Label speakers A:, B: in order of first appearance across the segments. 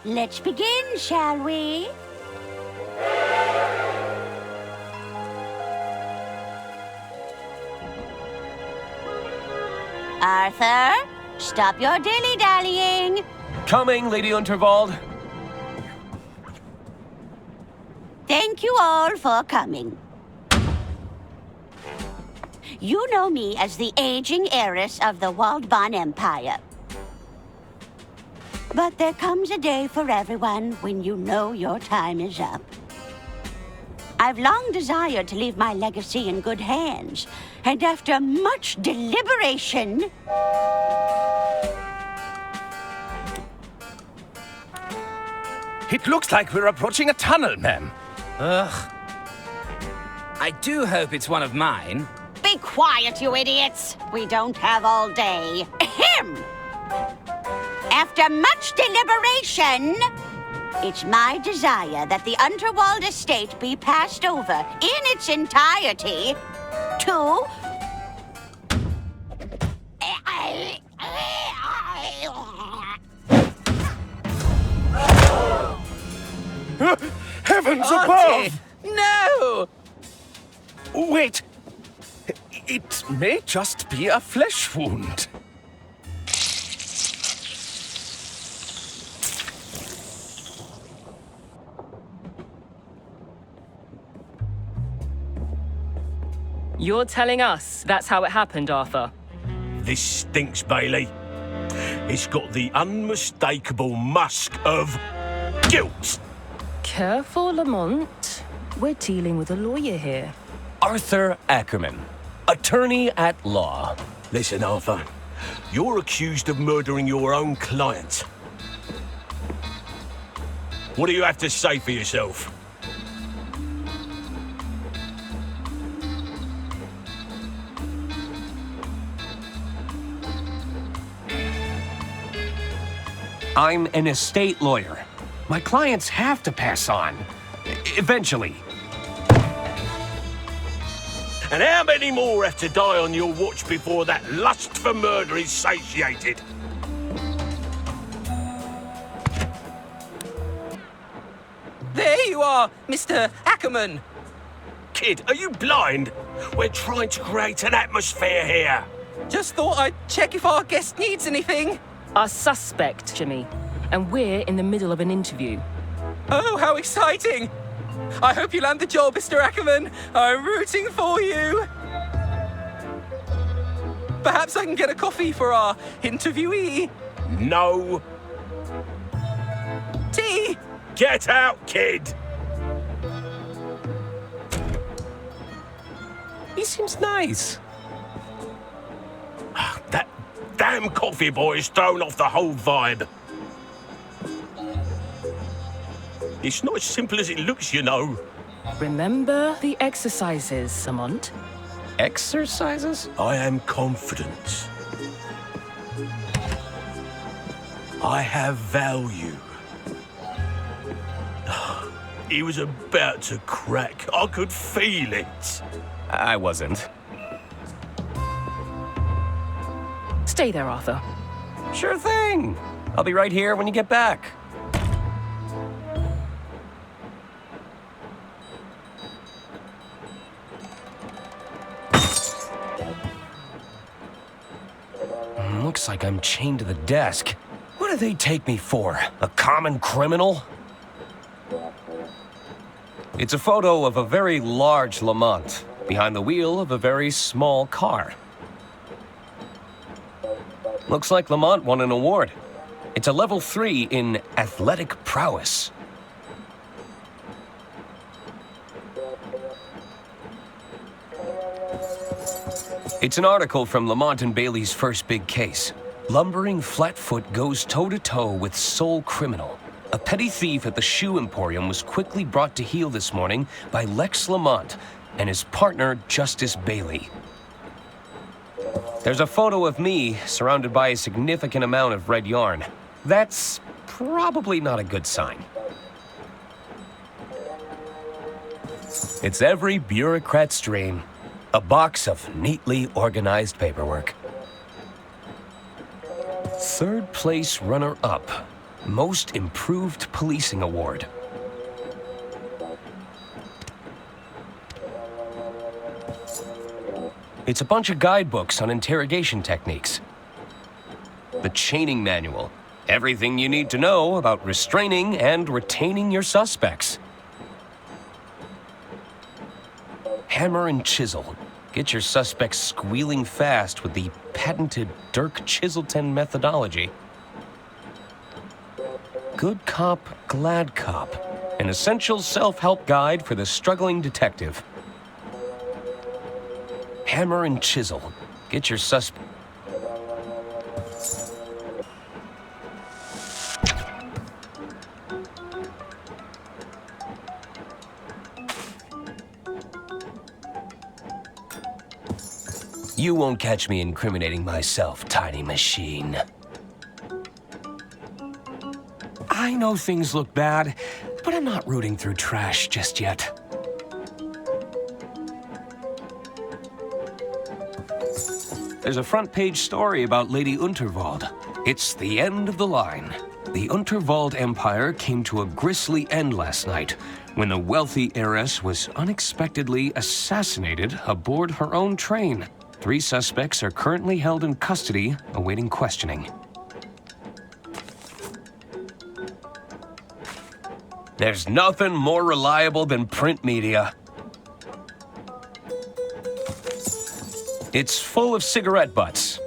A: Let's begin, shall we? Arthur, stop your dilly-dallying.
B: Coming, Lady Unterwald.
A: Thank you all for coming. You know me as the aging heiress of the Waldbahn Empire. But there comes a day for everyone when you know your time is up. I've long desired to leave my legacy in good hands, and after much deliberation...
B: It looks like we're approaching a tunnel, ma'am.
C: Ugh. I do hope it's one of mine.
A: Be quiet, you idiots! We don't have all day. Ahem! After much deliberation, it's my desire that the Unterwald estate be passed over in its entirety to...
B: Heavens
C: Auntie!
B: above!
C: No!
B: Wait. It may just be a flesh wound.
D: You're telling us that's how it happened, Arthur?
E: This stinks, Bailey. It's got the unmistakable musk of guilt.
D: Careful, Lamont. We're dealing with a lawyer here.
B: Arthur Ackerman, attorney at law.
E: Listen, Arthur. You're accused of murdering your own client. What do you have to say for yourself?
B: I'm an estate lawyer. My clients have to pass on. Eventually.
E: And how many more have to die on your watch before that lust for murder is satiated?
C: There you are, Mr. Ackerman.
E: Kid, are you blind? We're trying to create an atmosphere here.
C: Just thought I'd check if our guest needs anything.
D: Our suspect, Jimmy. And we're in the middle of an interview.
C: Oh, how exciting! I hope you land the job, Mr. Ackerman. I'm rooting for you. Perhaps I can get a coffee for our interviewee.
E: No.
C: Tea?
E: Get out, kid!
B: He seems nice.
E: That damn coffee boy has thrown off the whole vibe. It's not as simple as it looks, you know.
D: Remember the exercises, Lamont?
B: Exercises?
E: I am confident. I have value. He was about to crack. I could feel it.
B: I wasn't.
D: Stay there, Arthur.
B: Sure thing. I'll be right here when you get back. Looks like I'm chained to the desk. What do they take me for? A common criminal? It's a photo of a very large Lamont behind the wheel of a very small car. Looks like Lamont won an award. It's a level 3 in athletic prowess. It's an article from Lamont and Bailey's first big case. Lumbering Flatfoot goes toe-to-toe with sole criminal. A petty thief at the shoe emporium was quickly brought to heel this morning by Lex Lamont and his partner, Justice Bailey. There's a photo of me surrounded by a significant amount of red yarn. That's probably not a good sign. It's every bureaucrat's dream. A box of neatly organized paperwork. Third place runner-up. Most Improved Policing Award. It's a bunch of guidebooks on interrogation techniques. The chaining manual. Everything you need to know about restraining and retaining your suspects. Hammer and chisel. Get your suspects squealing fast with the patented Dirk Chiselton methodology. Good Cop, Glad Cop. An essential self-help guide for the struggling detective. Hammer and chisel. Get your suspect... You won't catch me incriminating myself, tiny machine. I know things look bad, but I'm not rooting through trash just yet. There's a front-page story about Lady Unterwald. It's the end of the line. The Unterwald Empire came to a grisly end last night when the wealthy heiress was unexpectedly assassinated aboard her own train. 3 suspects are currently held in custody, awaiting questioning. There's nothing more reliable than print media. It's full of cigarette butts.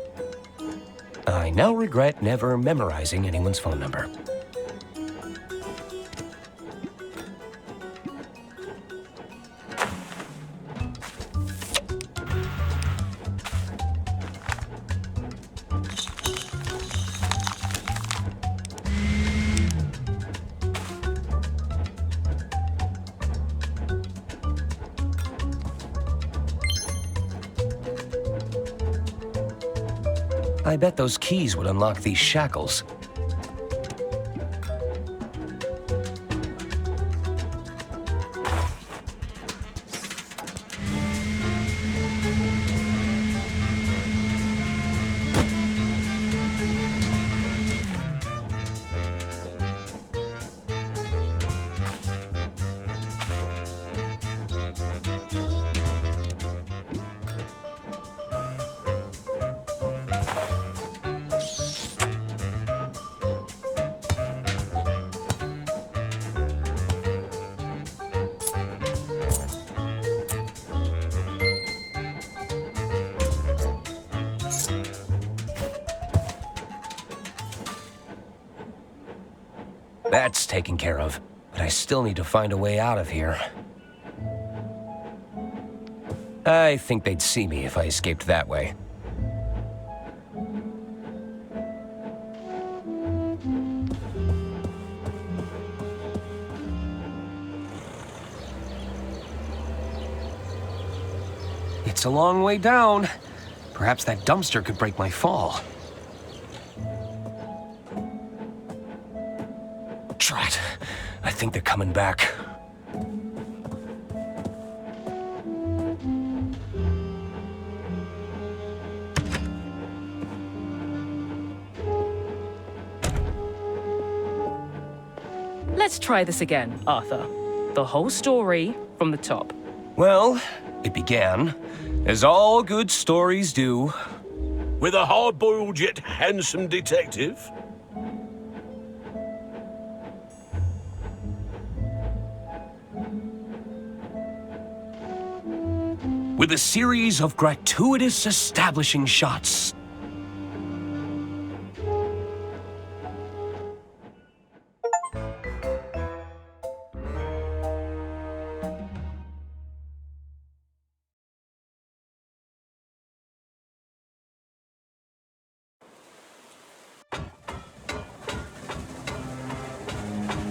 B: I now regret never memorizing anyone's phone number. I bet those keys would unlock these shackles. That's taken care of, but I still need to find a way out of here. I think they'd see me if I escaped that way. It's a long way down. Perhaps that dumpster could break my fall. Drat. I think they're coming back.
D: Let's try this again, Arthur. The whole story from the top.
B: Well, it began, as all good stories do.
E: With a hard-boiled yet handsome detective?
B: With a series of gratuitous establishing shots.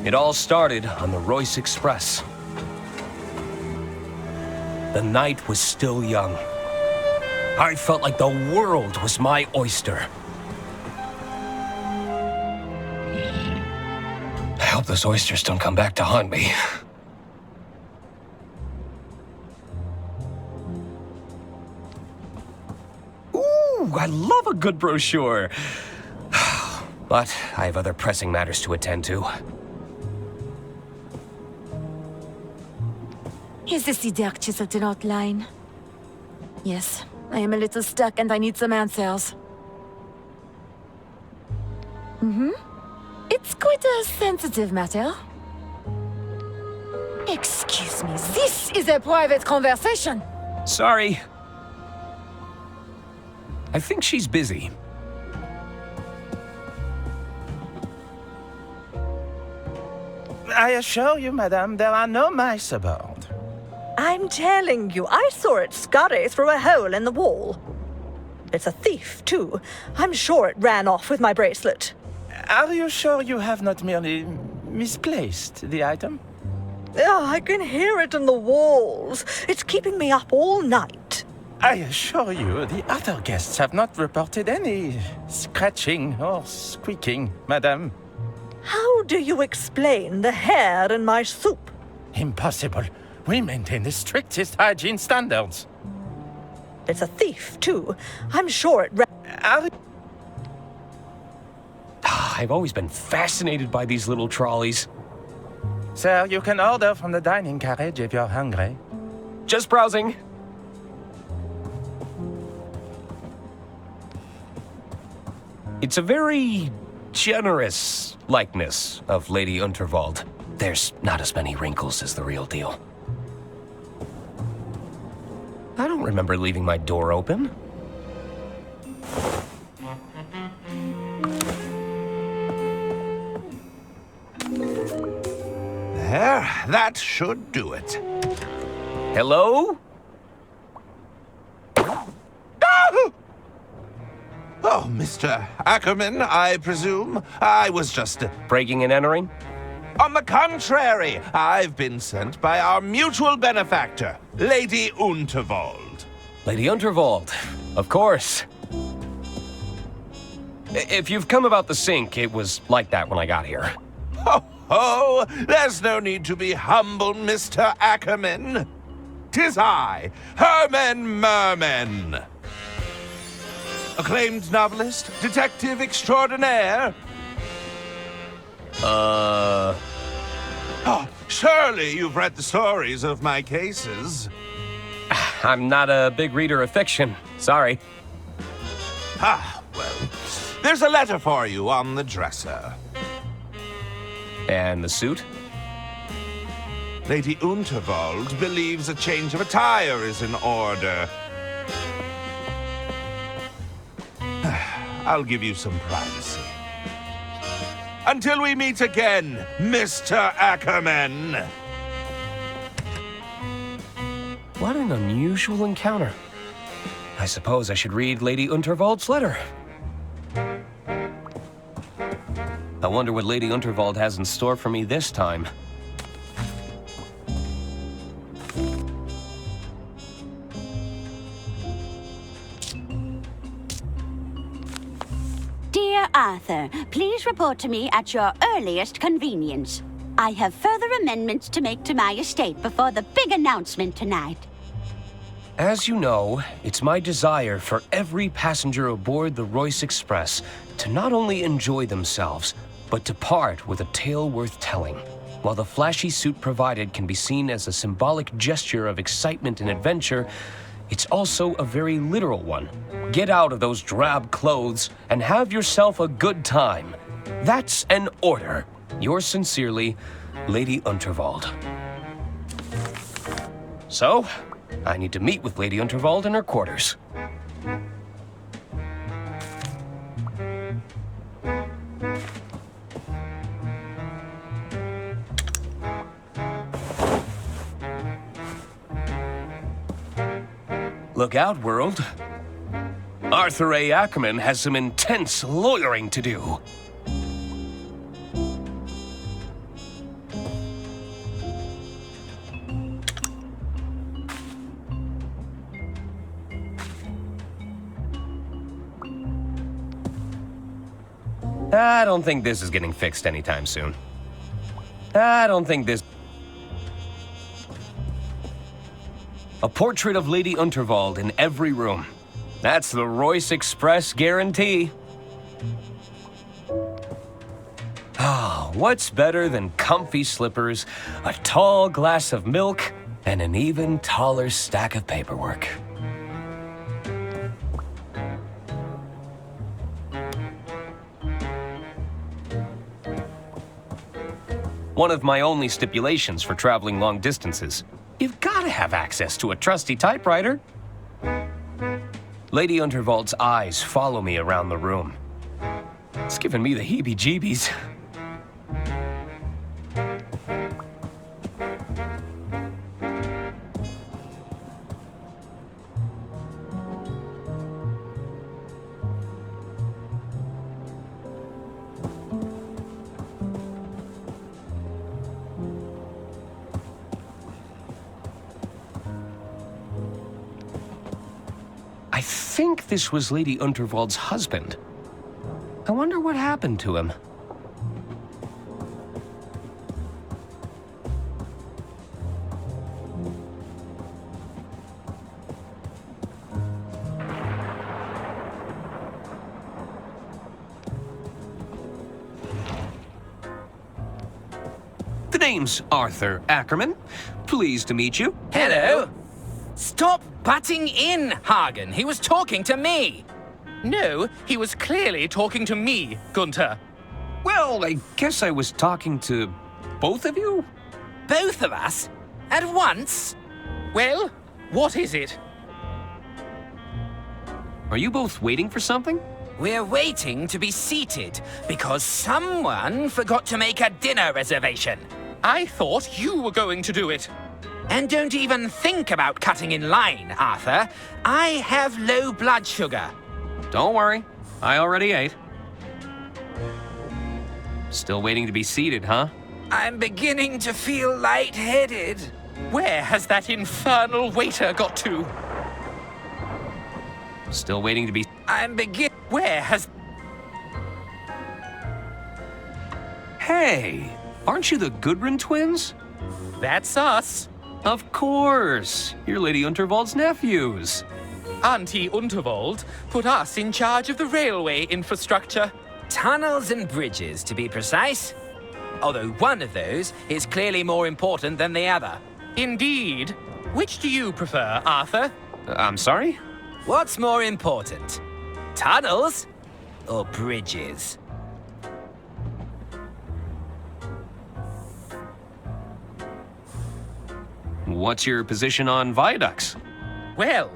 B: It all started on the Royce Express. The night was still young. I felt like the world was my oyster. I hope those oysters don't come back to haunt me. Ooh, I love a good brochure. But I have other pressing matters to attend to.
F: Is this the dark chiseled in outline? Yes, I am a little stuck and I need some answers. It's quite a sensitive matter. Excuse me, this is a private conversation.
B: Sorry. I think she's busy.
G: I assure you, madame, there are no mice aboard.
H: I'm telling you, I saw it scurry through a hole in the wall. It's a thief, too. I'm sure it ran off with my bracelet.
G: Are you sure you have not merely misplaced the item?
H: Oh, I can hear it in the walls. It's keeping me up all night.
G: I assure you, the other guests have not reported any scratching or squeaking, madame.
H: How do you explain the hair in my soup?
G: Impossible. We maintain the strictest hygiene standards.
H: It's a thief, too. I'm sure it ran...
B: I've always been fascinated by these little trolleys.
G: Sir, you can order from the dining carriage if you're hungry.
B: Just browsing. It's a very generous likeness of Lady Unterwald. There's not as many wrinkles as the real deal. I don't remember leaving my door open.
I: There, that should do it.
B: Hello?
I: Oh, Mr. Ackerman, I presume. I was just...
B: Breaking and entering?
I: On the contrary, I've been sent by our mutual benefactor, Lady Unterwald.
B: Lady Unterwald, of course. If you've come about the sink, it was like that when I got here.
I: Oh, there's no need to be humble, Mr. Ackerman. 'Tis I, Herman Merman. Acclaimed novelist, detective extraordinaire. Oh, surely you've read the stories of my cases.
B: I'm not a big reader of fiction. Sorry.
I: Ah, well, there's a letter for you on the dresser.
B: And the suit?
I: Lady Unterwald believes a change of attire is in order. I'll give you some privacy. Until we meet again, Mr. Ackerman.
B: What an unusual encounter. I suppose I should read Lady Unterwald's letter. I wonder what Lady Unterwald has in store for me this time.
A: Dear Arthur, please report to me at your earliest convenience. I have further amendments to make to my estate before the big announcement tonight.
B: As you know, it's my desire for every passenger aboard the Royce Express to not only enjoy themselves, but to part with a tale worth telling. While the flashy suit provided can be seen as a symbolic gesture of excitement and adventure, it's also a very literal one. Get out of those drab clothes and have yourself a good time. That's an order. Yours sincerely, Lady Unterwald. So, I need to meet with Lady Unterwald in her quarters. Look out, world. Arthur A. Ackerman has some intense lawyering to do. I don't think this is getting fixed anytime soon. I don't think this... A portrait of Lady Unterwald in every room. That's the Royce Express guarantee. what's better than comfy slippers, a tall glass of milk, and an even taller stack of paperwork? One of my only stipulations for traveling long distances. You've got to have access to a trusty typewriter. Lady Unterwald's eyes follow me around the room. It's giving me the heebie-jeebies. I think this was Lady Unterwald's husband. I wonder what happened to him. The name's Arthur Ackerman. Pleased to meet you.
C: Hello. Stop butting in, Hagen. He was talking to me. No, he was clearly talking to me, Gunther.
B: Well, I guess I was talking to both of you?
C: Both of us? At once? Well, what is it?
B: Are you both waiting for something?
C: We're waiting to be seated because someone forgot to make a dinner reservation. I thought you were going to do it. And don't even think about cutting in line, Arthur. I have low blood sugar.
B: Don't worry, I already ate. Still waiting to be seated, huh?
C: I'm beginning to feel lightheaded. Where has that infernal waiter got to?
B: Still waiting to be...
C: Where has...
B: Hey, aren't you the Gudrun twins?
C: That's us.
B: Of course, you're Lady Unterwald's nephews.
C: Auntie Unterwald put us in charge of the railway infrastructure. Tunnels and bridges, to be precise. Although one of those is clearly more important than the other. Indeed. Which do you prefer, Arthur?
B: I'm sorry?
C: What's more important? Tunnels or bridges?
B: What's your position on viaducts?
C: Well,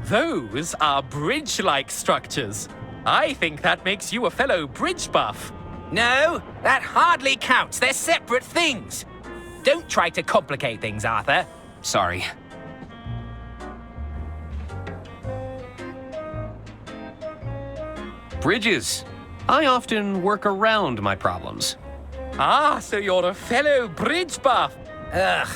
C: those are bridge-like structures. I think that makes you a fellow bridge buff. No, that hardly counts. They're separate things. Don't try to complicate things, Arthur.
B: Sorry. Bridges. I often work around my problems.
C: Ah, so you're a fellow bridge buff. Ugh,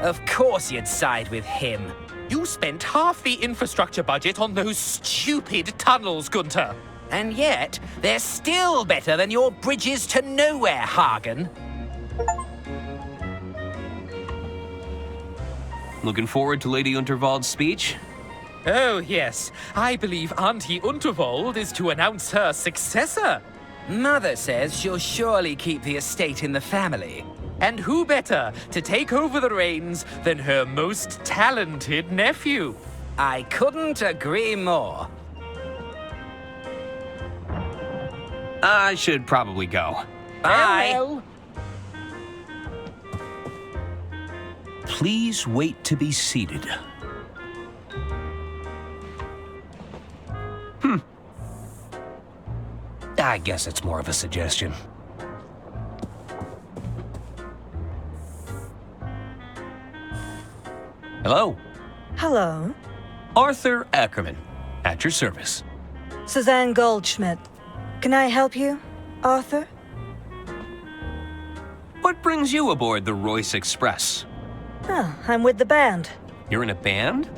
C: of course you'd side with him. You spent half the infrastructure budget on those stupid tunnels, Gunther. And yet, they're still better than your bridges to nowhere, Hagen.
B: Looking forward to Lady Unterwald's speech?
C: Oh, yes. I believe Auntie Unterwald is to announce her successor. Mother says she'll surely keep the estate in the family. And who better to take over the reins than her most talented nephew? I couldn't agree more.
B: I should probably go.
C: Bye.
H: Well.
B: Please wait to be seated. I guess it's more of a suggestion. Hello,
H: Hello.
B: Arthur Ackerman, at your service.
H: Suzanne Goldschmidt. Can I help you, Arthur?
B: What brings you aboard the Royce Express?
H: Oh, I'm with the band.
B: You're in a band?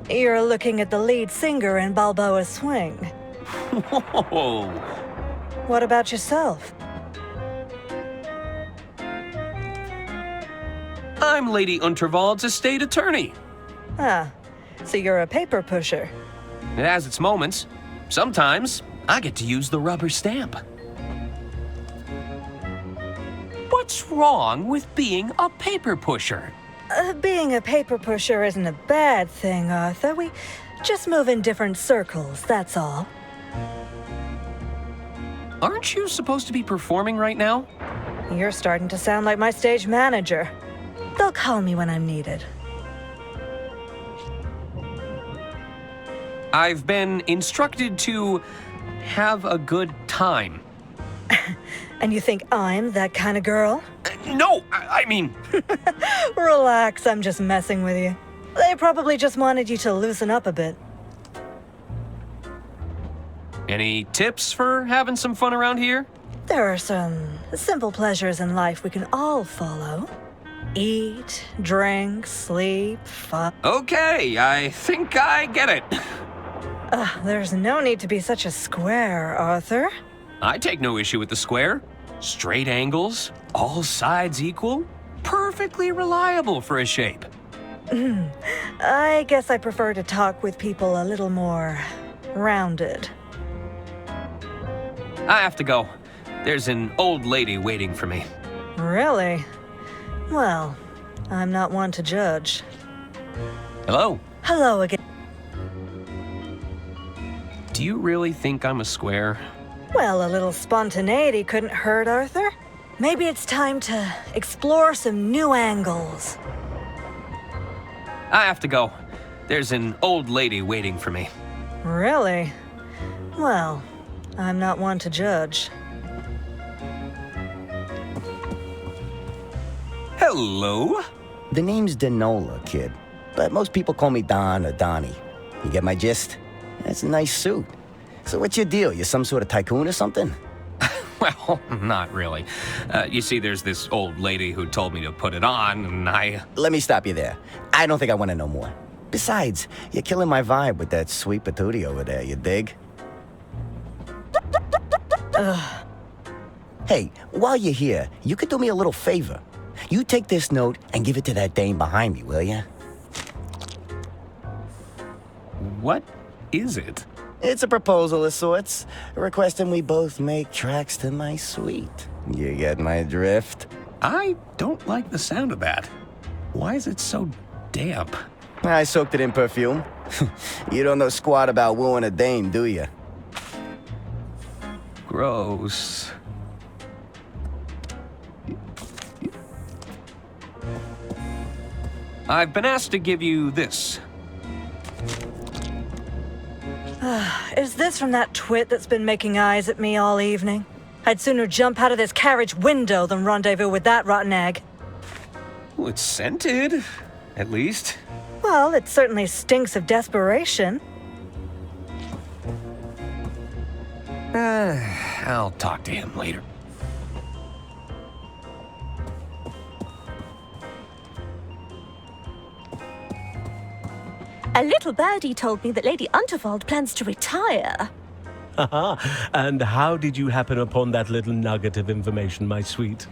H: You're looking at the lead singer in Balboa Swing.
B: Whoa!
H: What about yourself?
B: I'm Lady Unterwald's estate attorney.
H: Ah, so you're a paper pusher.
B: It has its moments. Sometimes I get to use the rubber stamp. What's wrong with being a paper pusher?
H: Being a paper pusher isn't a bad thing, Arthur. We just move in different circles, that's all.
B: Aren't you supposed to be performing right now?
H: You're starting to sound like my stage manager. They'll call me when I'm needed.
B: I've been instructed to have a good time.
H: And you think I'm that kind of girl?
B: No, I mean...
H: Relax, I'm just messing with you. They probably just wanted you to loosen up a bit.
B: Any tips for having some fun around here?
H: There are some simple pleasures in life we can all follow. Eat, drink, sleep, fun.
B: Okay, I think I get it.
H: There's no need to be such a square, Arthur.
B: I take no issue with the square. Straight angles, all sides equal, perfectly reliable for a shape.
H: I guess I prefer to talk with people a little more rounded.
B: I have to go. There's an old lady waiting for me.
H: Really? Well, I'm not one to judge.
B: Hello?
H: Hello again.
B: Do you really think I'm a square?
H: Well, a little spontaneity couldn't hurt, Arthur. Maybe it's time to explore some new angles.
B: I have to go. There's an old lady waiting for me.
H: Really? Well, I'm not one to judge.
B: Hello?
J: The name's Denola, kid. But most people call me Don or Donnie. You get my gist? That's a nice suit. So what's your deal? You some sort of tycoon or something?
B: Well, not really. You see, there's this old lady who told me to put it on, and I...
J: Let me stop you there. I don't think I want to know more. Besides, you're killing my vibe with that sweet patootie over there, you dig? Hey, while you're here, you could do me a little favor. You take this note and give it to that dame behind me, will ya?
B: What is it?
J: It's a proposal of sorts, requesting we both make tracks to my suite. You get my drift?
B: I don't like the sound of that. Why is it so damp?
J: I soaked it in perfume. You don't know squat about wooing a dame, do you?
B: Gross. I've been asked to give you this.
H: Is this from that twit that's been making eyes at me all evening? I'd sooner jump out of this carriage window than rendezvous with that rotten egg.
B: Well, it's scented, at least.
H: Well, it certainly stinks of desperation.
B: I'll talk to him later.
K: A little birdie told me that Lady Unterwald plans to retire.
E: And how did you happen upon that little nugget of information, my sweet?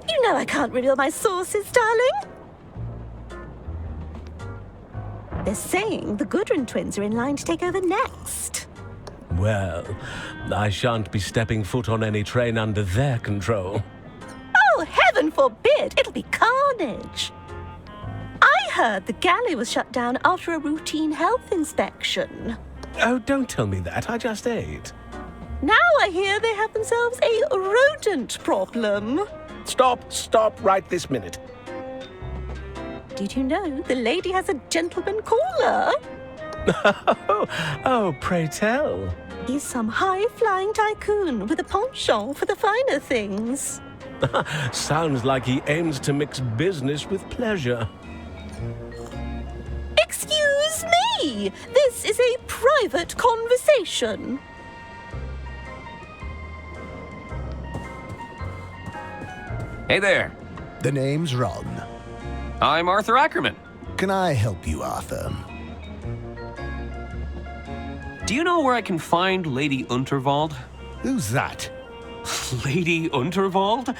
K: You know I can't reveal my sources, darling. They're saying the Gudrun twins are in line to take over next.
E: Well, I shan't be stepping foot on any train under their control.
K: Oh, heaven forbid! It'll be carnage. I heard the galley was shut down after a routine health inspection.
E: Oh, don't tell me that. I just ate.
K: Now I hear they have themselves a rodent problem.
E: Stop right this minute.
K: Did you know the lady has a gentleman caller?
E: Oh, pray tell.
K: He's some high-flying tycoon with a penchant for the finer things.
E: Sounds like he aims to mix business with pleasure.
K: Excuse me! This is a private conversation.
B: Hey there.
L: The name's Ron.
B: I'm Arthur Ackerman.
L: Can I help you, Arthur?
B: Do you know where I can find Lady Unterwald?
L: Who's that?
B: Lady Unterwald?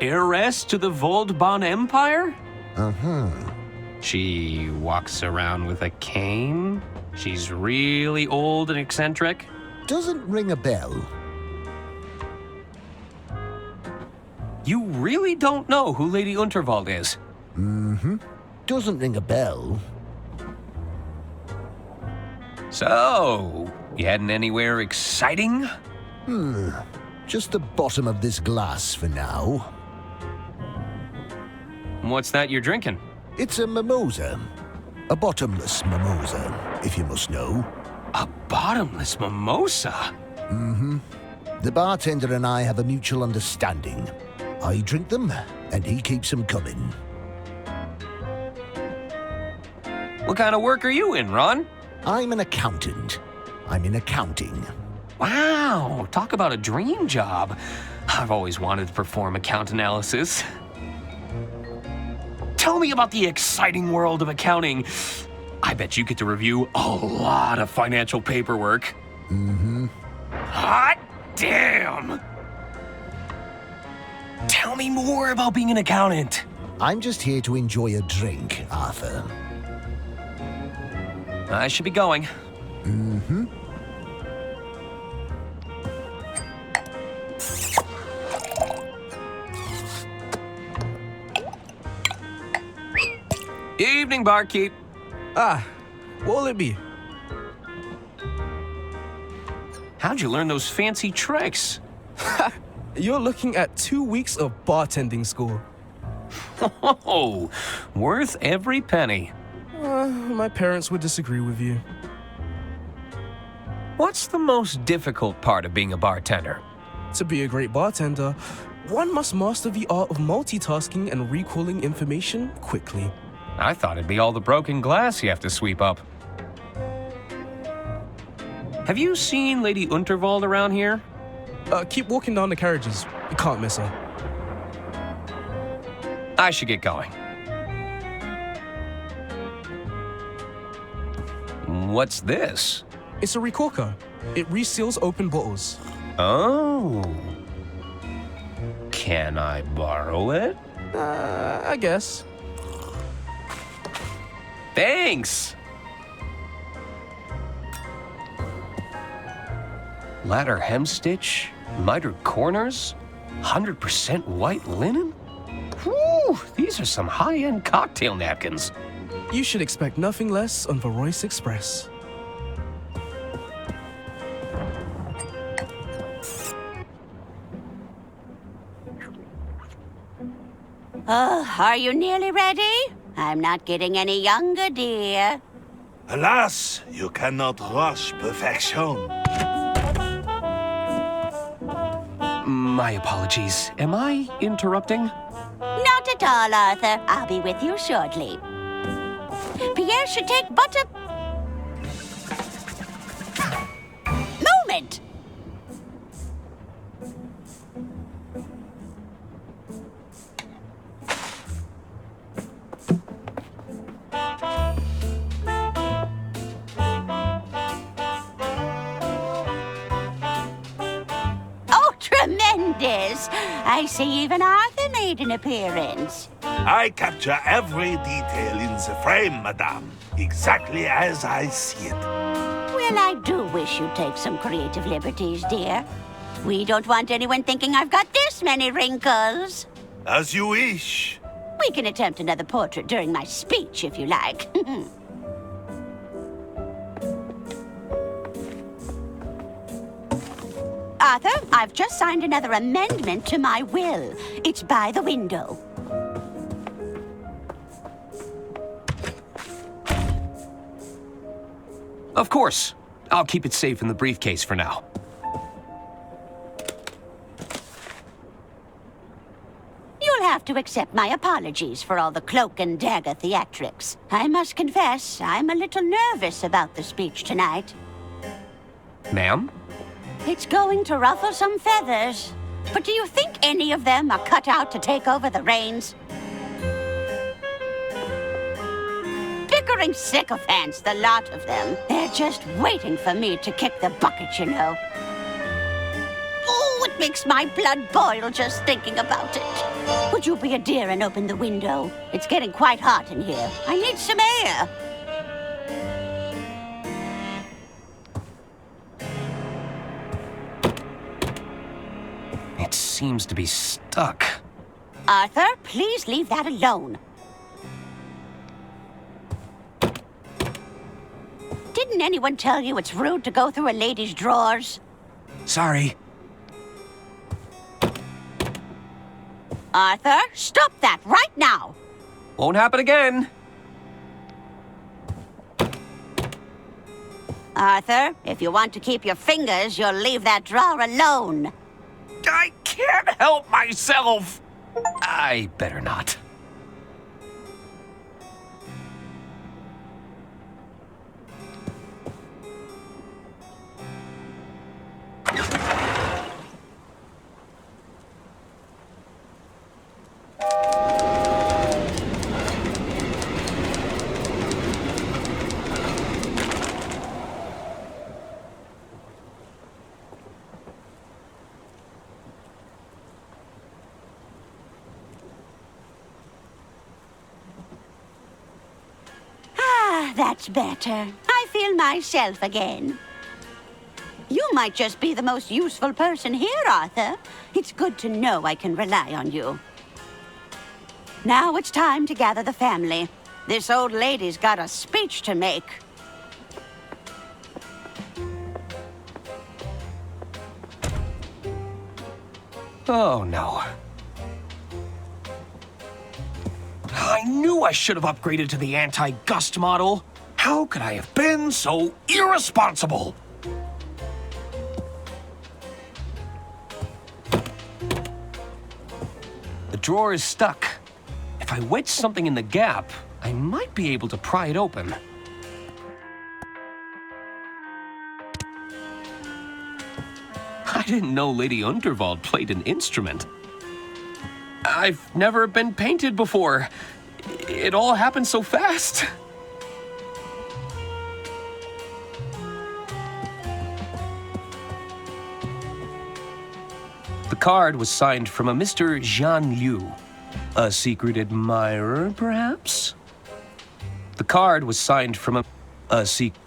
B: Heiress to the Voldbahn Empire?
L: Uh-huh.
B: She walks around with a cane. She's really old and eccentric.
L: Doesn't ring a bell.
B: You really don't know who Lady Unterwald is?
L: Mm-hmm. Doesn't ring a bell.
B: So, you heading anywhere exciting?
L: Just the bottom of this glass for now.
B: What's that you're drinking?
L: It's a mimosa. A bottomless mimosa, if you must know.
B: A bottomless mimosa?
L: Mm-hmm. The bartender and I have a mutual understanding. I drink them, and he keeps them coming.
B: What kind of work are you in, Ron?
L: I'm an accountant. I'm in accounting.
B: Wow, talk about a dream job. I've always wanted to perform account analysis. Tell me about the exciting world of accounting. I bet you get to review a lot of financial paperwork.
L: Mm-hmm.
B: Hot damn! Tell me more about being an accountant.
L: I'm just here to enjoy a drink, Arthur.
B: I should be going.
L: Mm-hmm.
B: Evening, barkeep.
M: Ah, what'll it be?
B: How'd you learn those fancy tricks?
M: You're looking at 2 weeks of bartending school.
B: Oh, worth every penny.
M: My parents would disagree with you.
B: What's the most difficult part of being a bartender?
M: To be a great bartender, one must master the art of multitasking and recalling information quickly.
B: I thought it'd be all the broken glass you have to sweep up. Have you seen Lady Unterwald around here?
M: Keep walking down the carriages. You can't miss her.
B: I should get going. What's this?
M: It's a recorker. It reseals open bottles.
B: Oh. Can I borrow it?
M: I guess.
B: Thanks! Ladder hemstitch, mitered corners, 100% white linen? Whew, these are some high-end cocktail napkins.
M: You should expect nothing less on the Royce Express.
A: Oh, are you nearly ready? I'm not getting any younger, dear.
I: Alas, you cannot rush perfection.
B: My apologies. Am I interrupting?
A: Not at all, Arthur. I'll be with you shortly. Pierre should take but a moment. Oh, tremendous! I see even Arthur made an appearance.
I: I capture every detail in the frame, madame, exactly as I see it.
A: Well, I do wish you'd take some creative liberties, dear. We don't want anyone thinking I've got this many wrinkles.
I: As you wish.
A: We can attempt another portrait during my speech, if you like. Arthur, I've just signed another amendment to my will. It's by the window.
B: Of course. I'll keep it safe in the briefcase for now.
A: You'll have to accept my apologies for all the cloak and dagger theatrics. I must confess, I'm a little nervous about the speech tonight.
B: Ma'am?
A: It's going to ruffle some feathers. But do you think any of them are cut out to take over the reins? Pickering sycophants, the lot of them. They're just waiting for me to kick the bucket, you know. Oh, it makes my blood boil just thinking about it. Would you be a dear and open the window? It's getting quite hot in here. I need some air.
B: It seems to be stuck.
A: Arthur, please leave that alone. Didn't anyone tell you it's rude to go through a lady's drawers?
B: Sorry.
A: Arthur, stop that right now!
B: Won't happen again.
A: Arthur, if you want to keep your fingers, you'll leave that drawer alone.
B: I can't help myself. I better not.
A: That's better. I feel myself again. You might just be the most useful person here, Arthur. It's good to know I can rely on you. Now it's time to gather the family. This old lady's got a speech to make.
B: Oh, no. I knew I should have upgraded to the anti-gust model. How could I have been so irresponsible? The drawer is stuck. If I wedge something in the gap, I might be able to pry it open. I didn't know Lady Unterwald played an instrument. I've never been painted before. It all happened so fast. The card was signed from a Mr. Jean Liu. A secret admirer, perhaps? The card was signed from a secret...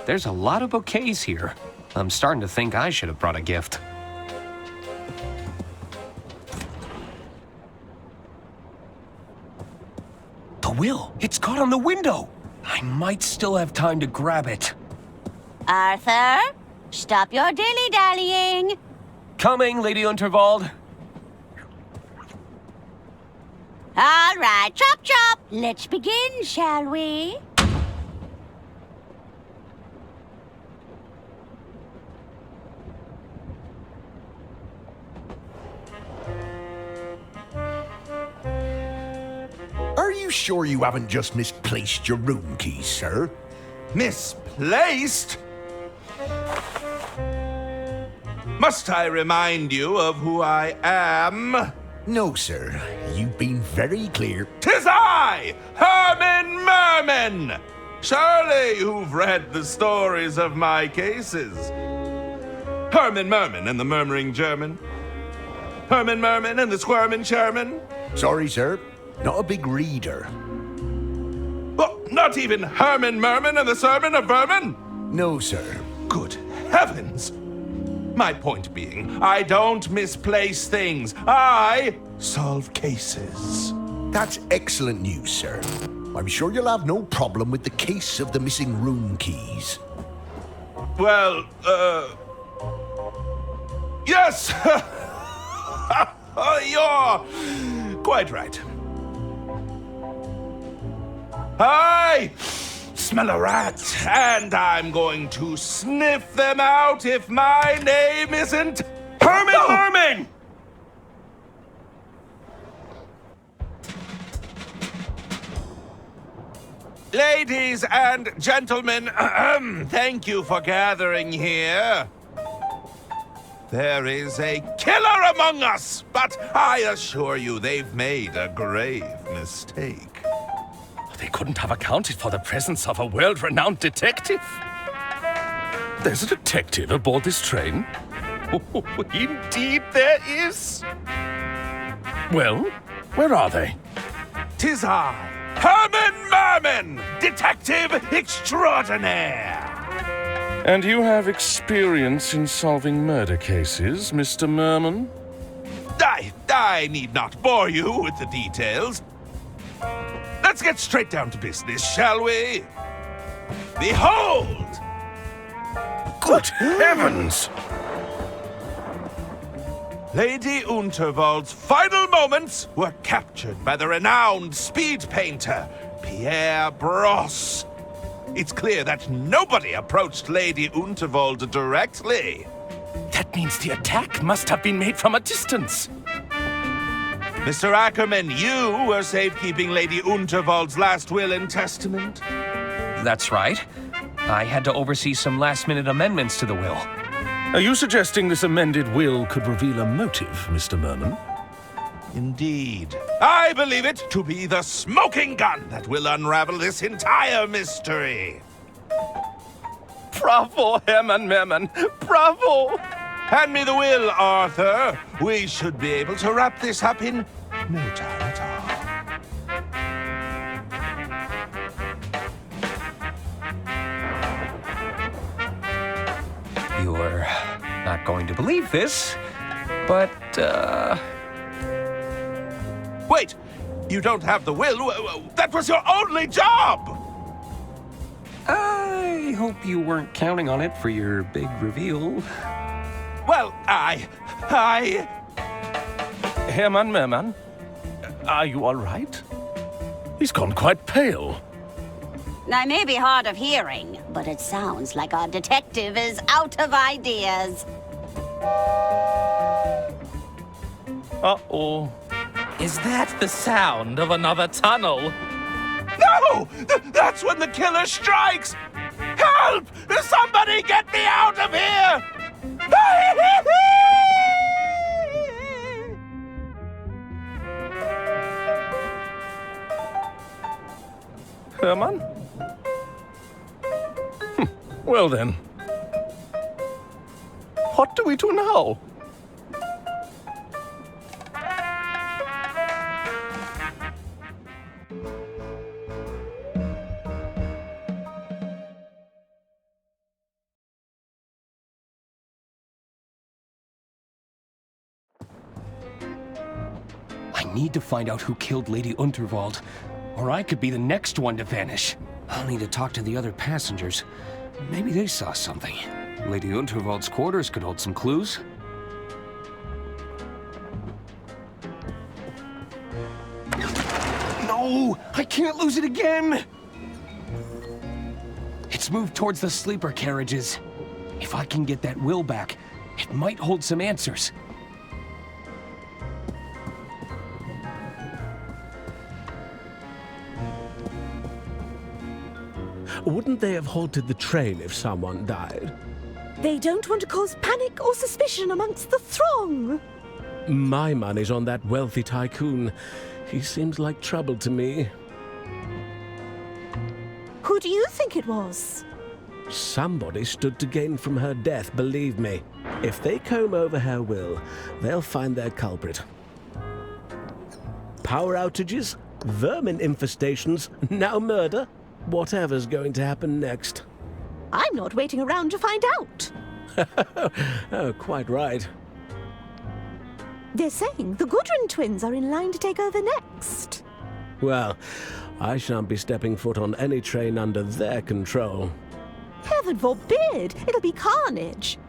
B: There's a lot of bouquets here. I'm starting to think I should have brought a gift. The will! It's caught on the window! I might still have time to grab it.
A: Arthur, stop your dilly-dallying.
B: Coming, Lady Unterwald.
A: All right, chop chop. Let's begin, shall we?
L: Are you sure you haven't just misplaced your room keys, sir?
I: Misplaced? Must I remind you of who I am?
L: No, sir. You've been very clear.
I: 'Tis I, Herman Merman! Surely you've read the stories of my cases. Herman Merman and the Murmuring German. Herman Merman and the Squirmin' Sherman.
L: Sorry, sir. Not a big reader.
I: Oh, not even Herman Merman and the Sermon of Vermin?
L: No, sir.
I: Good heavens! My point being, I don't misplace things. I solve cases.
L: That's excellent news, sir. I'm sure you'll have no problem with the case of the missing room keys.
I: Well, yes! You're quite right. I smell a rat, and I'm going to sniff them out if my name isn't Herman Merman! Ladies and gentlemen, thank you for gathering here. There is a killer among us, but I assure you they've made a grave mistake.
G: They couldn't have accounted for the presence of a world-renowned detective. There's a detective aboard this train? Oh, indeed there is. Well, where are they?
I: 'Tis I, Herman Merman, detective extraordinaire.
G: And you have experience in solving murder cases, Mr. Merman?
I: I need not bore you with the details. Let's get straight down to business, shall we? Behold!
G: Good heavens!
I: Lady Unterwald's final moments were captured by the renowned speed painter, Pierre Brosse. It's clear that nobody approached Lady Unterwald directly.
G: That means the attack must have been made from a distance.
I: Mr. Ackerman, you were safekeeping Lady Unterwald's last will and testament?
B: That's right. I had to oversee some last-minute amendments to the will.
G: Are you suggesting this amended will could reveal a motive, Mr. Merman?
I: Indeed. I believe it to be the smoking gun that will unravel this entire mystery.
G: Bravo, Hermann Merman! Bravo!
I: Hand me the will, Arthur. We should be able to wrap this up in no time at all.
B: You're not going to believe this, but,
I: Wait! You don't have the will? That was your only job!
B: I hope you weren't counting on it for your big reveal.
I: Well,
G: Hermann Merman, are you all right? He's gone quite pale.
A: I may be hard of hearing, but it sounds like our detective is out of ideas.
G: Uh-oh.
C: Is that the sound of another tunnel?
I: No! That's when the killer strikes! Help! Somebody get me out of here!
G: Hermann? Well then. What do we do now?
B: I need to find out who killed Lady Unterwald, or I could be the next one to vanish. I'll need to talk to the other passengers. Maybe they saw something. Lady Unterwald's quarters could hold some clues. No! I can't lose it again! It's moved towards the sleeper carriages. If I can get that will back, it might hold some answers.
N: Wouldn't they have halted the train if someone died?
K: They don't want to cause panic or suspicion amongst the throng.
N: My money's on that wealthy tycoon. He seems like trouble to me.
K: Who do you think it was?
N: Somebody stood to gain from her death, believe me. If they comb over her will, they'll find their culprit. Power outages, vermin infestations, now murder. Whatever's going to happen next.
K: I'm not waiting around to find out.
N: Oh, quite right.
K: They're saying the Gudrun twins are in line to take over next.
N: Well, I shan't be stepping foot on any train under their control.
K: Heaven forbid! It'll be carnage.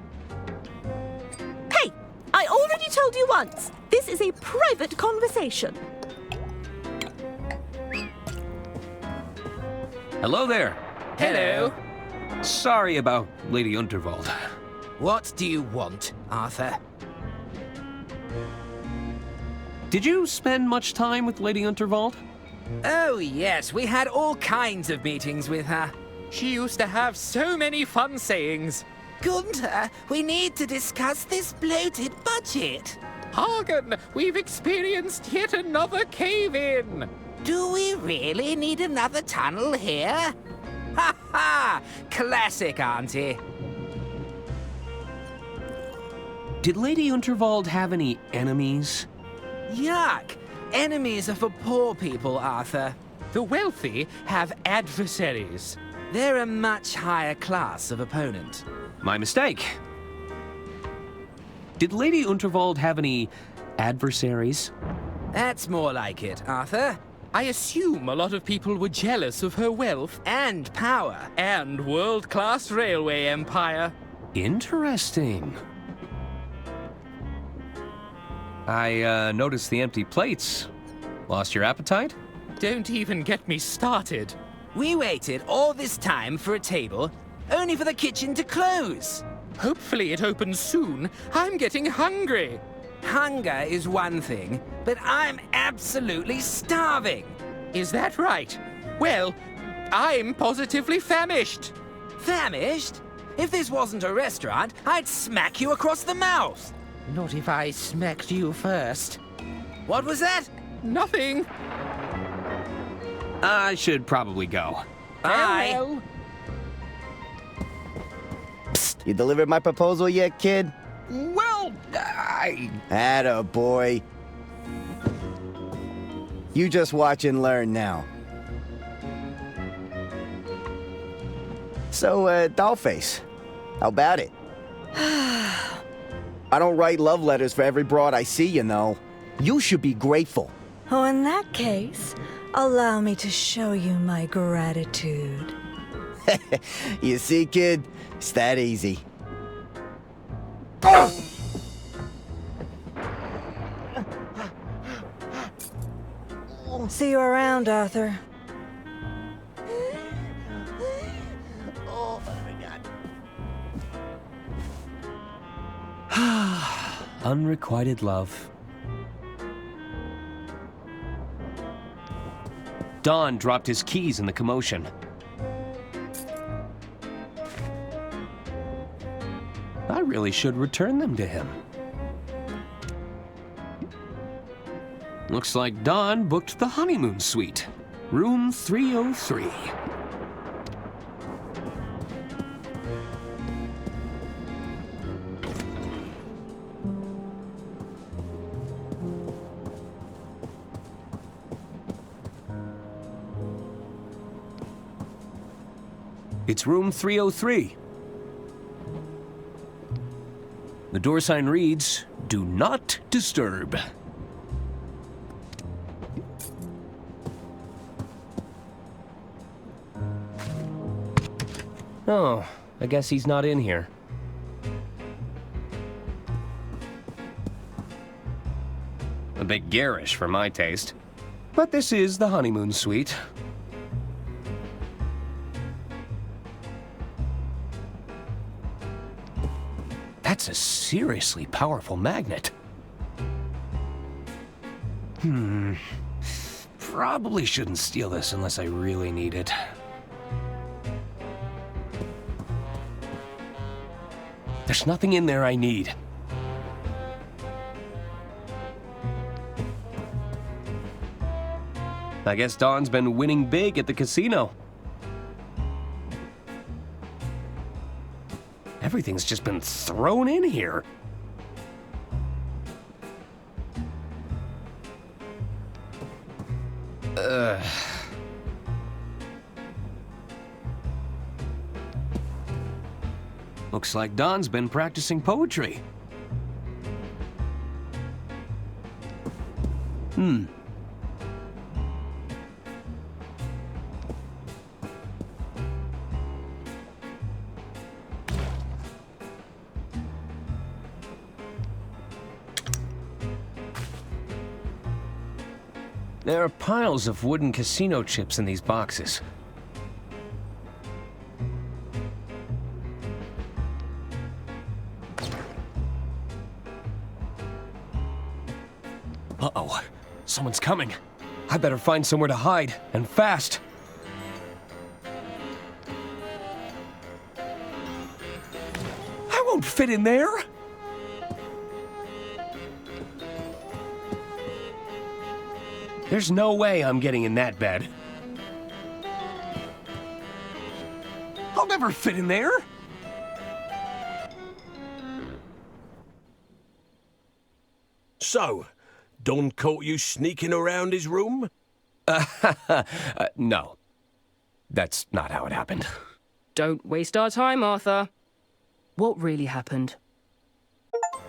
K: Hey! I already told you once! This is a private conversation.
B: Hello there.
C: Hello.
B: Sorry about Lady Unterwald.
C: What do you want, Arthur?
B: Did you spend much time with Lady Unterwald?
C: Oh, yes. We had all kinds of meetings with her. She used to have so many fun sayings.
O: Gunther, we need to discuss this bloated budget.
C: Hagen, we've experienced yet another cave-in.
O: Do we really need another tunnel here? Ha ha! Classic, Auntie.
B: Did Lady Unterwald have any enemies?
O: Yuck! Enemies are for poor people, Arthur.
C: The wealthy have adversaries.
O: They're a much higher class of opponent.
B: My mistake. Did Lady Unterwald have any adversaries?
O: That's more like it, Arthur.
C: I assume a lot of people were jealous of her wealth
O: And power.
C: and world-class railway empire.
B: Interesting. I noticed the empty plates. Lost your appetite?
C: Don't even get me started.
O: We waited all this time for a table, only for the kitchen to close.
C: Hopefully it opens soon. I'm getting hungry.
O: Hunger is one thing, but I'm absolutely starving.
C: Is that right? Well, I'm positively famished.
O: Famished? If this wasn't a restaurant, I'd smack you across the mouth.
C: Not if I smacked you first.
O: What was that?
C: Nothing.
B: I should probably go.
O: Bye.
C: Farewell.
J: Psst, you delivered my proposal yet, kid?
B: Well, I...
J: Atta boy. You just watch and learn now. So, Dollface, how about it? I don't write love letters for every broad I see, you know. You should be grateful.
H: Oh, in that case, allow me to show you my gratitude.
J: You see, kid? It's that easy.
H: See you around, Arthur.
J: Oh, my God.
B: Unrequited love. Don dropped his keys in the commotion. I really should return them to him. Looks like Don booked the honeymoon suite. Room 303. It's room 303. The door sign reads, "Do not disturb." Oh, I guess he's not in here. A bit garish for my taste. But this is the honeymoon suite. That's a seriously powerful magnet. Probably shouldn't steal this unless I really need it. There's nothing in there I need. I guess Don's been winning big at the casino. Everything's just been thrown in here. Looks like Don's been practicing poetry. There are piles of wooden casino chips in these boxes. Uh-oh. Someone's coming. I better find somewhere to hide, and fast. I won't fit in there! There's no way I'm getting in that bed. I'll never fit in there!
E: So, Don caught you sneaking around his room?
B: No. That's not how it happened.
D: Don't waste our time, Arthur. What really happened?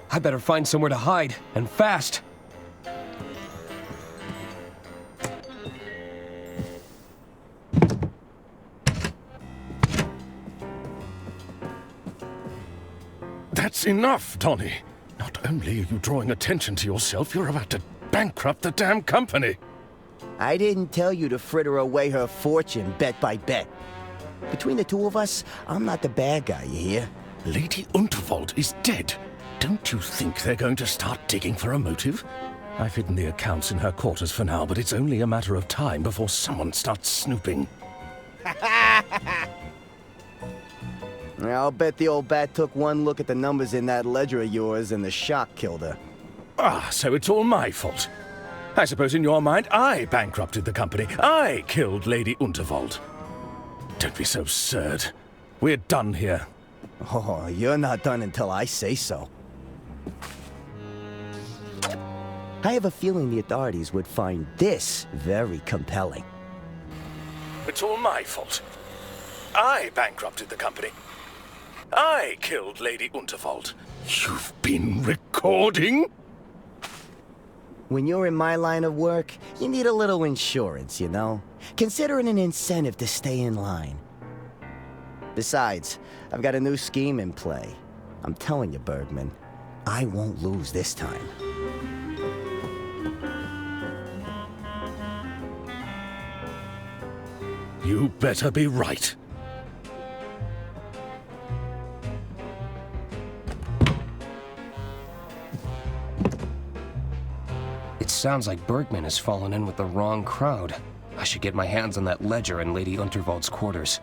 B: I better find somewhere to hide, and fast.
G: That's enough, Donny. Not only are you drawing attention to yourself, you're about to bankrupt the damn company.
J: I didn't tell you to fritter away her fortune bet by bet. Between the two of us, I'm not the bad guy, you hear?
G: Lady Unterwald is dead. Don't you think they're going to start digging for a motive? I've hidden the accounts in her quarters for now, but it's only a matter of time before someone starts snooping.
J: I'll bet the old bat took one look at the numbers in that ledger of yours and the shock killed her.
G: Ah, so it's all my fault. I suppose in your mind I bankrupted the company. I killed Lady Unterwald. Don't be so absurd. We're done here.
J: Oh, you're not done until I say so. I have a feeling the authorities would find this very compelling.
G: It's all my fault. I bankrupted the company. I killed Lady Unterwald. You've been recording?
J: When you're in my line of work, you need a little insurance, you know? Consider it an incentive to stay in line. Besides, I've got a new scheme in play. I'm telling you, Bergman, I won't lose this time.
G: You better be right.
B: It sounds like Bergman has fallen in with the wrong crowd. I should get my hands on that ledger in Lady Unterwald's quarters.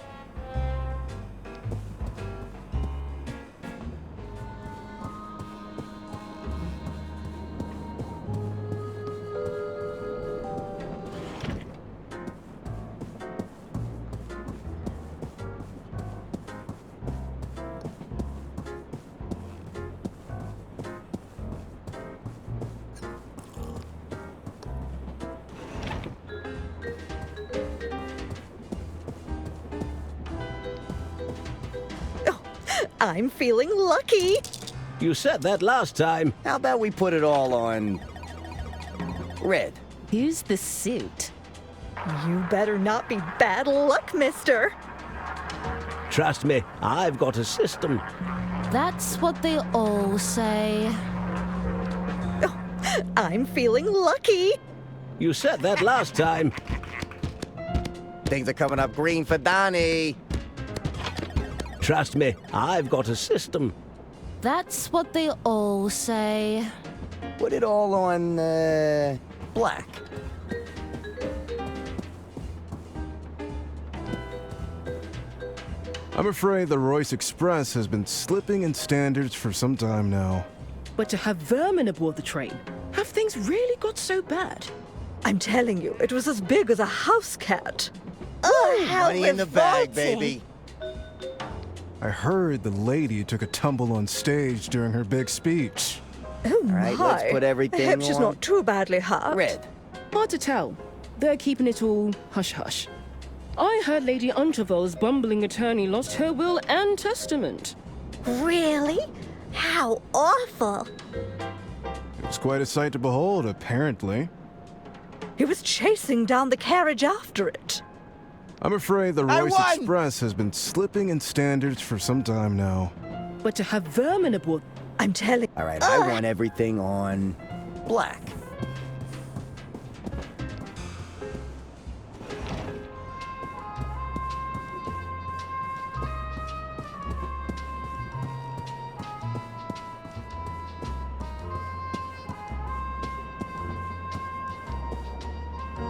H: I'm feeling lucky.
N: You said that last time.
J: How about we put it all on red?
K: Who's the suit?
H: You better not be bad luck, mister.
N: Trust me, I've got a system.
F: That's what they all say.
H: Oh, I'm feeling lucky.
N: You said that last time.
J: Things are coming up green for Donnie.
N: Trust me, I've got a system.
F: That's what they all say.
J: Put it all on, black.
P: I'm afraid the Royce Express has been slipping in standards for some time now.
D: But to have vermin aboard the train, have things really got so bad?
H: I'm telling you, it was as big as a house cat.
J: Oh, how money in the bag, baby.
P: I heard the lady took a tumble on stage during her big speech.
H: Oh,
J: all right, let's put everything
H: I hope she's
J: on
H: not too badly hurt.
J: red.
D: Hard to tell. They're keeping it all hush-hush. I heard Lady Unterwald's bumbling attorney lost her will and testament.
K: Really? How awful.
P: It was quite a sight to behold, apparently.
H: He was chasing down the carriage after it.
P: I'm afraid the Royce Express has been slipping in standards for some time now.
D: But to have vermin aboard...
H: I'm telling...
J: All right, I want everything on black.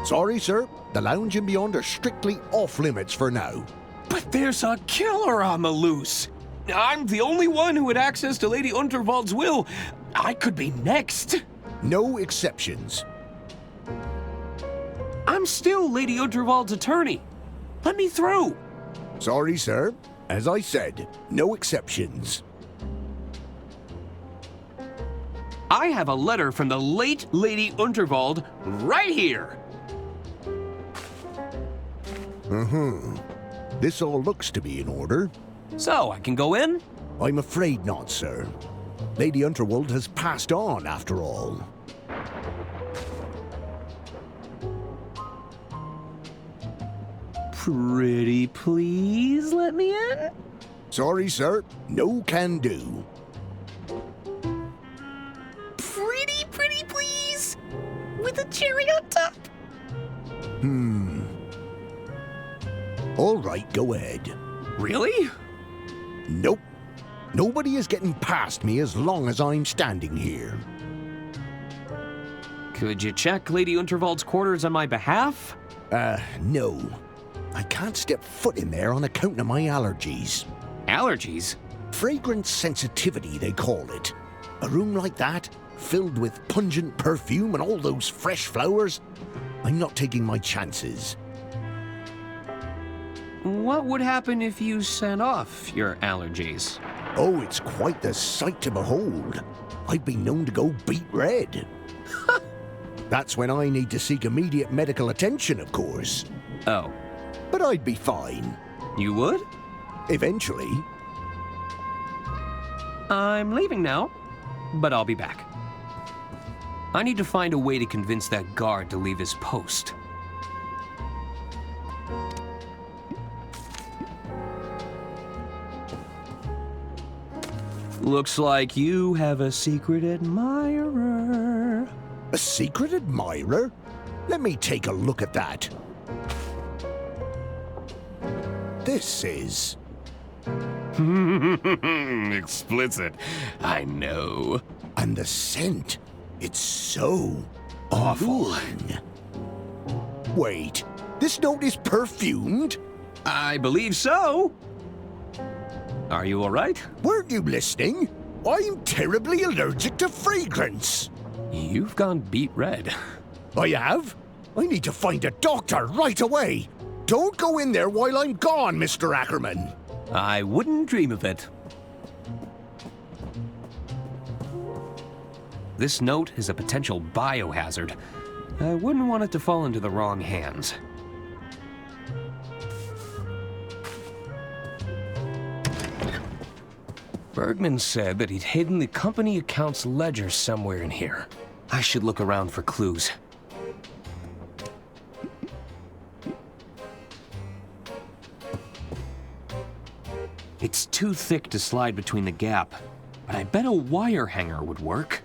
L: Sorry, sir. The lounge and beyond are strictly off limits for now.
B: But there's a killer on the loose. I'm the only one who had access to Lady Unterwald's will. I could be next.
L: No exceptions.
B: I'm still Lady Unterwald's attorney. Let me through.
L: Sorry, sir. As I said, no exceptions.
B: I have a letter from the late Lady Unterwald right here.
L: This all looks to be in order.
B: So, I can go in?
L: I'm afraid not, sir. Lady Unterwald has passed on, after all.
B: Pretty please let me in?
L: Sorry, sir. No can do.
B: Pretty please? With a cherry on top?
L: All right, go ahead.
B: Really?
L: Nope. Nobody is getting past me as long as I'm standing here.
B: Could you check Lady Unterwald's quarters on my behalf?
L: No. I can't step foot in there on account of my allergies.
B: Allergies?
L: Fragrance sensitivity, they call it. A room like that, filled with pungent perfume and all those fresh flowers, I'm not taking my chances.
B: What would happen if you sent off your allergies?
L: Oh, it's quite the sight to behold. I've been known to go beet red. That's when I need to seek immediate medical attention, of course.
B: Oh.
L: But I'd be fine.
B: You would?
L: Eventually.
B: I'm leaving now, but I'll be back. I need to find a way to convince that guard to leave his post. Looks like you have a secret admirer.
L: A secret admirer? Let me take a look at that. This is...
B: Explicit. I know.
L: And the scent. It's so... awful. Wait, this note is perfumed?
B: I believe so. Are you all right?
L: Weren't you listening? I'm terribly allergic to fragrance.
B: You've gone beet red.
L: I have? I need to find a doctor right away. Don't go in there while I'm gone, Mr. Ackerman.
B: I wouldn't dream of it. This note is a potential biohazard. I wouldn't want it to fall into the wrong hands. Bergman said that he'd hidden the company accounts ledger somewhere in here. I should look around for clues. It's too thick to slide between the gap, but I bet a wire hanger would work.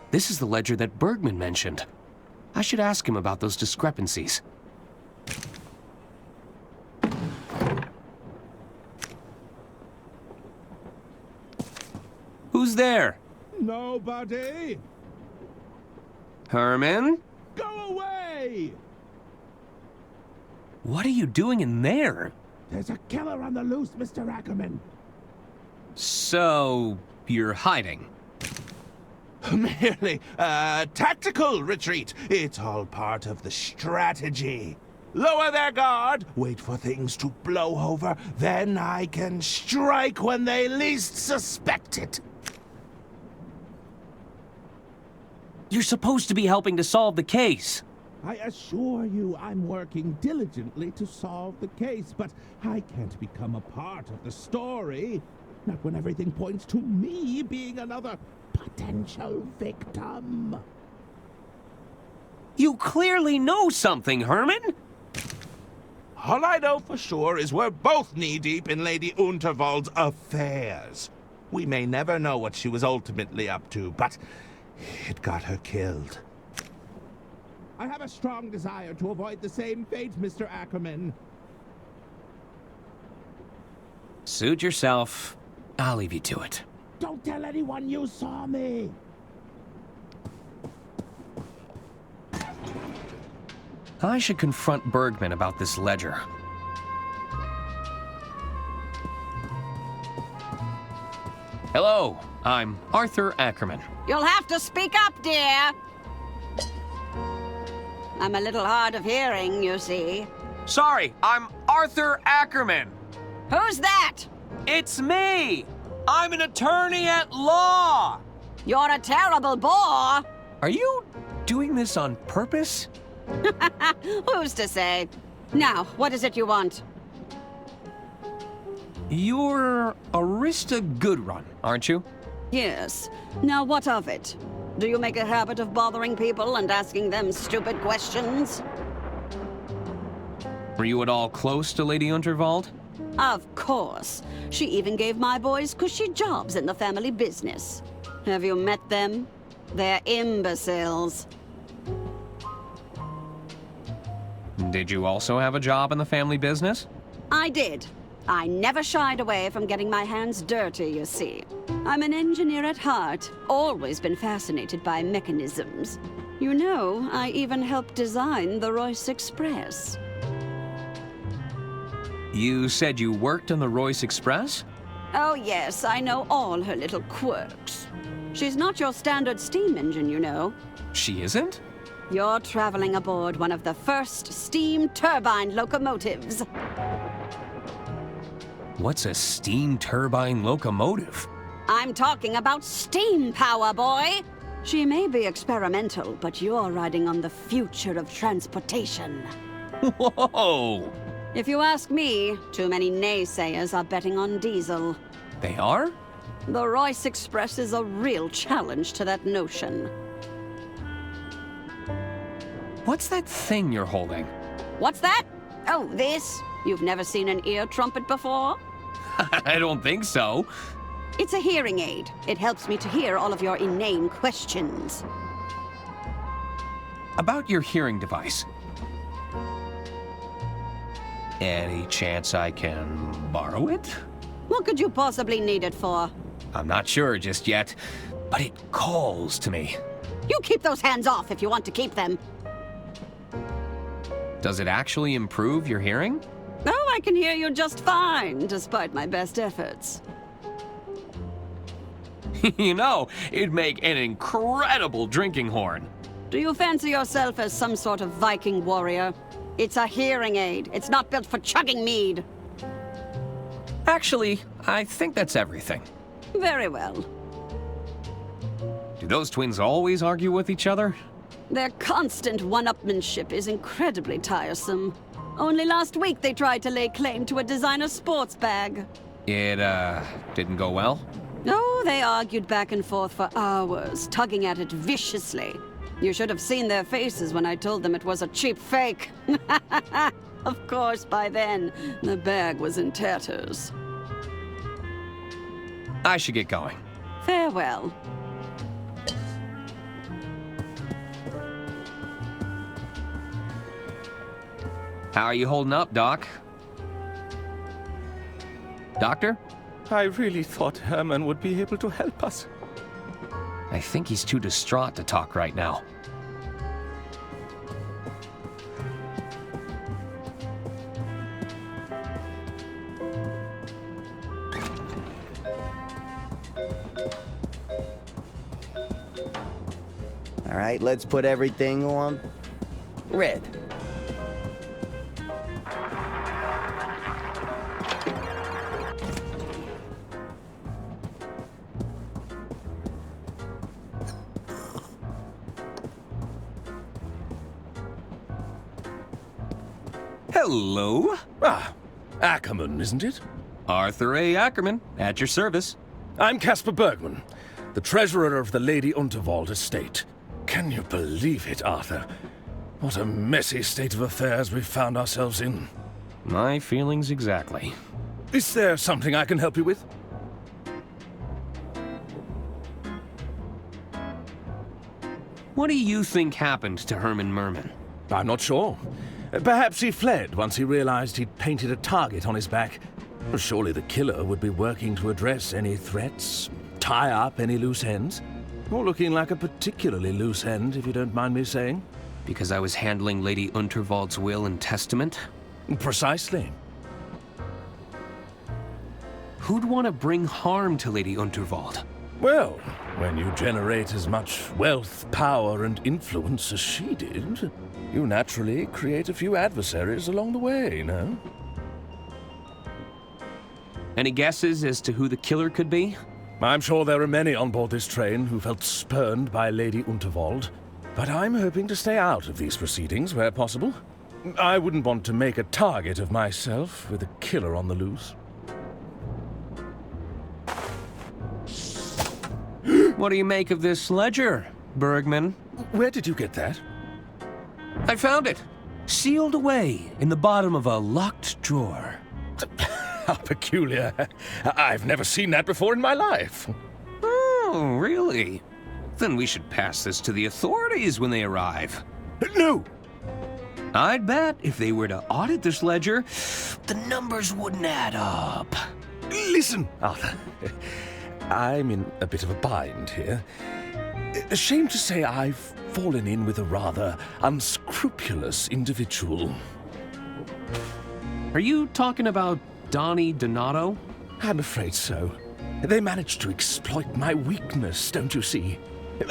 B: This is the ledger that Bergman mentioned. I should ask him about those discrepancies. Who's there?
I: Nobody.
B: Herman?
I: Go away!
B: What are you doing in there?
I: There's a killer on the loose, Mr. Ackerman.
B: So, you're hiding?
I: Merely a tactical retreat. It's all part of the strategy. Lower their guard, wait for things to blow over, then I can strike when they least suspect it.
B: You're supposed to be helping to solve the case.
I: I assure you I'm working diligently to solve the case, but I can't become a part of the story. Not when everything points to me being another potential victim.
B: You clearly know something, Herman!
I: All I know for sure is we're both knee-deep in Lady Unterwald's affairs. We may never know what she was ultimately up to, but it got her killed. I have a strong desire to avoid the same fate, Mr. Ackerman.
B: Suit yourself. I'll leave you to it.
I: Don't tell anyone you saw me!
B: I should confront Bergman about this ledger. Hello, I'm Arthur Ackerman.
A: You'll have to speak up, dear. I'm a little hard of hearing, you see.
B: Sorry, I'm Arthur Ackerman.
A: Who's that?
B: It's me! I'm an attorney at law!
A: You're a terrible bore.
B: Are you doing this on purpose?
A: Who's to say? Now, what is it you want?
B: You're Arista Goodrun, aren't you?
A: Yes. Now, what of it? Do you make a habit of bothering people and asking them stupid questions?
B: Were you at all close to Lady Unterwald?
A: Of course. She even gave my boys cushy jobs in the family business. Have you met them? They're imbeciles.
B: Did you also have a job in the family business?
A: I did. I never shied away from getting my hands dirty, you see. I'm an engineer at heart, always been fascinated by mechanisms. You know, I even helped design the Royce Express.
B: You said you worked on the Royce Express?
A: Oh yes, I know all her little quirks. She's not your standard steam engine, you know.
B: She isn't?
A: You're traveling aboard one of the first steam turbine locomotives.
B: What's a steam turbine locomotive?
A: I'm talking about steam power, boy! She may be experimental, but you're riding on the future of transportation.
B: Whoa!
A: If you ask me, too many naysayers are betting on diesel.
B: They are?
A: The Royce Express is a real challenge to that notion.
B: What's that thing you're holding?
A: What's that? Oh, this? You've never seen an ear trumpet before?
B: I don't think so.
A: It's a hearing aid. It helps me to hear all of your inane questions.
B: About your hearing device. Any chance I can borrow it?
A: What could you possibly need it for?
B: I'm not sure just yet, but it calls to me.
A: You keep those hands off if you want to keep them.
B: Does it actually improve your hearing?
A: Oh, I can hear you just fine, despite my best efforts.
B: You know, it'd make an incredible drinking horn.
A: Do you fancy yourself as some sort of Viking warrior? It's a hearing aid. It's not built for chugging mead.
B: Actually, I think that's everything.
A: Very well.
B: Do those twins always argue with each other?
A: Their constant one-upmanship is incredibly tiresome. Only last week they tried to lay claim to a designer sports bag.
B: It, didn't go well?
A: Oh, they argued back and forth for hours, tugging at it viciously. You should have seen their faces when I told them it was a cheap fake. Of course, by then, the bag was in tatters.
B: I should get going.
A: Farewell.
B: How are you holding up, Doc? Doctor?
G: I really thought Herman would be able to help us.
B: I think he's too distraught to talk right now.
J: All right, let's put everything on red.
B: Hello?
G: Ah, Ackerman, isn't it?
B: Arthur A. Ackerman, at your service.
G: I'm Caspar Bergman, the treasurer of the Lady Unterwald estate. Can you believe it, Arthur? What a messy state of affairs we've found ourselves in.
B: My feelings exactly.
G: Is there something I can help you with?
B: What do you think happened to Herman Merman?
G: I'm not sure. Perhaps he fled once he realized he'd painted a target on his back. Surely the killer would be working to address any threats, tie up any loose ends. You're looking like a particularly loose end, if you don't mind me saying.
B: Because I was handling Lady Unterwald's will and testament?
G: Precisely.
B: Who'd want to bring harm to Lady Unterwald?
G: Well, when you generate as much wealth, power, and influence as she did, you naturally create a few adversaries along the way, no?
B: Any guesses as to who the killer could be?
G: I'm sure there are many on board this train who felt spurned by Lady Unterwald, but I'm hoping to stay out of these proceedings where possible. I wouldn't want to make a target of myself with a killer on the loose.
B: What do you make of this ledger, Bergman?
G: Where did you get that?
B: I found it, sealed away in the bottom of a locked drawer.
G: How peculiar. I've never seen that before in my life.
B: Oh, really? Then we should pass this to the authorities when they arrive.
G: No!
B: I'd bet if they were to audit this ledger, the numbers wouldn't add up.
G: Listen, Arthur. I'm in a bit of a bind here. Ashamed to say I've fallen in with a rather unscrupulous individual.
B: Are you talking about Donnie Donato?
G: I'm afraid so. They managed to exploit my weakness, don't you see?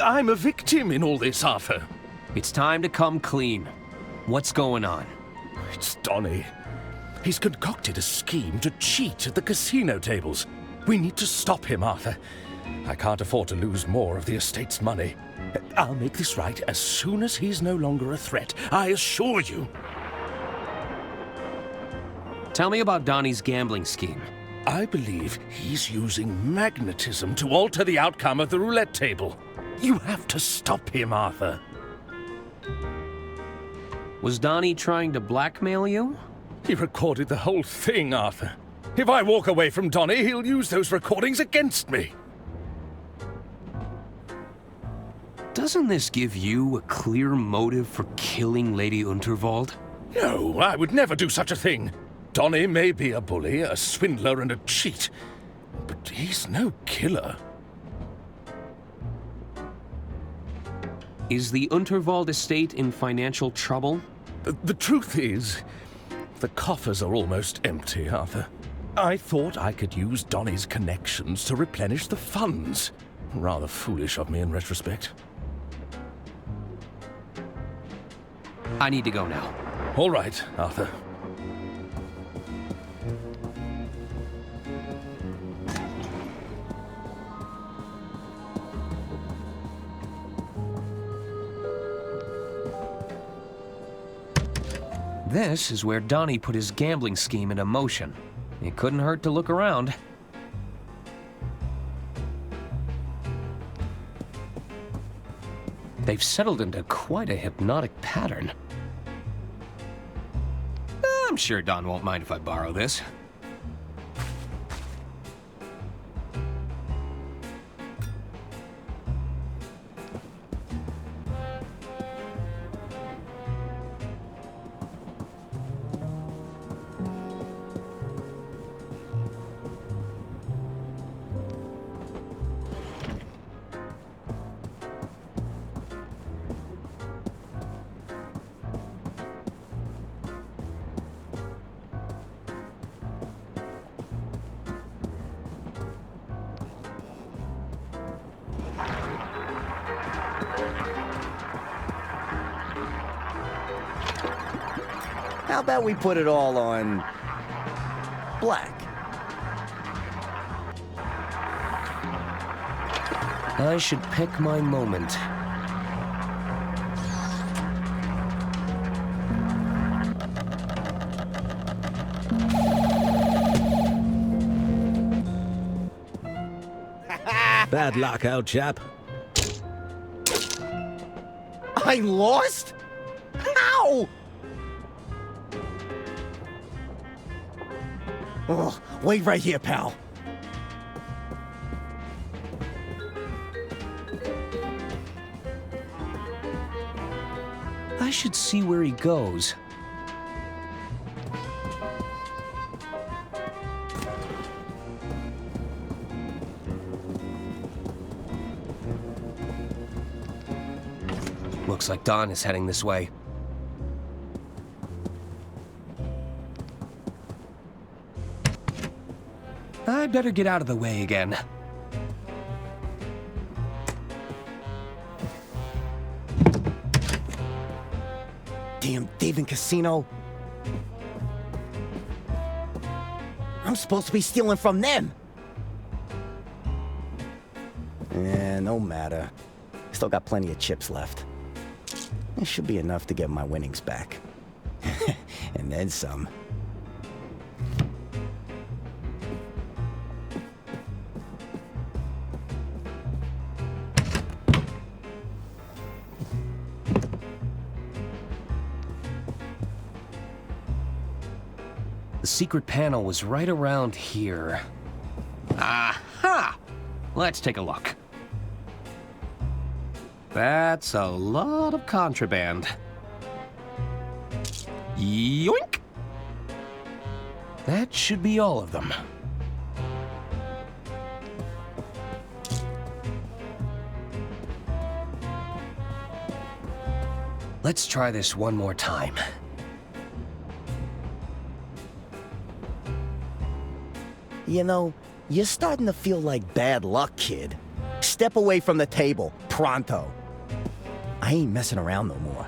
G: I'm a victim in all this, Arthur.
B: It's time to come clean. What's going on?
G: It's Donnie. He's concocted a scheme to cheat at the casino tables. We need to stop him, Arthur. I can't afford to lose more of the estate's money. I'll make this right as soon as he's no longer a threat, I assure you.
B: Tell me about Donnie's gambling scheme.
G: I believe he's using magnetism to alter the outcome of the roulette table. You have to stop him, Arthur.
B: Was Donnie trying to blackmail you?
G: He recorded the whole thing, Arthur. If I walk away from Donnie, he'll use those recordings against me.
B: Doesn't this give you a clear motive for killing Lady Unterwald?
G: No, I would never do such a thing. Donnie may be a bully, a swindler, and a cheat, but he's no killer.
B: Is the Unterwald estate in financial trouble?
G: The truth is, the coffers are almost empty, Arthur. I thought I could use Donnie's connections to replenish the funds. Rather foolish of me in retrospect.
B: I need to go now.
G: All right, Arthur.
B: This is where Donnie put his gambling scheme into motion. It couldn't hurt to look around. They've settled into quite a hypnotic pattern. I'm sure Don won't mind if I borrow this.
J: How about we put it all on black?
B: I should pick my moment.
N: Bad luck, old chap.
J: I lost? How? Oh, wait right here, pal.
B: I should see where he goes. Looks like Don is heading this way. I'd better get out of the way again.
J: Damn thieving casino. I'm supposed to be stealing from them. No matter. Still got plenty of chips left. It should be enough to get my winnings back. And then some.
B: The secret panel was right around here. Aha! Let's take a look. That's a lot of contraband. Yoink! That should be all of them. Let's try this one more time.
J: You know, you're starting to feel like bad luck, kid. Step away from the table, pronto. I ain't messing around no more.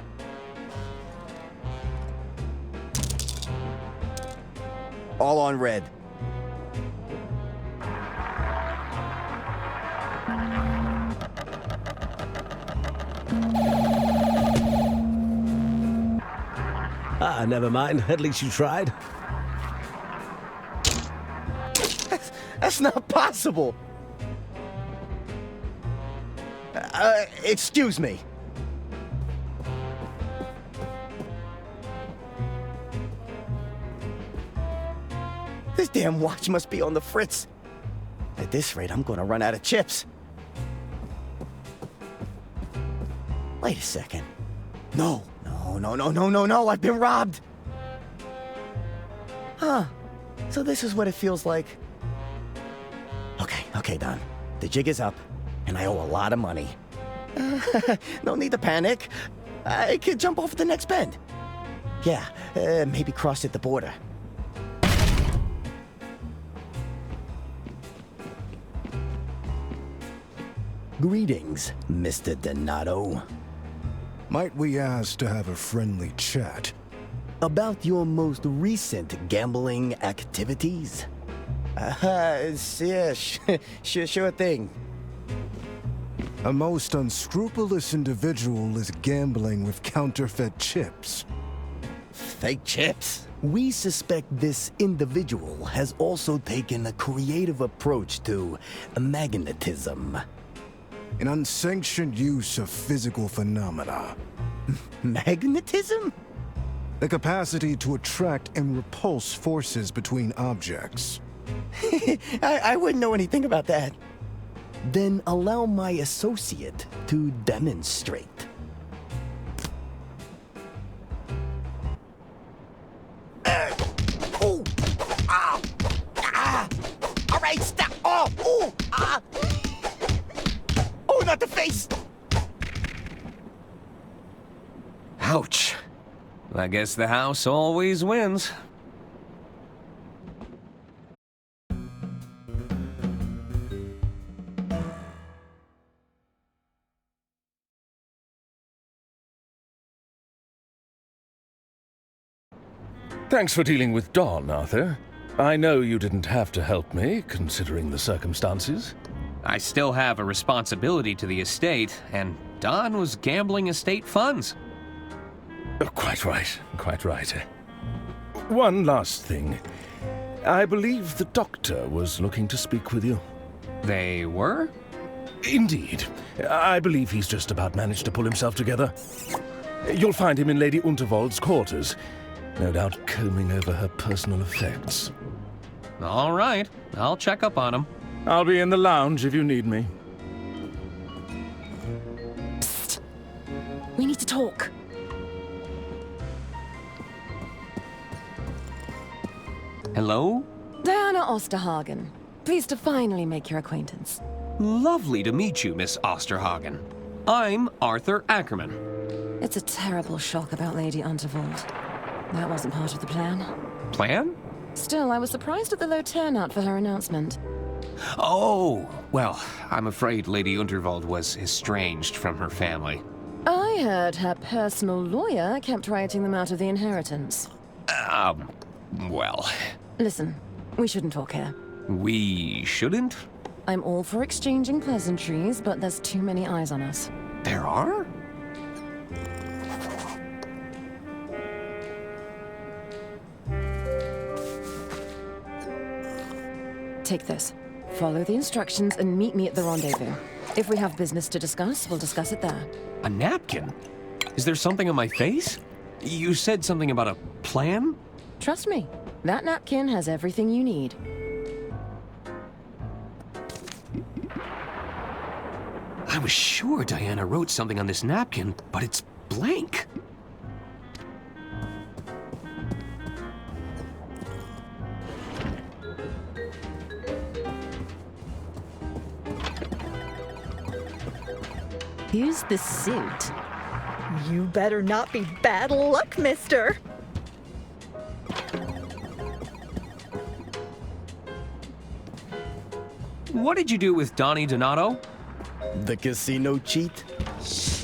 J: All on red.
N: Ah, never mind. At least you tried.
J: That's not possible. Excuse me. This damn watch must be on the fritz. At this rate, I'm gonna run out of chips. Wait a second. No, I've been robbed. Huh. So this is what it feels like. Okay, Don. The jig is up, and I owe a lot of money. No need to panic. I could jump off the next bend. Yeah, maybe cross at the border. Greetings, Mr. Donato.
P: Might we ask to have a friendly chat?
J: About your most recent gambling activities? Yeah, sure thing.
P: A most unscrupulous individual is gambling with counterfeit chips.
J: Fake chips? We suspect this individual has also taken a creative approach to magnetism.
P: An unsanctioned use of physical phenomena.
J: Magnetism?
P: The capacity to attract and repulse forces between objects.
J: I wouldn't know anything about that. Then allow my associate to demonstrate. All right, stop. Oh, not the face.
B: Ouch. I guess the house always wins.
G: Thanks for dealing with Don, Arthur. I know you didn't have to help me, considering the circumstances.
B: I still have a responsibility to the estate, and Don was gambling estate funds.
G: Quite right. One last thing. I believe the doctor was looking to speak with you.
B: They were?
G: Indeed. I believe he's just about managed to pull himself together. You'll find him in Lady Unterwald's quarters. No doubt combing over her personal effects.
B: All right. I'll check up on him.
G: I'll be in the lounge if you need me.
F: Psst. We need to talk.
B: Hello?
F: Diana Osterhagen. Pleased to finally make your acquaintance.
B: Lovely to meet you, Miss Osterhagen. I'm Arthur Ackerman.
F: It's a terrible shock about Lady Unterwald. That wasn't part of the plan.
B: Plan?
F: Still, I was surprised at the low turnout for her announcement.
B: Oh, well, I'm afraid Lady Unterwald was estranged from her family.
F: I heard her personal lawyer kept writing them out of the inheritance.
B: Well...
F: Listen, we shouldn't talk here.
B: We shouldn't?
F: I'm all for exchanging pleasantries, but there's too many eyes on us.
B: There are?
F: Take this. Follow the instructions and meet me at the rendezvous. If we have business to discuss, we'll discuss it there.
B: A napkin? Is there something on my face? You said something about a plan?
F: Trust me, that napkin has everything you need.
B: I was sure Diana wrote something on this napkin, but it's blank.
K: Here's the suit.
H: You better not be bad luck, mister.
B: What did you do with Donnie Donato?
J: The casino cheat?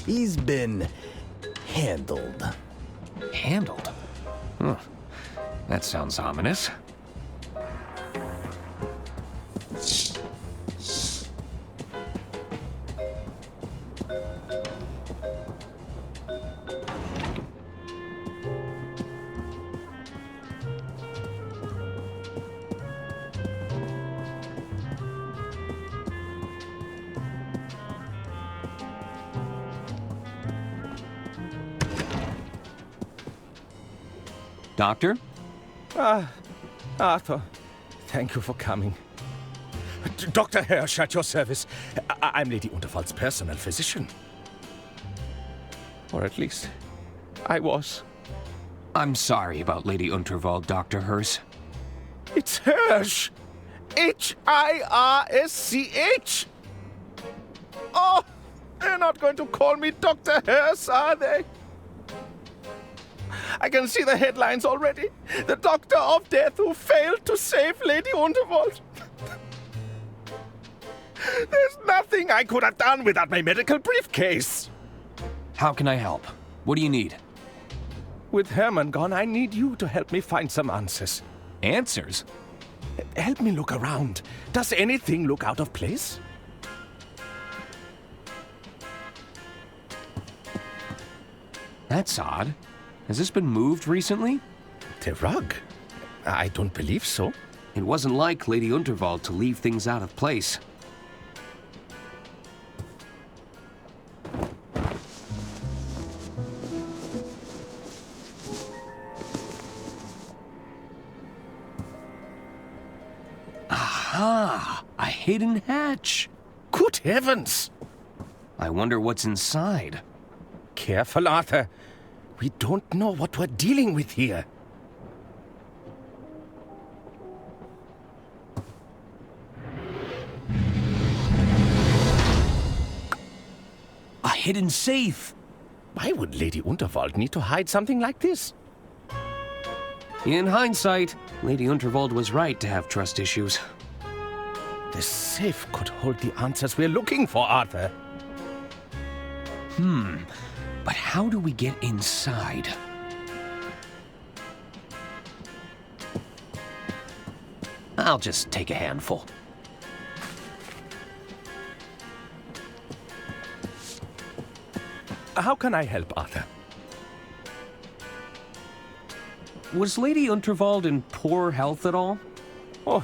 J: He's been handled.
B: Handled? Huh. That sounds ominous. Doctor?
G: Arthur, thank you for coming. Dr. Hirsch at your service. I'm Lady Unterwald's personal physician. Or at least, I was.
B: I'm sorry about Lady Unterwald, Dr. Hirsch.
G: It's Hirsch! H-I-R-S-C-H! Oh, they're not going to call me Dr. Hirsch, are they? I can see the headlines already. The Doctor of Death who failed to save Lady Unterwald. There's nothing I could have done without my medical briefcase.
B: How can I help? What do you need?
G: With Herman gone, I need you to help me find some answers.
B: Answers?
G: Help me look around. Does anything look out of place?
B: That's odd. Has this been moved recently?
G: The rug? I don't believe so.
B: It wasn't like Lady Unterwald to leave things out of place. Aha! A hidden hatch!
G: Good heavens!
B: I wonder what's inside.
G: Careful, Arthur. We don't know what we're dealing with here.
B: A hidden safe!
G: Why would Lady Unterwald need to hide something like this?
B: In hindsight, Lady Unterwald was right to have trust issues.
G: The safe could hold the answers we're looking for, Arthur.
B: But how do we get inside? I'll just take a handful.
G: How can I help, Arthur?
B: Was Lady Unterwald in poor health at all?
G: Oh,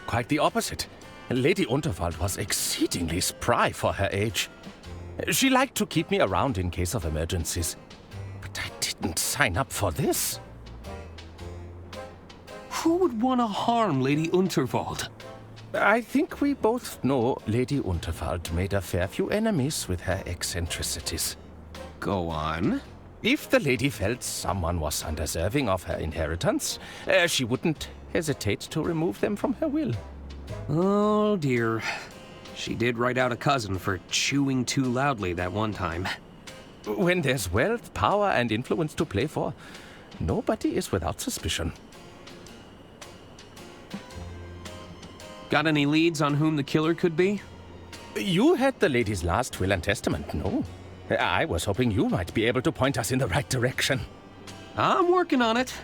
G: quite the opposite. Lady Unterwald was exceedingly spry for her age. She liked to keep me around in case of emergencies. But I didn't sign up for this.
B: Who would want to harm Lady Unterwald?
G: I think we both know Lady Unterwald made a fair few enemies with her eccentricities.
B: Go on.
G: If the lady felt someone was undeserving of her inheritance, she wouldn't hesitate to remove them from her will.
B: Oh dear. She did write out a cousin for chewing too loudly that one time.
G: When there's wealth, power, and influence to play for, nobody is without suspicion.
B: Got any leads on whom the killer could be?
G: You had the lady's last will and testament, no? I was hoping you might be able to point us in the right direction.
B: I'm working on it.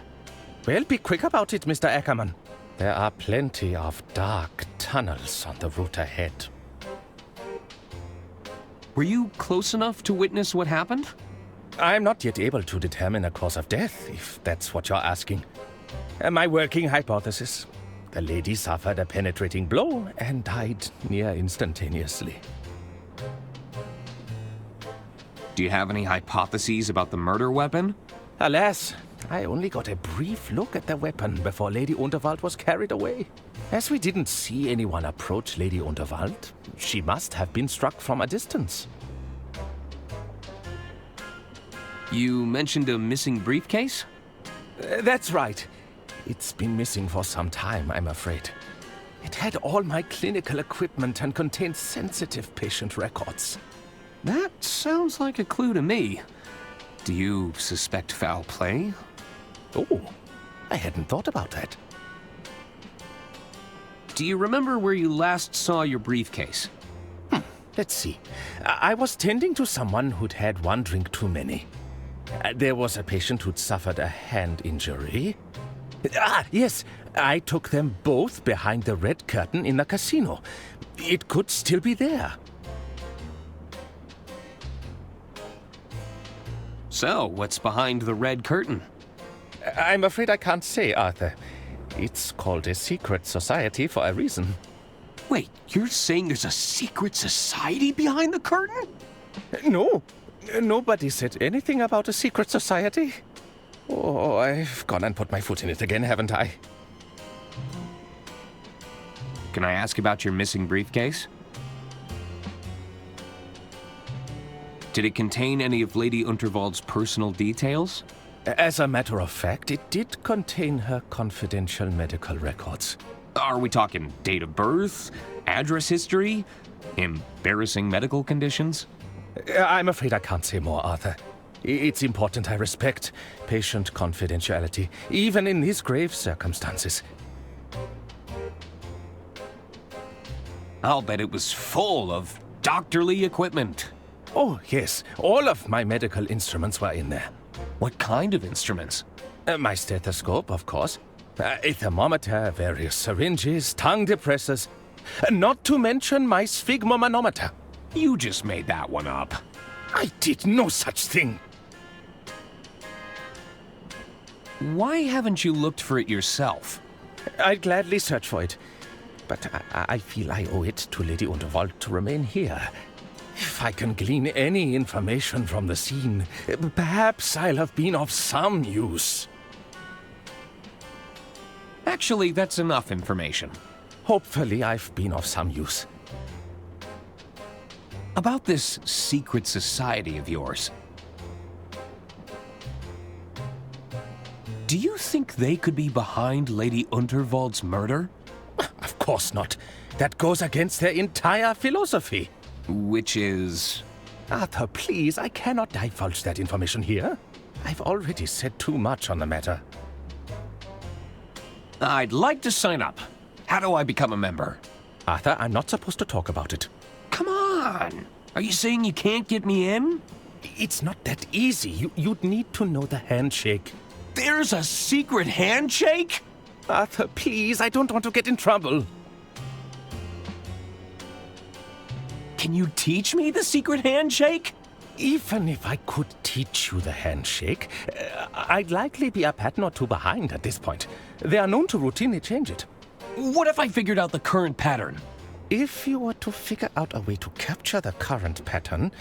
G: Well, be quick about it, Mr. Ackerman. There are plenty of dark tunnels on the route ahead.
B: Were you close enough to witness what happened?
G: I'm not yet able to determine a cause of death, if that's what you're asking. My working hypothesis: the lady suffered a penetrating blow and died near instantaneously.
B: Do you have any hypotheses about the murder weapon?
G: Alas, I only got a brief look at the weapon before Lady Unterwald was carried away. As we didn't see anyone approach Lady Unterwald, she must have been struck from a distance.
B: You mentioned a missing briefcase?
G: That's right. It's been missing for some time, I'm afraid. It had all my clinical equipment and contained sensitive patient records.
B: That sounds like a clue to me. Do you suspect foul play?
G: Oh, I hadn't thought about that.
B: Do you remember where you last saw your briefcase?
G: Let's see. I was tending to someone who'd had one drink too many. There was a patient who'd suffered a hand injury. Yes, I took them both behind the red curtain in the casino. It could still be there.
B: So, what's behind the red curtain?
G: I'm afraid I can't say, Arthur. It's called a secret society for a reason.
B: Wait, you're saying there's a secret society behind the curtain?
G: No. Nobody said anything about a secret society. Oh, I've gone and put my foot in it again, haven't I?
B: Can I ask about your missing briefcase? Did it contain any of Lady Unterwald's personal details?
G: As a matter of fact, it did contain her confidential medical records.
B: Are we talking date of birth, address history, embarrassing medical conditions?
G: I'm afraid I can't say more, Arthur. It's important I respect patient confidentiality, even in these grave circumstances.
B: I'll bet it was full of doctorly equipment.
G: Oh, yes. All of my medical instruments were in there.
B: What kind of instruments?
G: My stethoscope, of course. A thermometer, various syringes, tongue depressors. Not to mention my sphygmomanometer.
B: You just made that one up.
G: I did no such thing.
B: Why haven't you looked for it yourself?
G: I'd gladly search for it. But I feel I owe it to Lady Unterwald to remain here. If I can glean any information from the scene, perhaps I'll have been of some use.
B: Actually, that's enough information.
G: Hopefully, I've been of some use.
B: About this secret society of yours. Do you think they could be behind Lady Unterwald's murder?
G: Of course not. That goes against their entire philosophy.
B: Which is?
G: Arthur, please, I cannot divulge that information here. I've already said too much on the matter.
B: I'd like to sign up. How do I become a member?
G: Arthur, I'm not supposed to talk about it.
B: Come on! Are you saying you can't get me in?
G: It's not that easy. You'd need to know the handshake.
B: There's a secret handshake?
G: Arthur, please, I don't want to get in trouble.
B: Can you teach me the secret handshake?
G: Even if I could teach you the handshake, I'd likely be a pattern or two behind at this point. They are known to routinely change it.
B: What if I figured out the current pattern?
G: If you were to figure out a way to capture the current pattern,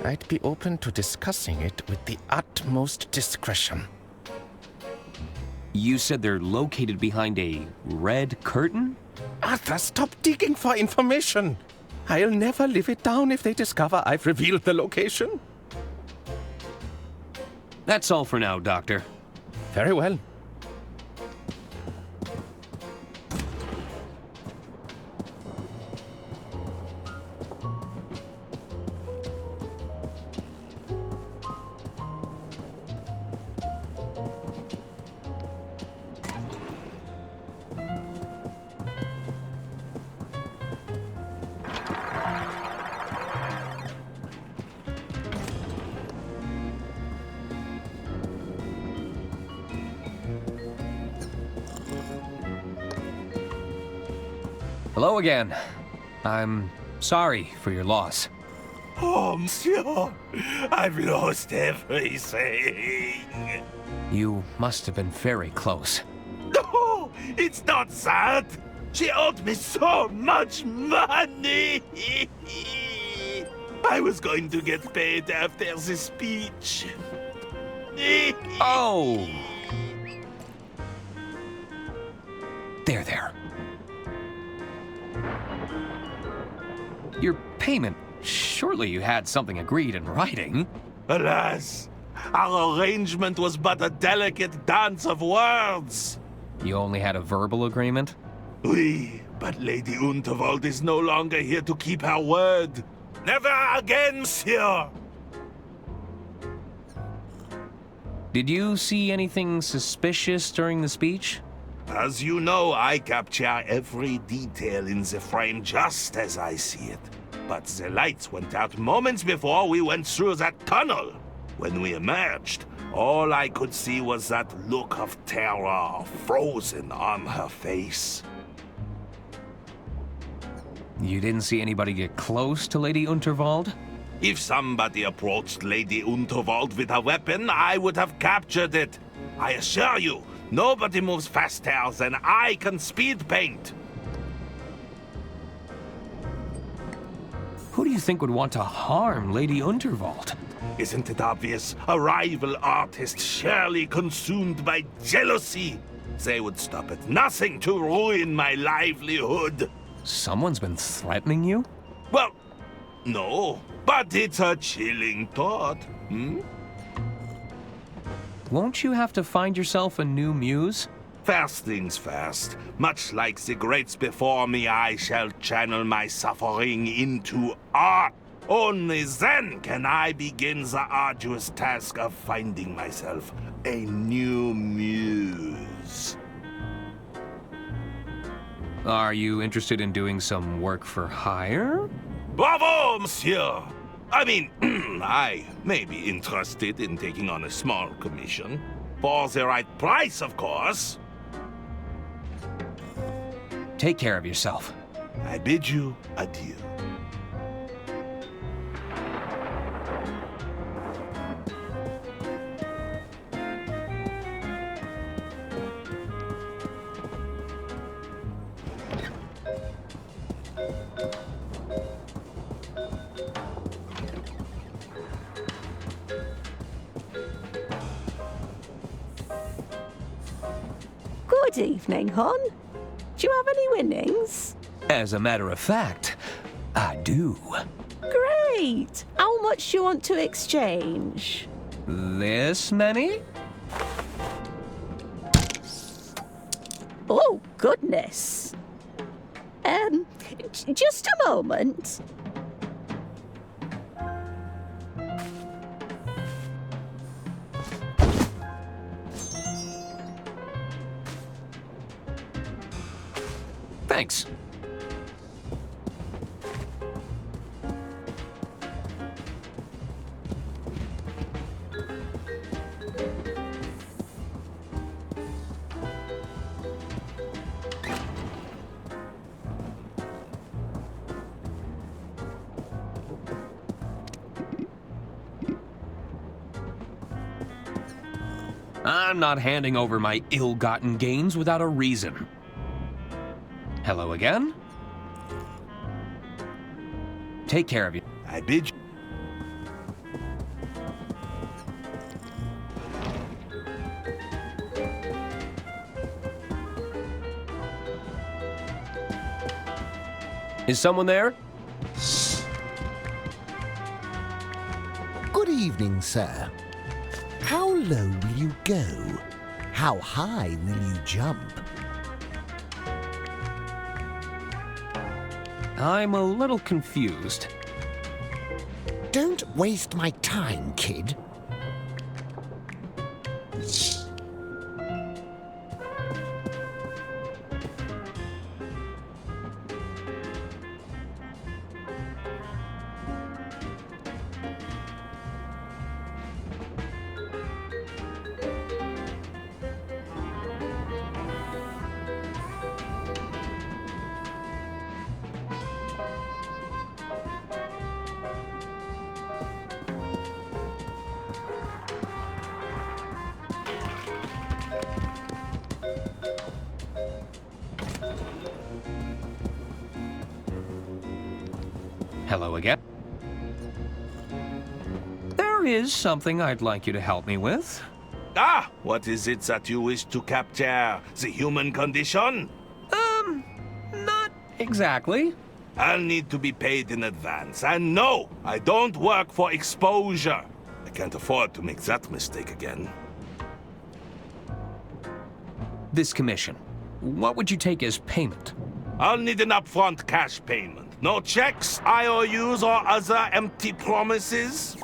G: I'd be open to discussing it with the utmost discretion.
B: You said they're located behind a red curtain?
G: Arthur, stop digging for information. I'll never live it down if they discover I've revealed the location.
B: That's all for now, Doctor.
G: Very well.
B: Hello again. I'm sorry for your loss.
E: Oh, monsieur, I've lost everything.
B: You must have been very close.
E: No, it's not that. She owed me so much money. I was going to get paid after the speech.
B: Oh! There. Your payment. Surely you had something agreed in writing.
E: Alas, our arrangement was but a delicate dance of words.
B: You only had a verbal agreement?
E: Oui, but Lady Unterwald is no longer here to keep her word. Never again, monsieur!
B: Did you see anything suspicious during the speech?
E: As you know, I capture every detail in the frame just as I see it. But the lights went out moments before we went through that tunnel. When we emerged, all I could see was that look of terror frozen on her face.
B: You didn't see anybody get close to Lady Unterwald?
E: If somebody approached Lady Unterwald with a weapon, I would have captured it. I assure you, nobody moves faster than I can speed paint.
B: Who do you think would want to harm Lady Unterwald?
E: Isn't it obvious? A rival artist surely consumed by jealousy. They would stop at nothing to ruin my livelihood.
B: Someone's been threatening you?
E: Well, no, but it's a chilling thought,
B: Won't you have to find yourself a new muse?
E: First things first. Much like the greats before me, I shall channel my suffering into art. Only then can I begin the arduous task of finding myself a new muse.
B: Are you interested in doing some work for hire?
E: Bravo, monsieur! I mean, I may be interested in taking on a small commission. For the right price, of course.
B: Take care of yourself.
E: I bid you adieu.
K: Good evening, hon. Do you have any winnings?
B: As a matter of fact, I do.
K: Great! How much do you want to exchange?
B: This many?
K: Oh, goodness. Just a moment.
B: Thanks. I'm not handing over my ill-gotten gains without a reason. Hello again? Take care of you.
E: I bid you.
B: Is someone there?
L: Good evening, sir. How low will you go? How high will you jump?
B: I'm a little confused.
L: Don't waste my time, kid.
B: Hello again. There is something I'd like you to help me with.
E: Ah, what is it that you wish to capture? The human condition?
B: Not exactly.
E: I'll need to be paid in advance. And no, I don't work for exposure. I can't afford to make that mistake again.
B: This commission, what would you take as payment?
E: I'll need an upfront cash payment. No checks, IOUs, or other empty promises,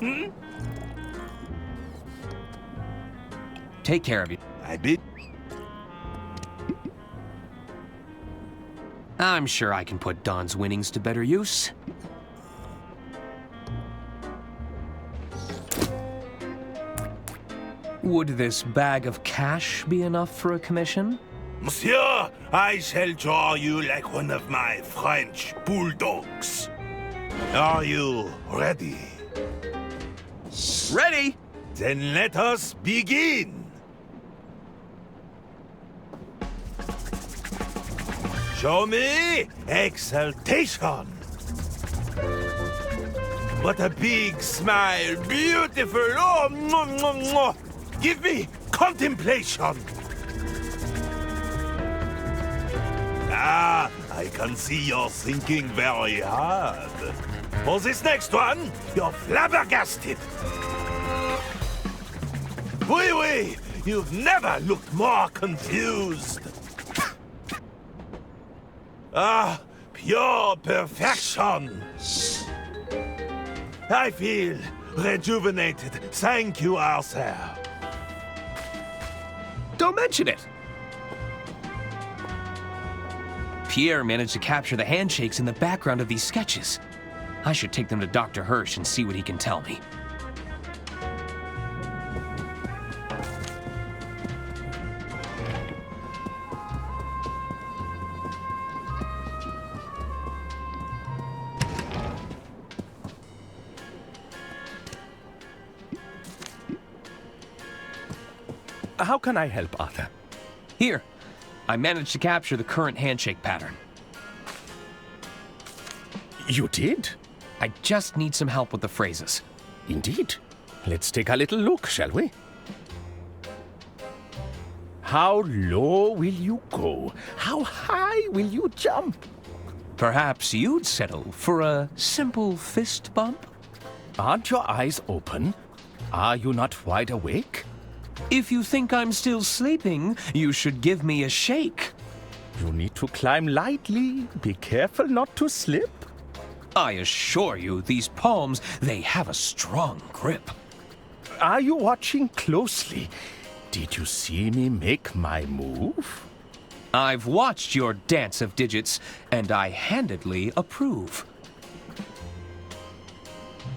B: Take care of you.
E: I bid.
B: I'm sure I can put Don's winnings to better use. Would this bag of cash be enough for a commission?
E: Monsieur, I shall draw you like one of my French bulldogs. Are you ready?
B: Ready!
E: Then let us begin! Show me exaltation! What a big smile! Beautiful! Oh, mwah, mwah, mwah. Give me contemplation! Ah, I can see you're thinking very hard. For this next one, you're flabbergasted. Oui, oui, you've never looked more confused. Ah, pure perfection. I feel rejuvenated. Thank you, Arthur.
B: Don't mention it! Pierre managed to capture the handshakes in the background of these sketches. I should take them to Dr. Hirsch and see what he can tell me.
G: How can I help, Arthur?
B: Here, I managed to capture the current handshake pattern.
G: You did?
B: I just need some help with the phrases.
G: Indeed. Let's take a little look, shall we? How low will you go? How high will you jump?
B: Perhaps you'd settle for a simple fist bump?
G: Aren't your eyes open? Are you not wide awake?
B: If you think I'm still sleeping, you should give me a shake.
G: You need to climb lightly. Be careful not to slip.
B: I assure you, these palms, they have a strong grip.
G: Are you watching closely? Did you see me make my move?
B: I've watched your dance of digits, and I handedly approve.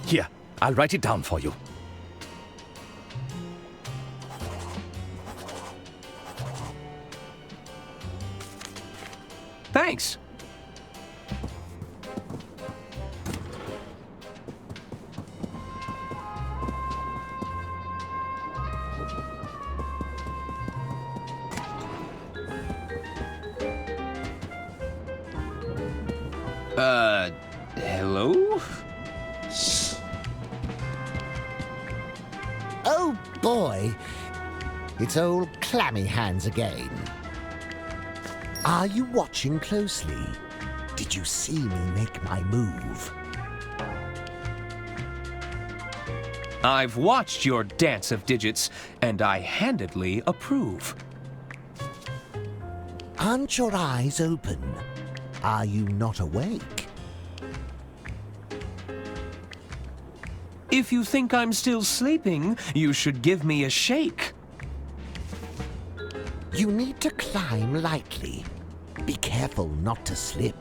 G: Here, I'll write it down for you.
B: Thanks. Hello?
L: Oh boy, it's old Clammy Hands again. Are you watching closely? Did you see me make my move?
B: I've watched your dance of digits, and I handedly approve.
L: Aren't your eyes open? Are you not awake?
B: If you think I'm still sleeping, you should give me a shake.
L: You need to climb lightly. Be careful not to slip.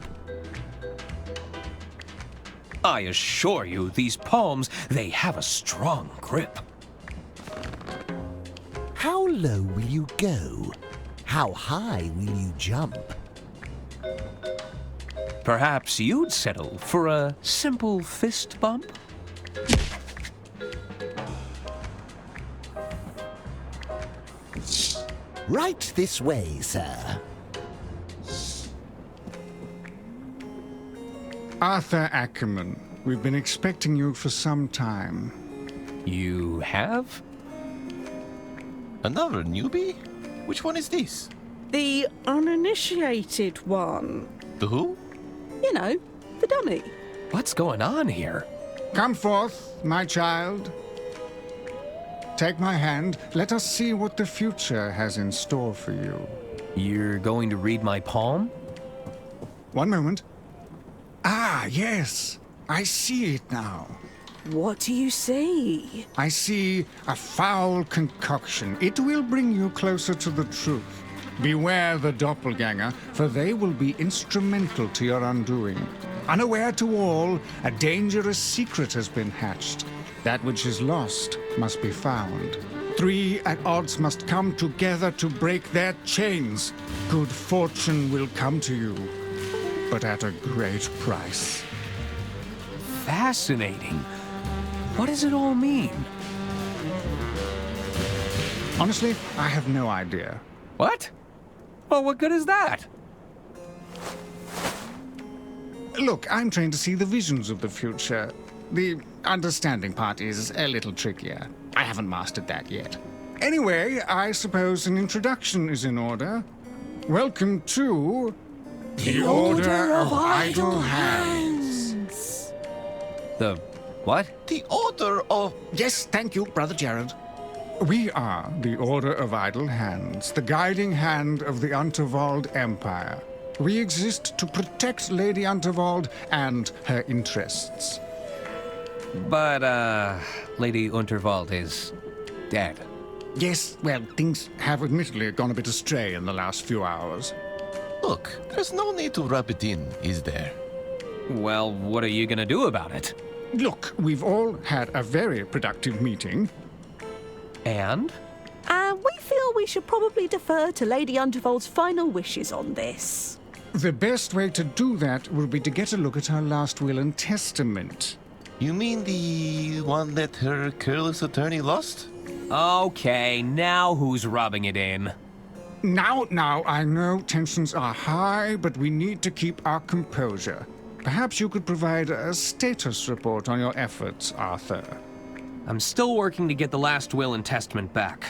B: I assure you, these palms, they have a strong grip.
L: How low will you go? How high will you jump?
B: Perhaps you'd settle for a simple fist bump?
L: Right this way, sir.
Q: Arthur Ackerman, We've been expecting you for some time.
B: You have?
G: Another newbie? Which one is this?
K: The uninitiated one.
G: The who?
K: You know, the dummy.
B: What's going on here?
Q: Come forth, my child. Take my hand. Let us see what the future has in store for you.
B: You're going to read my palm?
Q: One moment. Ah, yes. I see it now.
K: What do you see?
Q: I see a foul concoction. It will bring you closer to the truth. Beware the doppelganger, for they will be instrumental to your undoing. Unaware to all, a dangerous secret has been hatched. That which is lost must be found. 3 at odds must come together to break their chains. Good fortune will come to you, but at a great price.
B: Fascinating. What does it all mean?
Q: Honestly, I have no idea.
B: What? Well, what good is that?
Q: Look, I'm trained to see the visions of the future. The understanding part is a little trickier. I haven't mastered that yet. Anyway, I suppose an introduction is in order. Welcome to... The Order of Idle Hands.
B: The what?
G: The Order of...
Q: Yes, thank you, Brother Jared. We are the Order of Idle Hands, the guiding hand of the Unterwald Empire. We exist to protect Lady Unterwald and her interests.
B: But, Lady Unterwald is dead.
Q: Yes, well, things have admittedly gone a bit astray in the last few hours.
G: Look, there's no need to rub it in, is there?
B: Well, what are you gonna do about it?
Q: Look, we've all had a very productive meeting.
B: And?
K: We feel we should probably defer to Lady Unterwald's final wishes on this.
Q: The best way to do that will be to get a look at her last will and testament.
G: You mean the one that her careless attorney lost?
B: Okay, now who's rubbing it in?
Q: Now, I know tensions are high, but we need to keep our composure. Perhaps you could provide a status report on your efforts, Arthur.
B: I'm still working to get the last will and testament back.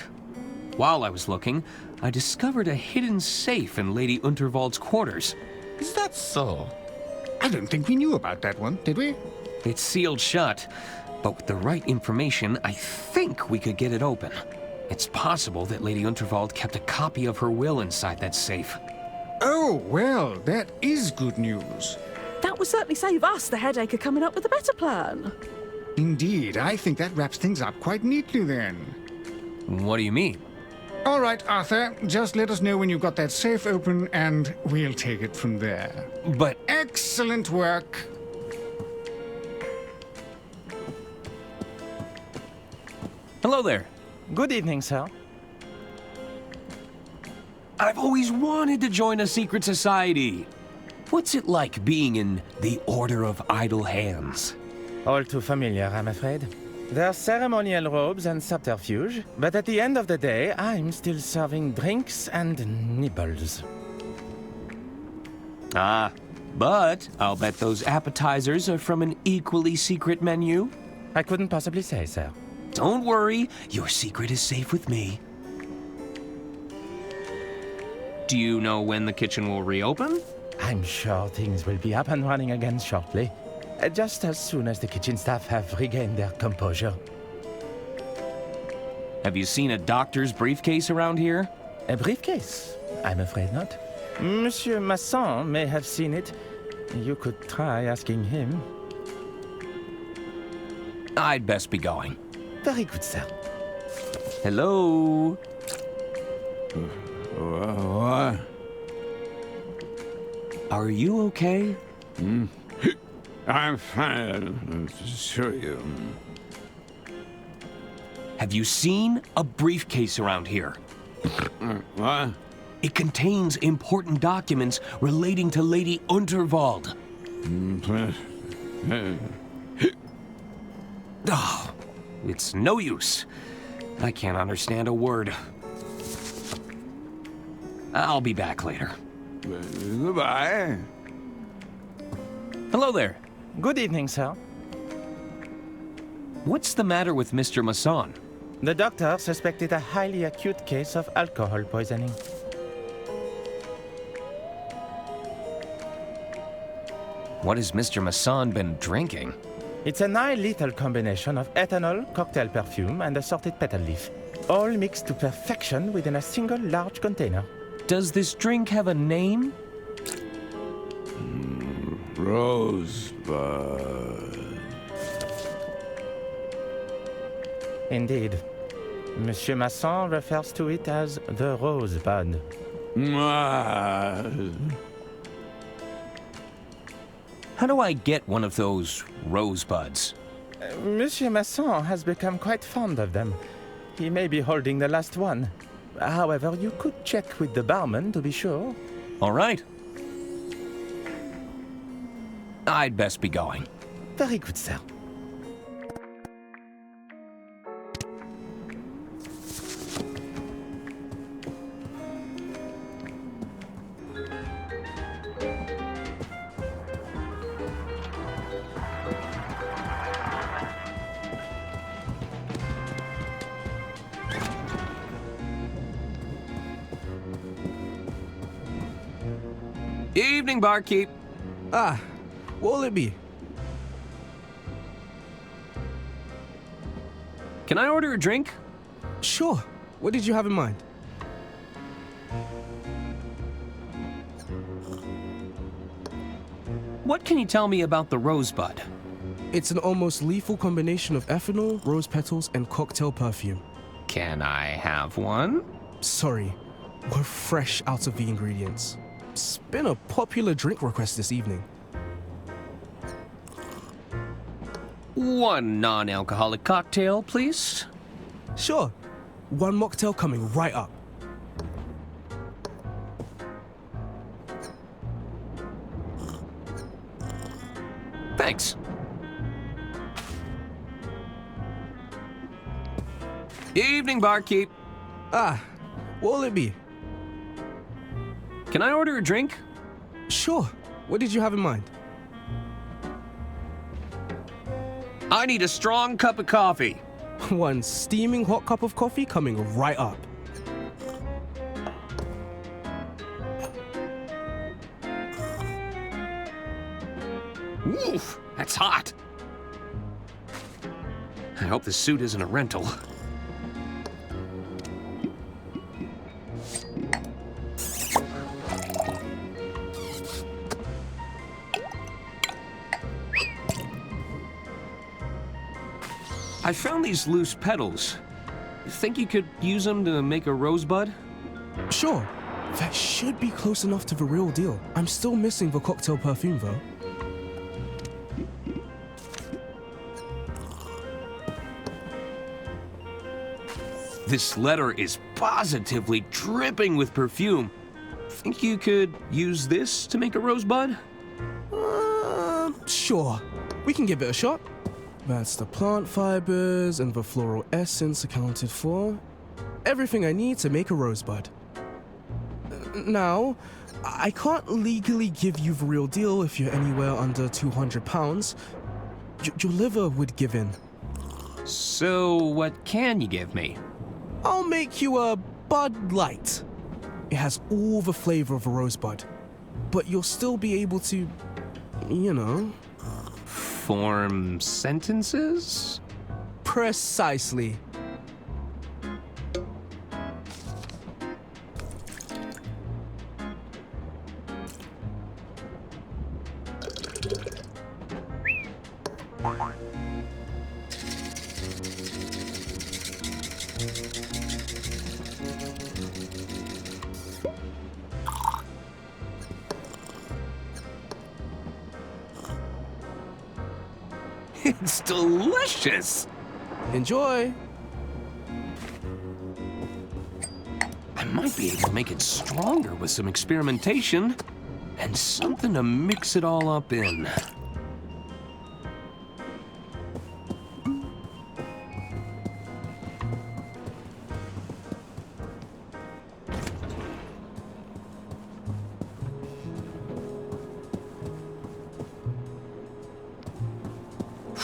B: While I was looking, I discovered a hidden safe in Lady Unterwald's quarters.
G: Is that so?
Q: I don't think we knew about that one, did we?
B: It's sealed shut, but with the right information, I think we could get it open. It's possible that Lady Unterwald kept a copy of her will inside that safe.
Q: Oh, well, that is good news.
K: That would certainly save us the headache of coming up with a better plan.
Q: Indeed, I think that wraps things up quite neatly then.
B: What do you mean?
Q: All right, Arthur, just let us know when you've got that safe open and we'll take it from there.
B: But...
Q: Excellent work.
B: Hello there.
R: Good evening, sir.
B: I've always wanted to join a secret society. What's it like being in the Order of Idle Hands?
R: All too familiar, I'm afraid. There's ceremonial robes and subterfuge, but at the end of the day, I'm still serving drinks and nibbles.
B: Ah, but I'll bet those appetizers are from an equally secret menu.
R: I couldn't possibly say, sir.
B: Don't worry, your secret is safe with me. Do you know when the kitchen will reopen?
R: I'm sure things will be up and running again shortly. Just as soon as the kitchen staff have regained their composure.
B: Have you seen a doctor's briefcase around here?
R: A briefcase? I'm afraid not. Monsieur Masson may have seen it. You could try asking him.
B: I'd best be going.
R: Very good, sir.
B: Hello?
S: What?
B: Are you okay?
S: I'm fine, I assure you.
B: Have you seen a briefcase around here?
S: What?
B: It contains important documents relating to Lady Unterwald. Oh, it's no use. I can't understand a word. I'll be back later.
S: Goodbye.
B: Hello there.
R: Good evening, sir.
B: What's the matter with Mr. Masson?
R: The doctor suspected a highly acute case of alcohol poisoning.
B: What has Mr. Masson been drinking?
R: It's a nigh-lethal combination of ethanol, cocktail perfume, and assorted petal leaf. All mixed to perfection within a single large container.
B: Does this drink have a name?
S: Rosebud.
R: Indeed. Monsieur Masson refers to it as the Rosebud.
B: How do I get one of those rosebuds?
R: Monsieur Masson has become quite fond of them. He may be holding the last one. However, you could check with the barman to be sure.
B: All right. I'd best be going.
R: Very good, sir.
B: Evening, barkeep.
M: Ah, what will it be?
B: Can I order a drink?
M: Sure. What did you have in mind?
B: What can you tell me about the Rosebud?
M: It's an almost lethal combination of ethanol, rose petals, and cocktail perfume.
B: Can I have one?
M: Sorry, we're fresh out of the ingredients. It's been a popular drink request this evening.
B: One non-alcoholic cocktail, please.
M: Sure. One mocktail coming right up.
B: Thanks. Evening, barkeep.
M: Ah, what will it be?
B: Can I order a drink?
M: Sure. What did you have in mind?
B: I need a strong cup of coffee.
M: One steaming hot cup of coffee coming right up.
B: Oof, that's hot. I hope the suit isn't a rental. I found these loose petals. Think you could use them to make a rosebud?
M: Sure. That should be close enough to the real deal. I'm still missing the cocktail perfume, though.
B: This letter is positively dripping with perfume. Think you could use this to make a rosebud?
M: Sure. We can give it a shot. That's the plant fibers and the floral essence accounted for. Everything I need to make a rosebud. Now, I can't legally give you the real deal if you're anywhere under 200 pounds. Your liver would give in.
B: So, what can you give me?
M: I'll make you a Bud Light. It has all the flavor of a rosebud, but you'll still be able to, you know...
B: Form sentences?
M: Precisely.
B: It's delicious!
M: Enjoy!
B: I might be able to make it stronger with some experimentation and something to mix it all up in.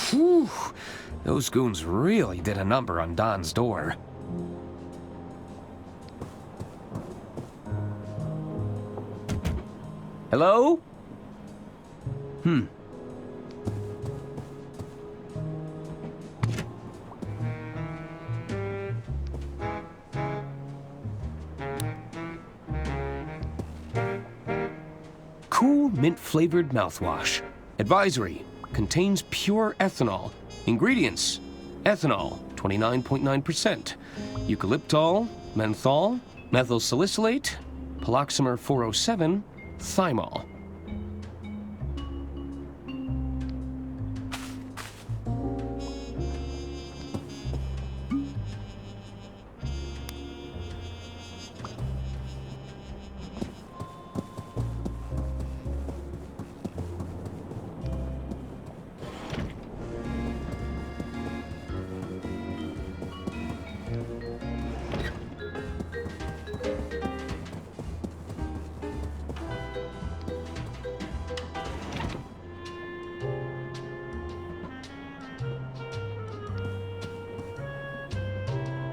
B: Whew, Those goons really did a number on Don's door. Hello? Cool mint-flavored mouthwash. Advisory: contains pure ethanol. Ingredients: ethanol, 29.9%, eucalyptol, menthol, methyl salicylate, poloxamer 407, thymol.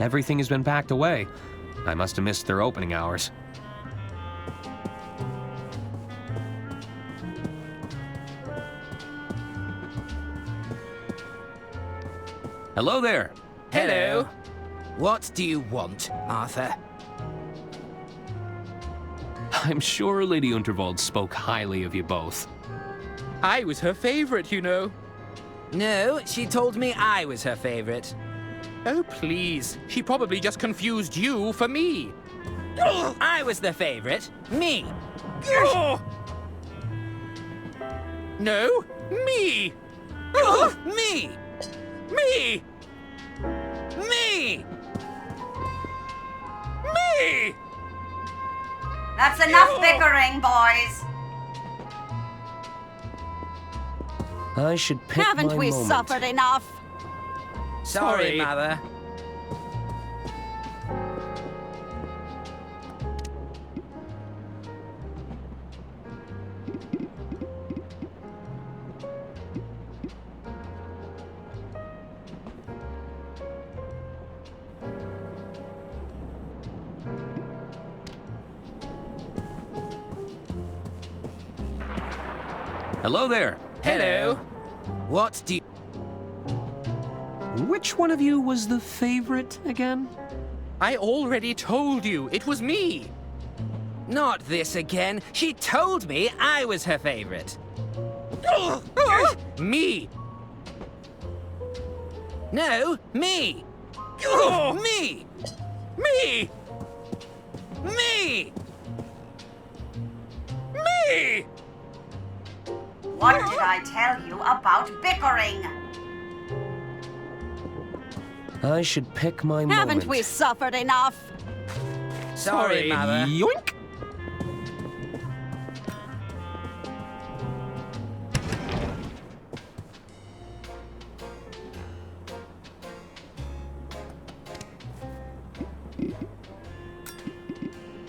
B: Everything has been packed away. I must have missed their opening hours. Hello there.
O: Hello. What do you want, Arthur?
B: I'm sure Lady Unterwald spoke highly of you both.
C: I was her favorite, you know.
O: No, she told me I was her favorite.
C: Oh, please. She probably just confused you for me.
O: I was the favorite. Me.
C: No, me.
O: Me.
C: Me.
O: Me.
C: Me.
A: That's enough bickering, boys.
B: I should pick
A: Haven't
B: my
A: we
B: moment.
A: suffered enough?
O: Sorry, Mother.
B: Hello there.
O: Hello. What do you...
B: Which one of you was the favorite again?
C: I already told you. It was me.
O: Not this again. She told me I was her favorite.
C: Me.
O: No, me. Me.
C: Me.
O: Me.
C: Me.
A: What did I tell you about bickering?
B: I should pick my
A: Haven't
B: moment.
A: we suffered enough?
O: Sorry, Mother.
B: Yoink!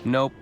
B: Nope.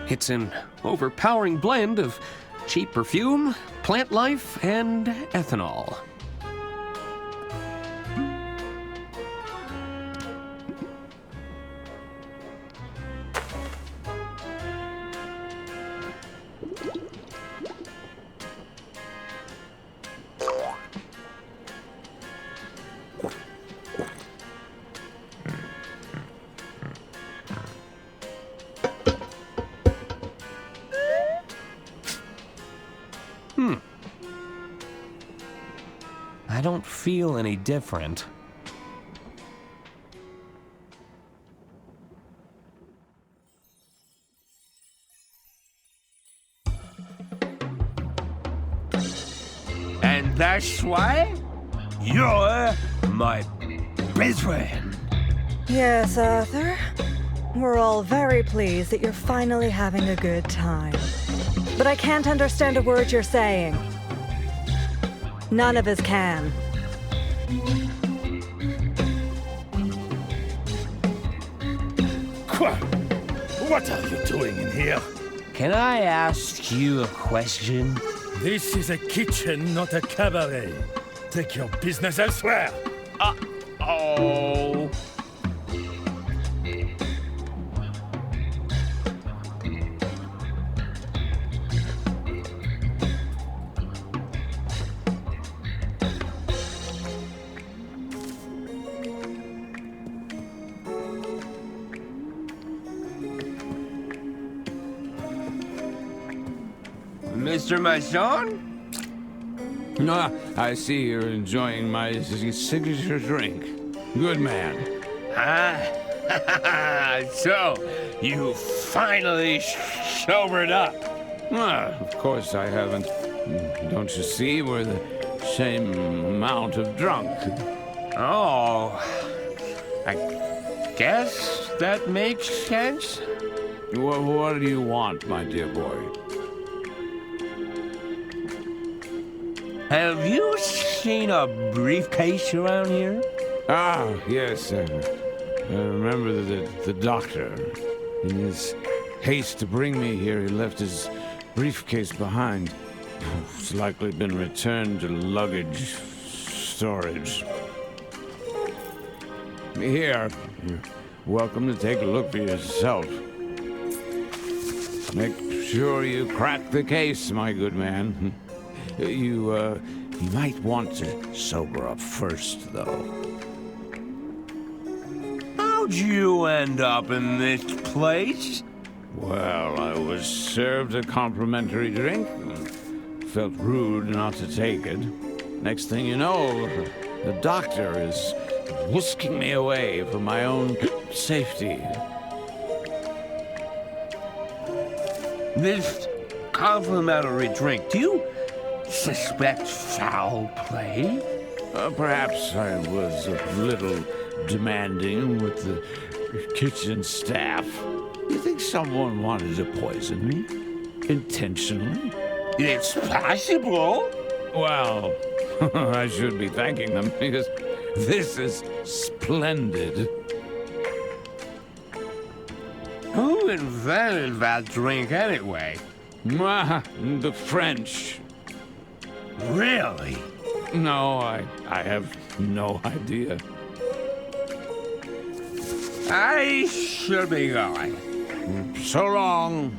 B: It's an overpowering blend of cheap perfume, plant life, and ethanol. I don't feel any different.
E: And that's why you're my best friend.
H: Yes, Arthur. We're all very pleased that you're finally having a good time. But I can't understand a word you're saying. None of us can.
G: What are you doing in here?
B: Can I ask you a question?
G: This is a kitchen, not a cabaret. Take your business elsewhere.
B: Uh-oh.
E: Mr. Masson?
S: Ah, I see you're enjoying my signature drink. Good man.
E: So, you finally sobered up.
S: Of course I haven't. Don't you see, we're the same amount of drunk.
E: Oh, I guess that makes sense.
S: What do you want, my dear boy?
E: Have you seen a briefcase around here?
S: Ah, yes. I remember the doctor. In his haste to bring me here, he left his briefcase behind. It's likely been returned to luggage storage. Here, you're welcome to take a look for yourself. Make sure you crack the case, my good man. You might want to sober up first, though.
E: How'd you end up in this place?
S: Well, I was served a complimentary drink. Felt rude not to take it. Next thing you know, the doctor is whisking me away for my own safety.
E: This complimentary drink, do you suspect foul play?
S: Perhaps I was a little demanding with the kitchen staff. You think someone wanted to poison me? Intentionally?
E: It's possible.
S: Well, I should be thanking them because this is splendid.
E: Who invented that drink anyway?
S: The French.
E: Really?
S: No, I have no idea.
E: I should be going.
S: So long.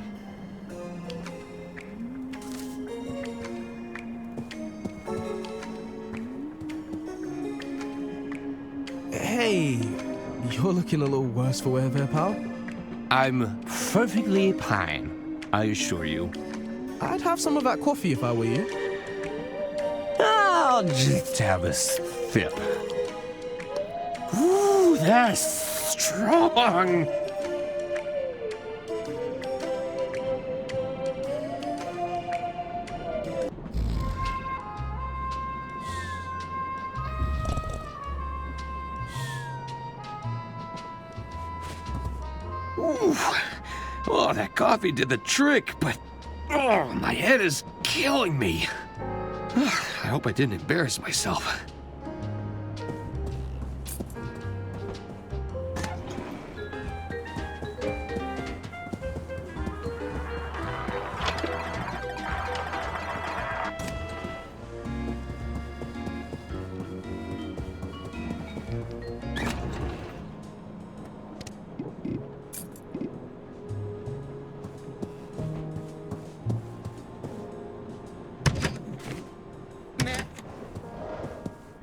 M: Hey, you're looking a little worse for wear there, pal.
B: I'm perfectly fine, I assure you.
M: I'd have some of that coffee if I were you.
B: I'll just have a sip.
E: Ooh, that's strong.
B: Ooh. Oh, that coffee did the trick, but my head is killing me. I hope I didn't embarrass myself.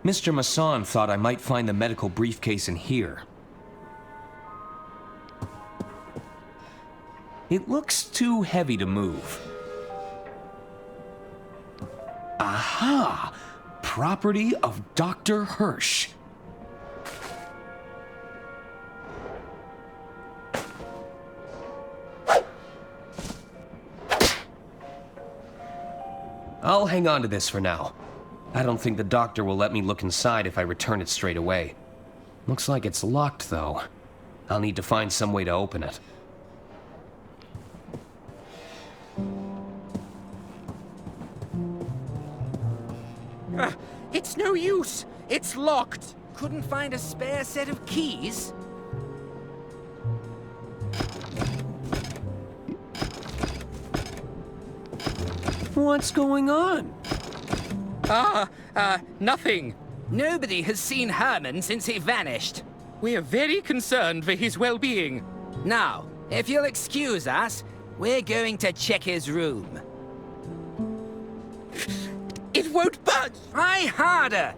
B: Mr. Masson thought I might find the medical briefcase in here. It looks too heavy to move. Aha! Property of Dr. Hirsch. I'll hang on to this for now. I don't think the doctor will let me look inside if I return it straight away. Looks like it's locked, though. I'll need to find some way to open it.
C: It's no use! It's locked! Couldn't find a spare set of keys?
B: What's going on?
C: Nothing. Nobody has seen Herman since he vanished. We're very concerned for his well-being. Now, if you'll excuse us, we're going to check his room. It won't budge! Try harder!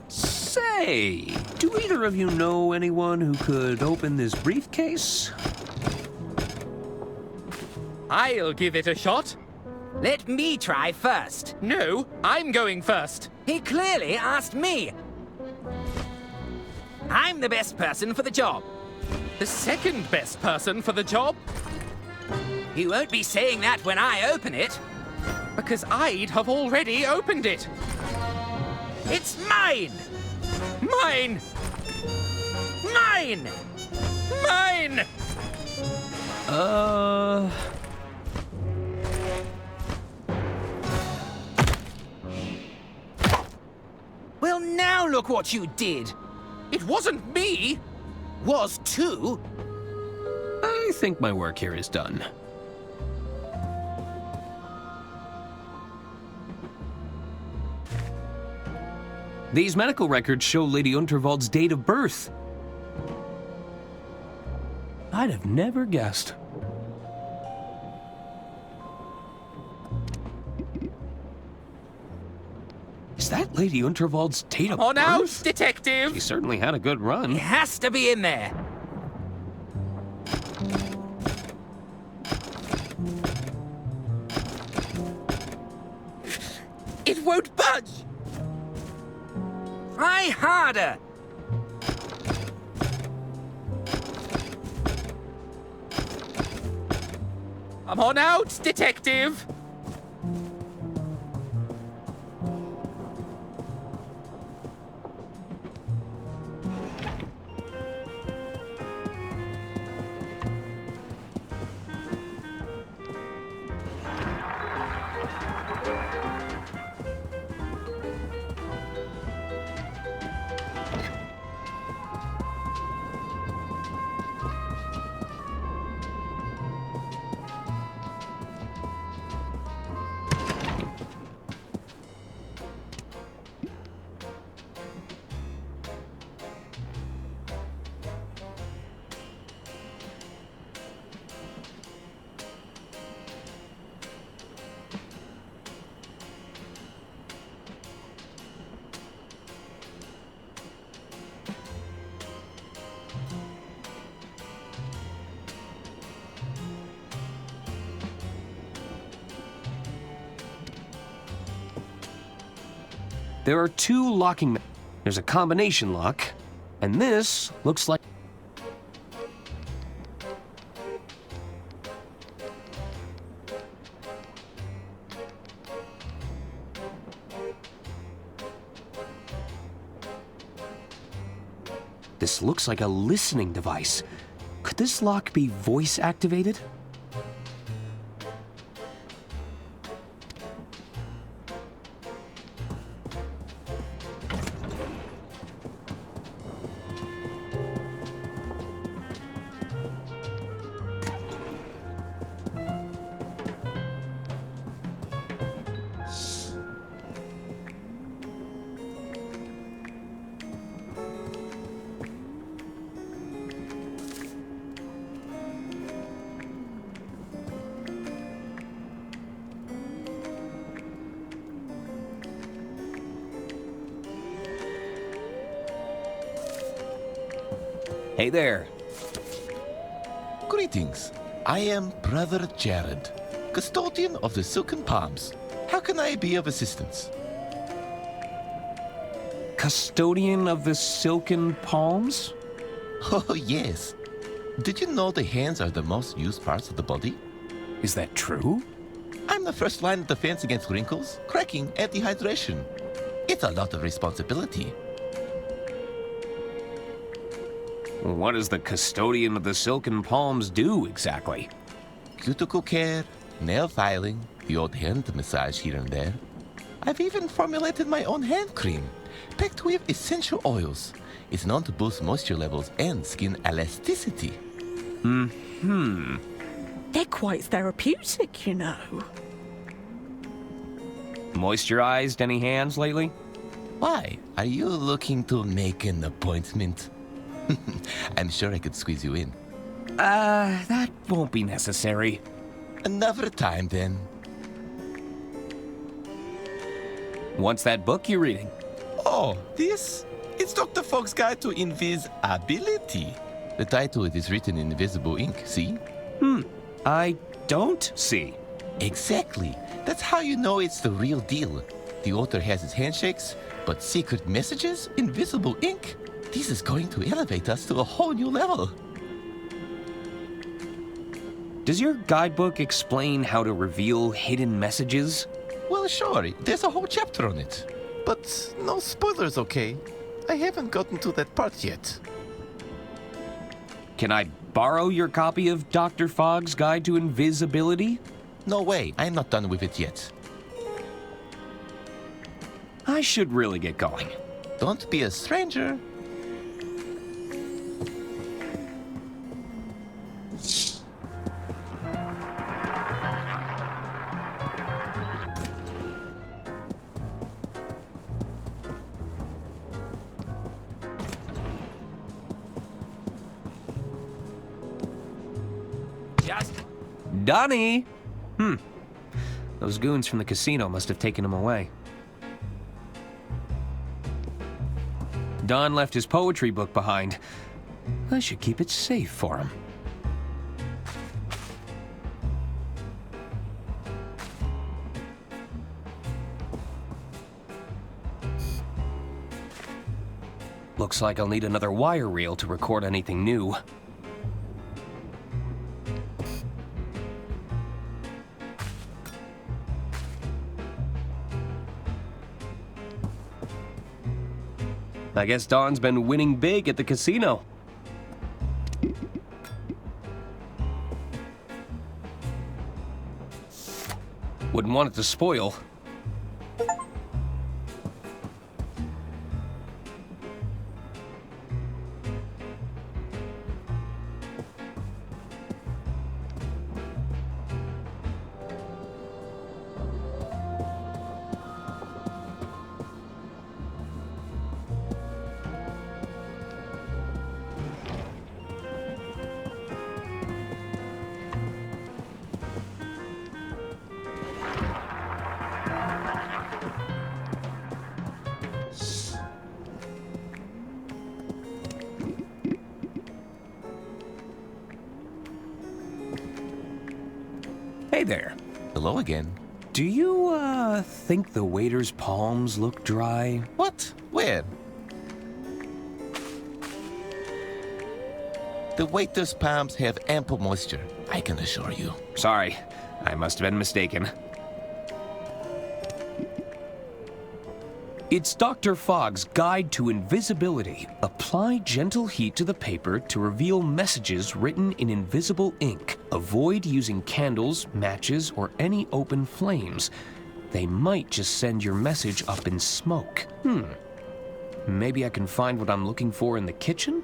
B: Say, do either of you know anyone who could open this briefcase?
C: I'll give it a shot. Let me try first. No, I'm going first. He clearly asked me. I'm the best person for the job. The second best person for the job? You won't be saying that when I open it. Because I'd have already opened it. It's mine! Mine! Mine! Mine! Well, now look what you did. It wasn't me. Was too.
B: I think my work here is done. These medical records show Lady Unterwald's date of birth. I'd have never guessed. Is that Lady Unterwald's date of birth?
C: On out, detective!
B: She certainly had a good run.
C: It has to be in there. It won't budge! Try harder! Come on out, detective!
B: There are two locking. There's a combination lock, and this looks like. This looks like a listening device. Could this lock be voice activated? Hey there.
T: Greetings. I am Brother Jared, custodian of the Silken Palms. How can I be of assistance?
B: custodian of the silken palms?
U: Oh, yes. Did you know the hands are the most used parts of the body?
B: Is that true?
U: I'm the first line of defense against wrinkles, cracking, and dehydration. It's a lot of responsibility.
B: What does the custodian of the silken palms do exactly?
U: Cuticle care, nail filing, the odd hand massage here and there. I've even formulated my own hand cream, packed with essential oils. It's known to boost moisture levels and skin elasticity.
K: They're quite therapeutic, you know.
B: Moisturized any hands lately?
U: Why? Are you looking to make an appointment? I'm sure I could squeeze you in.
B: That won't be necessary.
U: Another time, then.
B: What's that book you're reading?
U: Oh, this? It's Dr. Fogg's Guide to Invisibility. The title is written in invisible ink, see?
B: I don't see.
U: Exactly. That's how you know it's the real deal. The author has his handshakes, but secret messages, invisible ink. This is going to elevate us to a whole new level.
B: Does your guidebook explain how to reveal hidden messages?
U: Well, sure. There's a whole chapter on it. But no spoilers, okay? I haven't gotten to that part yet.
B: Can I borrow your copy of Dr. Fogg's Guide to Invisibility?
U: No way. I'm not done with it yet.
B: I should really get going.
U: Don't be a stranger.
B: Donnie! Those goons from the casino must have taken him away. Don left his poetry book behind. I should keep it safe for him. Looks like I'll need another wire reel to record anything new. I guess Don's been winning big at the casino. Wouldn't want it to spoil. Hey there.
U: Hello again.
B: Do you, think the waiter's palms look dry?
U: What? Where? The waiter's palms have ample moisture, I can assure you.
B: Sorry, I must have been mistaken. It's Dr. Fogg's Guide to Invisibility. Apply gentle heat to the paper to reveal messages written in invisible ink. Avoid using candles, matches, or any open flames. They might just send your message up in smoke. Maybe I can find what I'm looking for in the kitchen?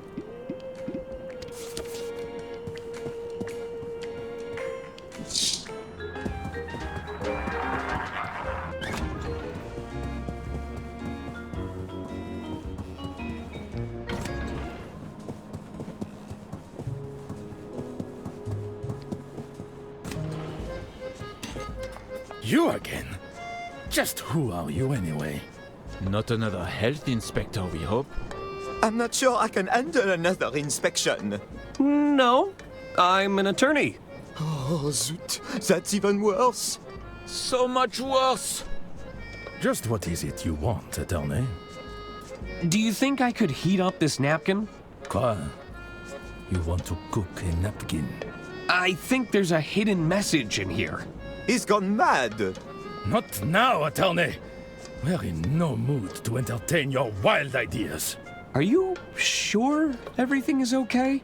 G: You again? Just who are you anyway?
V: Not another health inspector, we hope.
W: I'm not sure I can handle another inspection.
B: No, I'm an attorney.
W: Oh, zut. That's even worse. So much worse.
G: Just what is it you want, attorney?
B: Do you think I could heat up this napkin?
G: Quoi? You want to cook a napkin?
B: I think there's a hidden message in here.
W: He's gone mad!
G: Not now, attorney! We're in no mood to entertain your wild ideas.
B: Are you sure everything is okay?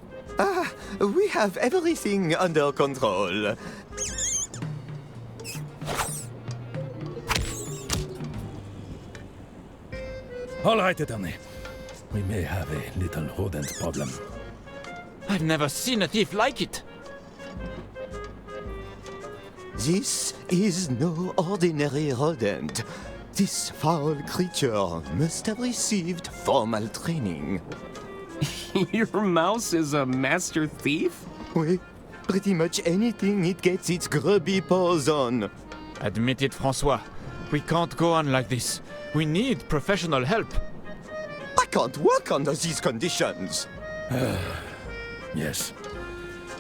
W: We have everything under control.
G: All right, attorney. We may have a little rodent problem.
V: I've never seen a thief like it.
W: This is no ordinary rodent. This foul creature must have received formal training.
B: Your mouse is a master thief?
W: Oui, pretty much anything it gets its grubby paws on.
V: Admit it, Francois. We can't go on like this. We need professional help.
W: I can't work under these conditions.
G: Yes,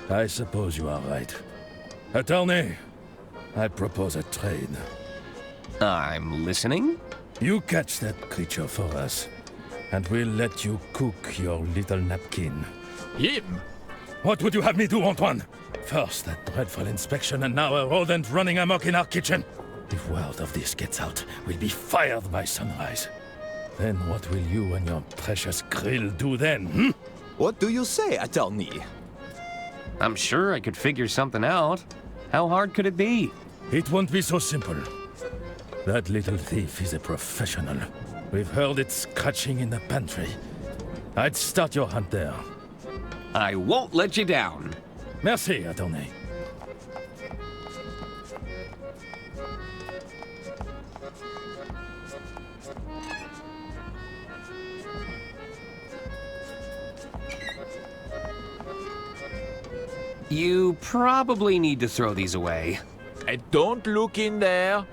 G: I suppose you are right. Attorney, I propose a trade.
B: I'm listening.
G: You catch that creature for us, and we'll let you cook your little napkin.
V: Him?
G: What would you have me do, Antoine? First, that dreadful inspection, and now a rodent running amok in our kitchen. If word of this gets out, we'll be fired by sunrise. Then what will you and your precious grill do then, hmm?
W: What do you say, attorney?
B: I'm sure I could figure something out. How hard could it be?
G: It won't be so simple. That little thief is a professional. We've heard it scratching in the pantry. I'd start your hunt there.
B: I won't let you down.
G: Merci, attorney.
B: You probably need to throw these away.
V: Don't look in there.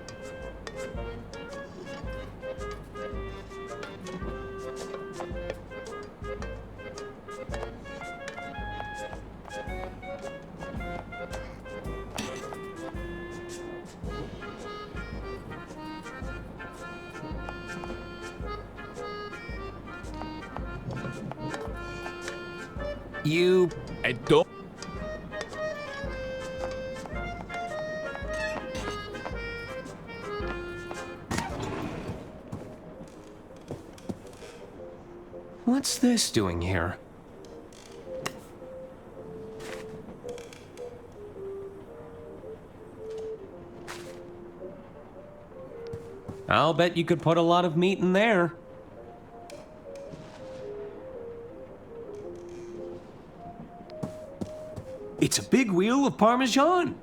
B: You...
V: don't...
B: What's this doing here? I'll bet you could put a lot of meat in there. It's a big wheel of Parmesan.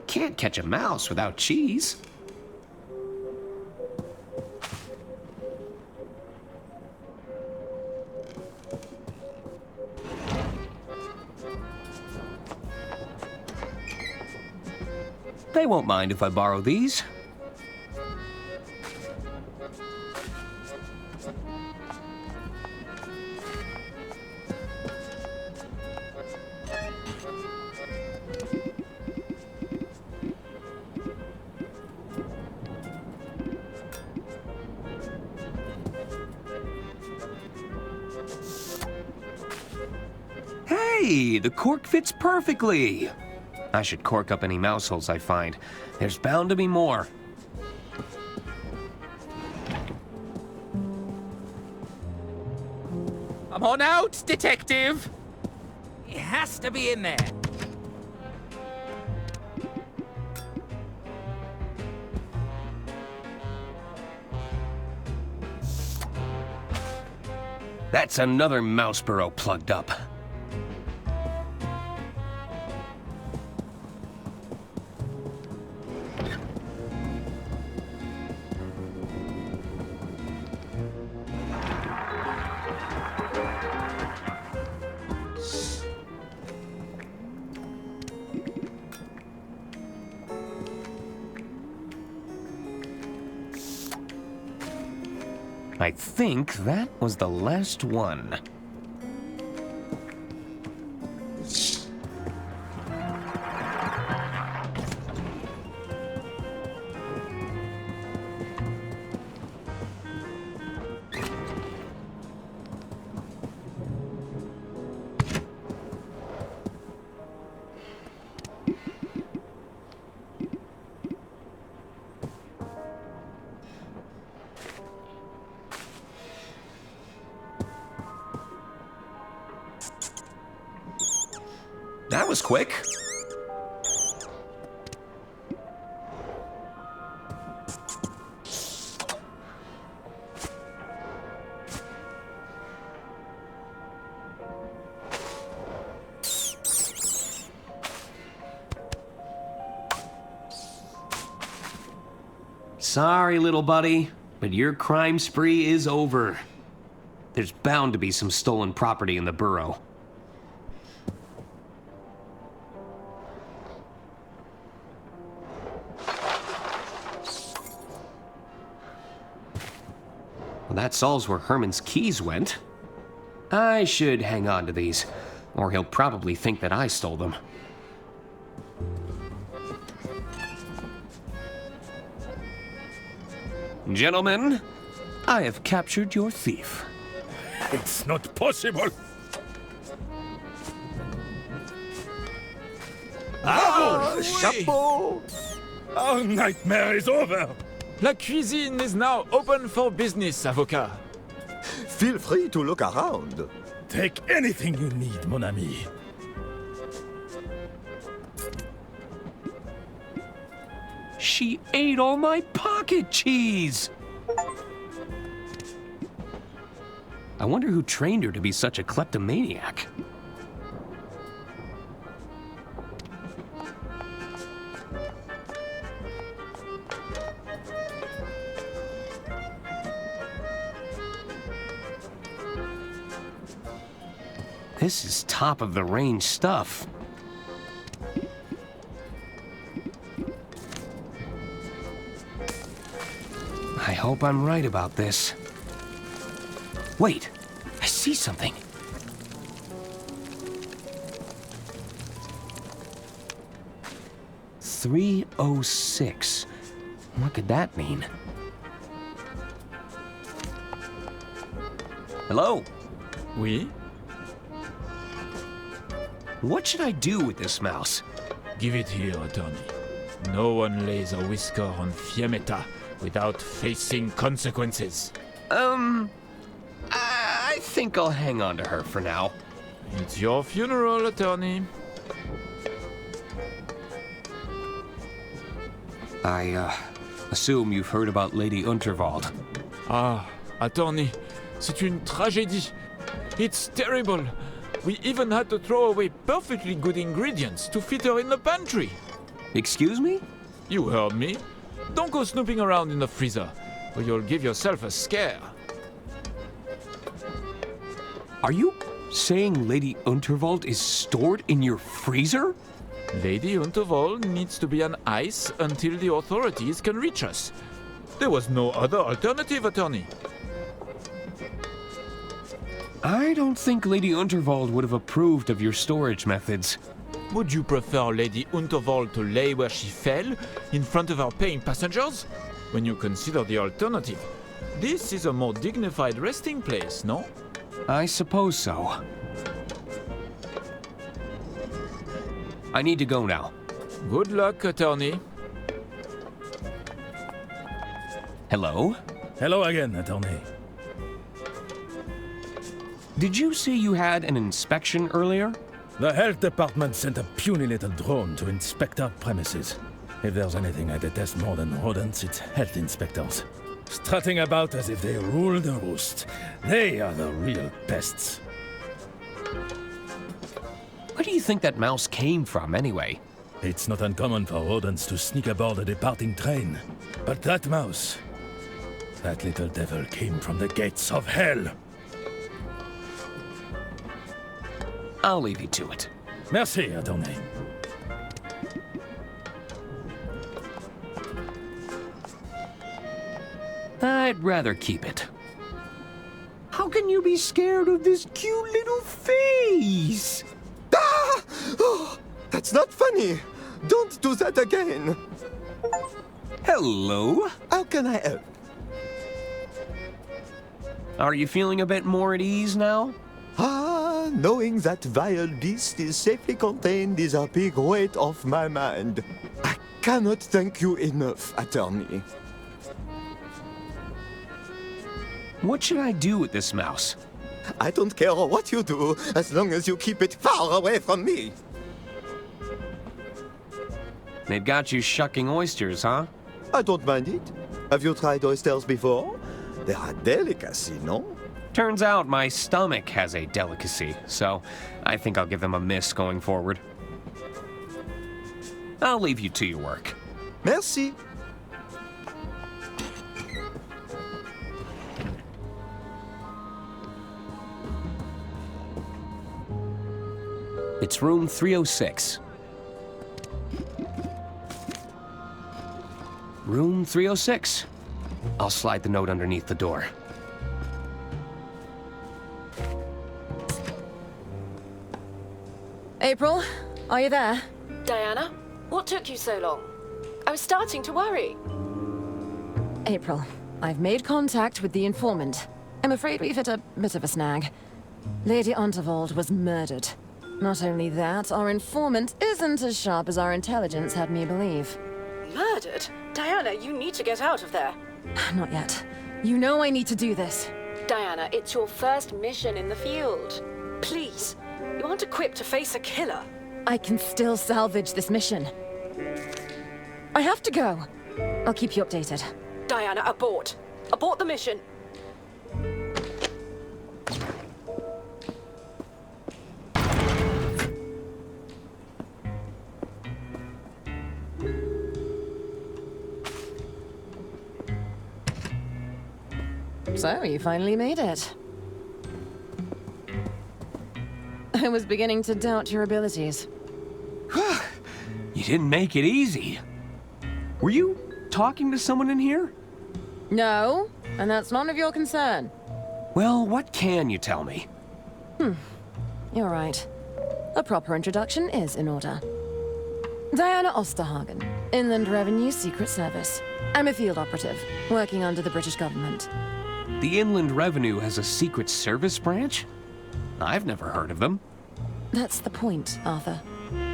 B: Can't catch a mouse without cheese. They won't mind if I borrow these. Hey, the cork fits perfectly. I should cork up any mouse holes I find. There's bound to be more.
C: Come on out, detective! It has to be in there.
B: That's another mouse burrow plugged up. I think that was the last one. That was quick. Sorry, little buddy, but your crime spree is over. There's bound to be some stolen property in the borough. Well, that solves where Herman's keys went. I should hang on to these, or he'll probably think that I stole them. Gentlemen, I have captured your thief.
G: It's not possible.
V: Ah,
W: chapeau!
G: Our nightmare is over.
V: La cuisine is now open for business, avocat.
W: Feel free to look around.
G: Take anything you need, mon ami.
B: She ate all my pocket cheese! I wonder who trained her to be such a kleptomaniac. This is top-of-the-range stuff. I hope I'm right about this. Wait, I see something. $306. What could that mean? Hello?
V: Oui?
B: What should I do with this mouse?
V: Give it here, attorney. No one lays a whisker on Fiammetta without facing consequences.
B: I think I'll hang on to her for now.
V: It's your funeral, attorney.
B: I assume you've heard about Lady Unterwald.
V: Ah, attorney, c'est une tragédie. It's terrible. We even had to throw away perfectly good ingredients to fit her in the pantry.
B: Excuse me?
V: You heard me. Don't go snooping around in the freezer, or you'll give yourself a scare.
B: Are you saying Lady Unterwald is stored in your freezer?
V: Lady Unterwald needs to be on ice until the authorities can reach us. There was no other alternative, attorney.
B: I don't think Lady Unterwald would have approved of your storage methods.
V: Would you prefer Lady Unterwald to lay where she fell, in front of our paying passengers? When you consider the alternative, this is a more dignified resting place, no?
B: I suppose so. I need to go now.
V: Good luck, attorney.
B: Hello?
G: Hello again, attorney.
B: Did you say you had an inspection earlier?
G: The health department sent a puny little drone to inspect our premises. If there's anything I detest more than rodents, it's health inspectors. Strutting about as if they rule the roost. They are the real pests.
B: Where do you think that mouse came from, anyway?
G: It's not uncommon for rodents to sneak aboard a departing train. But that mouse, that little devil came from the gates of hell.
B: I'll leave you to it.
G: Merci, attorney.
B: I'd rather keep it. How can you be scared of this cute little face?
W: Ah! Oh, that's not funny. Don't do that again.
B: Hello?
W: How can I help?
B: Are you feeling a bit more at ease now?
W: Ah, knowing that vile beast is safely contained is a big weight off my mind. I cannot thank you enough, attorney.
B: What should I do with this mouse?
W: I don't care what you do, as long as you keep it far away from me.
B: They've got you shucking oysters, huh?
W: I don't mind it. Have you tried oysters before? They are a delicacy, no?
B: Turns out my stomach has a delicacy, so I think I'll give them a miss going forward. I'll leave you to your work.
W: Merci.
B: It's room 306. Room 306. I'll slide the note underneath the door.
F: April, are you there?
D: Diana, what took you so long? I was starting to worry.
F: April, I've made contact with the informant. I'm afraid we've hit a bit of a snag. Lady Unterwald was murdered. Not only that, our informant isn't as sharp as our intelligence had me believe.
D: Murdered? Diana, you need to get out of there.
F: Not yet. You know I need to do this.
D: Diana, it's your first mission in the field. Please, you aren't equipped to face a killer.
F: I can still salvage this mission. I have to go. I'll keep you updated.
D: Diana, abort. Abort the mission.
F: So, you finally made it. I was beginning to doubt your abilities.
B: You didn't make it easy. Were you talking to someone in here?
F: No, and that's none of your concern.
B: Well, what can you tell me?
F: You're right. A proper introduction is in order. Diana Osterhagen, Inland Revenue Secret Service. I'm a field operative, working under the British government.
B: The Inland Revenue has a Secret Service branch? I've never heard of them.
F: That's the point, Arthur.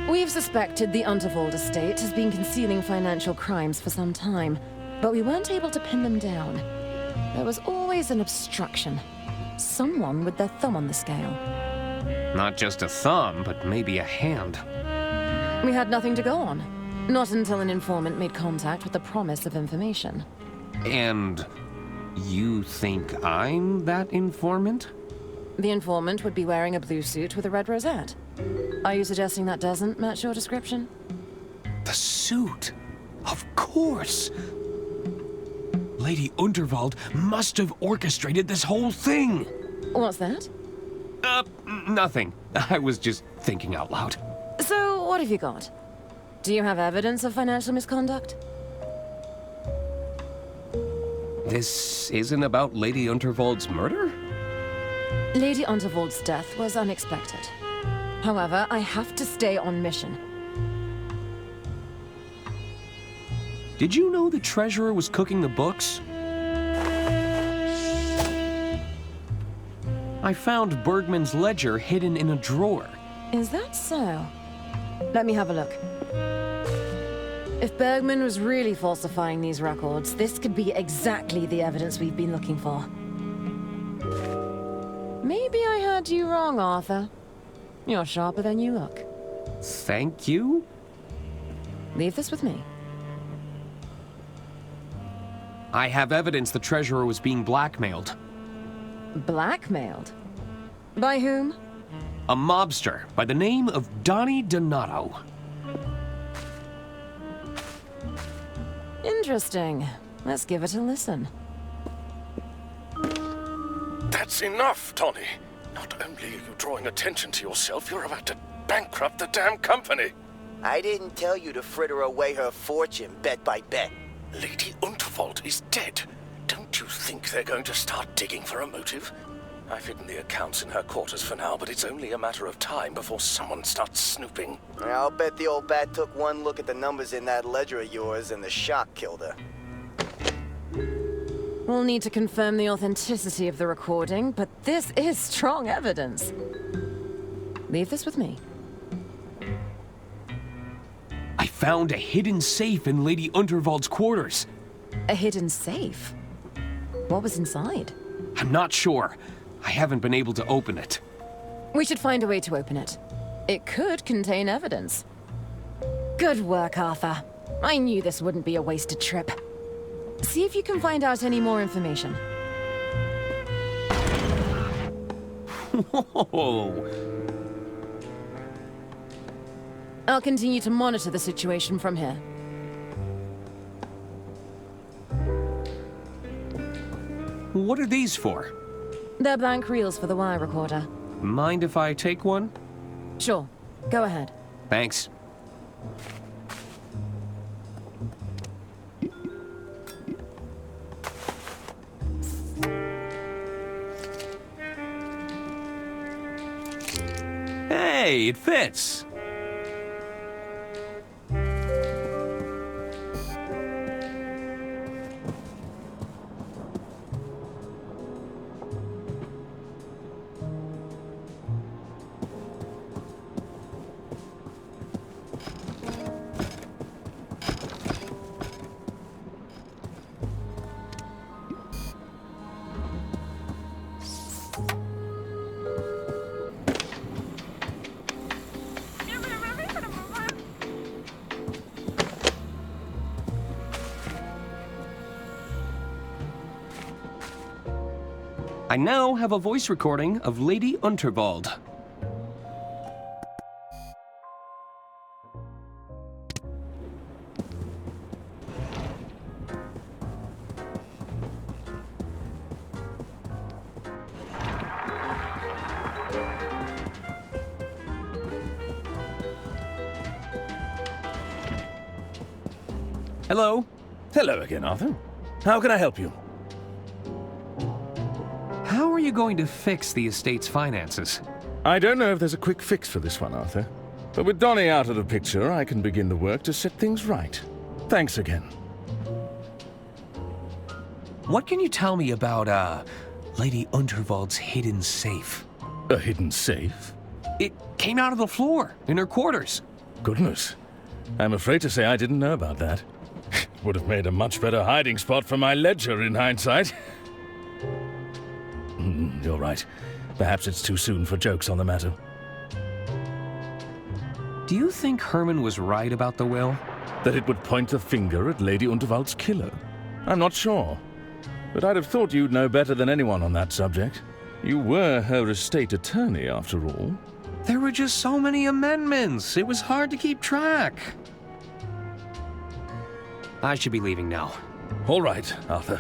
F: We've suspected the Unterwald estate has been concealing financial crimes for some time, but we weren't able to pin them down. There was always an obstruction. Someone with their thumb on the scale.
B: Not just a thumb, but maybe a hand.
F: We had nothing to go on. Not until an informant made contact with the promise of information.
B: And you think I'm that informant?
F: The informant would be wearing a blue suit with a red rosette. Are you suggesting that doesn't match your description?
B: The suit? Of course! Lady Unterwald must have orchestrated this whole thing!
F: What's that?
B: Nothing. I was just thinking out loud.
F: So, what have you got? Do you have evidence of financial misconduct?
B: This isn't about Lady Unterwald's murder?
F: Lady Unterwald's death was unexpected. However, I have to stay on mission.
B: Did you know the treasurer was cooking the books? I found Bergman's ledger hidden in a drawer.
F: Is that so? Let me have a look. If Bergman was really falsifying these records, this could be exactly the evidence we've been looking for. Maybe I heard you wrong, Arthur. You're sharper than you look.
B: Thank you?
F: Leave this with me.
B: I have evidence the treasurer was being blackmailed.
F: Blackmailed? By whom?
B: A mobster by the name of Donnie Donato.
F: Interesting. Let's give it a listen.
G: That's enough, Tony. Not only are you drawing attention to yourself, you're about to bankrupt the damn company.
J: I didn't tell you to fritter away her fortune bet by bet.
G: Lady Unterwald is dead. Don't you think they're going to start digging for a motive? I've hidden the accounts in her quarters for now, but it's only a matter of time before someone starts snooping.
J: I'll bet the old bat took one look at the numbers in that ledger of yours and the shock killed her.
F: We'll need to confirm the authenticity of the recording, but this is strong evidence. Leave this with me.
B: I found a hidden safe in Lady Unterwald's quarters.
F: A hidden safe? What was inside?
B: I'm not sure. I haven't been able to open it.
F: We should find a way to open it. It could contain evidence. Good work, Arthur. I knew this wouldn't be a wasted trip. See if you can find out any more information.
B: Whoa.
F: I'll continue to monitor the situation from here.
B: What are these for?
F: They're blank reels for the wire recorder.
B: Mind if I take one?
F: Sure. Go ahead.
B: Thanks. Hey, it fits. I now have a voice recording of Lady Unterwald. Hello.
G: Hello again, Arthur. How can I help you?
B: How are you going to fix the estate's finances?
G: I don't know if there's a quick fix for this one, Arthur. But with Donnie out of the picture, I can begin the work to set things right. Thanks again.
B: What can you tell me about, Lady Unterwald's hidden safe?
G: A hidden safe?
B: It came out of the floor, in her quarters.
G: Goodness. I'm afraid to say I didn't know about that. Would have made a much better hiding spot for my ledger in hindsight. You're right. Perhaps it's too soon for jokes on the matter.
B: Do you think Herman was right about the will?
G: That it would point the finger at Lady Unterwald's killer? I'm not sure. But I'd have thought you'd know better than anyone on that subject. You were her estate attorney, after all.
B: There were just so many amendments. It was hard to keep track. I should be leaving now.
G: All right, Arthur.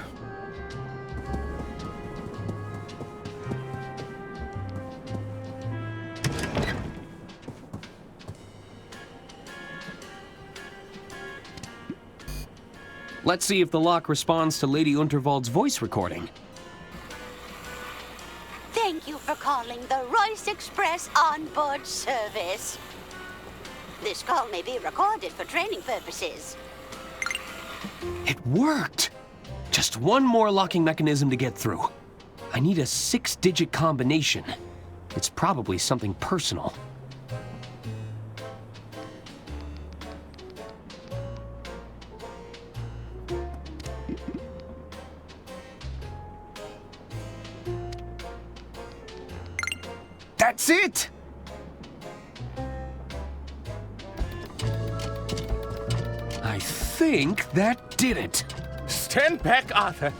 B: Let's see if the lock responds to Lady Unterwald's voice recording.
A: Thank you for calling the Royce Express onboard service. This call may be recorded for training purposes.
B: It worked! Just one more locking mechanism to get through. I need a 6-digit combination. It's probably something personal. That's it! I think that did it.
R: Stand back, Arthur.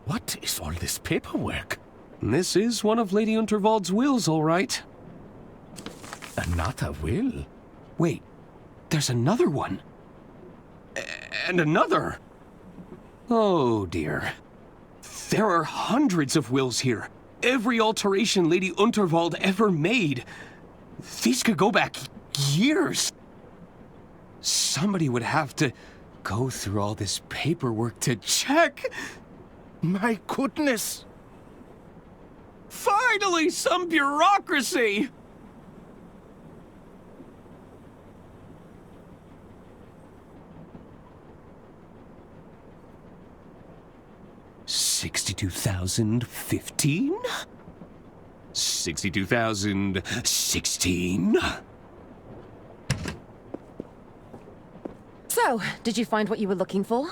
G: What is all this paperwork?
B: This is one of Lady Unterwald's wills, all right.
G: Another will?
B: Wait, there's another one. And another. Oh, dear. There are hundreds of wills here. Every alteration Lady Unterwald ever made. These could go back years. Somebody would have to go through all this paperwork to check.
G: My goodness.
B: Finally, some bureaucracy! $62,015? 62,016?
F: So, did you find what you were looking for?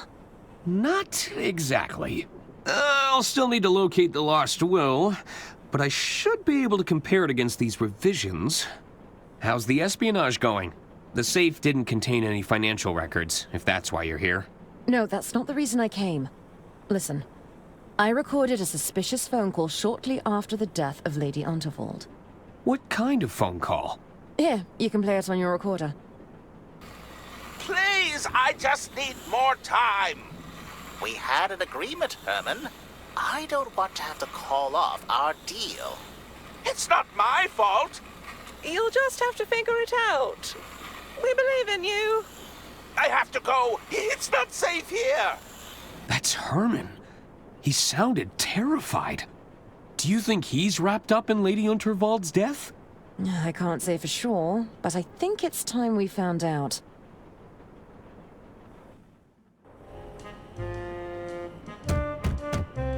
B: Not exactly. I'll still need to locate the lost will, but I should be able to compare it against these revisions. How's the espionage going? The safe didn't contain any financial records, if that's why you're here.
F: No, that's not the reason I came. Listen, I recorded a suspicious phone call shortly after the death of Lady Unterwald.
B: What kind of phone call?
F: Here, you can play it on your recorder.
I: Please, I just need more time. We had an agreement, Herman. I don't want to have to call off our deal.
E: It's not my fault.
K: You'll just have to figure it out. We believe in you.
E: I have to go. It's not safe here.
B: That's Herman. He sounded terrified. Do you think he's wrapped up in Lady Unterwald's death?
F: I can't say for sure, but I think it's time we found out.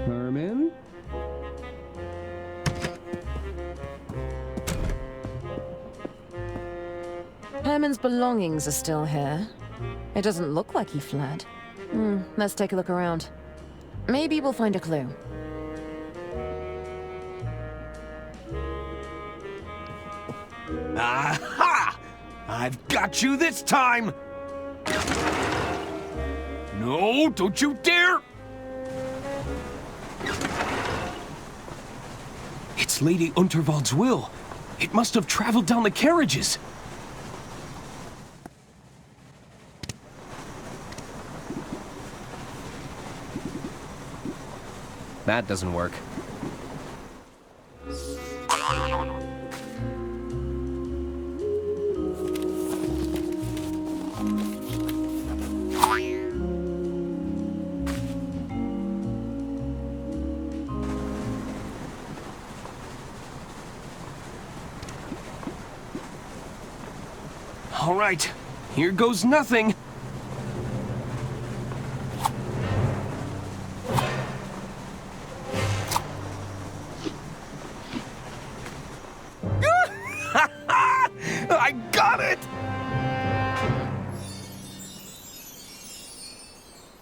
B: Herman?
F: Herman's belongings are still here. It doesn't look like he fled. Let's take a look around. Maybe we'll find a clue.
B: Aha! I've got you this time! No, don't you dare! It's Lady Unterwald's will. It must have traveled down the carriages. That doesn't work. All right, here goes nothing. I got it!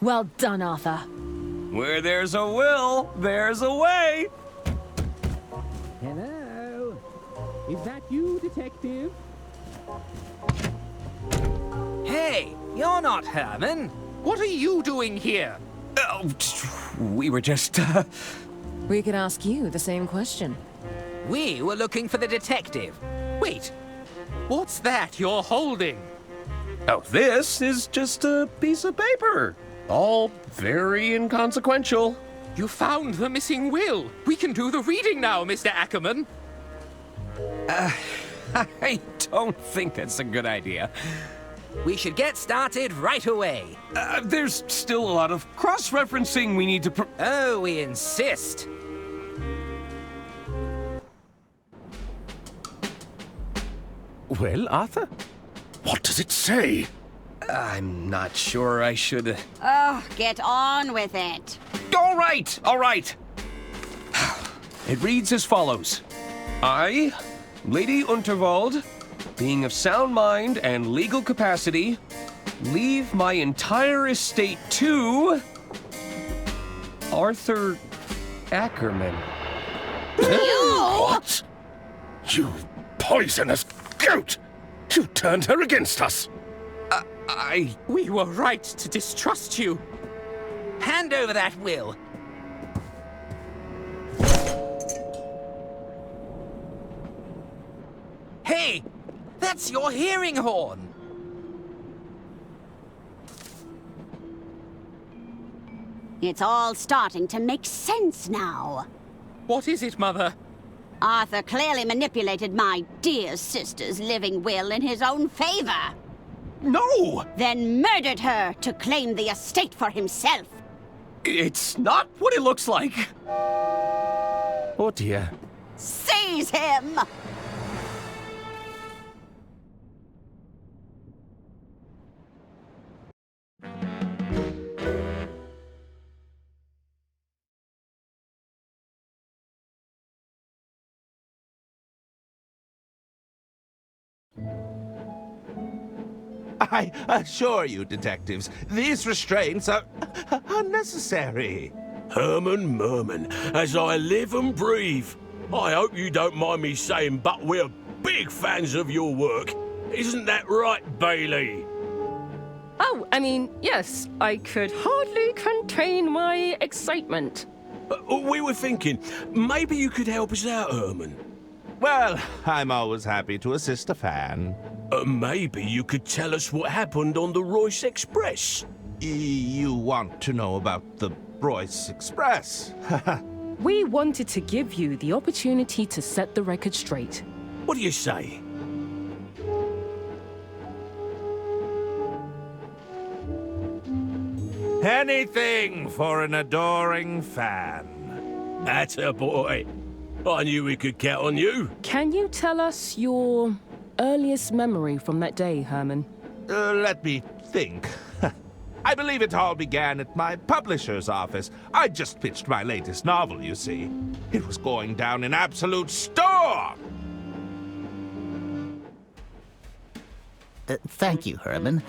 F: Well done, Arthur.
B: Where there's a will, there's a way.
C: Hello? Is that you, Detective? Hey, you're not Herman. What are you doing here?
B: Oh, we were just,
F: We could ask you the same question.
C: We were looking for the detective. Wait, what's that you're holding?
B: Oh, this is just a piece of paper. All very inconsequential.
C: You found the missing will. We can do the reading now, Mr. Ackerman.
B: I don't think that's a good idea.
C: We should get started right away.
B: There's still a lot of cross-referencing we need to
C: Oh, we insist.
G: Well, Arthur? What does it say?
B: I'm not sure I should...
A: Oh, get on with it.
B: All right, all right. It reads as follows. I, Lady Unterwald, being of sound mind and legal capacity, leave my entire estate to... Arthur Ackerman.
G: What? You poisonous goat! You turned her against us!
C: We were right to distrust you. Hand over that will. Hey, that's your hearing horn.
A: It's all starting to make sense now.
C: What is it, Mother?
A: Arthur clearly manipulated my dear sister's living will in his own favor.
B: No!
A: Then murdered her to claim the estate for himself.
B: It's not what it looks like.
G: Oh dear.
A: Seize him!
E: I assure you, detectives, these restraints are unnecessary.
N: Herman Merman, as I live and breathe.
L: I hope you don't mind me saying, but we're big fans of your work. Isn't that right, Bailey?
N: Oh, I mean, yes, I could hardly contain my excitement.
L: We were thinking, maybe you could help us out, Herman.
E: Well, I'm always happy to assist a fan.
L: Maybe you could tell us what happened on the Royce Express.
E: You want to know about the Royce Express?
N: We wanted to give you the opportunity to set the record straight.
L: What do you say?
E: Anything for an adoring fan.
L: Atta boy. I knew we could count on you.
N: Can you tell us your earliest memory from that day, Herman?
E: Let me think. I believe it all began at my publisher's office. I just pitched my latest novel, you see. It was going down in absolute storm.
I: Thank you, Herman.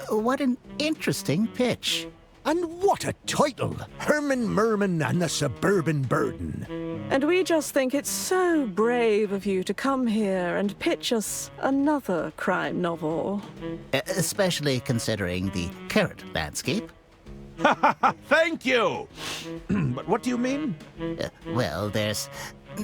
I: What an interesting pitch.
P: And what a title! Herman Merman and the Suburban Burden.
X: And we just think it's so brave of you to come here and pitch us another crime novel.
I: Especially considering the current landscape.
E: Thank you! But what do you mean?
I: Well, there's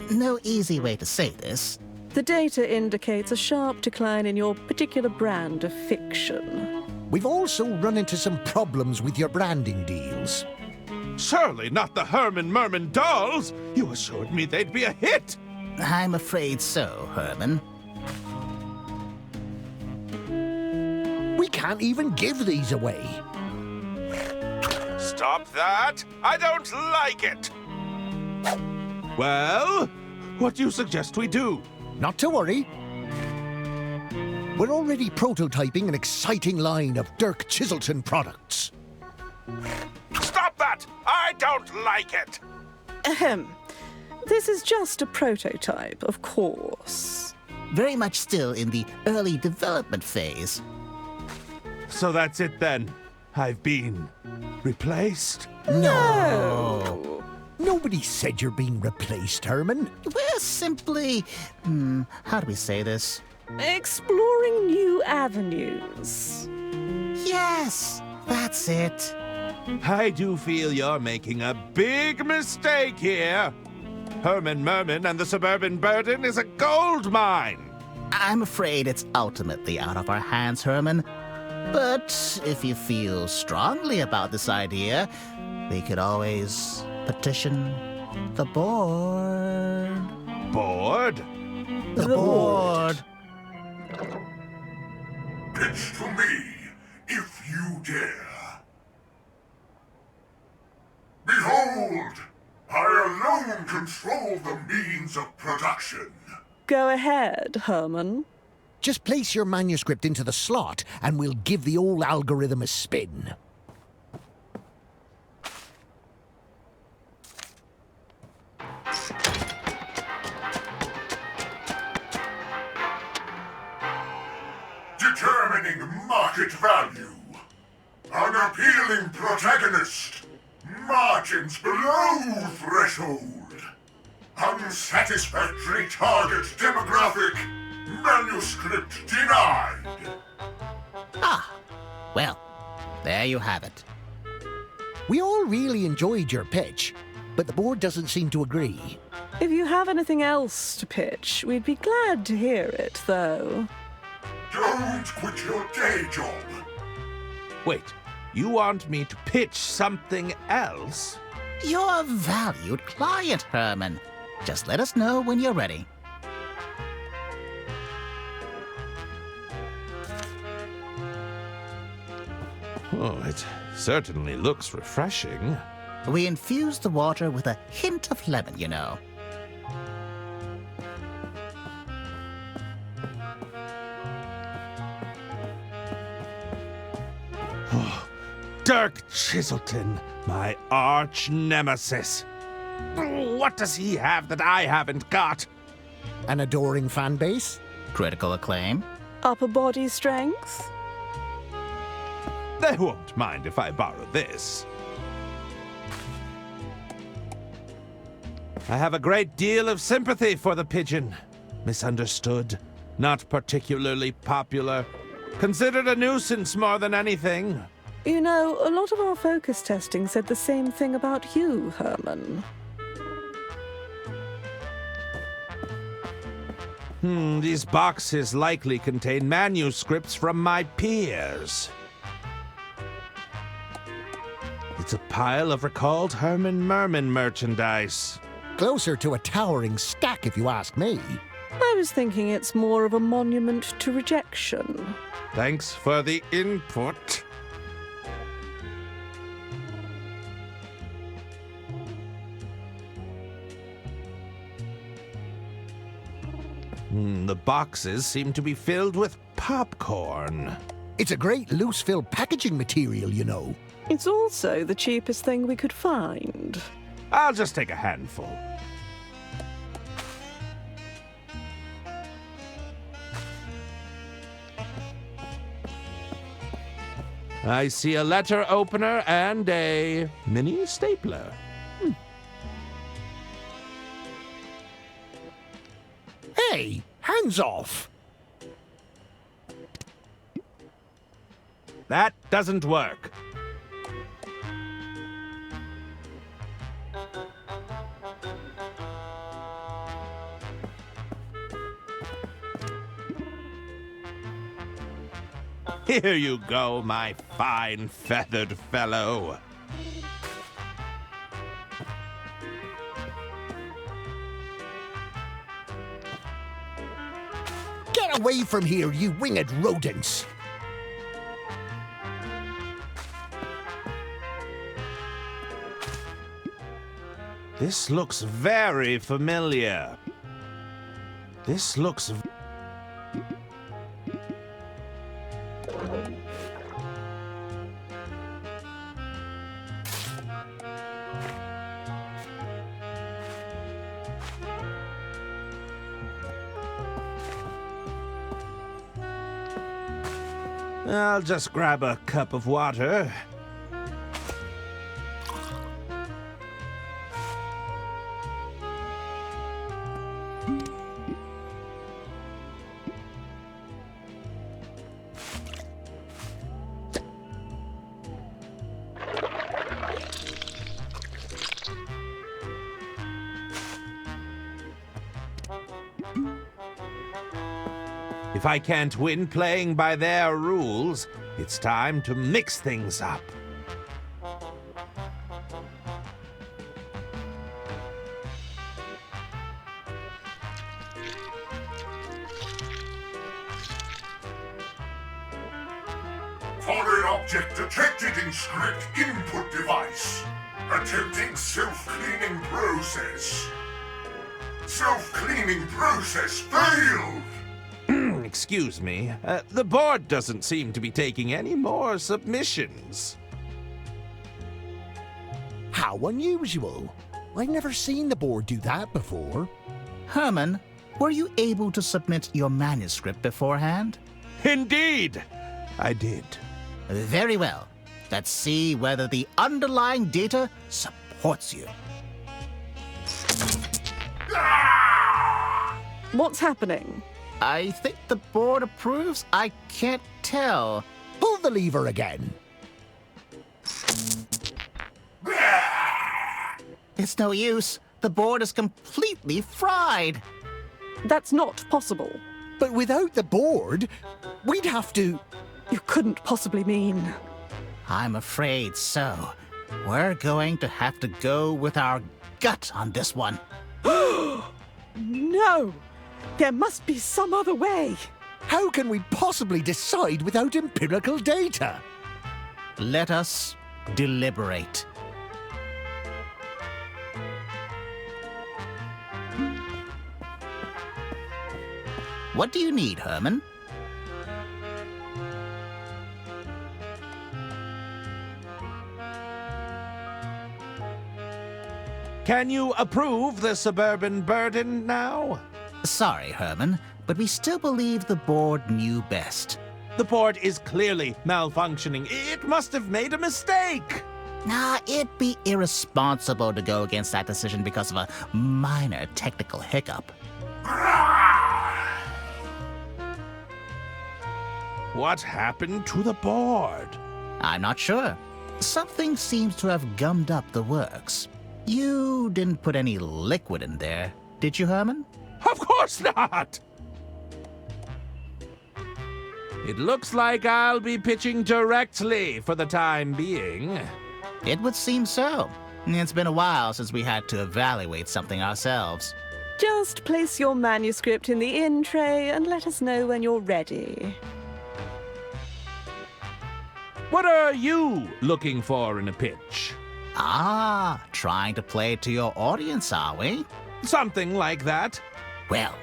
I: no easy way to say this.
X: The data indicates a sharp decline in your particular brand of fiction.
P: We've also run into some problems with your branding deals.
E: Surely not the Herman Merman dolls! You assured me they'd be a hit!
I: I'm afraid so, Herman.
P: We can't even give these away.
E: Stop that! I don't like it! Well, what do you suggest we do?
P: Not to worry. We're already prototyping an exciting line of Dirk Chiselton products.
E: Stop that! I don't like it!
X: Ahem. This is just a prototype, of course.
I: Very much still in the early development phase.
E: So that's it then. I've been replaced?
P: No! Nobody said you're being replaced, Herman.
I: We're simply... how do we say this?
X: Exploring new avenues.
I: Yes, that's it.
E: I do feel you're making a big mistake here. Herman Merman and the Suburban Burden is a gold mine.
I: I'm afraid it's ultimately out of our hands, Herman. But if you feel strongly about this idea, we could always petition the board.
E: Board?
I: The board.
Y: Pitch to me, if you dare. Behold, I alone control the means of production.
X: Go ahead, Herman.
P: Just place your manuscript into the slot, and we'll give the old algorithm a spin.
Y: Determining market value. An appealing protagonist. Margins below threshold. Unsatisfactory target demographic. Manuscript denied.
I: Ah, well, there you have it.
P: We all really enjoyed your pitch, but the board doesn't seem to agree.
X: If you have anything else to pitch, we'd be glad to hear it, though.
Y: Don't quit your day job.
E: Wait, you want me to pitch something else?
I: You're a valued client, Herman. Just let us know when you're ready.
E: Oh, it certainly looks refreshing.
I: We infuse the water with a hint of lemon, you know.
E: Oh, Dirk Chiselton, my arch nemesis. What does he have that I haven't got?
P: An adoring fan base?
I: Critical acclaim?
X: Upper body strength?
E: They won't mind if I borrow this. I have a great deal of sympathy for the pigeon. Misunderstood, not particularly popular, considered a nuisance more than anything.
X: You know, a lot of our focus testing said the same thing about you, Herman.
E: These boxes likely contain manuscripts from my peers. It's a pile of recalled Herman Merman merchandise.
P: Closer to a towering stack, if you ask me.
X: I was thinking it's more of a monument to rejection.
E: Thanks for the input. The boxes seem to be filled with popcorn.
P: It's a great loose-fill packaging material, you know.
X: It's also the cheapest thing we could find.
E: I'll just take a handful. I see a letter opener and a mini stapler.
P: Hey, hands off!
E: That doesn't work. Here you go, my fine feathered fellow.
P: Get away from here, you winged rodents!
E: This looks very familiar. This looks... I'll just grab a cup of water. If I can't win playing by their rules, it's time to mix things up.
Y: Foreign object detected in script input device. Attempting self-cleaning process. Self-cleaning process failed!
E: Excuse me, the board doesn't seem to be taking any more submissions.
P: How unusual. I've never seen the board do that before.
I: Herman, were you able to submit your manuscript beforehand?
E: Indeed, I did.
I: Very well. Let's see whether the underlying data supports you.
X: What's happening?
I: I think the board approves. I can't tell.
P: Pull the lever again.
I: It's no use. The board is completely fried.
X: That's not possible.
P: But without the board, we'd have to...
X: You couldn't possibly mean...
I: I'm afraid so. We're going to have to go with our gut on this one.
X: No! There must be some other way.
P: How can we possibly decide without empirical data?
I: Let us deliberate. What do you need, Herman?
E: Can you approve the suburban burden now?
I: Sorry, Herman, but we still believe the board knew best.
E: The board is clearly malfunctioning. It must have made a mistake.
I: Nah, it'd be irresponsible to go against that decision because of a minor technical hiccup.
E: What happened to the board?
I: I'm not sure. Something seems to have gummed up the works. You didn't put any liquid in there, did you, Herman?
E: Of course not! It looks like I'll be pitching directly for the time being.
I: It would seem so. It's been a while since we had to evaluate something ourselves.
X: Just place your manuscript in the in tray and let us know when you're ready.
E: What are you looking for in a pitch?
I: Ah, trying to play to your audience, are we?
E: Something like that.
I: Well,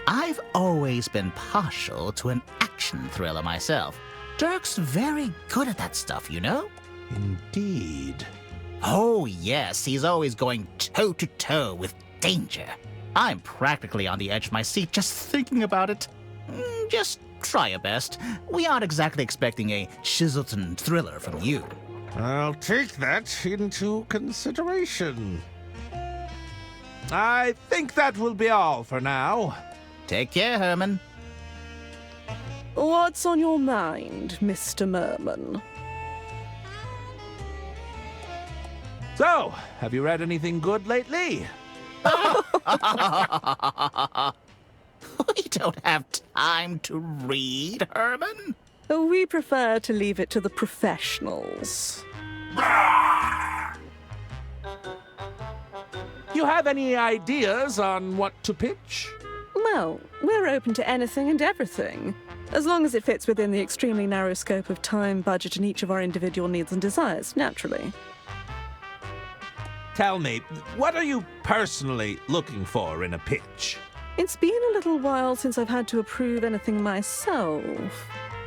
I: I've always been partial to an action thriller myself. Dirk's very good at that stuff, you know?
E: Indeed.
I: Oh, yes, he's always going toe-to-toe with danger. I'm practically on the edge of my seat just thinking about it. Just try your best. We aren't exactly expecting a Chiselton thriller from you.
E: I'll take that into consideration. I think that will be all for now.
I: Take care, Herman.
X: What's on your mind, Mr. Merman?
E: So, have you read anything good lately?
I: We don't have time to read, Herman.
X: We prefer to leave it to the professionals.
E: You have any ideas on what to pitch?
X: Well, we're open to anything and everything, as long as it fits within the extremely narrow scope of time, budget, and each of our individual needs and desires, naturally.
E: Tell me, what are you personally looking for in a pitch?
X: It's been a little while since I've had to approve anything myself.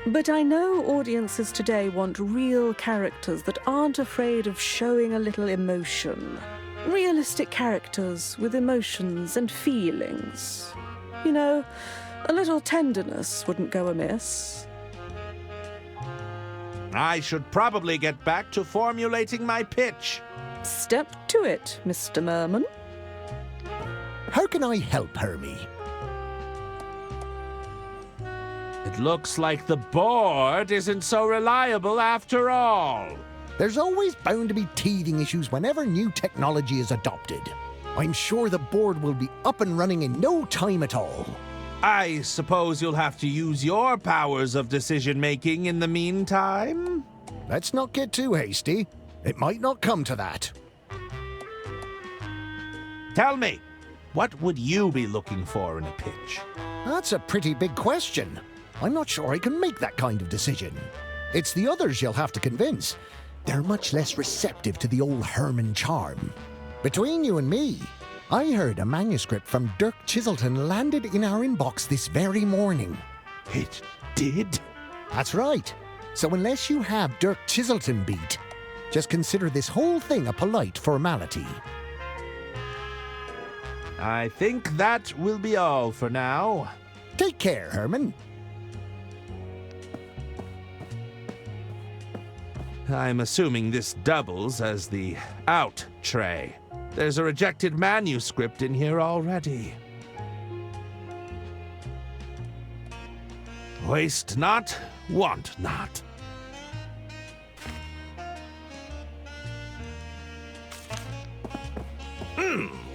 X: But I know audiences today want real characters that aren't afraid of showing a little emotion. Realistic characters with emotions and feelings. You know, a little tenderness wouldn't go amiss.
E: I should probably get back to formulating my pitch.
X: Step to it, Mr. Merman.
P: How can I help, Hermie?
E: It looks like the board isn't so reliable after all.
P: There's always bound to be teething issues whenever new technology is adopted. I'm sure the board will be up and running in no time at all.
E: I suppose you'll have to use your powers of decision-making in the meantime?
P: Let's not get too hasty. It might not come to that.
E: Tell me, what would you be looking for in a pitch?
P: That's a pretty big question. I'm not sure I can make that kind of decision. It's the others you'll have to convince. They're much less receptive to the old Herman charm. Between you and me, I heard a manuscript from Dirk Chiselton landed in our inbox this very morning.
E: It did?
P: That's right. So unless you have Dirk Chiselton beat, just consider this whole thing a polite formality.
E: I think that will be all for now.
P: Take care, Herman.
E: I'm assuming this doubles as the out tray. There's a rejected manuscript in here already. Waste not, want not.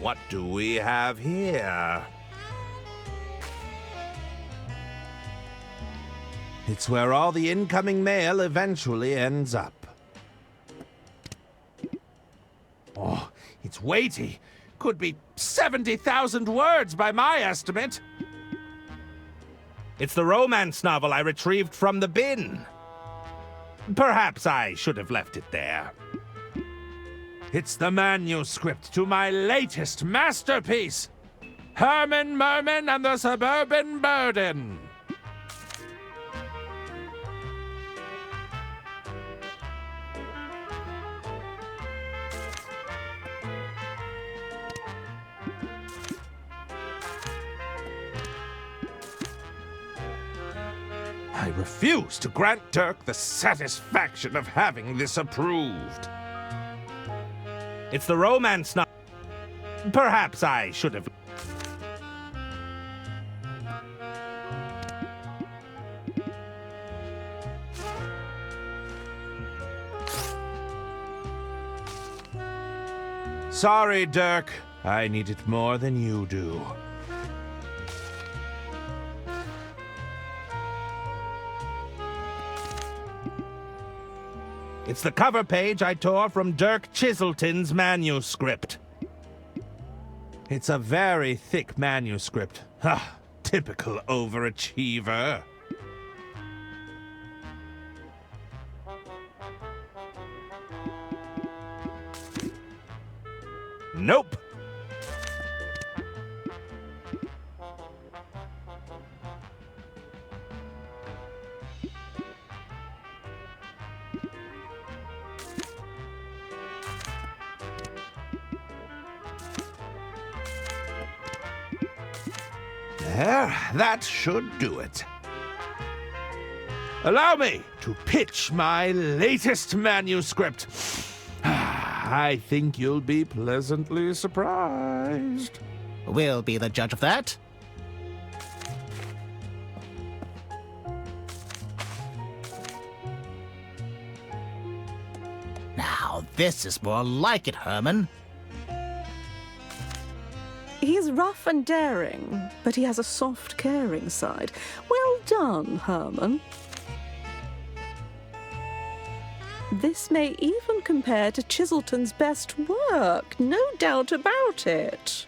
E: What do we have here? It's where all the incoming mail eventually ends up. Oh, it's weighty. Could be 70,000 words by my estimate. It's the romance novel I retrieved from the bin. Perhaps I should have left it there. It's the manuscript to my latest masterpiece, Herman Merman and the Suburban Burden. I refuse to grant Dirk the satisfaction of having this approved. It's the romance novel. Perhaps I should have... Sorry, Dirk. I need it more than you do. It's the cover page I tore from Dirk Chiselton's manuscript. It's a very thick manuscript. Ah, typical overachiever. Nope. There, that should do it. Allow me to pitch my latest manuscript. I think you'll be pleasantly surprised.
I: We'll be the judge of that. Now, this is more like it, Herman.
X: He's rough and daring, but he has a soft, caring side. Well done, Herman. This may even compare to Chiselton's best work, no doubt about it.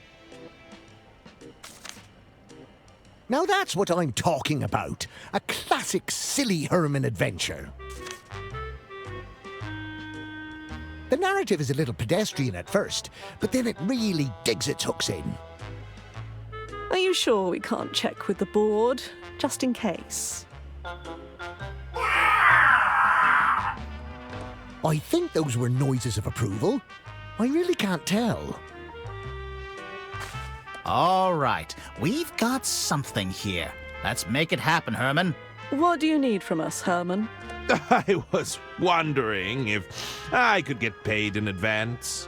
P: Now that's what I'm talking about. A classic silly Herman adventure. The narrative is a little pedestrian at first, but then it really digs its hooks in.
X: Are you sure we can't check with the board, just in case?
P: I think those were noises of approval. I really can't tell.
I: All right, we've got something here. Let's make it happen, Herman.
X: What do you need from us, Herman?
E: I was wondering if I could get paid in advance.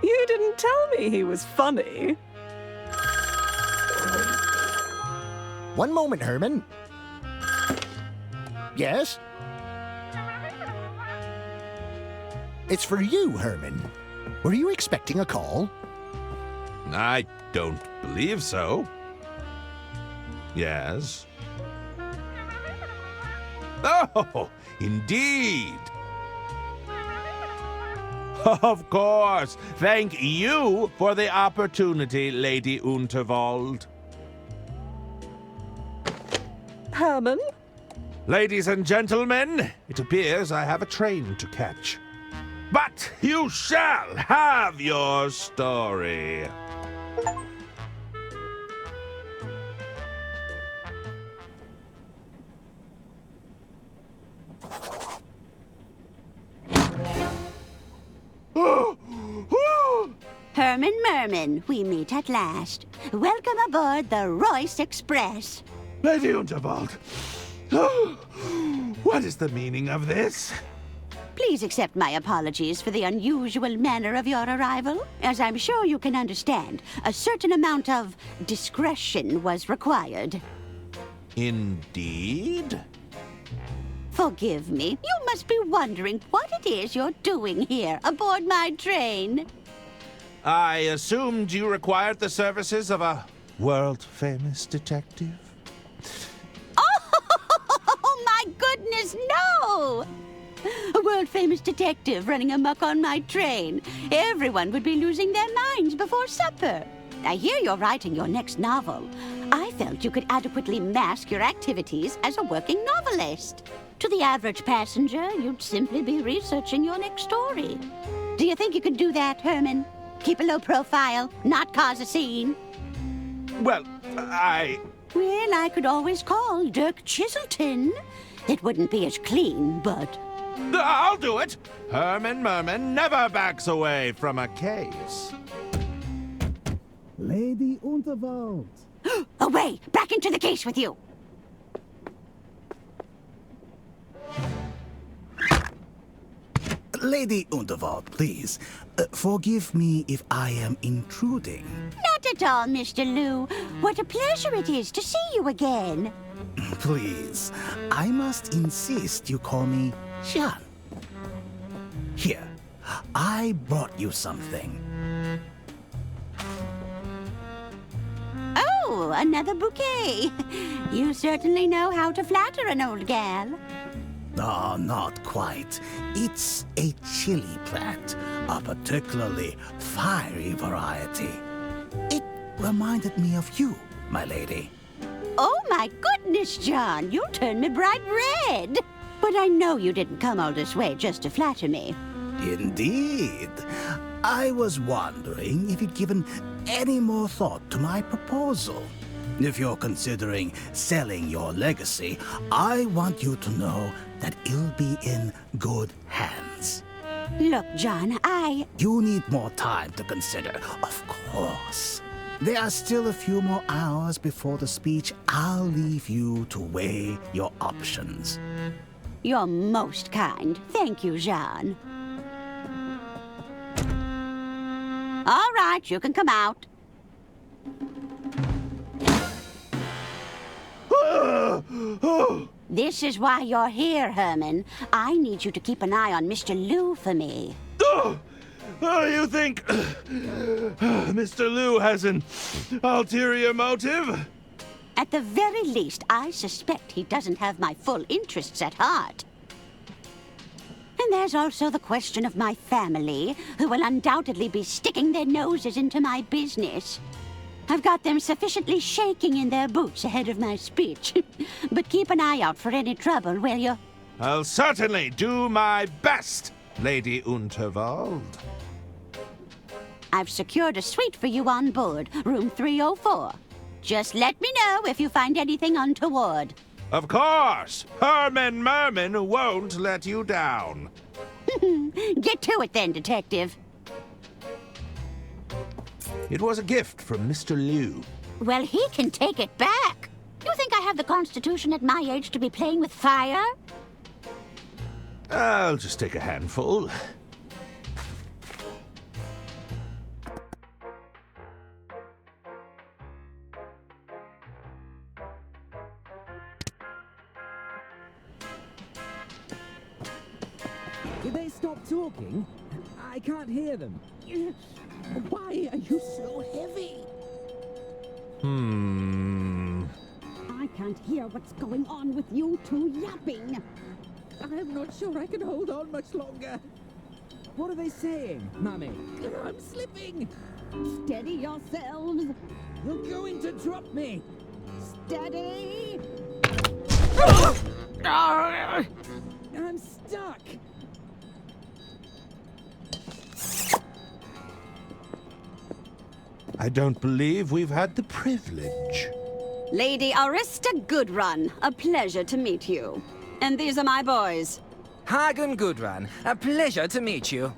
X: You didn't tell me he was funny.
P: One moment, Herman. Yes? It's for you, Herman. Were you expecting a call?
E: I don't believe so. Yes. Oh, indeed. Of course. Thank you for the opportunity, Lady Unterwald.
X: Herman?
E: Ladies and gentlemen, it appears I have a train to catch. But you shall have your story.
A: Herman Merman, we meet at last. Welcome aboard the Royce Express.
E: Lady Unterwald, what is the meaning of this?
A: Please accept my apologies for the unusual manner of your arrival. As I'm sure you can understand, a certain amount of discretion was required.
E: Indeed?
A: Forgive me. You must be wondering what it is you're doing here aboard my train.
E: I assumed you required the services of a world-famous detective.
A: Oh, my goodness, no! A world-famous detective running amok on my train. Everyone would be losing their minds before supper. I hear you're writing your next novel. I felt you could adequately mask your activities as a working novelist. To the average passenger, you'd simply be researching your next story. Do you think you could do that, Herman? Keep a low profile, not cause a scene?
E: Well,
A: Well, I could always call Dirk Chiselton. It wouldn't be as clean, but...
E: I'll do it! Herman Merman never backs away from a case.
J: Lady Unterwald.
A: Away! Back into the case with you!
H: Lady Unterwald, please. Forgive me if I am intruding.
A: Not at all, Mr. Liu. What a pleasure it is to see you again.
H: Please, I must insist you call me Jean. Here, I brought you something.
A: Oh, another bouquet. You certainly know how to flatter an old gal.
H: Oh, not quite. It's a chili plant, a particularly fiery variety. It reminded me of you, my lady.
A: Oh my goodness, John, you turned me bright red. But I know you didn't come all this way just to flatter me.
H: Indeed. I was wondering if you'd given any more thought to my proposal. If you're considering selling your legacy, I want you to know that it'll be in good hands.
A: Look, John,
H: You need more time to consider, of course. There are still a few more hours before the speech. I'll leave you to weigh your options.
A: You're most kind. Thank you, Jean. All right, you can come out. This is why you're here, Herman. I need you to keep an eye on Mr. Liu for me.
E: You think Mr. Liu has an ulterior motive?
A: At the very least, I suspect he doesn't have my full interests at heart. And there's also the question of my family, who will undoubtedly be sticking their noses into my business. I've got them sufficiently shaking in their boots ahead of my speech. But keep an eye out for any trouble, will you?
E: I'll certainly do my best, Lady Unterwald.
A: I've secured a suite for you on board, room 304. Just let me know if you find anything untoward.
E: Of course! Herman Merman won't let you down.
A: Get to it then, Detective.
E: It was a gift from Mr. Liu.
A: Well, he can take it back. You think I have the constitution at my age to be playing with fire?
E: I'll just take a handful.
M: Did they stop talking? I can't hear them. Why are you so heavy?
O: I can't hear what's going on with you two yapping.
M: I'm not sure I can hold on much longer. What are they saying, Mummy? I'm slipping.
O: Steady yourselves.
M: You're going to drop me.
O: Steady.
M: I'm stuck.
E: I don't believe we've had the privilege.
O: Lady Arista Goodrun, a pleasure to meet you. And these are my boys.
C: Hagen Gudrun, a pleasure to meet you.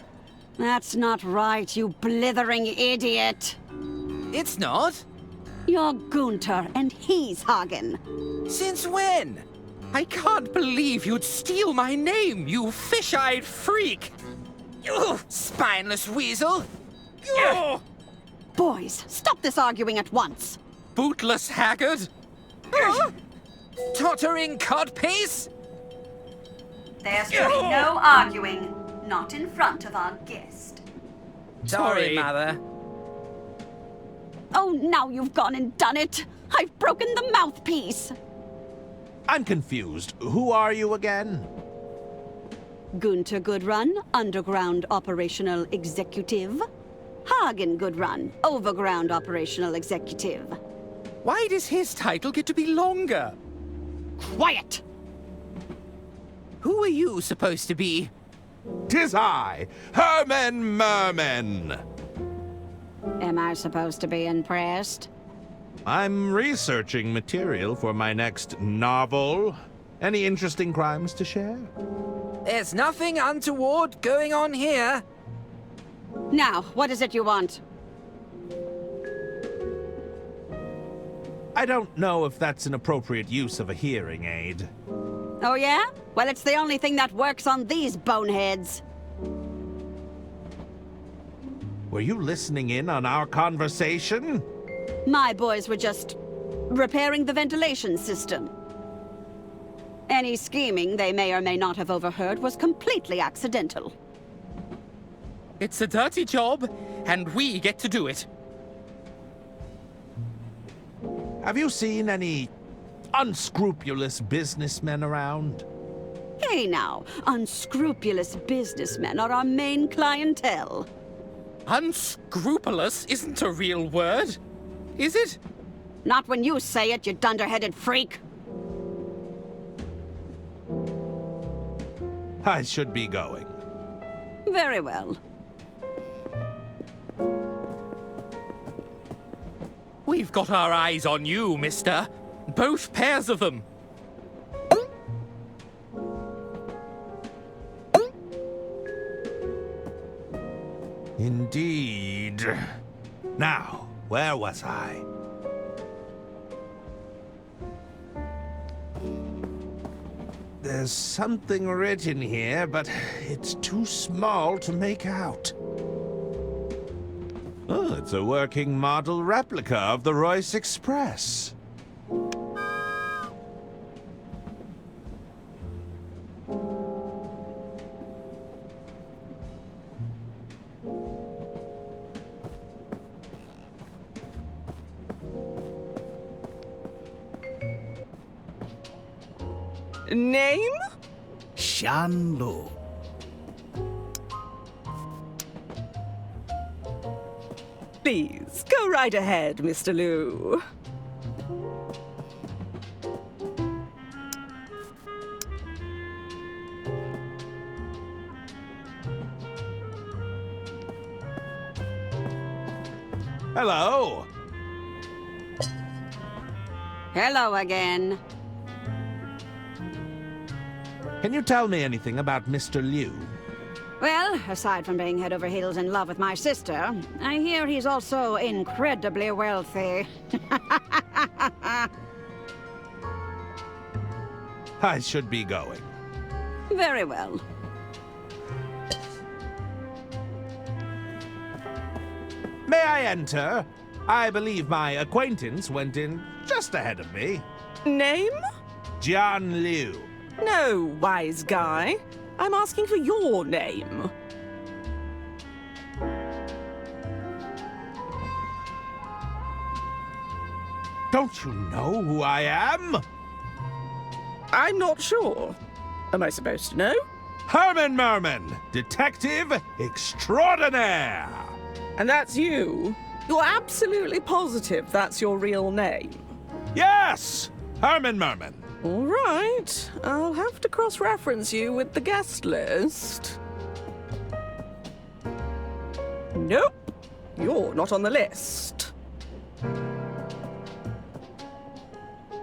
O: That's not right, you blithering idiot.
C: It's not?
O: You're Gunther, and he's Hagen.
C: Since when? I can't believe you'd steal my name, you fish-eyed freak! You spineless weasel!
O: Boys, stop this arguing at once.
C: Bootless haggard! Tottering codpiece!
O: There's to be no arguing. Not in front of our guest.
C: Sorry, Mother.
O: Oh, now you've gone and done it. I've broken the mouthpiece.
E: I'm confused. Who are you again?
O: Gunther Goodrun, Underground Operational Executive. Hagen Goodrun, Overground Operational Executive.
C: Why does his title get to be longer?
O: Quiet!
C: Who are you supposed to be?
E: 'Tis I, Herman Merman.
O: Am I supposed to be impressed?
E: I'm researching material for my next novel. Any interesting crimes to share?
C: There's nothing untoward going on here.
O: Now, what is it you want?
E: I don't know if that's an appropriate use of a hearing aid.
O: Oh, yeah? Well, it's the only thing that works on these boneheads.
E: Were you listening in on our conversation?
O: My boys were just repairing the ventilation system. Any scheming they may or may not have overheard was completely accidental.
C: It's a dirty job, and we get to do it.
E: Have you seen any unscrupulous businessmen around?
O: Hey now, unscrupulous businessmen are our main clientele.
C: Unscrupulous isn't a real word, is it?
O: Not when you say it, you dunderheaded freak.
E: I should be going.
O: Very well.
C: We've got our eyes on you, mister. Both pairs of them.
E: Indeed. Now, where was I? There's something written here, but it's too small to make out. Oh, it's a working model replica of the Royce Express.
X: Name?
H: Shan Lu.
X: Please, go right ahead, Mr. Liu.
E: Hello.
O: Hello again.
E: Can you tell me anything about Mr. Liu?
O: Well, aside from being head over heels in love with my sister, I hear he's also incredibly wealthy.
E: I should be going.
O: Very well.
E: May I enter? I believe my acquaintance went in just ahead of me.
X: Name?
E: Jian Liu.
X: No, wise guy. I'm asking for your name.
E: Don't you know who I am?
X: I'm not sure. Am I supposed to know?
E: Herman Merman, detective extraordinaire.
X: And that's you? You're absolutely positive that's your real name?
E: Yes, Herman Merman.
X: All right. I'll have to cross-reference you with the guest list. Nope. You're not on the list.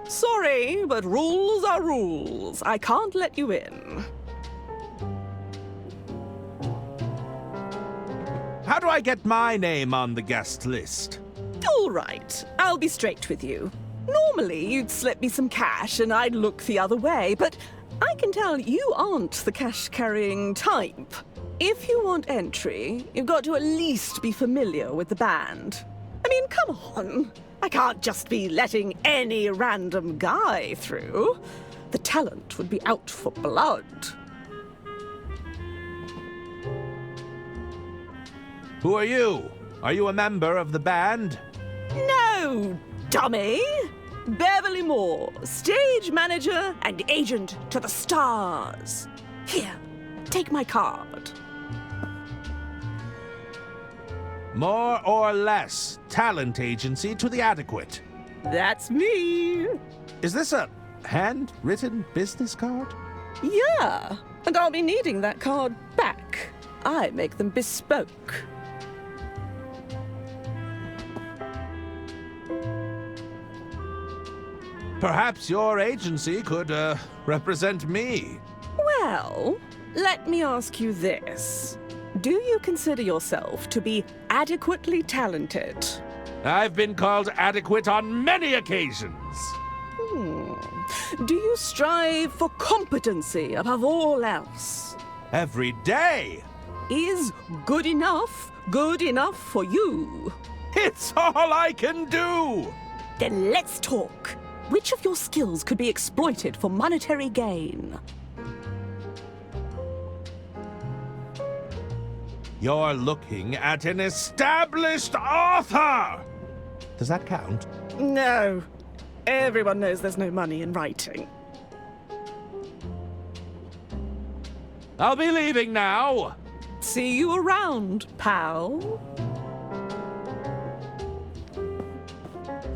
X: Sorry, but rules are rules. I can't let you in.
E: How do I get my name on the guest list?
X: All right. I'll be straight with you. Normally, you'd slip me some cash and I'd look the other way, but I can tell you aren't the cash-carrying type. If you want entry, you've got to at least be familiar with the band. I mean, come on. I can't just be letting any random guy through. The talent would be out for blood.
E: Who are you? Are you a member of the band?
X: No, dummy! Beverly Moore, stage manager and agent to the stars. Here, take my card.
E: More or less talent agency to the adequate.
X: That's me.
E: Is this a handwritten business card?
X: Yeah, and I'll be needing that card back. I make them bespoke.
E: Perhaps your agency could, represent me.
X: Well, let me ask you this. Do you consider yourself to be adequately talented?
E: I've been called adequate on many occasions.
X: Do you strive for competency above all else?
E: Every day.
X: Is good enough Good enough for you.
E: It's all I can do!
X: Then let's talk. Which of your skills could be exploited for monetary gain?
E: You're looking at an established author! Does that count?
X: No. Everyone knows there's no money in writing.
E: I'll be leaving now.
X: See you around, pal.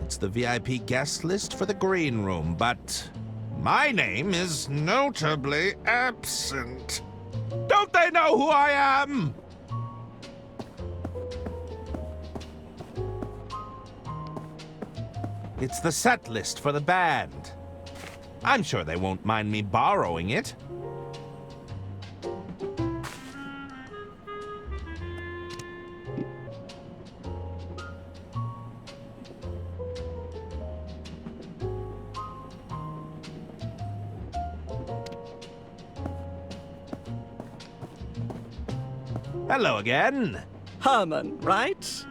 E: It's the VIP guest list for the green room, but my name is notably absent. Don't they know who I am? It's the set list for the band. I'm sure they won't mind me borrowing it. Hello again.
X: Herman, right?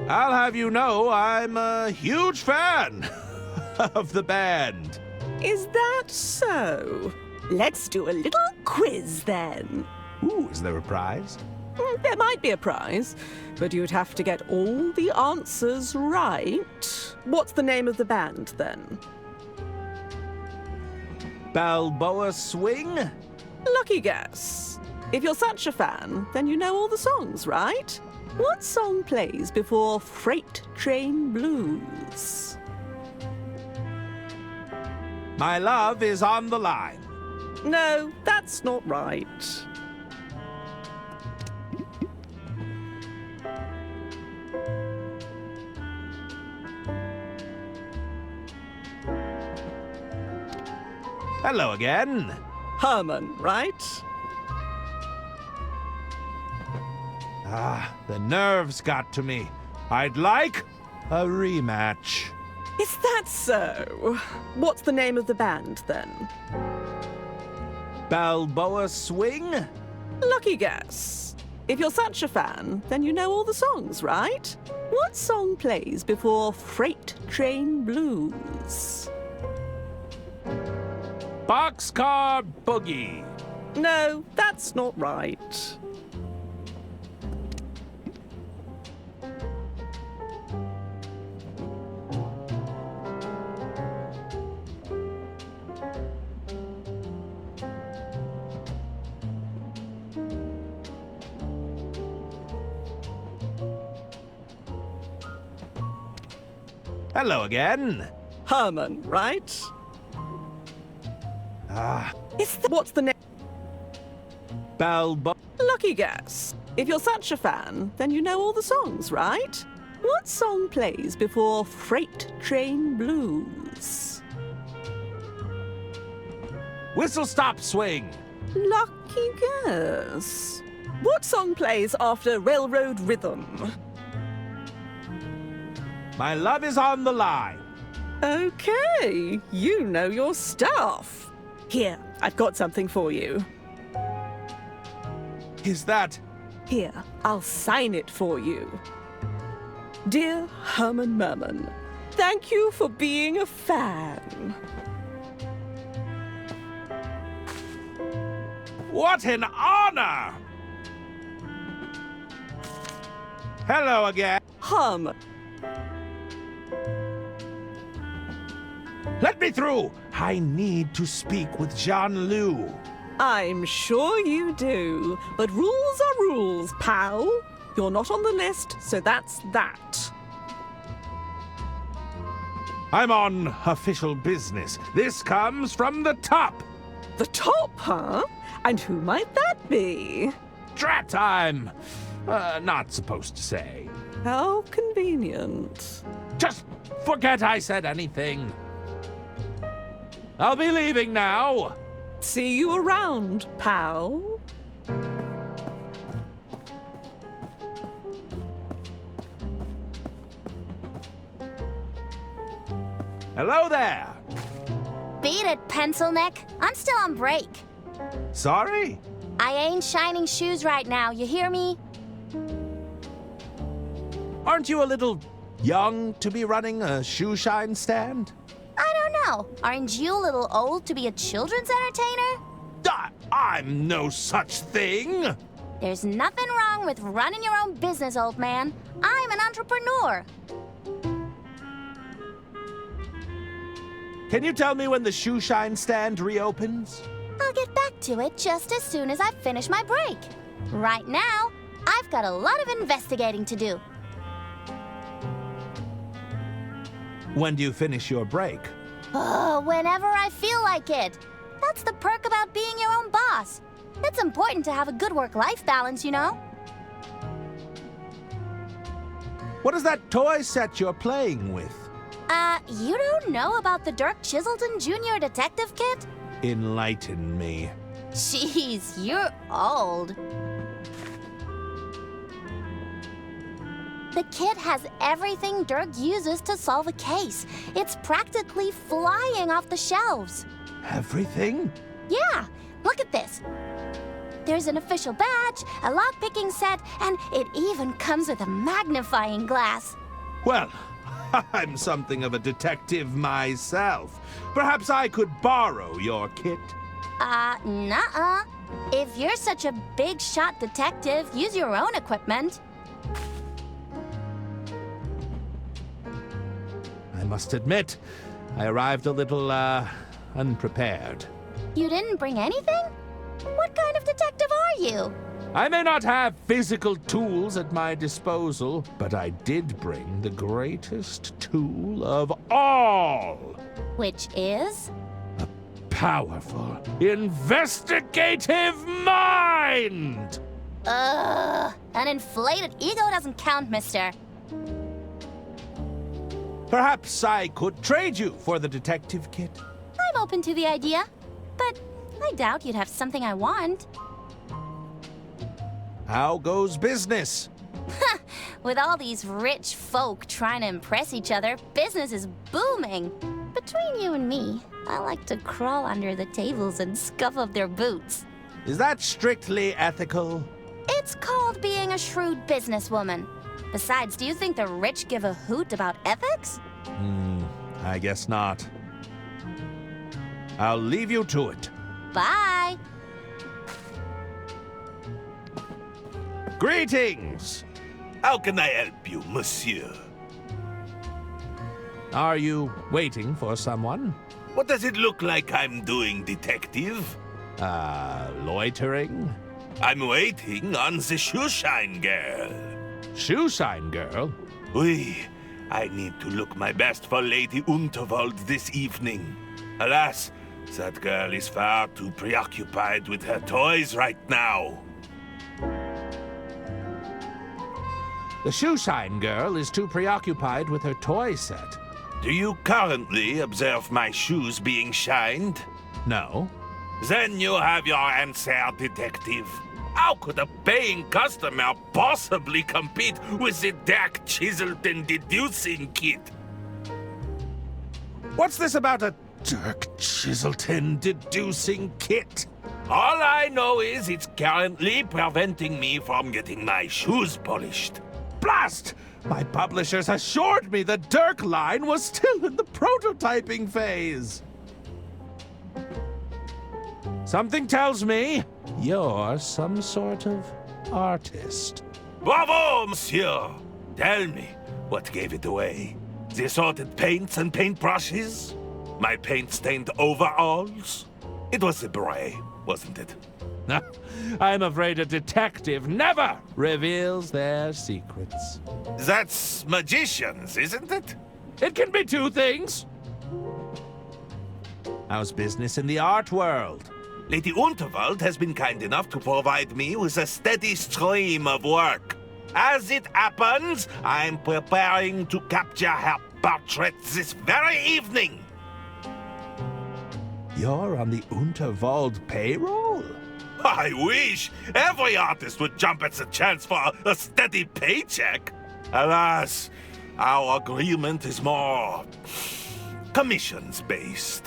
E: I'll have you know I'm a huge fan of the band.
X: Is that so? Let's do a little quiz then.
E: Ooh, is there a prize?
X: There might be a prize, but you'd have to get all the answers right. What's the name of the band then?
E: Balboa Swing?
X: Lucky guess. If you're such a fan, then you know all the songs, right? What song plays before Freight Train Blues?
E: My love is on the line.
X: No, that's not right.
E: Hello again.
X: Herman, right?
E: Ah, the nerves got to me. I'd like a rematch.
X: Is that so? What's the name of the band then?
E: Balboa Swing?
X: Lucky guess. If you're such a fan, then you know all the songs, right? What song plays before Freight Train Blues?
E: Boxcar Boogie.
X: No, that's not right.
E: Hello again.
X: Herman, right?
E: Ah.
X: What's the name?
E: Balboa.
X: Lucky guess. If you're such a fan, then you know all the songs, right? What song plays before Freight Train Blues?
E: Whistle Stop Swing.
X: Lucky guess. What song plays after Railroad Rhythm?
E: My love is on the line.
X: Okay, you know your stuff. Here, I've got something for you.
E: Is that?
X: Here, I'll sign it for you. Dear Herman Merman, thank you for being a fan.
E: What an honor! Hello again.
X: Herman.
E: Let me through! I need to speak with Jean-Loup.
X: I'm sure you do, but rules are rules, pal. You're not on the list, so that's that.
E: I'm on official business. This comes from the top.
X: The top, huh? And who might that be?
E: Drat, I'm not supposed to say.
X: How convenient.
E: Just forget I said anything. I'll be leaving now.
X: See you around, pal.
E: Hello there.
Q: Beat it, pencil neck. I'm still on break.
E: Sorry?
Q: I ain't shining shoes right now, you hear me?
S: Aren't you a little young to be running a shoe shine stand?
Q: I don't know. Aren't you a little old to be a children's entertainer?
S: I'm no such thing!
Q: There's nothing wrong with running your own business, old man. I'm an entrepreneur.
S: Can you tell me when the shoe shine stand reopens?
Q: I'll get back to it just as soon as I finish my break. Right now, I've got a lot of investigating to do.
S: When do you finish your break?
Q: Oh, whenever I feel like it. That's the perk about being your own boss. It's important to have a good work-life balance, you know?
S: What is that toy set you're playing with?
Q: You don't know about the Dirk Chiselton Jr. Detective Kit?
S: Enlighten me.
Q: Jeez, you're old. The kit has everything Dirk uses to solve a case. It's practically flying off the shelves.
S: Everything?
Q: Yeah, look at this. There's an official badge, a lockpicking set, and it even comes with a magnifying glass.
S: Well, I'm something of a detective myself. Perhaps I could borrow your kit.
Q: Nuh-uh. If you're such a big shot detective, use your own equipment.
S: I must admit, I arrived a little, unprepared.
Q: You didn't bring anything? What kind of detective are you?
S: I may not have physical tools at my disposal, but I did bring the greatest tool of all.
Q: Which is?
S: A powerful, investigative mind!
Q: An inflated ego doesn't count, mister.
S: Perhaps I could trade you for the detective kit.
Q: I'm open to the idea, but I doubt you'd have something I want.
S: How goes business?
Q: With all these rich folk trying to impress each other, business is booming. Between you and me, I like to crawl under the tables and scuff up their boots.
S: Is that strictly ethical?
Q: It's called being a shrewd businesswoman. Besides, do you think the rich give a hoot about ethics?
S: I guess not. I'll leave you to it.
Q: Bye.
S: Greetings!
E: How can I help you, monsieur?
S: Are you waiting for someone?
E: What does it look like I'm doing, detective?
S: Loitering?
E: I'm waiting on the shoeshine girl.
S: Shoeshine girl?
E: Oui, I need to look my best for Lady Unterwald this evening. Alas, that girl is far too preoccupied with her toys right now.
S: The shoeshine girl is too preoccupied with her toy set.
E: Do you currently observe my shoes being shined?
S: No.
E: Then you have your answer, detective. How could a paying customer possibly compete with the Dirk Chiselton deducing kit?
S: What's this about a Dirk Chiselton deducing kit?
E: All I know is it's currently preventing me from getting my shoes polished.
S: Blast! My publishers assured me the Dirk line was still in the prototyping phase. Something tells me you're some sort of artist.
E: Bravo, monsieur! Tell me, what gave it away? The assorted paints and paintbrushes? My paint-stained overalls? It was the beret, wasn't it?
S: I'm afraid a detective never reveals their secrets.
E: That's magicians, isn't it?
S: It can be two things. How's business in the art world?
E: Lady Unterwald has been kind enough to provide me with a steady stream of work. As it happens, I'm preparing to capture her portrait this very evening.
S: You're on the Unterwald payroll?
E: I wish every artist would jump at the chance for a steady paycheck. Alas, our agreement is more commissions-based.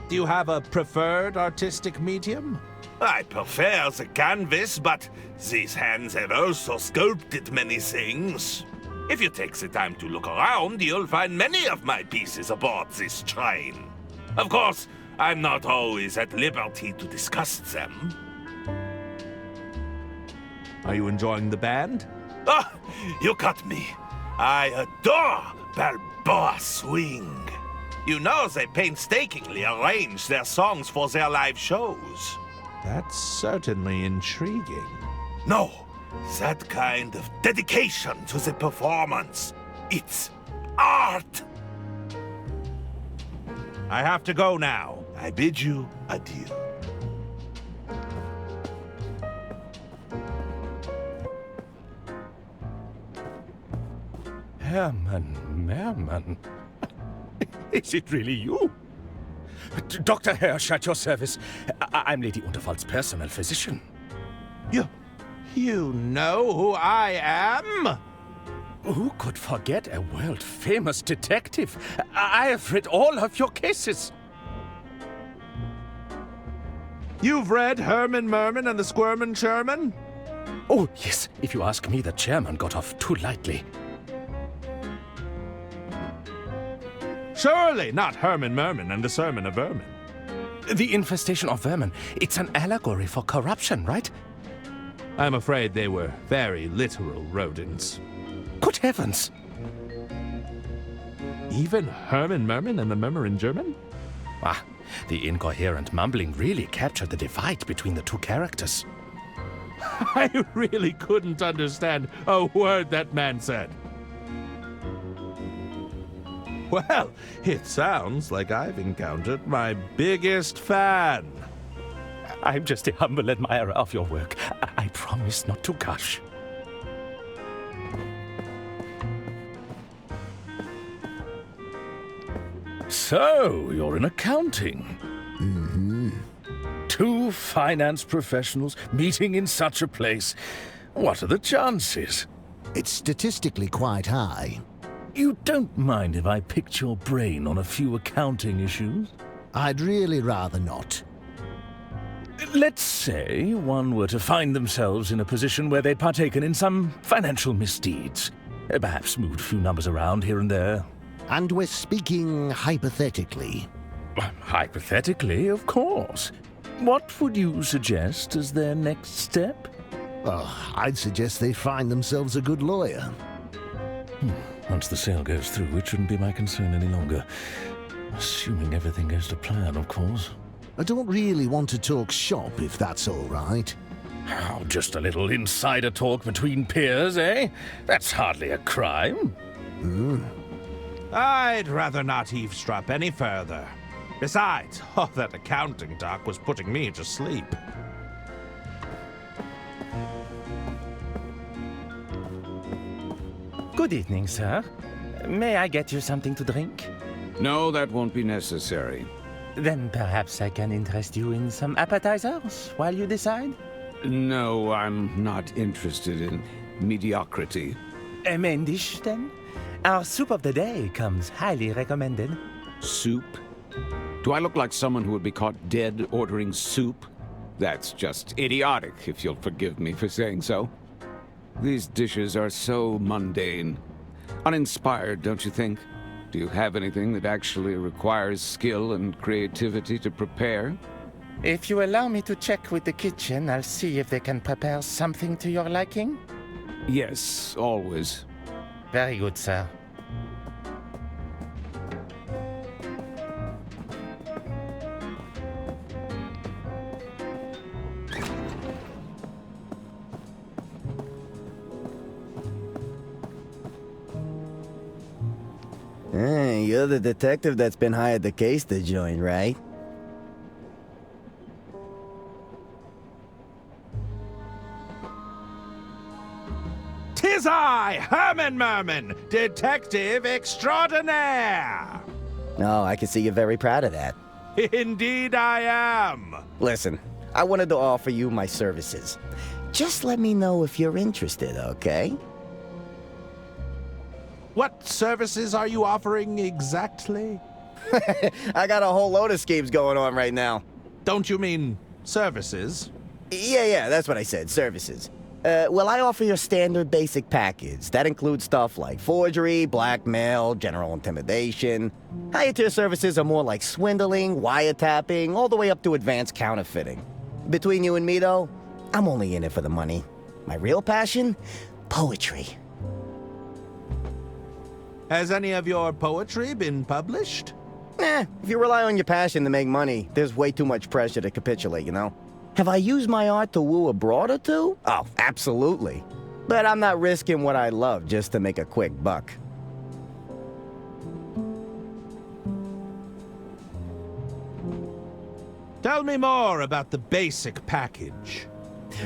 S: Do you have a preferred artistic medium?
E: I prefer the canvas, but these hands have also sculpted many things. If you take the time to look around, you'll find many of my pieces aboard this train. Of course, I'm not always at liberty to discuss them.
S: Are you enjoying the band?
E: Ah, you got me. I adore Balboa Swing. You know they painstakingly arrange their songs for their live shows.
S: That's certainly intriguing.
E: No, that kind of dedication to the performance. It's art.
S: I have to go now.
E: I bid you adieu.
G: Herman Merman. Is it really you? Dr. Hirsch at your service. I'm Lady Unterwald's personal physician.
S: You know who I am?
G: Who could forget a world-famous detective? I have read all of your cases.
S: You've read Herman Merman and the Squirmin' Sherman?
G: Oh, yes. If you ask me, the chairman got off too lightly.
S: Surely not Herman Merman and the Sermon of Vermin.
G: The infestation of vermin. It's an allegory for corruption, right?
S: I'm afraid they were very literal rodents.
G: Good heavens!
S: Even Herman Merman and the Murmuring German?
G: Ah, the incoherent mumbling really captured the divide between the two characters.
S: I really couldn't understand a word that man said. Well, it sounds like I've encountered my biggest fan.
G: I'm just a humble admirer of your work. I promise not to gush. So, you're in accounting.
P: Mm-hmm.
G: Two finance professionals meeting in such a place. What are the chances?
P: It's statistically quite high.
G: You don't mind if I picked your brain on a few accounting issues?
P: I'd really rather not.
G: Let's say one were to find themselves in a position where they'd partaken in some financial misdeeds. Perhaps moved a few numbers around here and there.
P: And we're speaking hypothetically.
G: Hypothetically, of course. What would you suggest as their next step?
P: Oh, I'd suggest they find themselves a good lawyer.
G: Once the sale goes through, it shouldn't be my concern any longer. Assuming everything goes to plan, of course.
P: I don't really want to talk shop, if that's all right.
G: Oh, just a little insider talk between peers, eh? That's hardly a crime.
S: I'd rather not eavesdrop any further. Besides, all that accounting talk was putting me to sleep.
R: Good evening, sir. May I get you something to drink?
D: No, that won't be necessary.
R: Then perhaps I can interest you in some appetizers while you decide?
D: No, I'm not interested in mediocrity.
R: A main dish, then? Our soup of the day comes highly recommended.
D: Soup? Do I look like someone who would be caught dead ordering soup? That's just idiotic, if you'll forgive me for saying so. These dishes are so mundane. Uninspired, don't you think? Do you have anything that actually requires skill and creativity to prepare?
R: If you allow me to check with the kitchen, I'll see if they can prepare something to your liking.
D: Yes, always.
R: Very good, sir.
J: Hey, you're the detective that's been hired the case to join, right?
S: Tis I, Herman Merman, detective extraordinaire!
J: Oh, I can see you're very proud of that.
S: Indeed I am!
J: Listen, I wanted to offer you my services. Just let me know if you're interested, okay?
S: What services are you offering exactly?
J: I got a whole load of schemes going on right now.
S: Don't you mean services?
J: Yeah, that's what I said, services. Well, I offer your standard basic package. That includes stuff like forgery, blackmail, general intimidation. Higher tier services are more like swindling, wiretapping, all the way up to advanced counterfeiting. Between you and me, though, I'm only in it for the money. My real passion? Poetry.
S: Has any of your poetry been published?
J: If you rely on your passion to make money, there's way too much pressure to capitulate, you know? Have I used my art to woo a broad or two? Oh, absolutely. But I'm not risking what I love just to make a quick buck.
S: Tell me more about the basic package.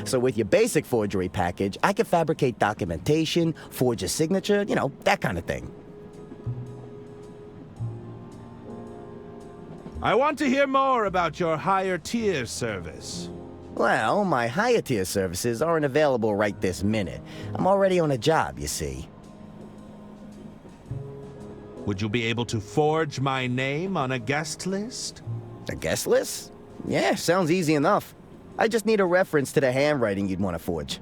J: So with your basic forgery package, I can fabricate documentation, forge a signature, you know, that kind of thing.
S: I want to hear more about your higher tier service.
J: Well, my higher tier services aren't available right this minute. I'm already on a job, you see.
S: Would you be able to forge my name on a guest list?
J: A guest list? Yeah, sounds easy enough. I just need a reference to the handwriting you'd want to forge.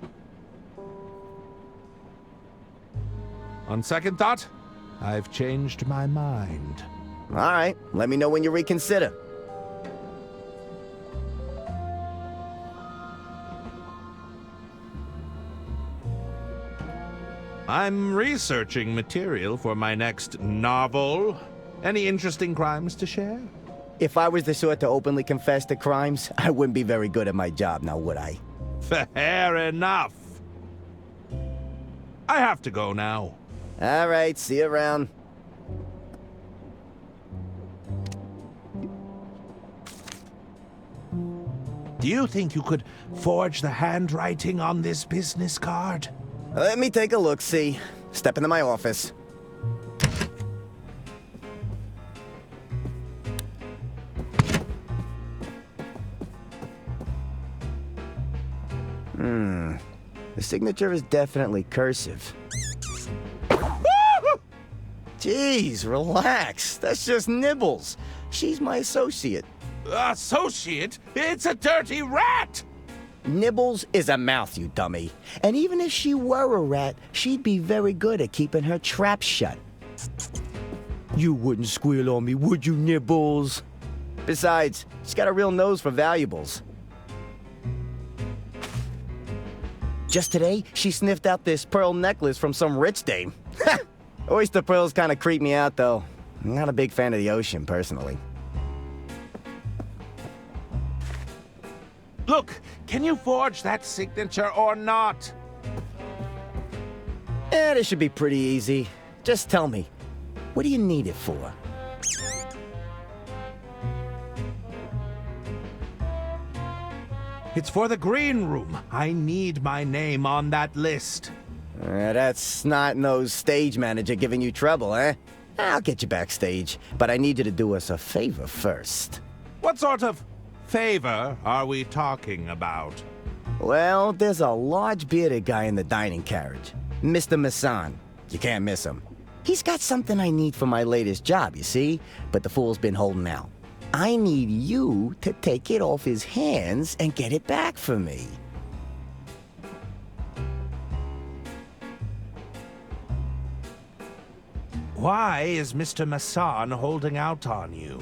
S: On second thought, I've changed my mind.
J: All right, let me know when you reconsider.
S: I'm researching material for my next novel. Any interesting crimes to share?
J: If I was the sort to openly confess to crimes, I wouldn't be very good at my job now, would I?
S: Fair enough. I have to go now.
J: All right, see you around.
S: Do you think you could forge the handwriting on this business card?
J: Let me take a look-see. Step into my office. The signature is definitely cursive. Jeez, relax. That's just Nibbles. She's my associate.
S: Associate? It's a dirty rat!
J: Nibbles is a mouth, you dummy. And even if she were a rat, she'd be very good at keeping her trap shut. You wouldn't squeal on me, would you, Nibbles? Besides, she's got a real nose for valuables. Just today, she sniffed out this pearl necklace from some rich dame. Oyster pearls kind of creep me out, though. I'm not a big fan of the ocean, personally.
S: Look, can you forge that signature or not?
J: This should be pretty easy. Just tell me, what do you need it for?
S: It's for the green room. I need my name on that list.
J: That's snot-nosed stage manager giving you trouble, eh? I'll get you backstage, but I need you to do us a favor first.
S: What sort of favor are we talking about?
J: Well, there's a large bearded guy in the dining carriage. Mr. Masson. You can't miss him. He's got something I need for my latest job, you see? But the fool's been holding out. I need you to take it off his hands and get it back for me.
S: Why is Mr. Masson holding out on you?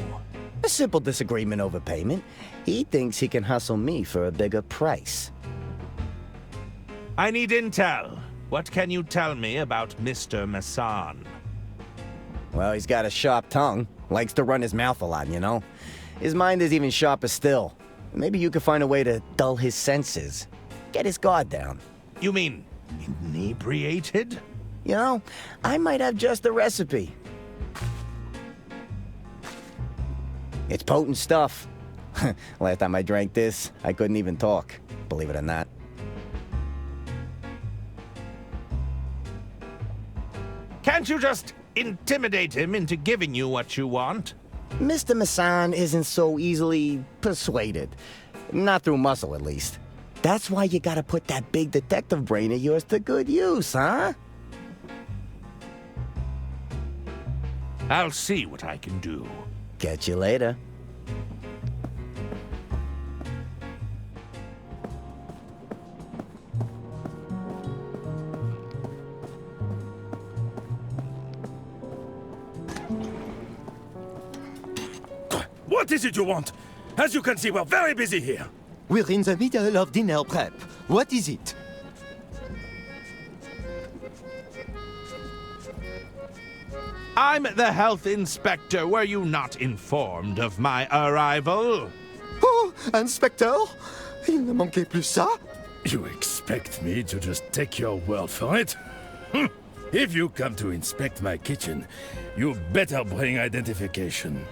J: A simple disagreement over payment. He thinks he can hustle me for a bigger price.
S: I need intel. What can you tell me about Mr. Masson?
J: Well, he's got a sharp tongue. Likes to run his mouth a lot, you know? His mind is even sharper still. Maybe you could find a way to dull his senses. Get his guard down.
S: You mean inebriated?
J: You know, I might have just the recipe. It's potent stuff. Last time I drank this, I couldn't even talk, believe it or not.
S: Can't you just intimidate him into giving you what you want?
J: Mr. Masson isn't so easily persuaded. Not through muscle, at least. That's why you gotta put that big detective brain of yours to good use, huh?
S: I'll see what I can do.
J: Catch you later.
G: What is it you want? As you can see, we're very busy here.
K: We're in the middle of dinner prep. What is it?
S: I'm the health inspector. Were you not informed of my arrival?
K: Oh, Inspector? Il ne manquait plus ça?
G: You expect me to just take your word for it? If you come to inspect my kitchen, you better bring identification.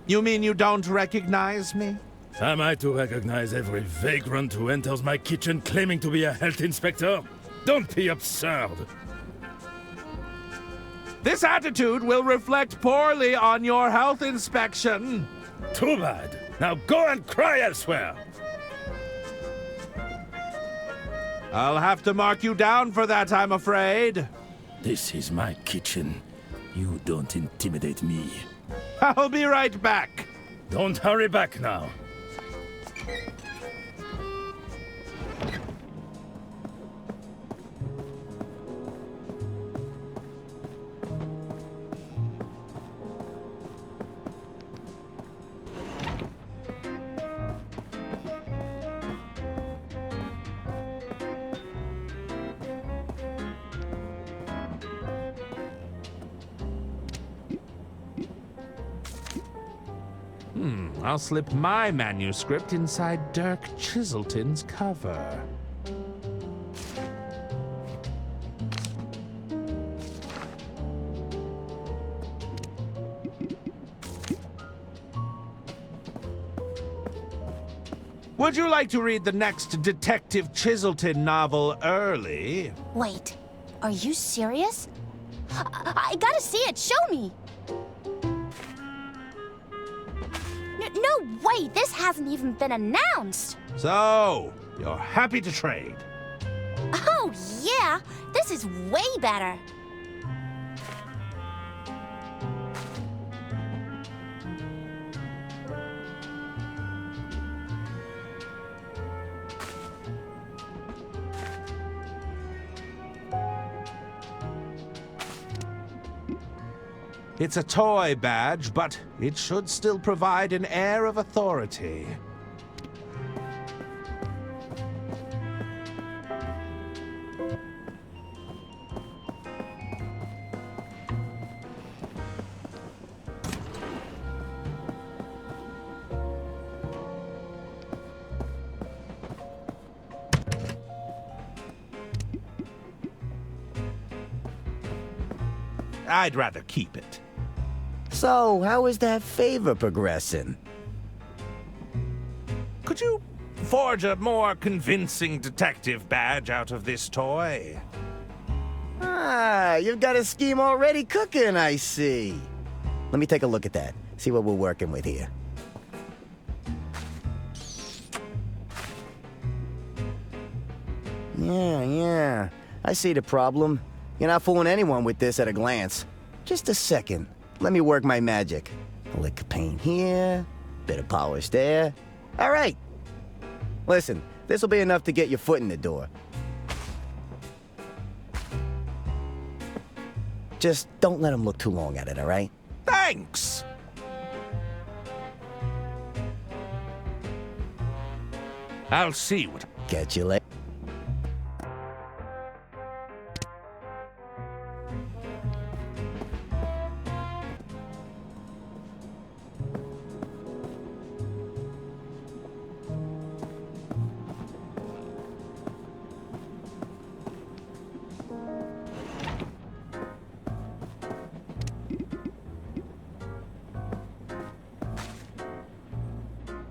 S: You mean you don't recognize me?
G: Am I to recognize every vagrant who enters my kitchen claiming to be a health inspector? Don't be absurd.
S: This attitude will reflect poorly on your health inspection.
G: Too bad. Now go and cry elsewhere.
S: I'll have to mark you down for that, I'm afraid.
G: This is my kitchen. You don't intimidate me.
S: I'll be right back.
G: Don't hurry back now.
S: I'll slip my manuscript inside Dirk Chiselton's cover. Would you like to read the next Detective Chiselton novel early?
Q: Wait, are you serious? I gotta see it. Show me. No way, this hasn't even been announced.
S: So, you're happy to trade?
Q: Oh, yeah. This is way better.
S: It's a toy badge, but it should still provide an air of authority. I'd rather keep it.
J: So, how is that favor progressing?
S: Could you forge a more convincing detective badge out of this toy?
J: Ah, you've got a scheme already cooking, I see. Let me take a look at that, see what we're working with here. Yeah, I see the problem. You're not fooling anyone with this at a glance. Just a second. Let me work my magic. A lick of paint here, bit of polish there. All right. Listen, this will be enough to get your foot in the door. Just don't let them look too long at it, all right?
S: Thanks! I'll see what...
J: Catch you later.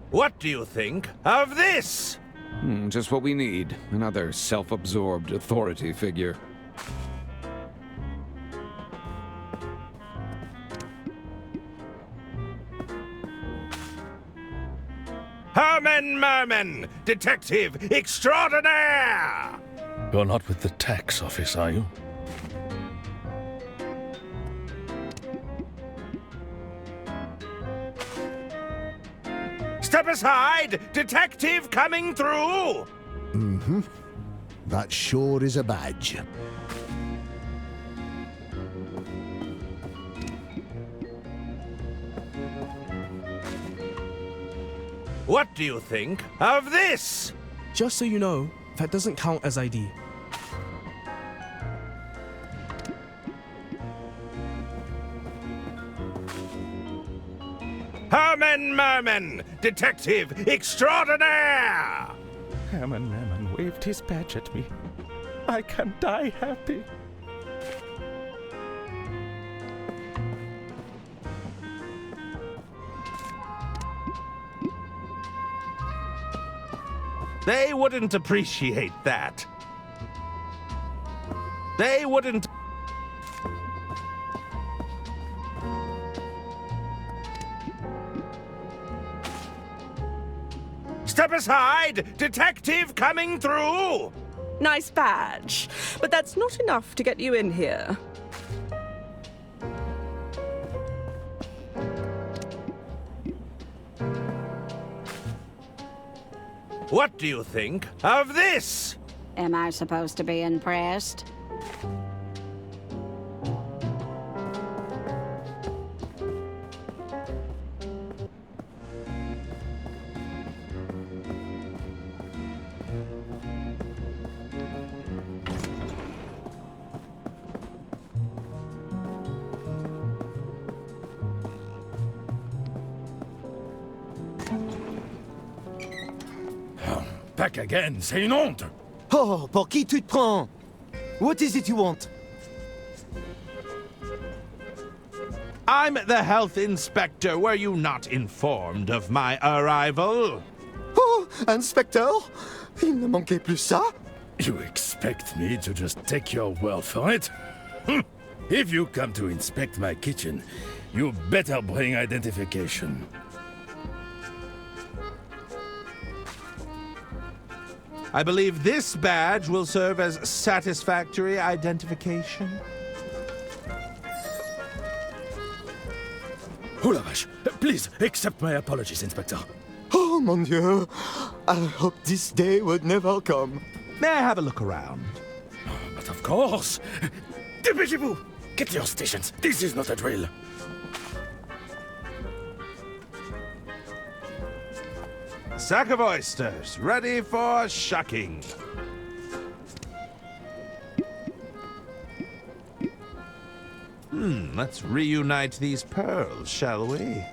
S: What do you think of this?
D: Just what we need. Another self-absorbed authority figure.
S: Herman Merman, Detective Extraordinaire!
G: You're not with the tax office, are you?
E: Step aside! Detective coming through!
P: Mm-hmm. That sure is a badge.
E: What do you think of this?
F: Just so you know, that doesn't count as ID.
E: Herman Merman, detective extraordinaire!
R: Herman Merman waved his badge at me. I can die happy.
E: They wouldn't appreciate that. They wouldn't... Step aside! Detective coming through!
X: Nice badge, but that's not enough to get you in here.
E: What do you think of this?
O: Am I supposed to be impressed?
G: Back again, c'est une honte!
J: Oh, pour qui tu te prends? What is it you want?
E: I'm the health inspector. Were you not informed of my arrival?
K: Oh, Inspector? Il ne manquait plus ça?
G: You expect me to just take your word for it? If you come to inspect my kitchen, you better bring identification.
E: I believe this badge will serve as satisfactory identification.
G: Oh la vache! Please, accept my apologies, Inspector.
K: Oh, mon Dieu. I hope this day would never come.
E: May I have a look around?
G: But of course! Dépêchez-vous! Get to your stations. This is not a drill.
E: Sack of oysters, ready for shucking. Let's reunite these pearls, shall we?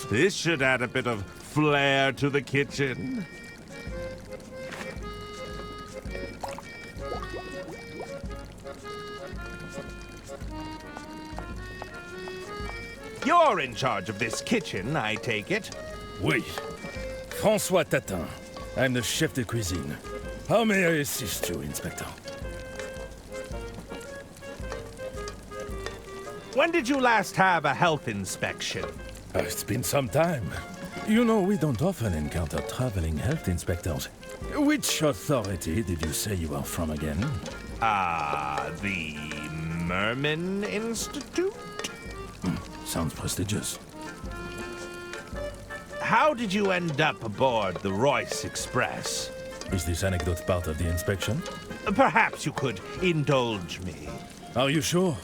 E: This should add a bit of flair to the kitchen. You're in charge of this kitchen, I take it?
G: Oui. François Tatin. I'm the chef de cuisine. How may I assist you, Inspector?
E: When did you last have a health inspection?
G: It's been some time. You know, we don't often encounter traveling health inspectors. Which authority did you say you are from again?
E: The Merman Institute?
G: Sounds prestigious.
E: How did you end up aboard the Royce Express?
G: Is this anecdote part of the inspection?
E: Perhaps you could indulge me.
G: Are you sure?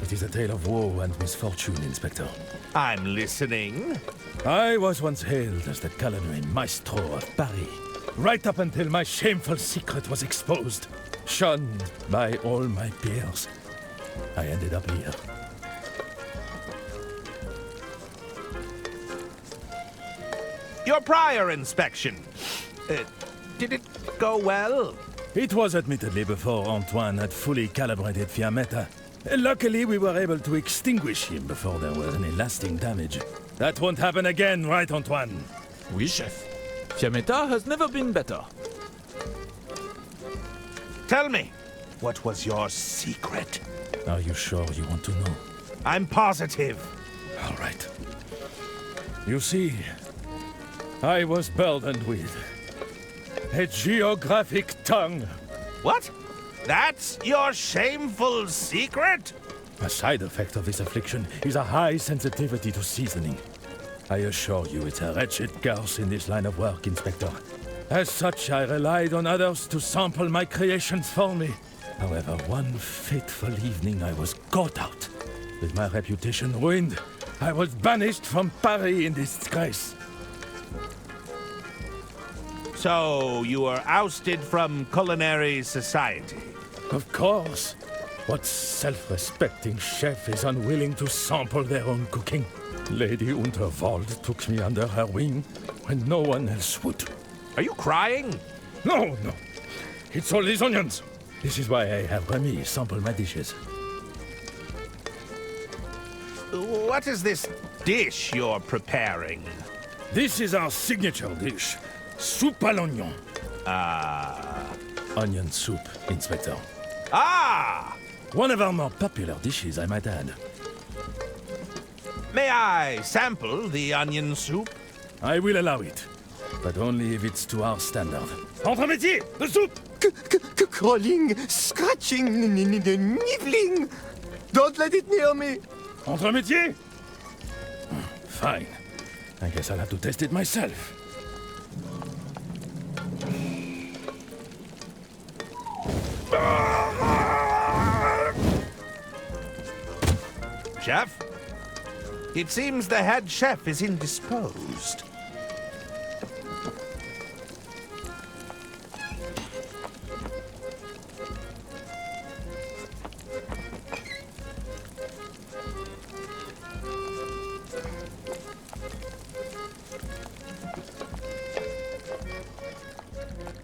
G: It is a tale of woe and misfortune, Inspector.
E: I'm listening.
G: I was once hailed as the culinary maestro of Paris, right up until my shameful secret was exposed. Shunned by all my peers. I ended up here.
E: Your prior inspection. Did it go well?
G: It was admittedly before Antoine had fully calibrated Fiammetta. Luckily, we were able to extinguish him before there was any lasting damage. That won't happen again, right, Antoine?
T: Oui, chef. Fiammetta has never been better.
E: Tell me, What was your secret?
G: Are you sure you want to know?
E: I'm positive.
G: All right. You see, I was burdened with a geographic tongue.
E: What? That's your shameful secret?
G: A side effect of this affliction is a high sensitivity to seasoning. I assure you it's a wretched curse in this line of work, Inspector. As such, I relied on others to sample my creations for me. However, one fateful evening I was caught out. With my reputation ruined, I was banished from Paris in disgrace.
E: So, you were ousted from culinary society?
G: Of course. What self-respecting chef is unwilling to sample their own cooking? Lady Unterwald took me under her wing when no one else would.
E: Are you crying?
G: No. It's all these onions. This is why I have Remy sample my dishes.
E: What is this dish you're preparing?
G: This is our signature dish. Soupe à l'oignon. Onion soup, Inspector. One of our more popular dishes, I might add.
E: May I sample the onion soup?
G: I will allow it, but only if it's to our standard. Entre métier, the soup!
K: Crawling, scratching, nibbling. Don't let it near me.
G: Entre métier? Fine. I guess I'll have to test it myself.
E: Chef? It seems the head chef is indisposed.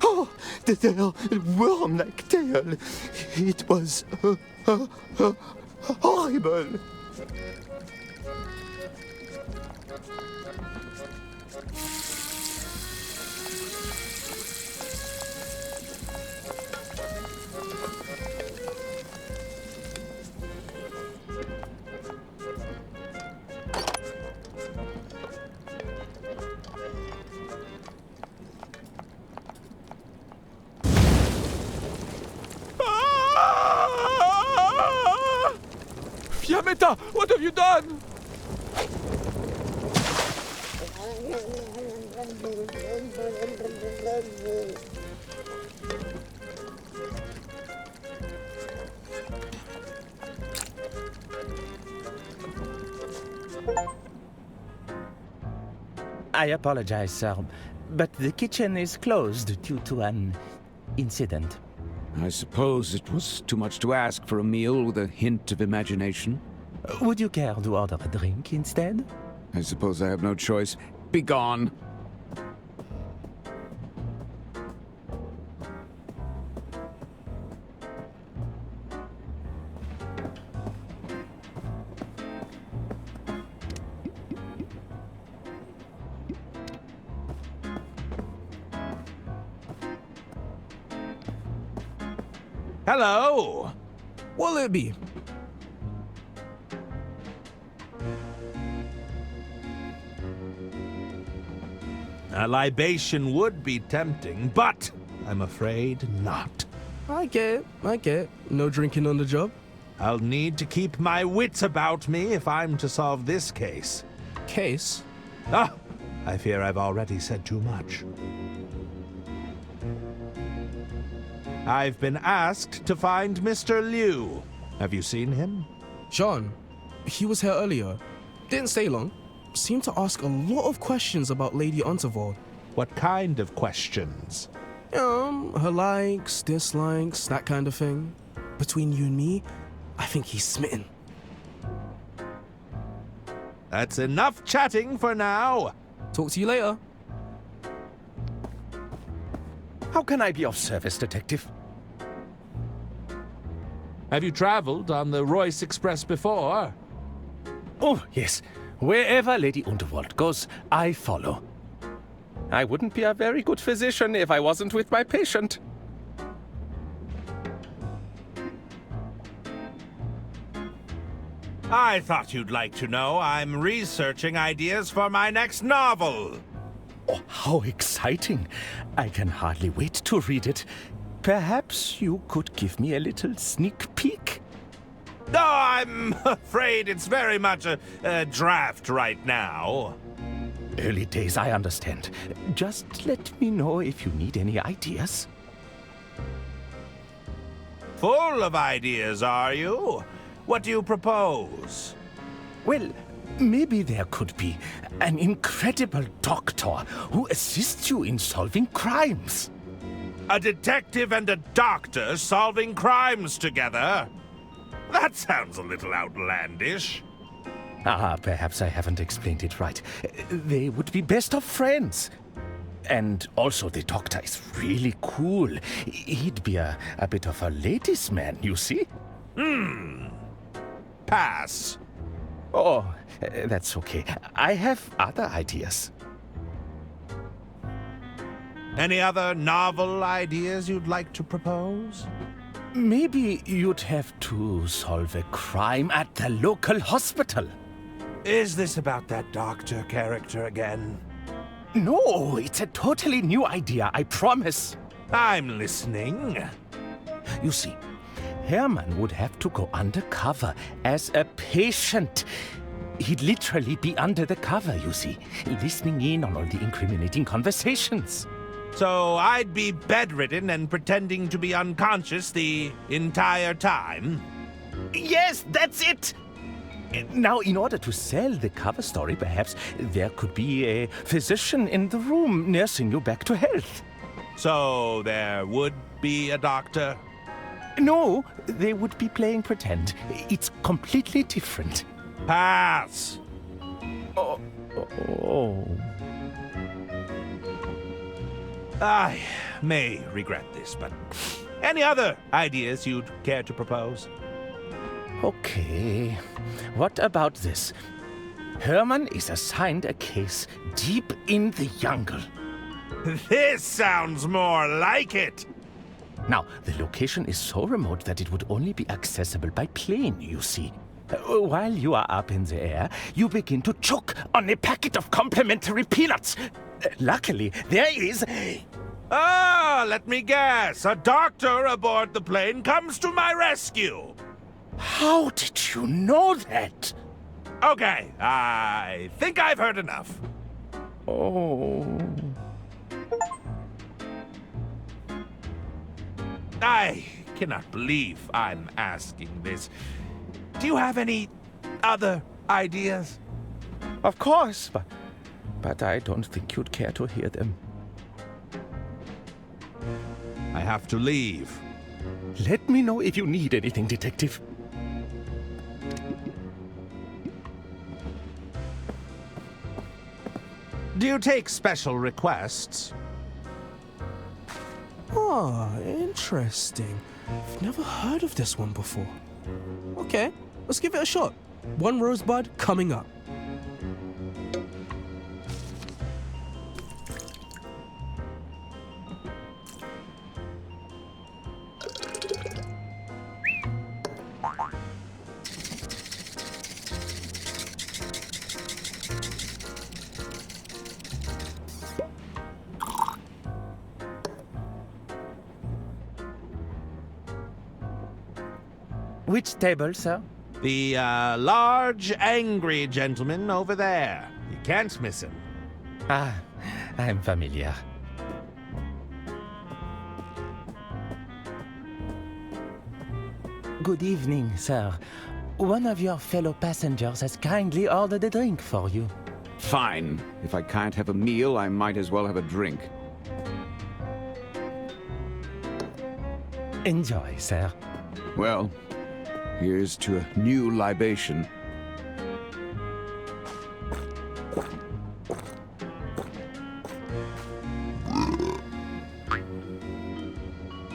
K: Oh, the worm-like tail. It was horrible.
S: Fiametta, what have you done?
R: I apologize, sir, but the kitchen is closed due to an incident.
D: I suppose it was too much to ask for a meal with a hint of imagination.
R: Would you care to order a drink instead?
D: I suppose I have no choice. Be gone.
E: Hello!
F: What'll it be?
E: A libation would be tempting, but I'm afraid not.
F: I get it. No drinking on the job?
E: I'll need to keep my wits about me if I'm to solve this case.
F: Case?
E: Ah! I fear I've already said too much. I've been asked to find Mr. Liu. Have you seen him?
F: John. He was here earlier. Didn't stay long. Seemed to ask a lot of questions about Lady Unterwald.
E: What kind of questions?
F: Her likes, dislikes, that kind of thing. Between you and me, I think he's smitten.
E: That's enough chatting for now.
F: Talk to you later.
G: How can I be of service, Detective?
S: Have you traveled on the Royce Express before?
G: Oh, yes. Wherever Lady Unterwald goes, I follow. I wouldn't be a very good physician if I wasn't with my patient.
E: I thought you'd like to know I'm researching ideas for my next novel.
G: Oh, how exciting. I can hardly wait to read it. Perhaps you could give me a little sneak peek?
E: No, I'm afraid it's very much a draft right now.
G: Early days, I understand. Just let me know if you need any ideas.
E: Full of ideas, are you? What do you propose?
G: Well, maybe there could be an incredible doctor who assists you in solving crimes.
E: A detective and a doctor solving crimes together? That sounds a little outlandish.
G: Perhaps I haven't explained it right. They would be best of friends. And also the doctor is really cool. He'd be a bit of a ladies' man, you see?
E: Pass.
G: Oh, that's okay. I have other ideas.
E: Any other novel ideas you'd like to propose?
G: Maybe you'd have to solve a crime at the local hospital.
E: Is this about that doctor character again?
G: No, it's a totally new idea, I promise.
E: I'm listening.
G: You see, Herman would have to go undercover as a patient. He'd literally be under the cover, you see, listening in on all the incriminating conversations.
E: So I'd be bedridden and pretending to be unconscious the entire time?
G: Yes, that's it! Now, in order to sell the cover story, perhaps there could be a physician in the room nursing you back to health.
E: So there would be a doctor?
G: No, they would be playing pretend. It's completely different.
E: Pass!
G: Oh.
E: I may regret this, but any other ideas you'd care to propose?
G: Okay. What about this? Herman is assigned a case deep in the jungle.
E: This sounds more like it!
G: Now, the location is so remote that it would only be accessible by plane, you see. While you are up in the air, you begin to choke on a packet of complimentary peanuts. Luckily, there is...
E: let me guess. A doctor aboard the plane comes to my rescue.
G: How did you know that?
E: Okay, I think I've heard enough.
G: Oh.
E: I cannot believe I'm asking this. Do you have any other ideas?
G: Of course, but I don't think you'd care to hear them.
E: I have to leave.
G: Let me know if you need anything, Detective.
E: Do you take special requests?
F: Oh, interesting. I've never heard of this one before. Okay, let's give it a shot. One rosebud coming up.
R: Which table, sir?
E: The large, angry gentleman over there. You can't miss him.
R: Ah, I'm familiar. Good evening, sir. One of your fellow passengers has kindly ordered a drink for you.
D: Fine. If I can't have a meal, I might as well have a drink.
R: Enjoy, sir.
D: Well, here's to a new libation.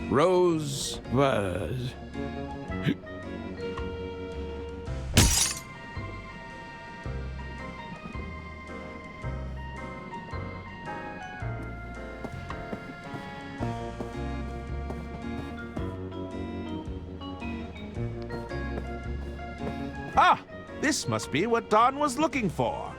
D: Rosebud.
E: This must be what Don was looking for.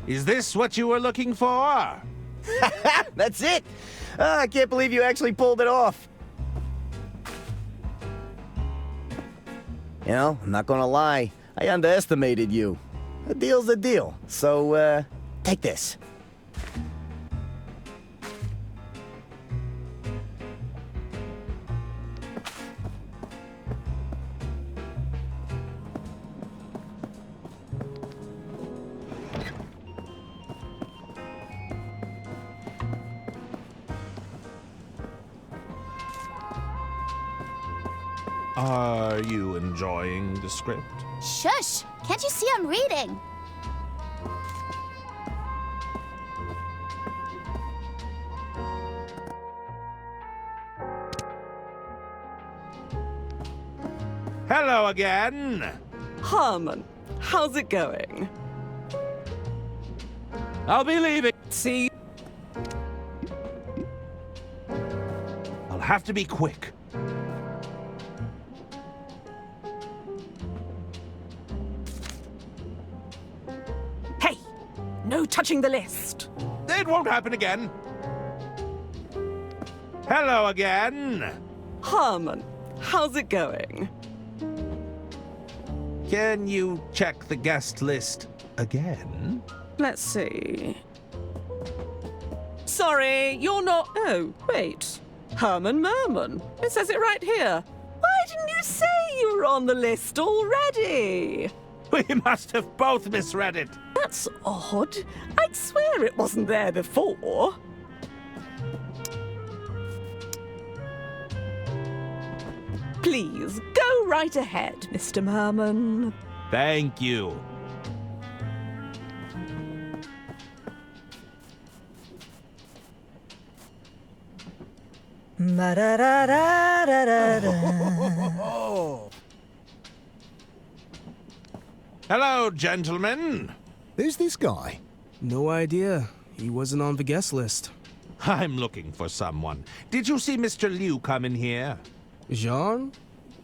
E: Is this what you were looking for?
J: That's it! I can't believe you actually pulled it off. You know, I'm not gonna lie, I underestimated you. A deal's a deal, so, take this.
E: Are you enjoying the script?
Q: Shush! Can't you see I'm reading?
E: Hello again!
X: Harmon, how's it going?
E: I'll be leaving.
X: See?
E: I'll have to be quick.
X: Hey! No touching the list!
E: It won't happen again. Hello again!
X: Harmon, how's it going?
E: Can you check the guest list again?
X: Let's see. Sorry, you're not... Oh, wait. Herman Merman. It says it right here. Why didn't you say you were on the list already?
E: We must have both misread it.
X: That's odd. I'd swear it wasn't there before. Please, go right ahead, Mr. Merman.
E: Thank you. Hello, gentlemen.
P: Who's this guy?
F: No idea. He wasn't on the guest list.
E: I'm looking for someone. Did you see Mr. Liu come in here?
F: Jean?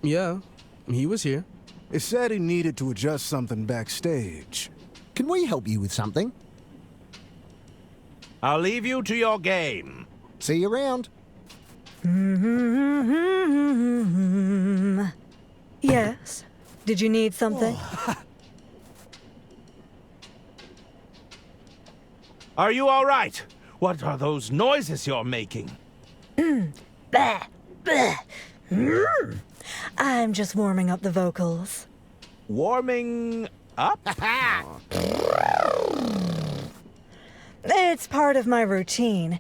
F: Yeah, he was here.
B: It said he needed to adjust something backstage.
P: Can we help you with something?
E: I'll leave you to your game.
P: See you around.
T: Yes? Did you need something?
E: Are you all right? What are those noises you're making?
T: Bah, bah. I'm just warming up the vocals.
E: Warming up?
T: It's part of my routine.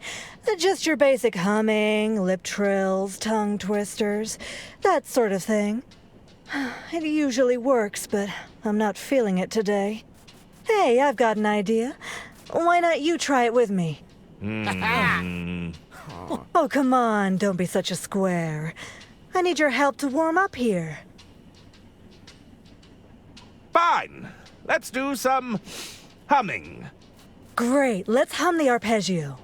T: Just your basic humming, lip trills, tongue twisters, that sort of thing. It usually works, but I'm not feeling it today. Hey, I've got an idea. Why not you try it with me? Oh, come on, don't be such a square. I need your help to warm up here.
E: Fine. Let's do some humming.
T: Great, let's hum the arpeggio.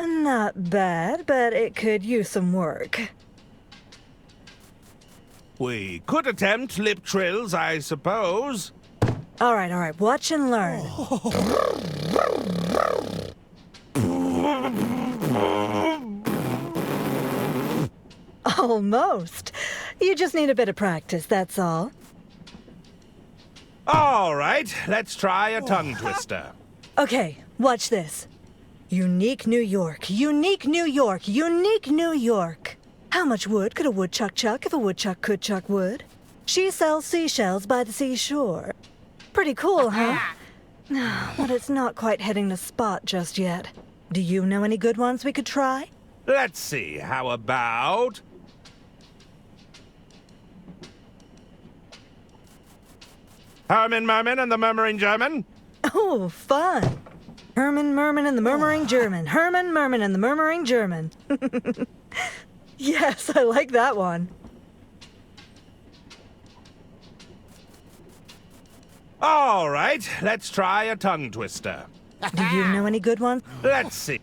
T: Not bad, but it could use some work.
E: We could attempt lip trills, I suppose.
T: All right, watch and learn. Almost. You just need a bit of practice, that's all.
E: All right, let's try a tongue twister.
T: Okay, watch this. Unique New York, unique New York, unique New York. How much wood could a woodchuck chuck if a woodchuck could chuck wood? She sells seashells by the seashore. Pretty cool, huh? But it's not quite hitting the spot just yet. Do you know any good ones we could try?
E: Let's see, how about... Herman Merman and the Murmuring German?
T: Oh, fun. Herman Merman and the Murmuring German. Herman Merman and the Murmuring German. Yes, I like that one.
E: All right, let's try a tongue twister.
T: Do you know any good ones?
E: Let's see.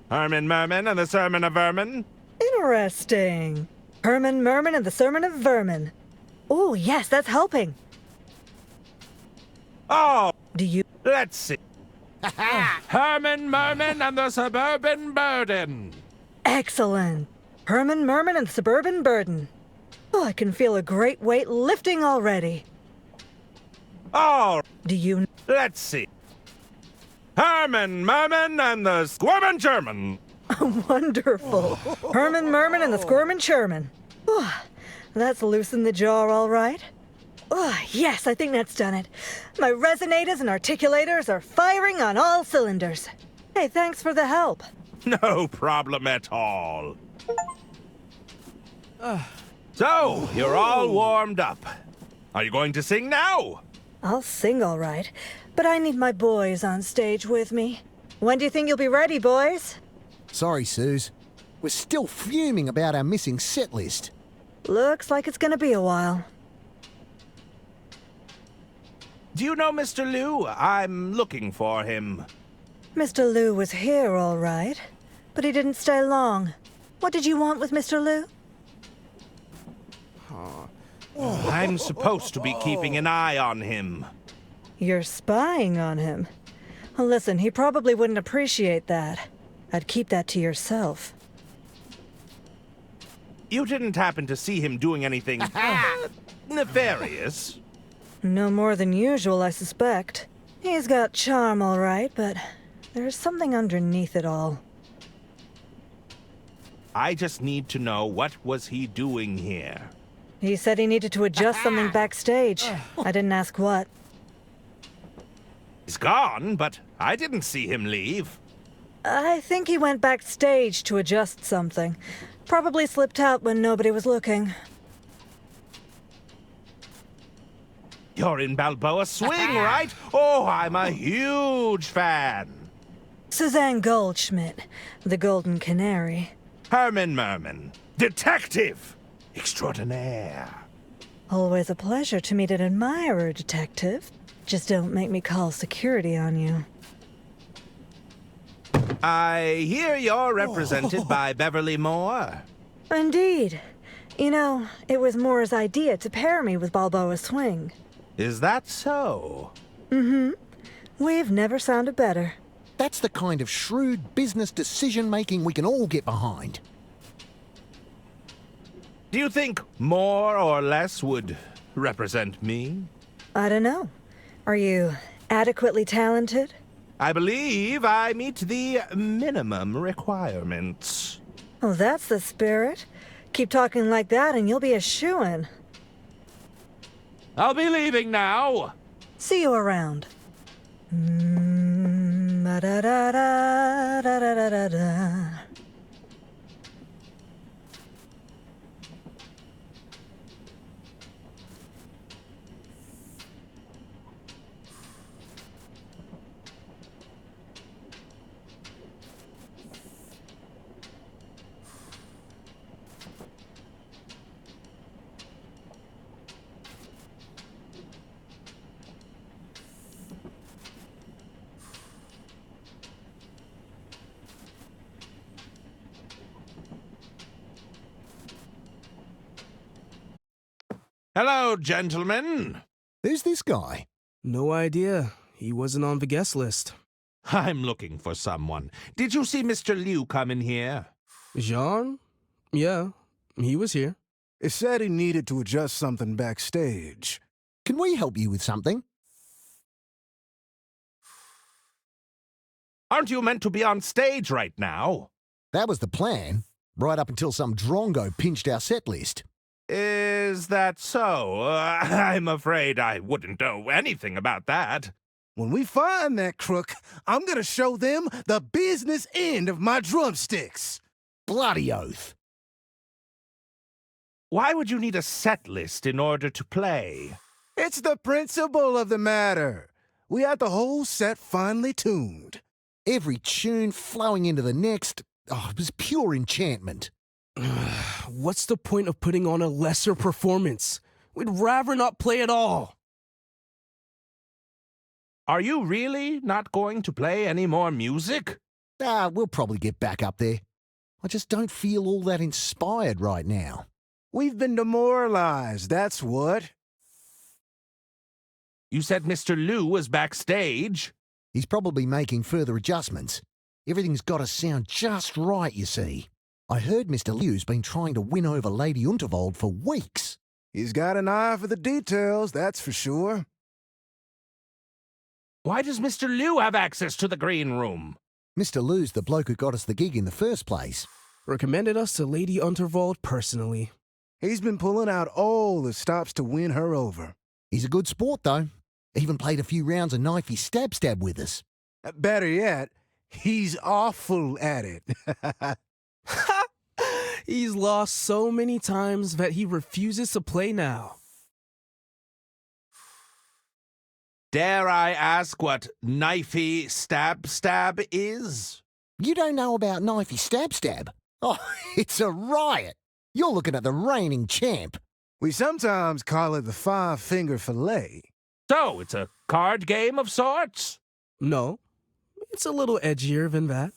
E: Herman Merman and the Sermon of Vermin?
T: Interesting. Herman Merman and the Sermon of Vermin. Oh, yes, that's helping.
E: Oh!
T: Do you...
E: Let's see. Herman Merman and the Suburban Burden.
T: Excellent. Herman Merman and the Suburban Burden. Oh, I can feel a great weight lifting already.
E: Oh!
T: Do you...
E: Let's see. Herman Merman and the Squirmin' German.
T: Wonderful. Herman Merman and the Squirmin' Sherman. Oh, that's loosened the jaw all right. Oh, yes, I think that's done it. My resonators and articulators are firing on all cylinders. Hey, thanks for the help.
E: No problem at all. So, you're all warmed up. Are you going to sing now?
T: I'll sing all right, but I need my boys on stage with me. When do you think you'll be ready, boys?
P: Sorry, Suze. We're still fuming about our missing set list.
T: Looks like it's gonna be a while.
E: Do you know Mr. Liu? I'm looking for him.
T: Mr. Liu was here, all right, but he didn't stay long. What did you want with Mr. Liu?
E: I'm supposed to be keeping an eye on him.
T: You're spying on him. Well, listen, he probably wouldn't appreciate that. I'd keep that to yourself.
E: You didn't happen to see him doing anything nefarious?
T: No more than usual, I suspect. He's got charm, all right, but there's something underneath it all.
E: I just need to know what was he doing here.
T: He said he needed to adjust something backstage. I didn't ask what.
E: He's gone, but I didn't see him leave.
T: I think he went backstage to adjust something. Probably slipped out when nobody was looking.
E: You're in Balboa Swing, right? Oh, I'm a huge fan.
T: Suzanne Goldschmidt, the Golden Canary.
E: Herman Merman, detective extraordinaire.
T: Always a pleasure to meet an admirer, Detective. Just don't make me call security on you.
E: I hear you're represented by Beverly Moore.
T: Indeed. You know, it was Moore's idea to pair me with Balboa Swing.
E: Is that so?
T: Mm-hmm. We've never sounded better.
P: That's the kind of shrewd business decision-making we can all get behind.
E: Do you think more or less would represent me?
T: I don't know. Are you adequately talented?
E: I believe I meet the minimum requirements.
T: Oh, that's the spirit. Keep talking like that and you'll be a shoo-in.
E: I'll be leaving now.
T: See you around. Da-da-da-da-da-da-da-da.
E: Hello, gentlemen.
P: Who's this guy?
F: No idea. He wasn't on the guest list.
E: I'm looking for someone. Did you see Mr. Liu come in here?
F: Jean? Yeah, he was here.
B: It said he needed to adjust something backstage.
P: Can we help you with something?
E: Aren't you meant to be on stage right now?
P: That was the plan, right up until some drongo pinched our set list.
E: Is that so? I'm afraid I wouldn't know anything about that.
B: When we find that crook, I'm gonna show them the business end of my drumsticks.
P: Bloody oath.
E: Why would you need a set list in order to play?
B: It's the principle of the matter. We had the whole set finely tuned.
P: Every tune flowing into the next, it was pure enchantment.
F: What's the point of putting on a lesser performance? We'd rather not play at all.
S: Are you really not going to play any more music?
P: We'll probably get back up there. I just don't feel all that inspired right now.
B: We've been demoralized, that's what.
S: You said Mr. Liu was backstage?
P: He's probably making further adjustments. Everything's got to sound just right, you see. I heard Mr. Liu's been trying to win over Lady Unterwald for weeks.
B: He's got an eye for the details, that's for sure.
S: Why does Mr. Liu have access to the green room?
P: Mr. Liu's the bloke who got us the gig in the first place.
F: Recommended us to Lady Unterwald personally.
B: He's been pulling out all the stops to win her over.
P: He's a good sport, though. Even played a few rounds of knifey stab with us.
B: Better yet, he's awful at it.
F: He's lost so many times that he refuses to play now.
S: Dare I ask what knifey stab is?
P: You don't know about knifey stab? Oh, it's a riot. You're looking at the reigning champ.
B: We sometimes call it the five-finger fillet.
S: So, it's a card game of sorts?
F: No, it's a little edgier than that.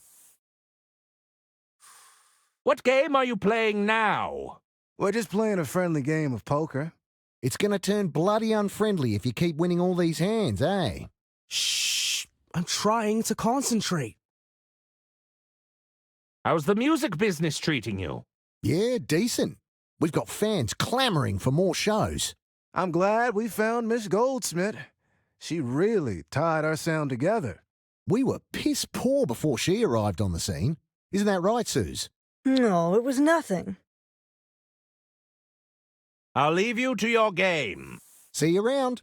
S: What game are you playing now?
B: We're just playing a friendly game of poker.
P: It's gonna turn bloody unfriendly if you keep winning all these hands, eh?
F: Shh! I'm trying to concentrate.
S: How's the music business treating you?
P: Yeah, decent. We've got fans clamoring for more shows.
B: I'm glad we found Miss Goldsmith. She really tied our sound together.
P: We were piss poor before she arrived on the scene. Isn't that right, Suze?
T: No, it was nothing.
S: I'll leave you to your game.
P: See you around.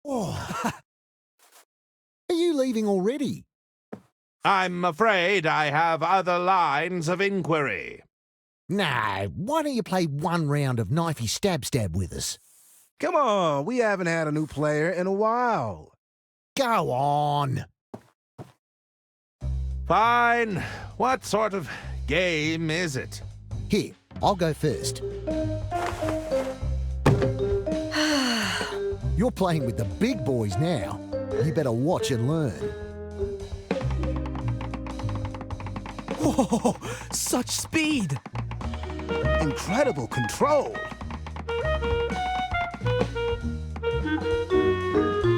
P: Oh. Are you leaving already?
S: I'm afraid I have other lines of inquiry.
P: Nah, why don't you play one round of knifey stab with us?
B: Come on, we haven't had a new player in a while.
P: Go on.
S: Fine. What sort of game is it?
P: Here, I'll go first. You're playing with the big boys now. You better watch and learn.
F: Whoa, such speed!
B: Incredible control.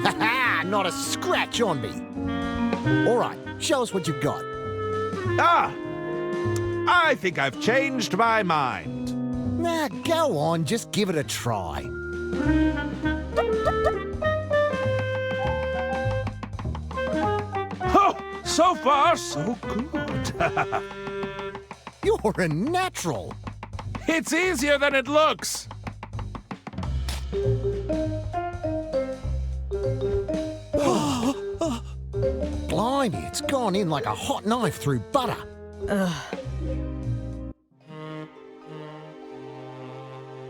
P: Ha-ha! Not a scratch on me. All right, show us what you've got.
S: I think I've changed my mind.
P: Nah, go on, just give it a try.
S: So far, so good.
P: You're a natural.
S: It's easier than it looks.
P: Blimey, it's gone in like a hot knife through butter.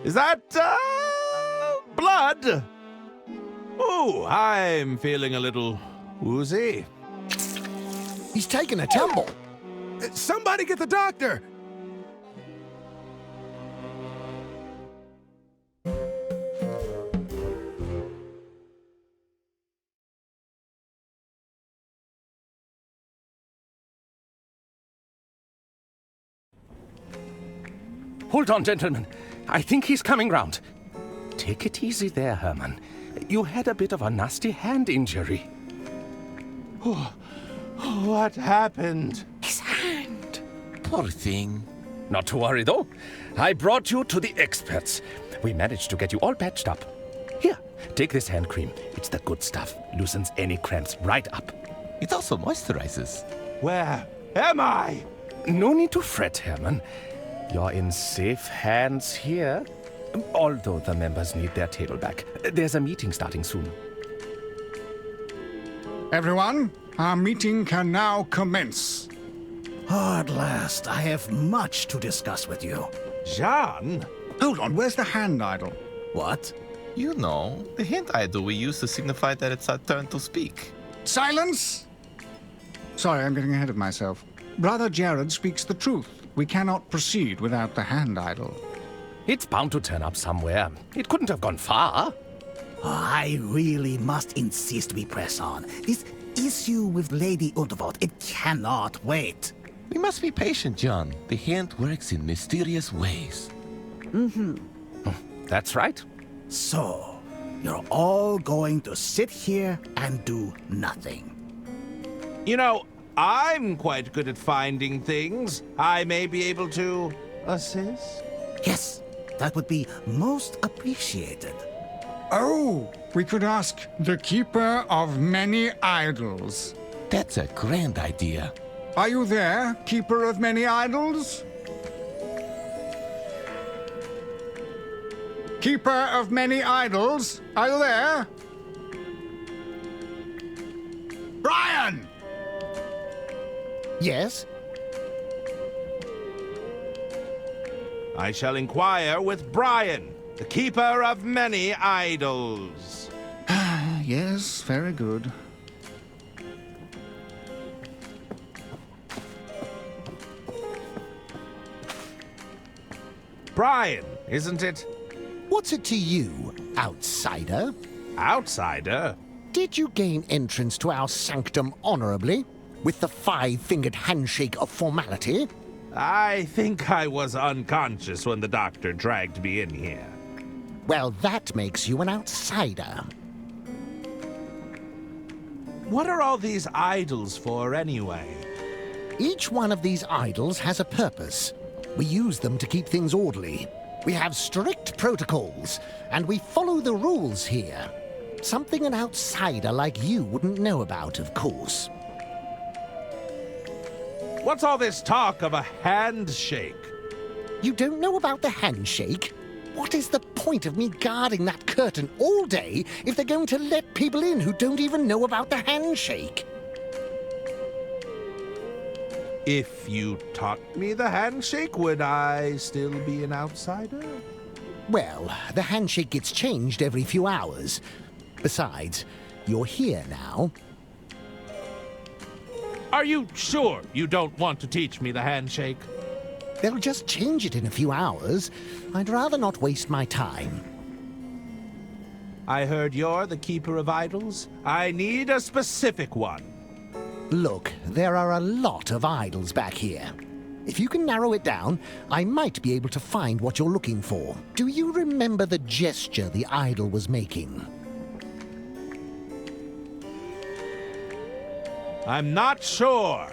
S: Is that, blood? Ooh, I'm feeling a little woozy.
P: He's taken a tumble.
B: Somebody get the doctor!
G: Hold on, gentlemen. I think he's coming round. Take it easy there, Herman. You had a bit of a nasty hand injury.
S: What happened?
G: His hand. Poor thing. Not to worry, though. I brought you to the experts. We managed to get you all patched up. Here, take this hand cream. It's the good stuff. Loosens any cramps right up.
K: It also moisturizes.
S: Where am I?
G: No need to fret, Herman. You're in safe hands here. Although the members need their table back. There's a meeting starting soon.
L: Everyone, our meeting can now commence.
H: At last, I have much to discuss with you.
E: Jean?
L: Hold on, where's the hand idol?
H: What?
N: You know, the hand idol we use to signify that it's our turn to speak.
L: Silence! Sorry, I'm getting ahead of myself. Brother Jared speaks the truth. We cannot proceed without the hand idol.
G: It's bound to turn up somewhere. It couldn't have gone far.
H: I really must insist we press on. This issue with Lady Unterwald, it cannot wait.
N: We must be patient, John. The hand works in mysterious ways.
H: Mm-hmm.
G: That's right.
H: So, you're all going to sit here and do nothing.
E: You know, I'm quite good at finding things. I may be able to assist.
H: Yes, that would be most appreciated.
L: Oh, we could ask the Keeper of Many Idols.
N: That's a grand idea.
L: Are you there, Keeper of Many Idols? Keeper of Many Idols, are you there? Brian!
P: Yes?
E: I shall inquire with Brian, the Keeper of Many Idols.
L: Yes, very good.
E: Brian, isn't it?
P: What's it to you, outsider?
E: Outsider?
P: Did you gain entrance to our sanctum honorably, with the five-fingered handshake of formality?
E: I think I was unconscious when the doctor dragged me in here.
P: Well, that makes you an outsider.
E: What are all these idols for, anyway?
P: Each one of these idols has a purpose. We use them to keep things orderly. We have strict protocols, and we follow the rules here. Something an outsider like you wouldn't know about, of course.
E: What's all this talk of a handshake?
P: You don't know about the handshake? What is the point of me guarding that curtain all day if they're going to let people in who don't even know about the handshake?
E: If you taught me the handshake, would I still be an outsider?
P: Well, the handshake gets changed every few hours. Besides, you're here now.
E: Are you sure you don't want to teach me the handshake?
P: They'll just change it in a few hours. I'd rather not waste my time.
E: I heard you're the Keeper of Idols. I need a specific one.
P: Look, there are a lot of idols back here. If you can narrow it down, I might be able to find what you're looking for. Do you remember the gesture the idol was making?
E: I'm not sure.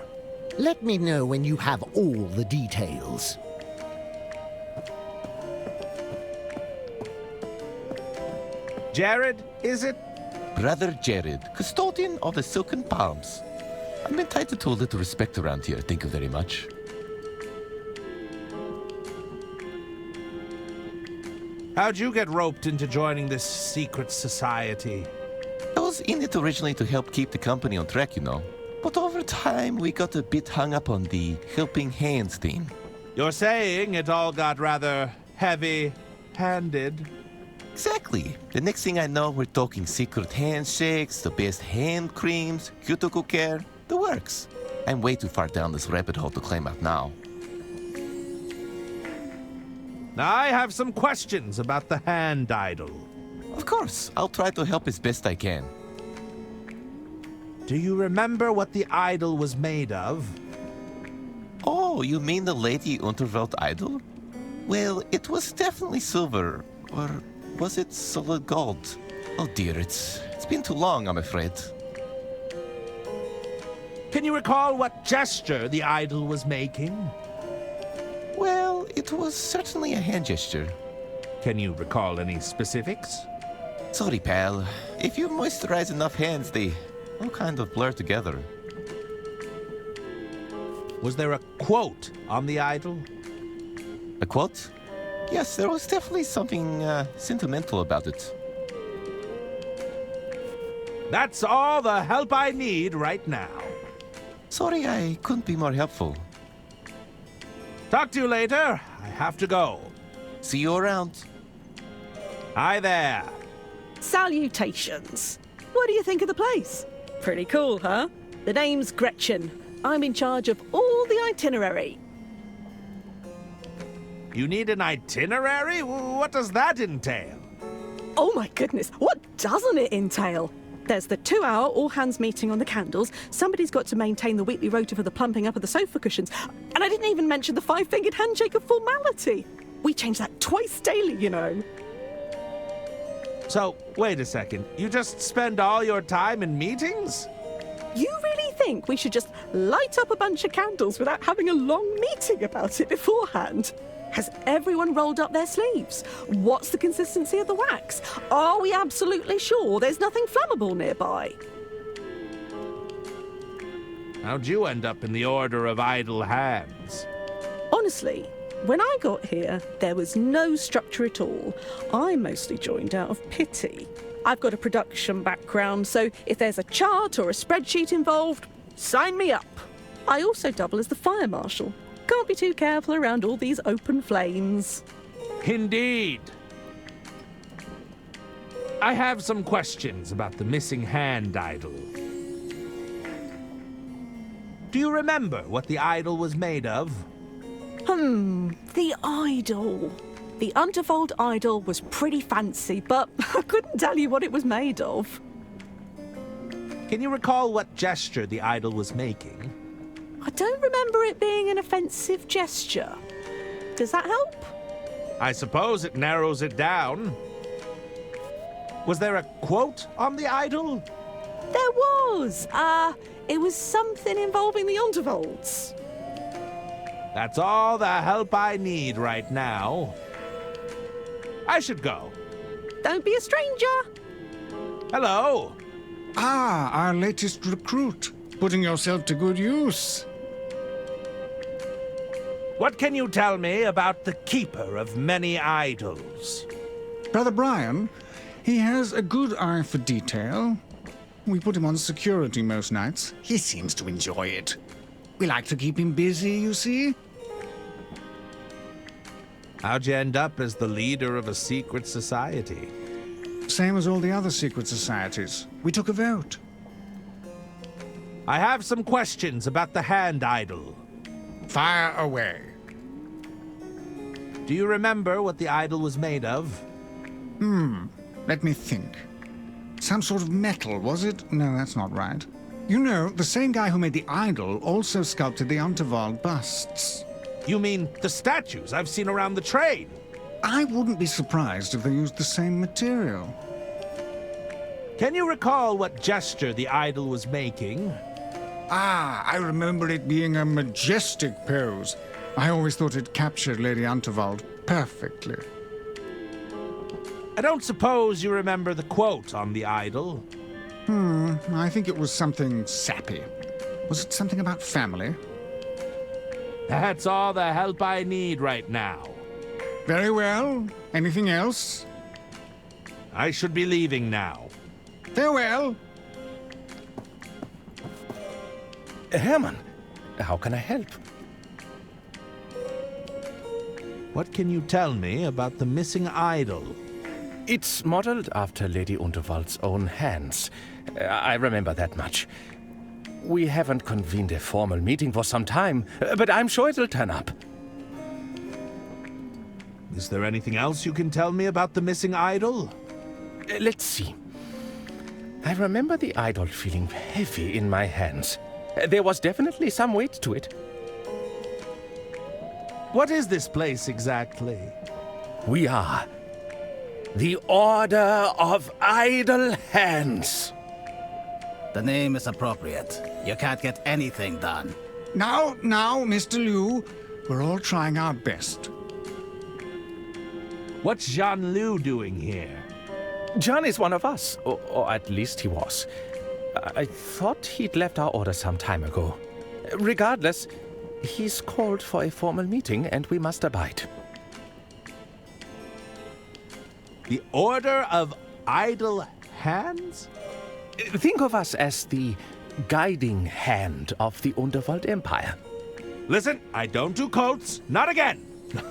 P: Let me know when you have all the details.
E: Jared, is it?
N: Brother Jared, custodian of the Silken Palms. I'm entitled to a little respect around here, thank you very much.
E: How'd you get roped into joining this secret society?
N: I was in it originally to help keep the company on track, you know. But over time, we got a bit hung up on the helping hands thing.
E: You're saying it all got rather heavy-handed?
N: Exactly. The next thing I know, we're talking secret handshakes, the best hand creams, cuticle care, the works. I'm way too far down this rabbit hole to climb out now.
E: Now, I have some questions about the hand idol.
N: Of course, I'll try to help as best I can.
E: Do you remember what the idol was made of?
N: Oh, you mean the Lady Unterwald idol? Well, it was definitely silver. Or was it solid gold? Oh dear, it's been too long, I'm afraid.
E: Can you recall what gesture the idol was making?
N: Well, it was certainly a hand gesture.
E: Can you recall any specifics?
N: Sorry, pal. If you moisturize enough hands, they all kind of blur together.
E: Was there a quote on the idol?
N: A quote? Yes, there was definitely something sentimental about it.
E: That's all the help I need right now.
N: Sorry I couldn't be more helpful.
S: Talk to you later. I have to go.
N: See you around.
S: Hi there.
X: Salutations. What do you think of the place? Pretty cool, huh? The name's Gretchen. I'm in charge of all the itinerary.
S: You need an itinerary? What does that entail?
X: Oh my goodness, what doesn't it entail? There's the 2-hour all-hands meeting on the candles. Somebody's got to maintain the weekly rota for the plumping up of the sofa cushions. And I didn't even mention the 5-fingered handshake of formality. We change that twice daily, you know.
S: So, wait a second. You just spend all your time in meetings?
X: You really think we should just light up a bunch of candles without having a long meeting about it beforehand? Has everyone rolled up their sleeves? What's the consistency of the wax? Are we absolutely sure there's nothing flammable nearby?
S: How'd you end up in the Order of Idle Hands?
X: Honestly, when I got here, there was no structure at all. I mostly joined out of pity. I've got a production background, so if there's a chart or a spreadsheet involved, sign me up. I also double as the fire marshal. Can't be too careful around all these open flames.
S: Indeed. I have some questions about the missing hand idol. Do you remember what the idol was made of?
X: The idol. The Unterwald idol was pretty fancy, but I couldn't tell you what it was made of.
S: Can you recall what gesture the idol was making?
X: I don't remember it being an offensive gesture. Does that help?
S: I suppose it narrows it down. Was there a quote on the idol?
X: There was. It was something involving the Unterwalds.
S: That's all the help I need right now. I should go.
X: Don't be a stranger.
S: Hello.
L: Ah, our latest recruit. Putting yourself to good use.
S: What can you tell me about the Keeper of Many Idols?
L: Brother Brian, he has a good eye for detail. We put him on security most nights. He seems to enjoy it. We like to keep him busy, you see.
S: How'd you end up as the leader of a secret society?
L: Same as all the other secret societies. We took a vote.
S: I have some questions about the hand idol.
L: Fire away.
S: Do you remember what the idol was made of?
L: Let me think. Some sort of metal, was it? No, that's not right. You know, the same guy who made the idol also sculpted the Unterwald busts.
S: You mean the statues I've seen around the train?
L: I wouldn't be surprised if they used the same material.
S: Can you recall what gesture the idol was making?
L: Ah, I remember it being a majestic pose. I always thought it captured Lady Unterwald perfectly.
S: I don't suppose you remember the quote on the idol?
L: I think it was something sappy. Was it something about family?
S: That's all the help I need right now.
L: Very well. Anything else?
S: I should be leaving now.
L: Farewell.
G: Hermann, how can I help?
S: What can you tell me about the missing idol?
R: It's modeled after Lady Unterwald's own hands. I remember that much. We haven't convened a formal meeting for some time, but I'm sure it'll turn up.
S: Is there anything else you can tell me about the missing idol?
R: Let's see. I remember the idol feeling heavy in my hands. There was definitely some weight to it.
S: What is this place exactly?
R: We are the Order of Idle Hands.
H: The name is appropriate. You can't get anything done.
L: Now, Mr. Liu, we're all trying our best.
S: What's Jean Liu doing here?
R: John is one of us, or at least he was. I thought he'd left our order some time ago. Regardless, he's called for a formal meeting and we must abide.
S: The Order of Idle Hands?
R: Think of us as the guiding hand of the Unterwald Empire.
E: Listen, I don't do cults. Not again.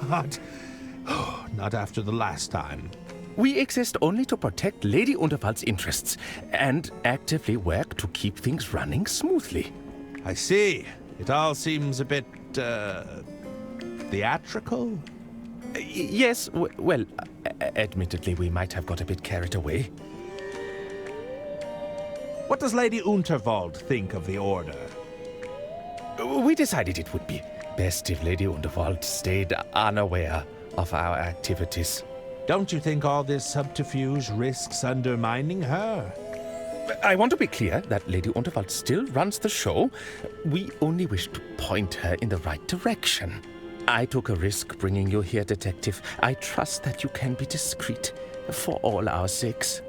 E: Not after the last time.
R: We exist only to protect Lady Unterwald's interests and actively work to keep things running smoothly.
E: I see. It all seems a bit, theatrical?
R: Yes, well, admittedly, we might have got a bit carried away.
E: What does Lady Unterwald think of the Order?
R: We decided it would be best if Lady Unterwald stayed unaware of our activities.
E: Don't you think all this subterfuge risks undermining her?
R: I want to be clear that Lady Unterwald still runs the show. We only wish to point her in the right direction. I took a risk bringing you here, Detective. I trust that you can be discreet for all our sakes.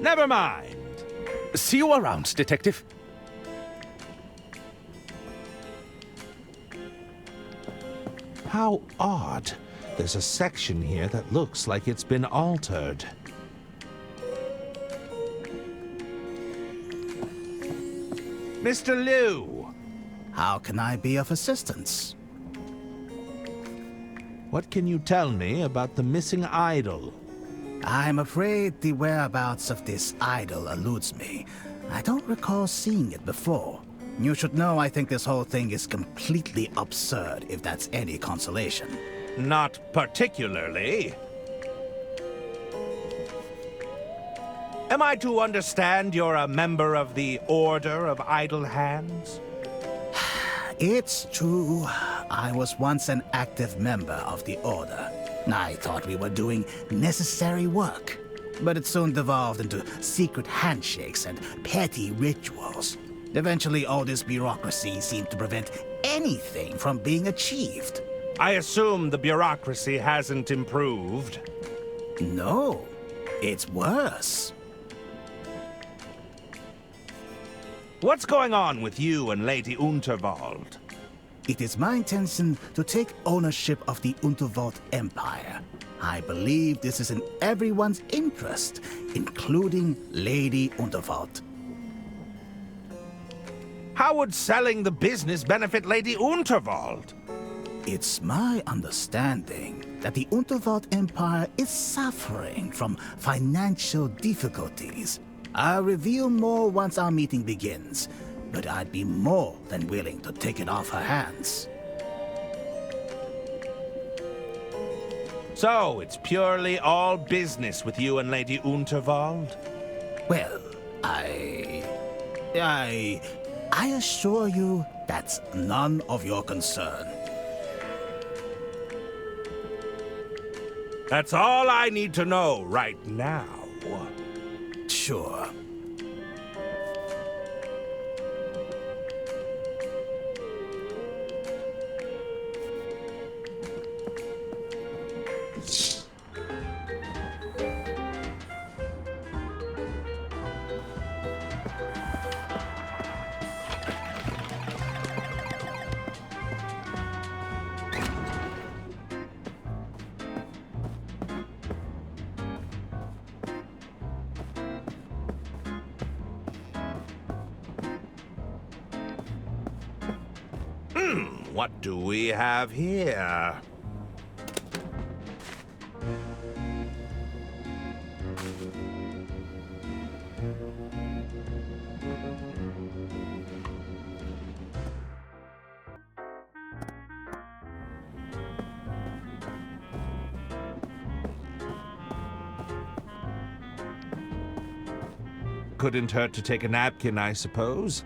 E: Never mind.
R: See you around, Detective.
E: How odd. There's a section here that looks like it's been altered. Mr. Liu!
H: How can I be of assistance?
E: What can you tell me about the missing idol?
H: I'm afraid the whereabouts of this idol eludes me. I don't recall seeing it before. You should know I think this whole thing is completely absurd, if that's any consolation.
E: Not particularly. Am I to understand you're a member of the Order of Idle Hands?
H: It's true. I was once an active member of the Order. I thought we were doing necessary work. But it soon devolved into secret handshakes and petty rituals. Eventually, all this bureaucracy seemed to prevent anything from being achieved.
E: I assume the bureaucracy hasn't improved.
H: No, it's worse.
E: What's going on with you and Lady Unterwald?
H: It is my intention to take ownership of the Unterwald Empire. I believe this is in everyone's interest, including Lady Unterwald.
E: How would selling the business benefit Lady Unterwald?
H: It's my understanding that the Unterwald Empire is suffering from financial difficulties. I'll reveal more once our meeting begins, but I'd be more than willing to take it off her hands.
E: So, it's purely all business with you and Lady Unterwald?
H: Well, I assure you that's none of your concern.
E: That's all I need to know right now.
H: Sure.
E: What do we have here? Couldn't hurt to take a napkin, I suppose.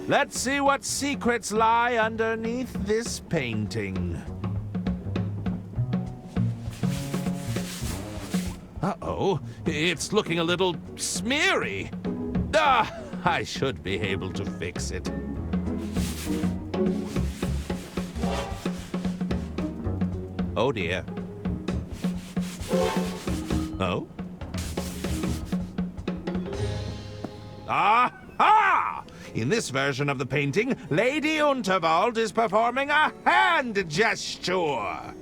E: Let's see what secrets lie underneath this painting. Uh-oh, it's looking a little smeary. I should be able to fix it. Oh dear. Oh? Aha! In this version of the painting, Lady Unterwald is performing a hand gesture.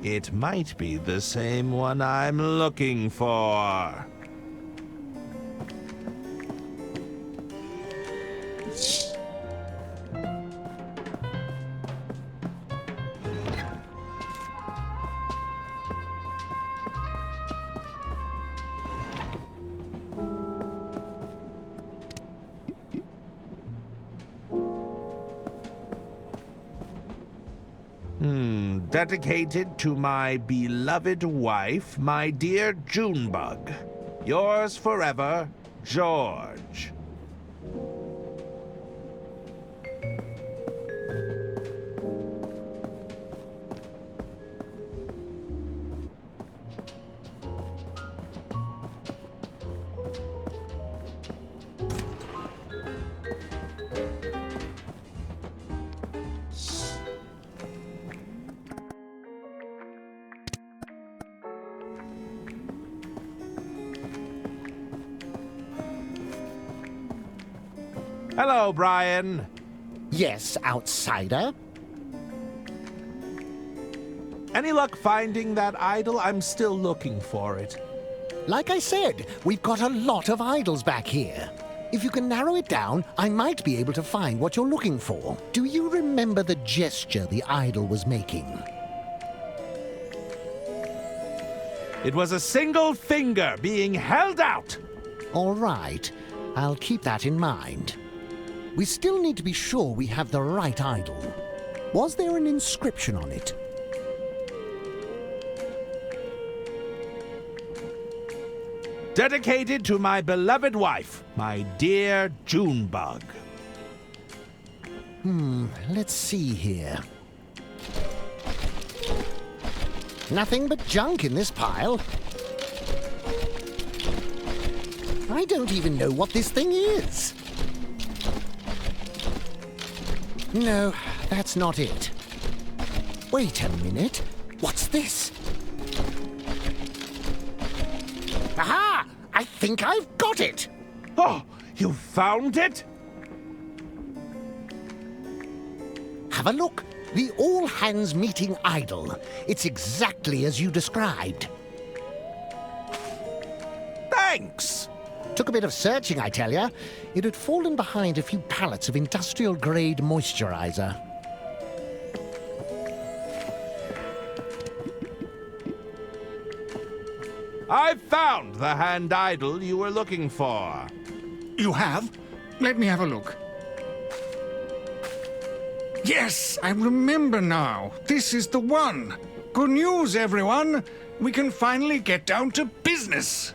E: It might be the same one I'm looking for. Dedicated to my beloved wife, my dear Junebug. Yours forever, George. Hello, Brian.
P: Yes, outsider?
E: Any luck finding that idol? I'm still looking for it.
P: Like I said, we've got a lot of idols back here. If you can narrow it down, I might be able to find what you're looking for. Do you remember the gesture the idol was making?
E: It was a single finger being held out.
P: All right, I'll keep that in mind. We still need to be sure we have the right idol. Was there an inscription on it?
E: Dedicated to my beloved wife, my dear Junebug.
P: Let's see here. Nothing but junk in this pile. I don't even know what this thing is. No, that's not it. Wait a minute. What's this? Aha! I think I've got it!
E: Oh, you found it?
P: Have a look. The all-hands meeting idol. It's exactly as you described.
E: Thanks!
P: Took a bit of searching, I tell ya. It had fallen behind a few pallets of industrial-grade moisturizer.
E: I've found the hand idol you were looking for.
L: You have? Let me have a look. Yes, I remember now. This is the one. Good news, everyone. We can finally get down to business.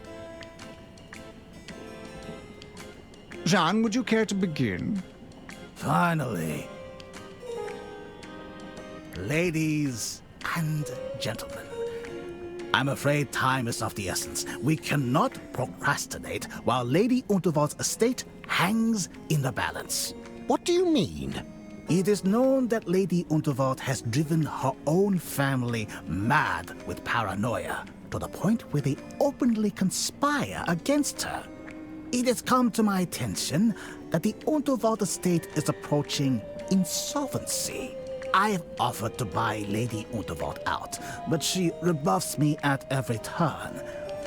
L: Jean, would you care to begin?
H: Finally. Ladies and gentlemen, I'm afraid time is of the essence. We cannot procrastinate while Lady Unterwald's estate hangs in the balance.
P: What do you mean?
H: It is known that Lady Unterwald has driven her own family mad with paranoia, to the point where they openly conspire against her. It has come to my attention that the Unterwald estate is approaching insolvency. I have offered to buy Lady Unterwald out, but she rebuffs me at every turn.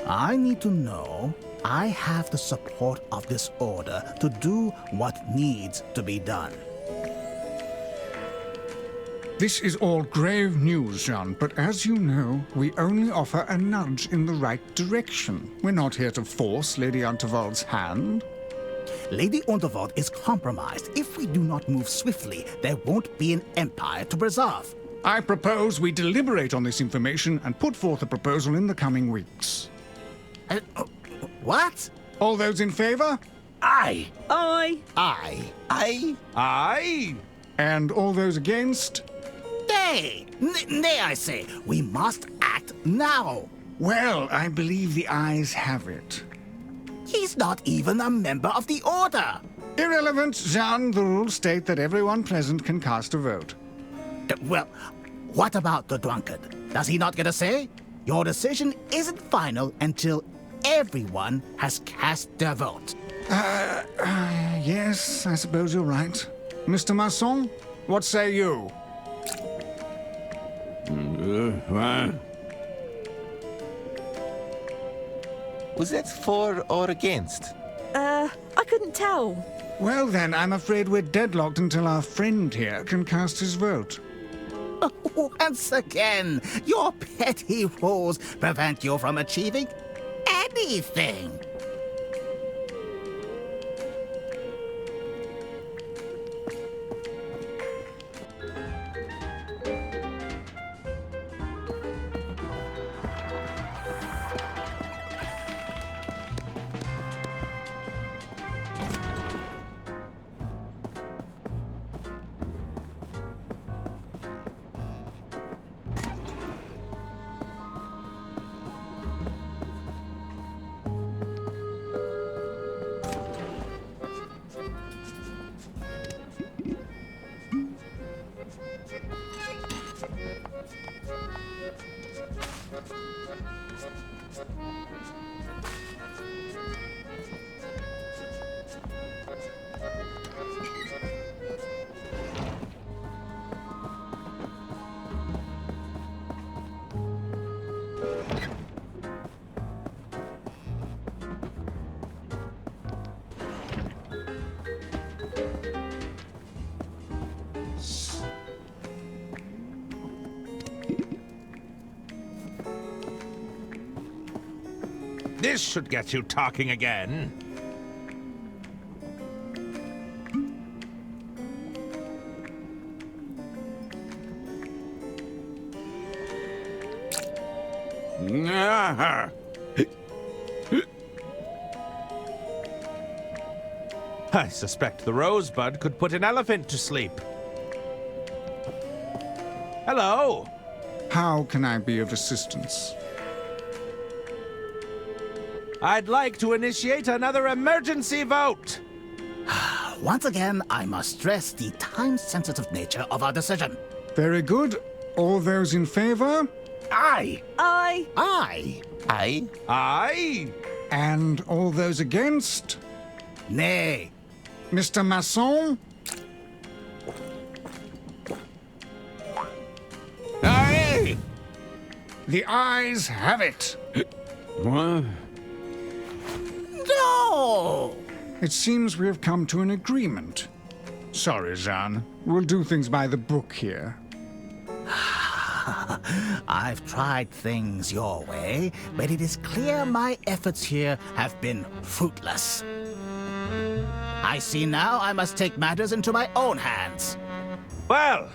H: I need to know I have the support of this order to do what needs to be done.
L: This is all grave news, Jean, but as you know, we only offer a nudge in the right direction. We're not here to force Lady Unterwald's hand.
H: Lady Unterwald is compromised. If we do not move swiftly, there won't be an empire to preserve.
L: I propose we deliberate on this information and put forth a proposal in the coming weeks.
H: What?
L: All those in favor?
E: Aye.
T: Aye.
P: Aye.
E: Aye. Aye.
L: And all those against?
H: Nay! Nay, I say! We must act now!
L: Well, I believe the ayes have it.
H: He's not even a member of the Order!
L: Irrelevant, Jean. The rules state that everyone present can cast a vote.
H: Well, what about the drunkard? Does he not get a say? Your decision isn't final until everyone has cast their vote.
L: Yes, I suppose you're right. Mr. Masson, what say you?
N: Was that for or against?
X: I couldn't tell.
L: Well then, I'm afraid we're deadlocked until our friend here can cast his vote.
H: Once again, your petty rules prevent you from achieving anything.
E: This should get you talking again.
S: I suspect the rosebud could put an elephant to sleep. Hello.
L: How can I be of assistance?
S: I'd like to initiate another emergency vote.
H: Once again, I must stress the time-sensitive nature of our decision.
L: Very good. All those in favor?
H: Aye.
X: Aye.
H: Aye.
N: Aye.
S: Aye.
L: And all those against?
H: Nay.
L: Mr. Masson?
E: Aye.
L: The ayes have it.
D: What?
H: No!
L: It seems we have come to an agreement. Sorry, Jean. We'll do things by the book here.
H: I've tried things your way, but it is clear my efforts here have been fruitless. I see now I must take matters into my own hands.
S: Well,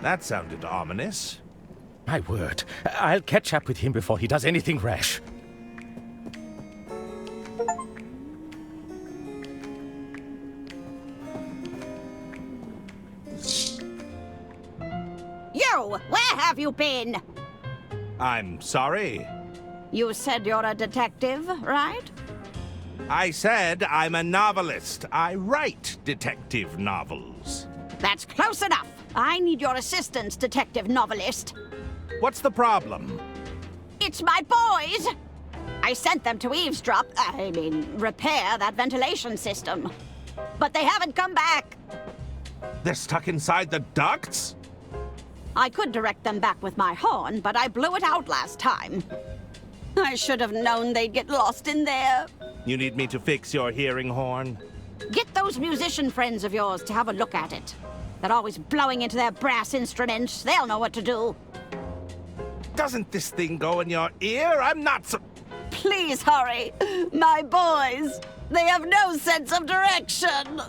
S: that sounded ominous.
R: My word. I'll catch up with him before he does anything rash.
A: You! Where have you been?
S: I'm sorry.
A: You said you're a detective, right?
S: I said I'm a novelist. I write detective novels.
A: That's close enough. I need your assistance, detective novelist.
S: What's the problem?
A: It's my boys! I sent them to repair that ventilation system. But they haven't come back.
S: They're stuck inside the ducts?
A: I could direct them back with my horn, but I blew it out last time. I should have known they'd get lost in there.
S: You need me to fix your hearing horn?
A: Get those musician friends of yours to have a look at it. They're always blowing into their brass instruments. They'll know what to do.
S: Doesn't this thing go in your ear? I'm not so...
A: Please hurry. My boys. They have no sense of direction.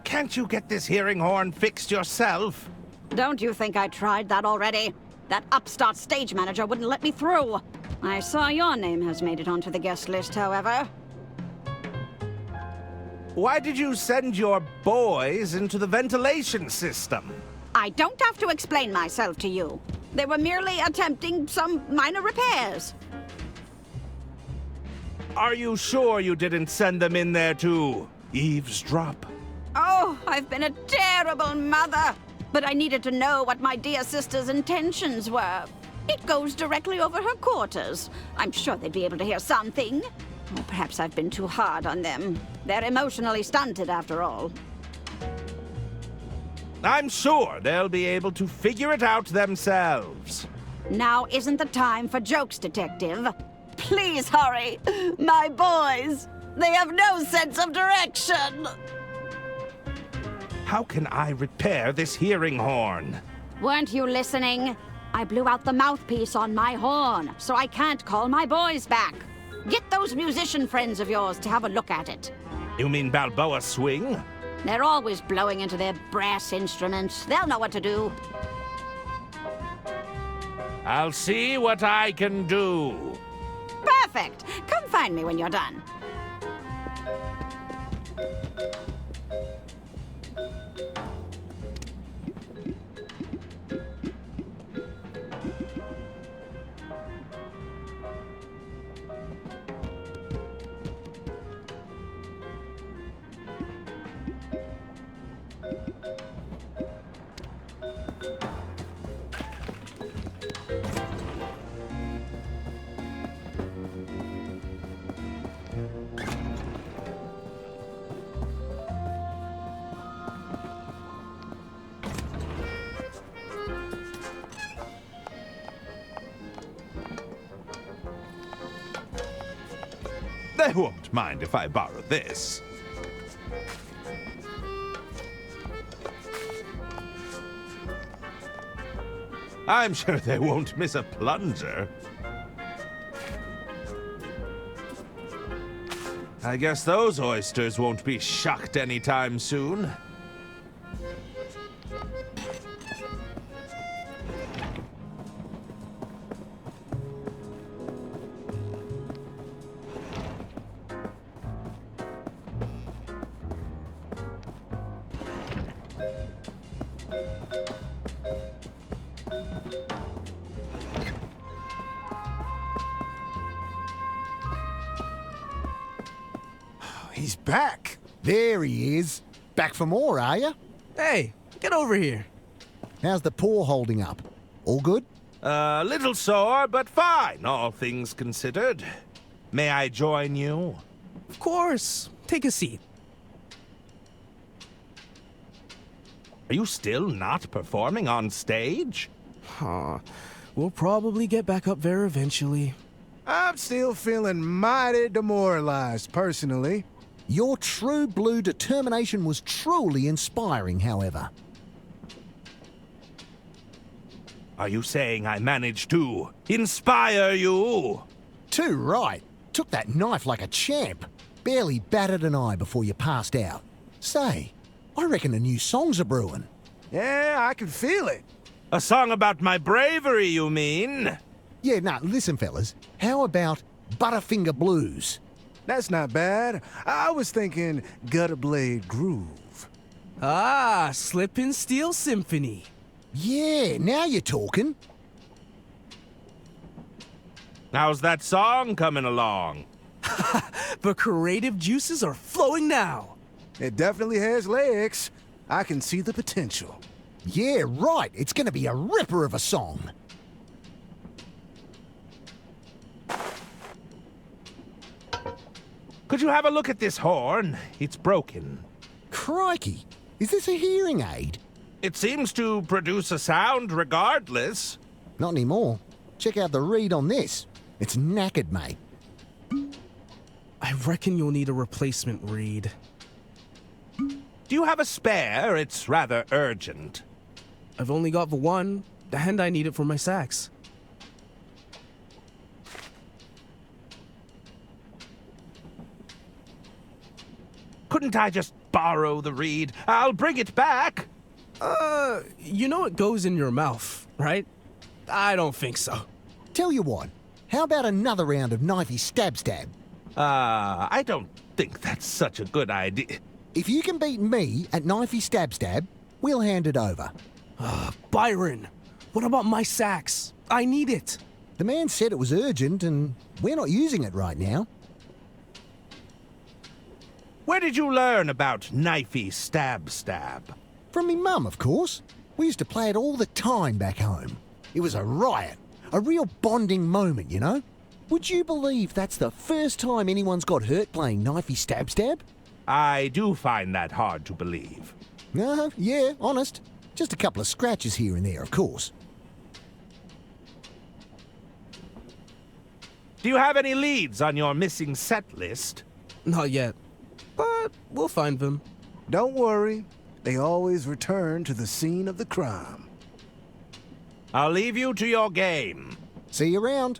S: Can't you get this hearing horn fixed yourself?
A: Don't you think I tried that already? That upstart stage manager wouldn't let me through. I saw your name has made it onto the guest list, however.
S: Why did you send your boys into the ventilation system?
A: I don't have to explain myself to you. They were merely attempting some minor repairs.
S: Are you sure you didn't send them in there to eavesdrop?
O: Oh, I've been a terrible mother. But I needed to know what my dear sister's intentions were. It goes directly over her quarters. I'm sure they'd be able to hear something. Or perhaps I've been too hard on them. They're emotionally stunted, after all.
E: I'm sure they'll be able to figure it out themselves.
O: Now isn't the time for jokes, Detective. Please hurry. My boys, they have no sense of direction.
E: How can I repair this hearing horn?
O: Weren't you listening? I blew out the mouthpiece on my horn, so I can't call my boys back. Get those musician friends of yours to have a look at it.
E: You mean Balboa Swing?
O: They're always blowing into their brass instruments. They'll know what to do.
E: I'll see what I can do.
O: Perfect! Come find me when you're done.
E: They won't mind if I borrow this. I'm sure they won't miss a plunger. I guess those oysters won't be shucked anytime soon.
P: He's back. There he is. Back for more, are you?
F: Hey, get over here.
P: How's the paw holding up? All good?
E: A little sore, but fine, all things considered. May I join you?
F: Of course. Take a seat.
E: Are you still not performing on stage?
F: We'll probably get back up there eventually.
B: I'm still feeling mighty demoralized, personally.
P: Your true blue determination was truly inspiring, however.
E: Are you saying I managed to inspire you?
P: Too right. Took that knife like a champ. Barely batted an eye before you passed out. Say, I reckon a new song's a brewing.
B: Yeah, I can feel it.
E: A song about my bravery, you mean?
P: Yeah, nah, listen, fellas. How about Butterfinger Blues?
B: That's not bad. I was thinking Gutter Blade Groove.
F: Ah, Slip and Steel Symphony.
P: Yeah, now you're talking.
E: How's that song coming along?
F: The creative juices are flowing now.
B: It definitely has legs. I can see the potential.
P: Yeah, right. It's gonna be a ripper of a song.
E: Could you have a look at this horn? It's broken.
P: Crikey. Is this a hearing aid?
E: It seems to produce a sound regardless.
P: Not anymore. Check out the reed on this. It's knackered, mate.
F: I reckon you'll need a replacement reed.
E: Do you have a spare? It's rather urgent.
F: I've only got the one, and I need it for my sax.
E: Couldn't I just borrow the reed? I'll bring it back.
F: You know it goes in your mouth, right? I don't think so.
P: Tell you what, how about another round of knifey stab?
E: I don't think that's such a good idea.
P: If you can beat me at knifey stab, we'll hand it over.
F: Byron, what about my sax? I need it.
P: The man said it was urgent, and we're not using it right now.
E: Where did you learn about knifey stab?
P: From me mum, of course. We used to play it all the time back home. It was a riot. A real bonding moment, you know? Would you believe that's the first time anyone's got hurt playing knifey stab?
E: I do find that hard to believe.
P: Yeah, honest. Just a couple of scratches here and there, of course.
E: Do you have any leads on your missing set list?
F: Not yet, but we'll find them.
B: Don't worry. They always return to the scene of the crime.
E: I'll leave you to your game.
P: See you around.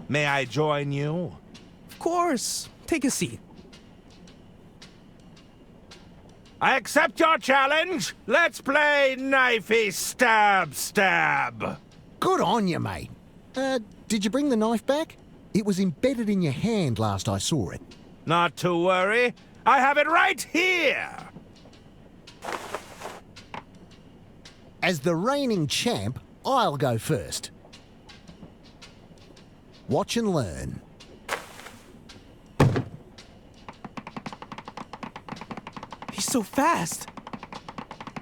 E: May I join you?
F: Of course. Take a seat.
E: I accept your challenge. Let's play knifey stab.
P: Good on you, mate. Did you bring the knife back? It was embedded in your hand last I saw it.
E: Not to worry. I have it right here.
P: As the reigning champ, I'll go first. Watch and learn.
F: He's so fast.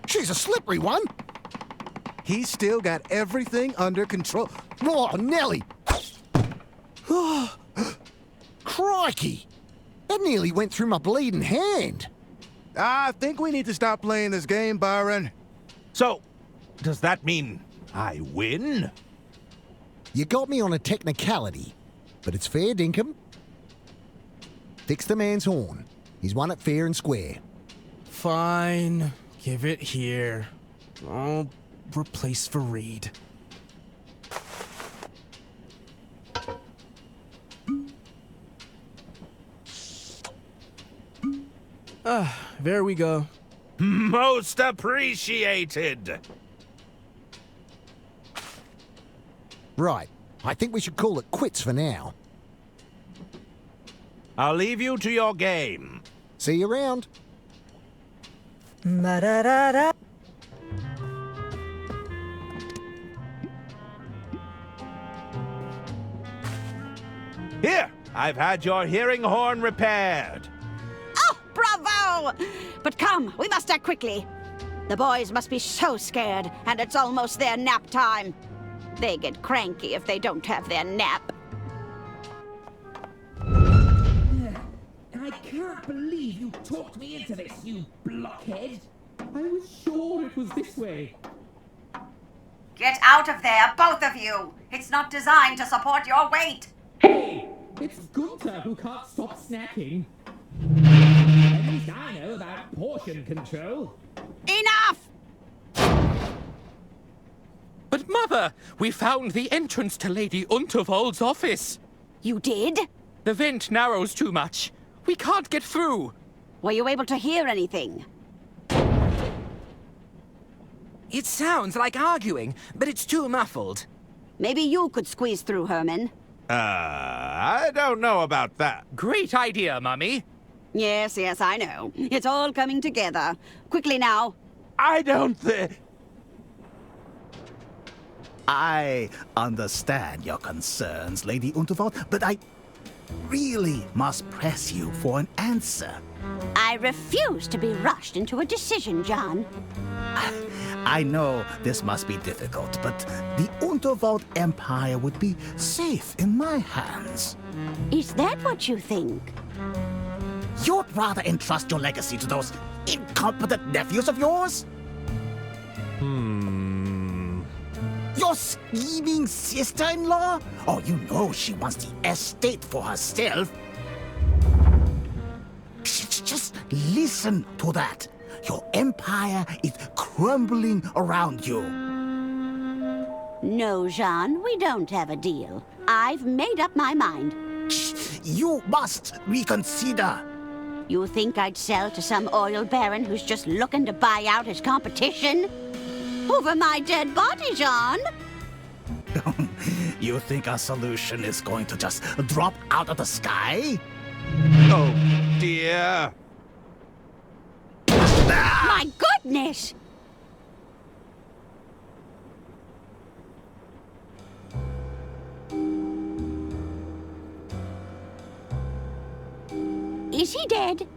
P: She's a slippery one.
B: He's still got everything under control.
P: Oh, Nelly! Crikey! That nearly went through my bleeding hand.
B: I think we need to stop playing this game, Byron.
E: So, does that mean I win?
P: You got me on a technicality, but it's fair dinkum. Fix the man's horn. He's won it fair and square.
F: Fine. Give it here. I'll replace Fareed. There we go.
E: Most appreciated.
P: Right. I think we should call it quits for now.
E: I'll leave you to your game.
P: See you around.
T: Ma-da-da-da.
E: Here, I've had your hearing horn repaired.
O: Oh, bravo! But come, we must act quickly. The boys must be so scared, and it's almost their nap time. They get cranky if they don't have their nap.
M: I can't believe you talked me into this, you blockhead. I was sure it was this way.
A: Get out of there, both of you! It's not designed to support your weight!
M: Hey! It's Gunther who can't stop snacking. At least I know about portion control.
O: Enough!
C: But Mother, we found the entrance to Lady Unterwald's office.
O: You did?
C: The vent narrows too much. We can't get through.
O: Were you able to hear anything?
C: It sounds like arguing, but it's too muffled.
O: Maybe you could squeeze through, Herman.
E: I don't know about that.
C: Great idea, Mummy.
O: Yes, I know. It's all coming together. Quickly now.
E: I don't think...
H: I understand your concerns, Lady Unterwald, but I really must press you for an answer.
A: I refuse to be rushed into a decision, John.
H: I know this must be difficult, but the Unterwald Empire would be safe in my hands.
A: Is that what you think?
H: You'd rather entrust your legacy to those incompetent nephews of yours? Your scheming sister-in-law? Oh, you know she wants the estate for herself. Just listen to that. Your empire is crumbling around you.
A: No, Jean, we don't have a deal. I've made up my mind.
H: You must reconsider.
A: You think I'd sell to some oil baron who's just looking to buy out his competition? Over my dead body, John!
H: You think our solution is going to just drop out of the sky?
E: Oh, dear.
A: My goodness! Is he dead?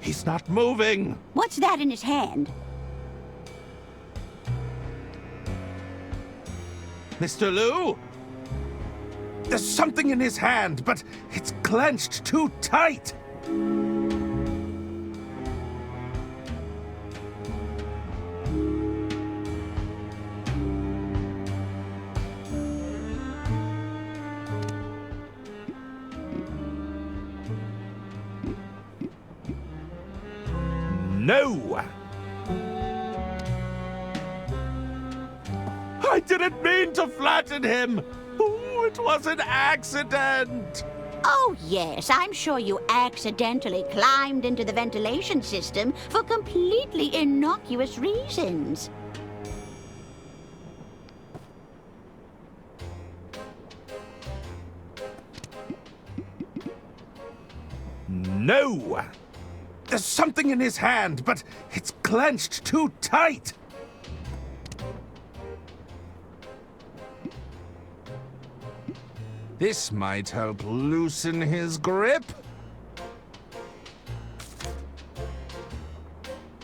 E: He's not moving.
A: What's that in his hand?
E: Mr. Liu? There's something in his hand, but it's clenched too tight. No! I didn't mean to flatten him! Ooh, it was an accident!
A: Oh, yes, I'm sure you accidentally climbed into the ventilation system for completely innocuous reasons.
E: No! There's something in his hand, but it's clenched too tight! This might help loosen his grip.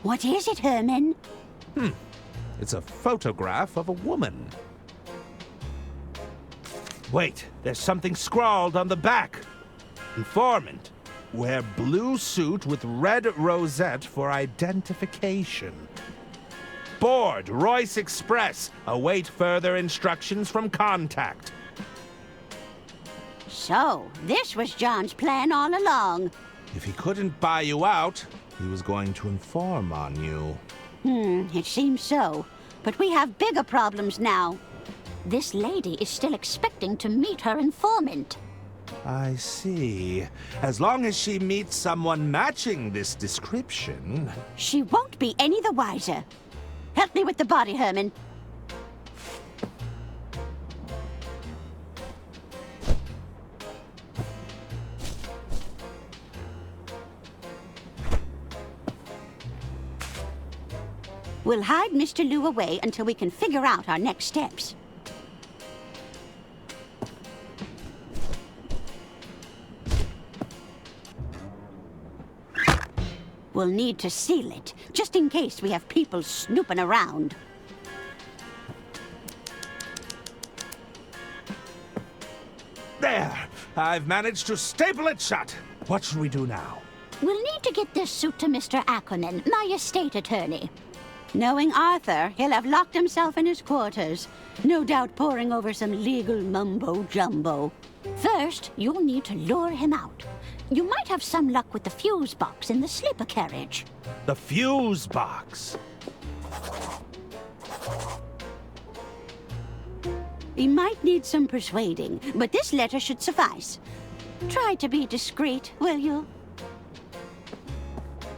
A: What is it, Herman?
E: It's a photograph of a woman. Wait, there's something scrawled on the back. Informant. Wear blue suit with red rosette for identification. Board, Royce Express. Await further instructions from contact.
A: So, this was John's plan all along.
E: If he couldn't buy you out, he was going to inform on you.
A: It seems so. But we have bigger problems now. This lady is still expecting to meet her informant.
E: I see. As long as she meets someone matching this description...
A: She won't be any the wiser. Help me with the body, Herman. We'll hide Mr. Liu away until we can figure out our next steps. We'll need to seal it, just in case we have people snooping around.
E: There! I've managed to staple it shut. What should we do now?
A: We'll need to get this suit to Mr. Ackerman, my estate attorney. Knowing Arthur, he'll have locked himself in his quarters, no doubt poring over some legal mumbo-jumbo. First, you'll need to lure him out. You might have some luck with the fuse box in the sleeper carriage.
E: The fuse box.
A: He might need some persuading, but this letter should suffice. Try to be discreet, will you?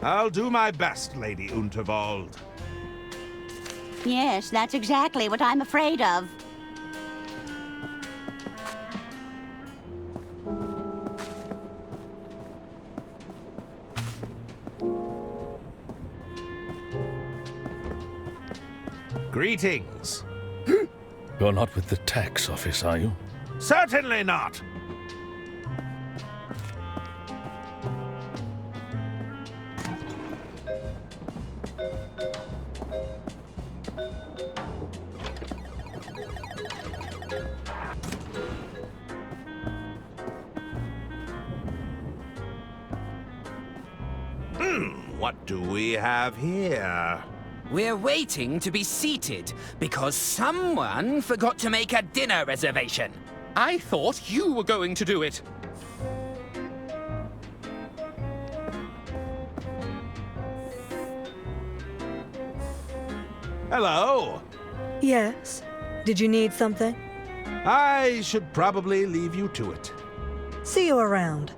E: I'll do my best, Lady Unterwald.
A: Yes, that's exactly what I'm afraid of.
E: Greetings.
G: You're not with the tax office, are you?
E: Certainly not. What do we have here?
C: We're waiting to be seated because someone forgot to make a dinner reservation. I thought you were going to do it.
E: Hello.
T: Yes? Did you need something?
E: I should probably leave you to it.
T: See you around.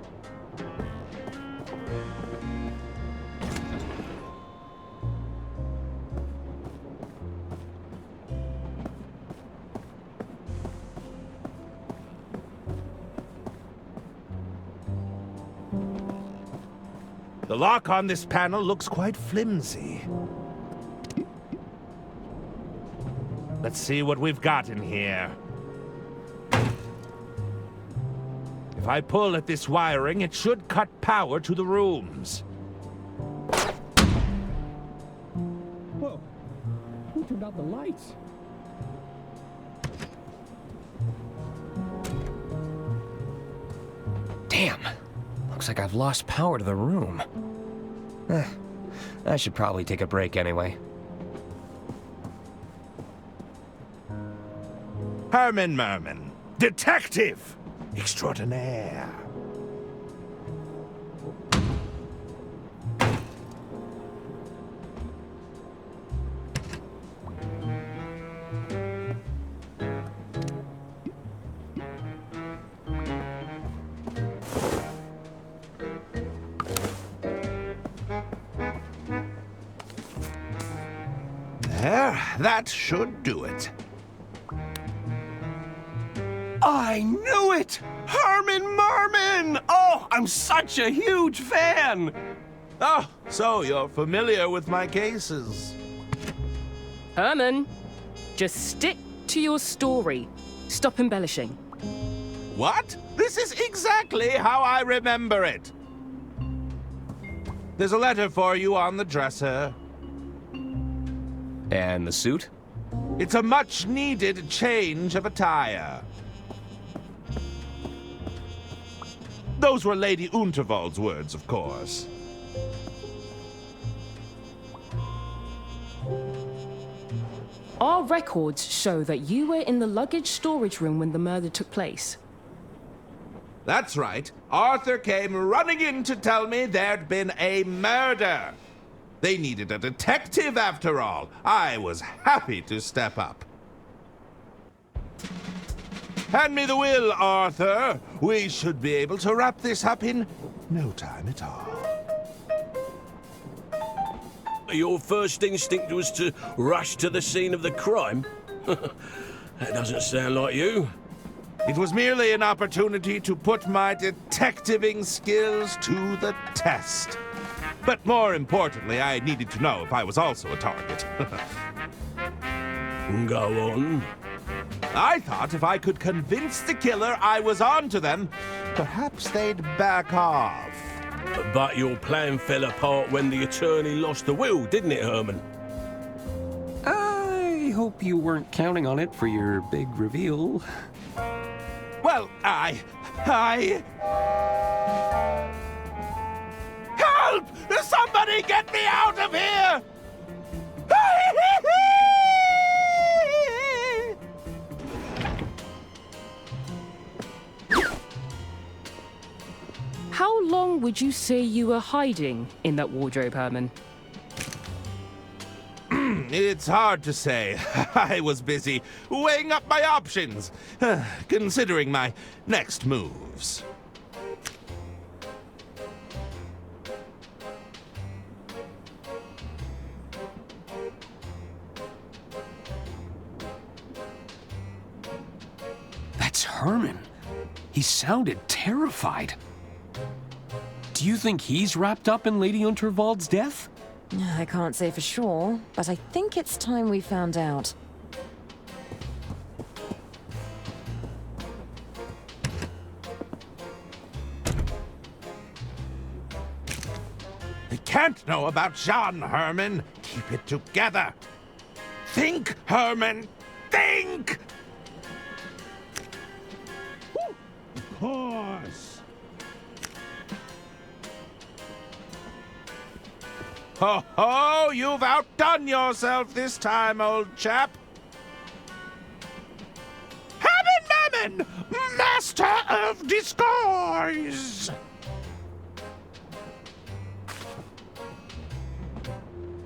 E: The lock on this panel looks quite flimsy. Let's see what we've got in here. If I pull at this wiring, it should cut power to the rooms.
M: Whoa! Who turned out the lights?
I: Damn! Looks like I've lost power to the room. I should probably take a break anyway.
E: Herman Merman, detective extraordinaire. There, that should do it.
G: I knew it! Herman Merman! Oh, I'm such a huge fan!
E: Oh, so you're familiar with my cases.
U: Herman, just stick to your story. Stop embellishing.
E: What? This is exactly how I remember it. There's a letter for you on the dresser.
I: And the suit?
E: It's a much-needed change of attire. Those were Lady Unterwald's words, of course.
U: Our records show that you were in the luggage storage room when the murder took place.
E: That's right. Arthur came running in to tell me there'd been a murder. They needed a detective, after all. I was happy to step up. Hand me the will, Arthur. We should be able to wrap this up in no time at all.
V: Your first instinct was to rush to the scene of the crime? That doesn't sound like you.
E: It was merely an opportunity to put my detectiving skills to the test. But more importantly, I needed to know if I was also a target.
V: Go on.
E: I thought if I could convince the killer I was onto them, perhaps they'd back off.
V: But your plan fell apart when the attorney lost the will, didn't it, Herman?
I: I hope you weren't counting on it for your big reveal.
E: Well, Help! Somebody get me out of here!
U: How long would you say you were hiding in that wardrobe, Herman?
E: It's hard to say. I was busy weighing up my options, considering my next moves.
I: That's Herman. He sounded terrified. Do you think he's wrapped up in Lady Unterwald's death?
W: I can't say for sure, but I think it's time we found out.
E: They can't know about Jean, Herman. Keep it together. Think, Herman. Think! Of course. Ho ho! You've outdone yourself this time, old chap. Herman Merman, master of disguise.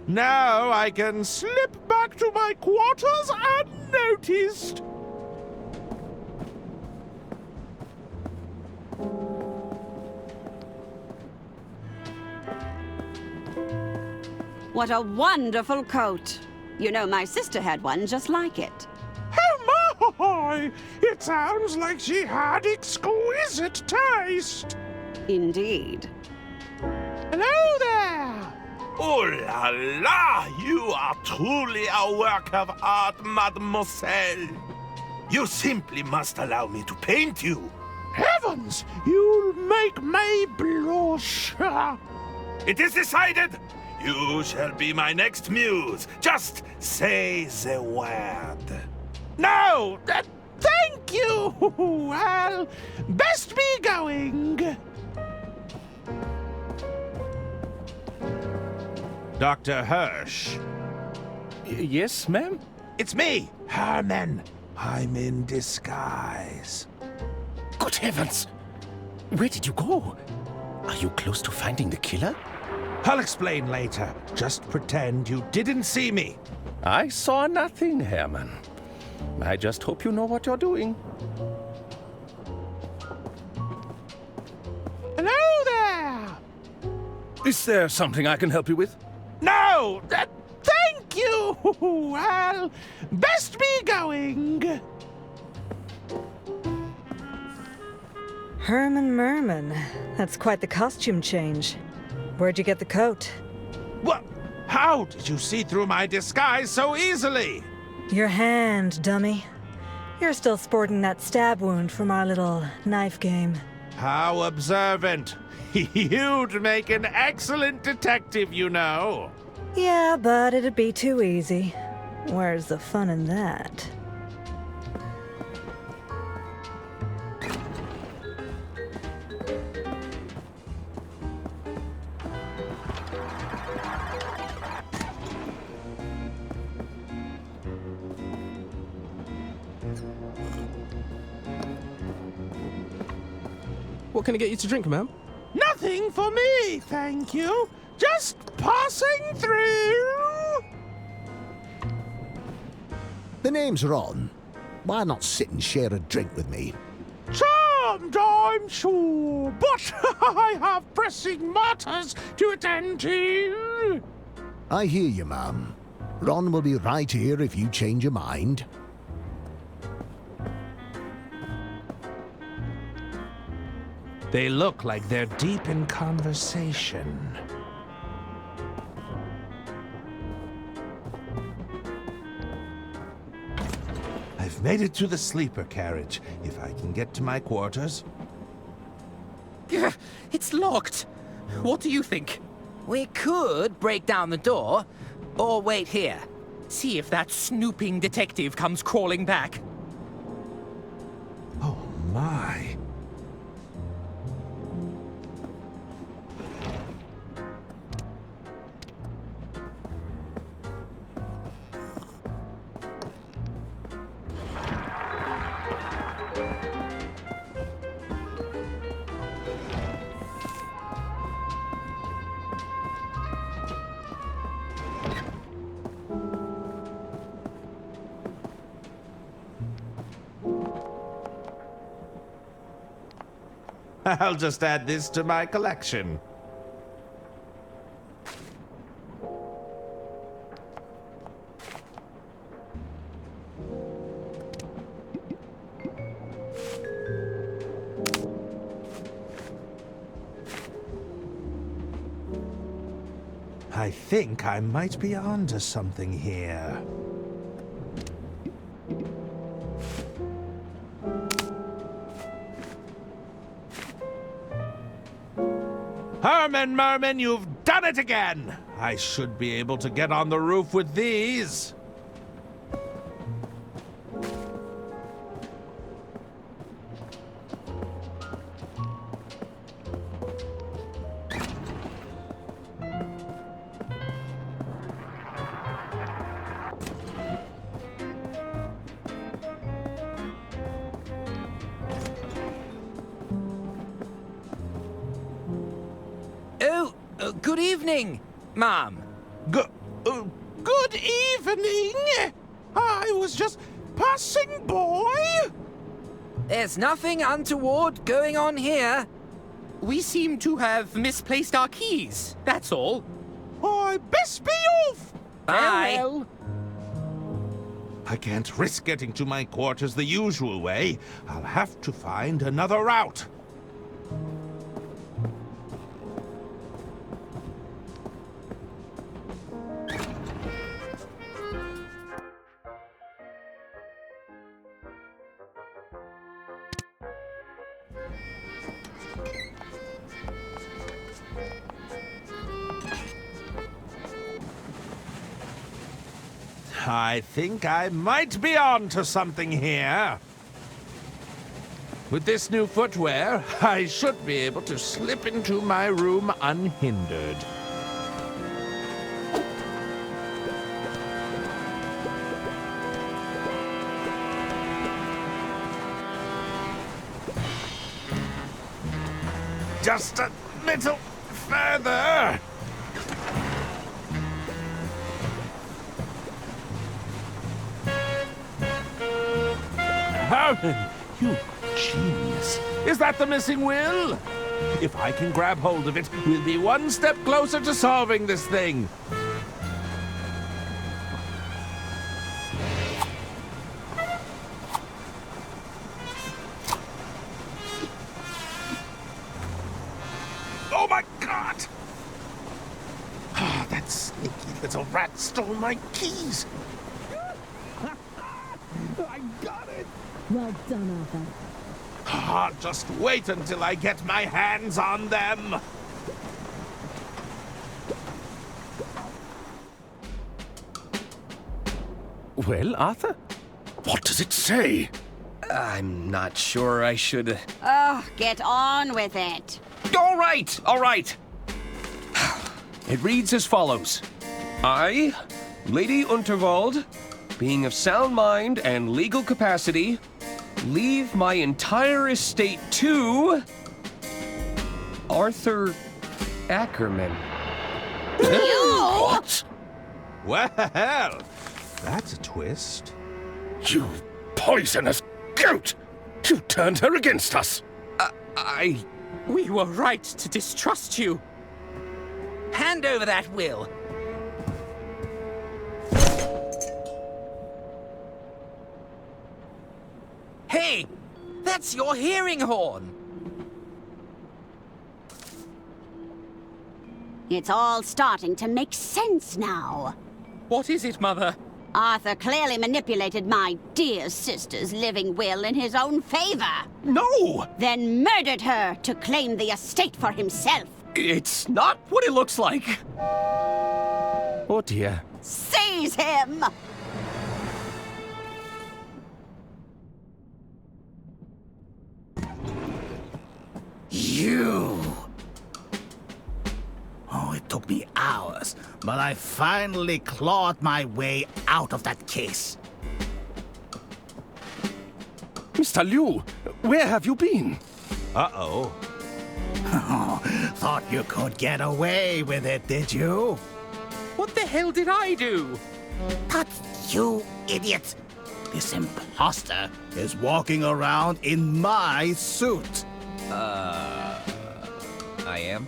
E: Now I can slip back to my quarters unnoticed.
O: What a wonderful coat. You know, my sister had one just like it.
E: Oh my! It sounds like she had exquisite taste.
O: Indeed.
S: Hello there!
E: Oh la la! You are truly a work of art, mademoiselle. You simply must allow me to paint you.
S: Heavens! You'll make me blush!
E: It is decided! You shall be my next muse. Just say the word.
S: No! Thank you! Well, best be going.
E: Dr. Hirsch.
R: Yes, ma'am?
E: It's me, Herman. I'm in disguise.
R: Good heavens! Where did you go? Are you close to finding the killer?
E: I'll explain later. Just pretend you didn't see me.
R: I saw nothing, Herman. I just hope you know what you're doing.
S: Hello there!
G: Is there something I can help you with?
S: No! Thank you! Well, best be going.
T: Herman Merman. That's quite the costume change. Where'd you get the coat?
E: What? How did you see through my disguise so easily?
T: Your hand, dummy. You're still sporting that stab wound from our little knife game.
E: How observant. You'd make an excellent detective, you know.
T: Yeah, but it'd be too easy. Where's the fun in that?
F: What can I get you to drink, ma'am?
S: Nothing for me, thank you. Just passing through.
P: The names are on. Why not sit and share a drink with me?
S: Charmed, I'm sure, but I have pressing matters to attend to.
P: I hear you, ma'am. Ron will be right here if you change your mind.
E: They look like they're deep in conversation. I've made it to the sleeper carriage. If I can get to my quarters.
C: It's locked. What do you think? We could break down the door, or wait here. See if that snooping detective comes crawling back.
E: Oh my. I'll just add this to my collection. I think I might be onto something here. Herman Merman, you've done it again! I should be able to get on the roof with these.
C: Good evening, Mom.
S: Good evening. I was just passing by.
C: There's nothing untoward going on here. We seem to have misplaced our keys, that's all.
S: I best be off.
C: Bye.
S: Farewell.
E: I can't risk getting to my quarters the usual way. I'll have to find another route.
S: I think I might be on to something here. With this new footwear, I should be able to slip into my room unhindered. Just a little further. Herman, you genius. Is that the missing will? If I can grab hold of it, we'll be one step closer to solving this thing. Oh my God! Ah, that sneaky little rat stole my keys. I got it.
U: Well done, Arthur.
S: Ah, just wait until I get my hands on them.
G: Well, Arthur? What does it say?
I: I'm not sure I should...
A: Oh, get on with it.
I: All right, all right. It reads as follows. I, Lady Unterwald, being of sound mind and legal capacity, leave my entire estate to... Arthur Ackerman.
S: What? Well, that's a twist.
G: You poisonous goat! You turned her against us!
C: We were right to distrust you. Hand over that will. Hey, that's your hearing horn.
A: It's all starting to make sense now.
C: What is it, Mother?
A: Arthur clearly manipulated my dear sister's living will in his own favor.
I: No!
A: Then murdered her to claim the estate for himself.
I: It's not what it looks like.
R: Oh dear.
A: Seize him!
H: You! Oh, it took me hours, but I finally clawed my way out of that case.
G: Mr. Liu, where have you been?
S: Uh-oh.
H: Oh, thought you could get away with it, did you?
C: What the hell did I do?
H: That's you, idiot! This imposter is walking around in my suit.
C: I am?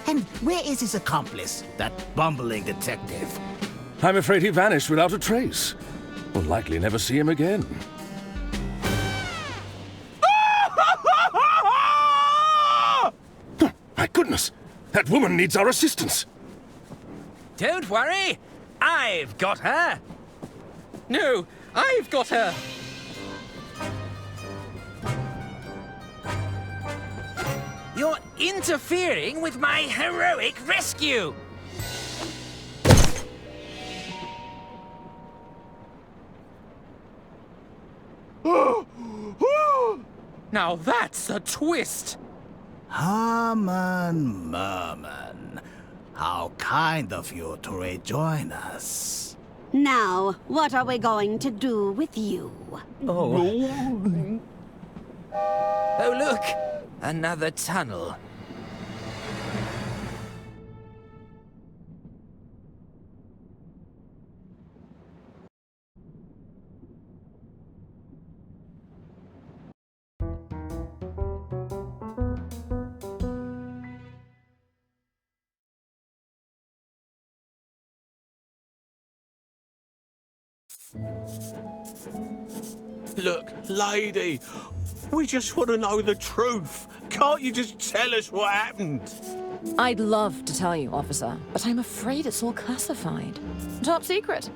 H: And where is his accomplice, that bumbling detective?
G: I'm afraid he vanished without a trace. We'll likely never see him again. My goodness! That woman needs our assistance!
C: Don't worry, I've got her. No, I've got her. You're interfering with my heroic rescue! Now that's a twist!
H: Herman Merman, how kind of you to rejoin us.
A: Now, what are we going to do with you?
C: Oh, look! Another tunnel.
V: Look, lady, we just want to know the truth. Can't you just tell us what happened?
W: I'd love to tell you, officer, but I'm afraid it's all classified. Top secret.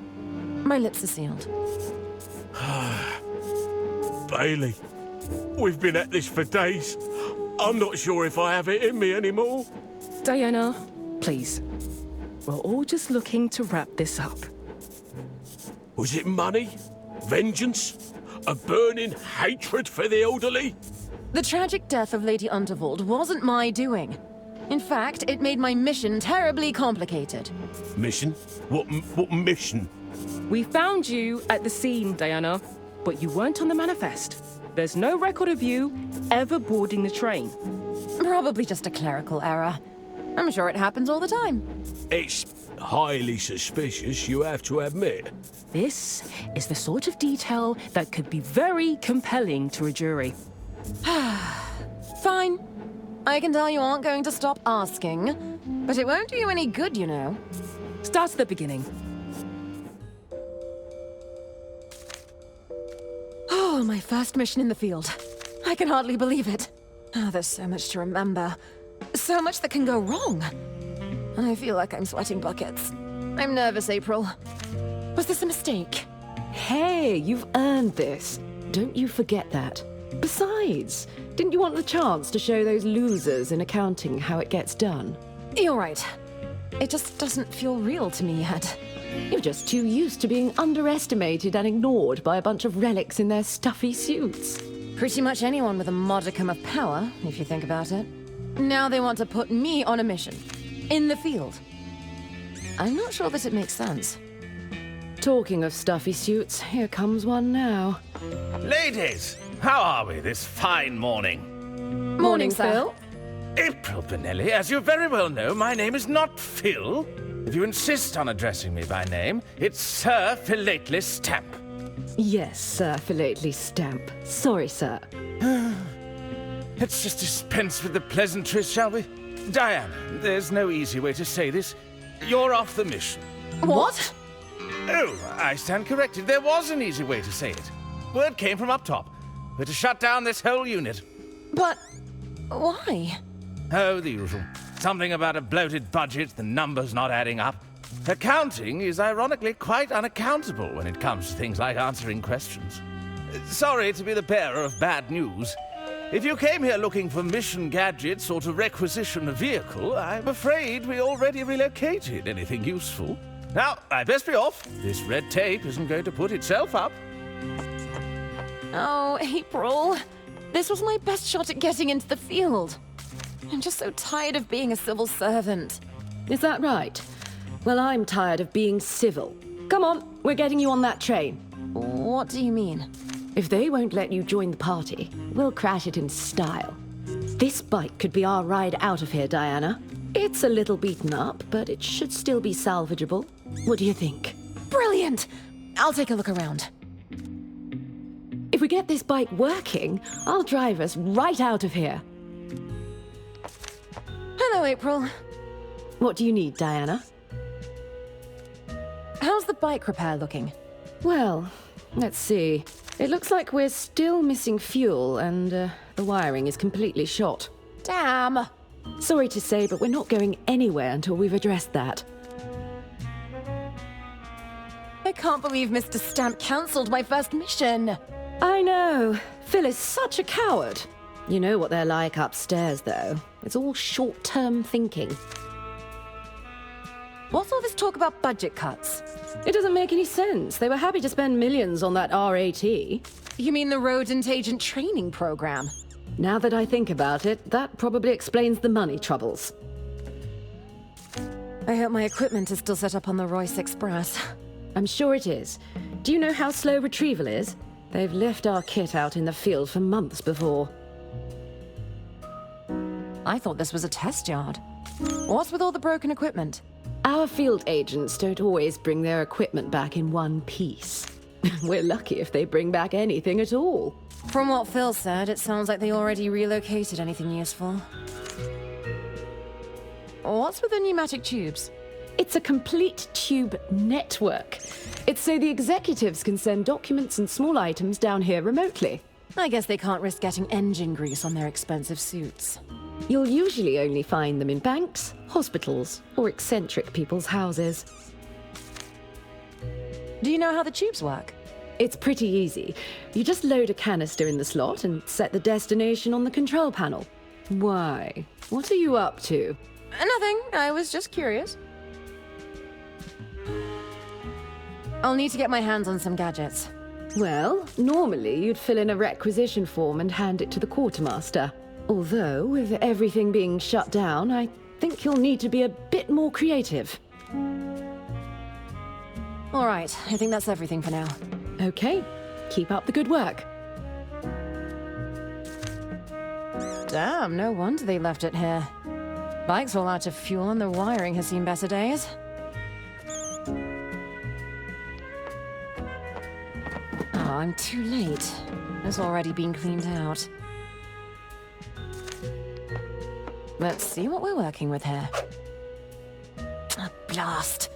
W: My lips are sealed.
V: Bailey, we've been at this for days. I'm not sure if I have it in me anymore.
U: Diana, please. We're all just looking to wrap this up.
V: Was it money? Vengeance? A burning hatred for the elderly?
W: The tragic death of Lady Unterwald wasn't my doing. In fact, it made my mission terribly complicated.
V: Mission? What mission?
U: We found you at the scene, Diana, but you weren't on the manifest. There's no record of you ever boarding the train.
W: Probably just a clerical error. I'm sure it happens all the time.
V: It's highly suspicious, you have to admit.
U: This is the sort of detail that could be very compelling to a jury.
W: Fine. I can tell you aren't going to stop asking, but it won't do you any good, you know.
U: Start at the beginning.
W: Oh, my first mission in the field. I can hardly believe it. Oh, there's so much to remember. So much that can go wrong. I feel like I'm sweating buckets. I'm nervous, April. Was this a mistake?
U: Hey, you've earned this. Don't you forget that. Besides, didn't you want the chance to show those losers in accounting how it gets done?
W: You're right. It just doesn't feel real to me yet.
U: You're just too used to being underestimated and ignored by a bunch of relics in their stuffy suits.
W: Pretty much anyone with a modicum of power, if you think about it. Now they want to put me on a mission. In the field. I'm not sure that it makes sense.
U: Talking of stuffy suits, here comes one now.
R: Ladies, how are we this fine morning?
W: Morning, Phil.
R: April Benelli, as you very well know, my name is not Phil. If you insist on addressing me by name, it's Sir Philately Stamp.
U: Yes, Sir Philately Stamp. Sorry, sir.
R: Let's just dispense with the pleasantries, shall we? Diana, there's no easy way to say this. You're off the mission.
W: What?
R: Oh, I stand corrected. There was an easy way to say it. Word came from up top. We're to shut down this whole unit.
W: But why?
R: Oh, the usual. Something about a bloated budget, the numbers not adding up. Accounting is ironically quite unaccountable when it comes to things like answering questions. Sorry to be the bearer of bad news. If you came here looking for mission gadgets or to requisition a vehicle, I'm afraid we already relocated anything useful. Now, I best be off. This red tape isn't going to put itself up.
W: Oh, April. This was my best shot at getting into the field. I'm just so tired of being a civil servant.
U: Is that right? Well, I'm tired of being civil. Come on, we're getting you on that train.
W: What do you mean?
U: If they won't let you join the party, we'll crash it in style. This bike could be our ride out of here, Diana. It's a little beaten up, but it should still be salvageable. What do you think?
W: Brilliant! I'll take a look around.
U: If we get this bike working, I'll drive us right out of here.
W: Hello, April.
U: What do you need, Diana?
W: How's the bike repair looking?
U: Well, let's see. It looks like we're still missing fuel, and the wiring is completely shot.
W: Damn!
U: Sorry to say, but we're not going anywhere until we've addressed that.
W: I can't believe Mr. Stamp cancelled my first mission.
U: I know. Phil is such a coward. You know what they're like upstairs, though. It's all short-term thinking.
W: What's all this talk about budget cuts?
U: It doesn't make any sense. They were happy to spend millions on that RAT.
W: You mean the rodent agent training program?
U: Now that I think about it, that probably explains the money troubles.
W: I hope my equipment is still set up on the Royce Express.
U: I'm sure it is. Do you know how slow retrieval is? They've left our kit out in the field for months before.
W: I thought this was a test yard. What's with all the broken equipment?
U: Our field agents don't always bring their equipment back in one piece. We're lucky if they bring back anything at all.
W: From what Phil said, it sounds like they already relocated anything useful. What's with the pneumatic tubes?
U: It's a complete tube network. It's so the executives can send documents and small items down here remotely.
W: I guess they can't risk getting engine grease on their expensive suits.
U: You'll usually only find them in banks, hospitals, or eccentric people's houses.
W: Do you know how the tubes work?
U: It's pretty easy. You just load a canister in the slot and set the destination on the control panel. Why? What are you up to?
W: Nothing. I was just curious. I'll need to get my hands on some gadgets.
U: Well, normally you'd fill in a requisition form and hand it to the quartermaster. Although, with everything being shut down, I think you'll need to be a bit more creative.
W: All right, I think that's everything for now.
U: Okay, keep up the good work.
W: Damn, no wonder they left it here. Bike's all out of fuel and the wiring has seen better days. Oh, I'm too late. It's already been cleaned out. Let's see what we're working with here. A blast!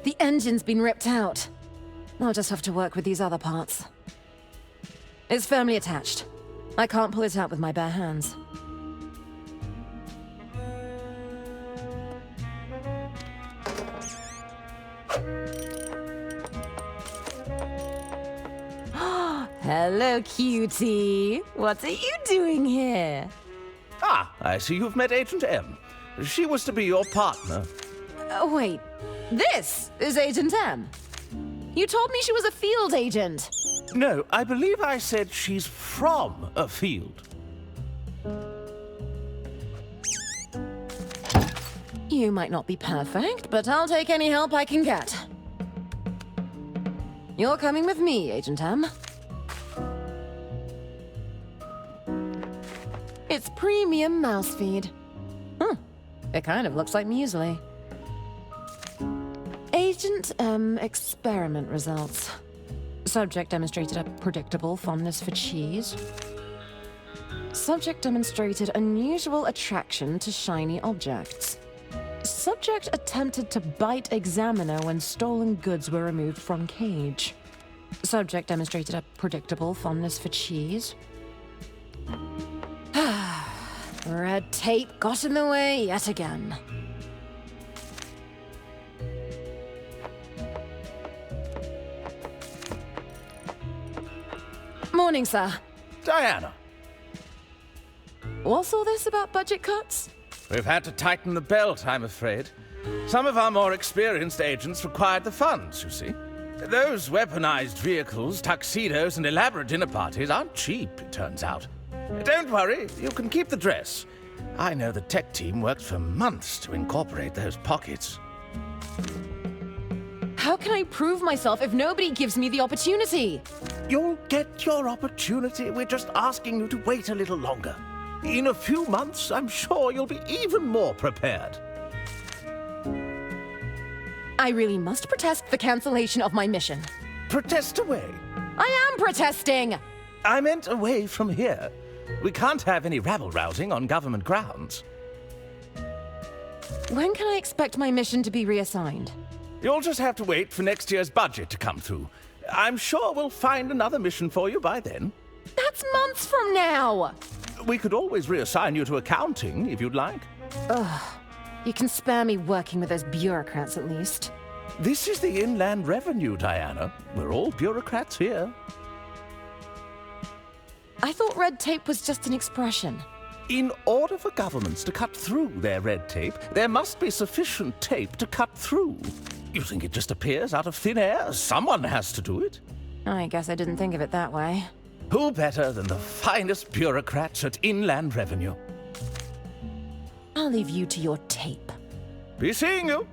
W: The engine's been ripped out. I'll just have to work with these other parts. It's firmly attached. I can't pull it out with my bare hands. Hello, cutie. What are you doing here?
R: Ah, I see you've met Agent M. She was to be your partner.
W: Wait, this is Agent M. You told me she was a field agent.
R: No, I believe I said she's from a field.
W: You might not be perfect, but I'll take any help I can get. You're coming with me, Agent M. It's premium mouse feed. It kind of looks like muesli. Agent M experiment results. Subject demonstrated a predictable fondness for cheese. Subject demonstrated unusual attraction to shiny objects. Subject attempted to bite examiner when stolen goods were removed from cage. Subject demonstrated a predictable fondness for cheese. Red tape got in the way yet again. Morning, sir.
R: Diana.
W: What's all this about budget cuts?
R: We've had to tighten the belt, I'm afraid. Some of our more experienced agents required the funds, you see. Those weaponized vehicles, tuxedos, and elaborate dinner parties aren't cheap, it turns out. Don't worry, you can keep the dress. I know the tech team worked for months to incorporate those pockets.
W: How can I prove myself if nobody gives me the opportunity?
R: You'll get your opportunity. We're just asking you to wait a little longer. In a few months, I'm sure you'll be even more prepared.
W: I really must protest the cancellation of my mission.
R: Protest away.
W: I am protesting!
R: I meant away from here. We can't have any rabble-rousing on government grounds.
W: When can I expect my mission to be reassigned?
R: You'll just have to wait for next year's budget to come through. I'm sure we'll find another mission for you by then.
W: That's months from now!
R: We could always reassign you to accounting, if you'd like.
W: Ugh. You can spare me working with those bureaucrats at least.
R: This is the Inland Revenue, Diana. We're all bureaucrats here.
W: I thought red tape was just an expression.
R: In order for governments to cut through their red tape, there must be sufficient tape to cut through. You think it just appears out of thin air? Someone has to do it.
W: I guess I didn't think of it that way.
R: Who better than the finest bureaucrats at Inland Revenue?
W: I'll leave you to your tape.
R: Be seeing you.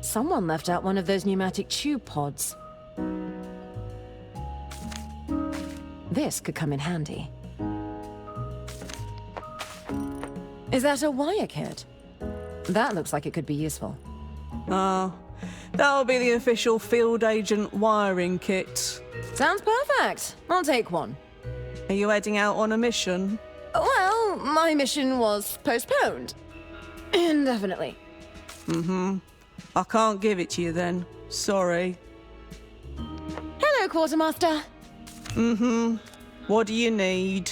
W: Someone left out one of those pneumatic tube pods. This could come in handy. Is that a wire kit? That looks like it could be useful.
J: That'll be the official field agent wiring kit.
W: Sounds perfect. I'll take one.
J: Are you heading out on a mission?
W: Well, my mission was postponed. Indefinitely.
J: I can't give it to you then. Sorry.
W: Hello, Quartermaster.
J: What do you need?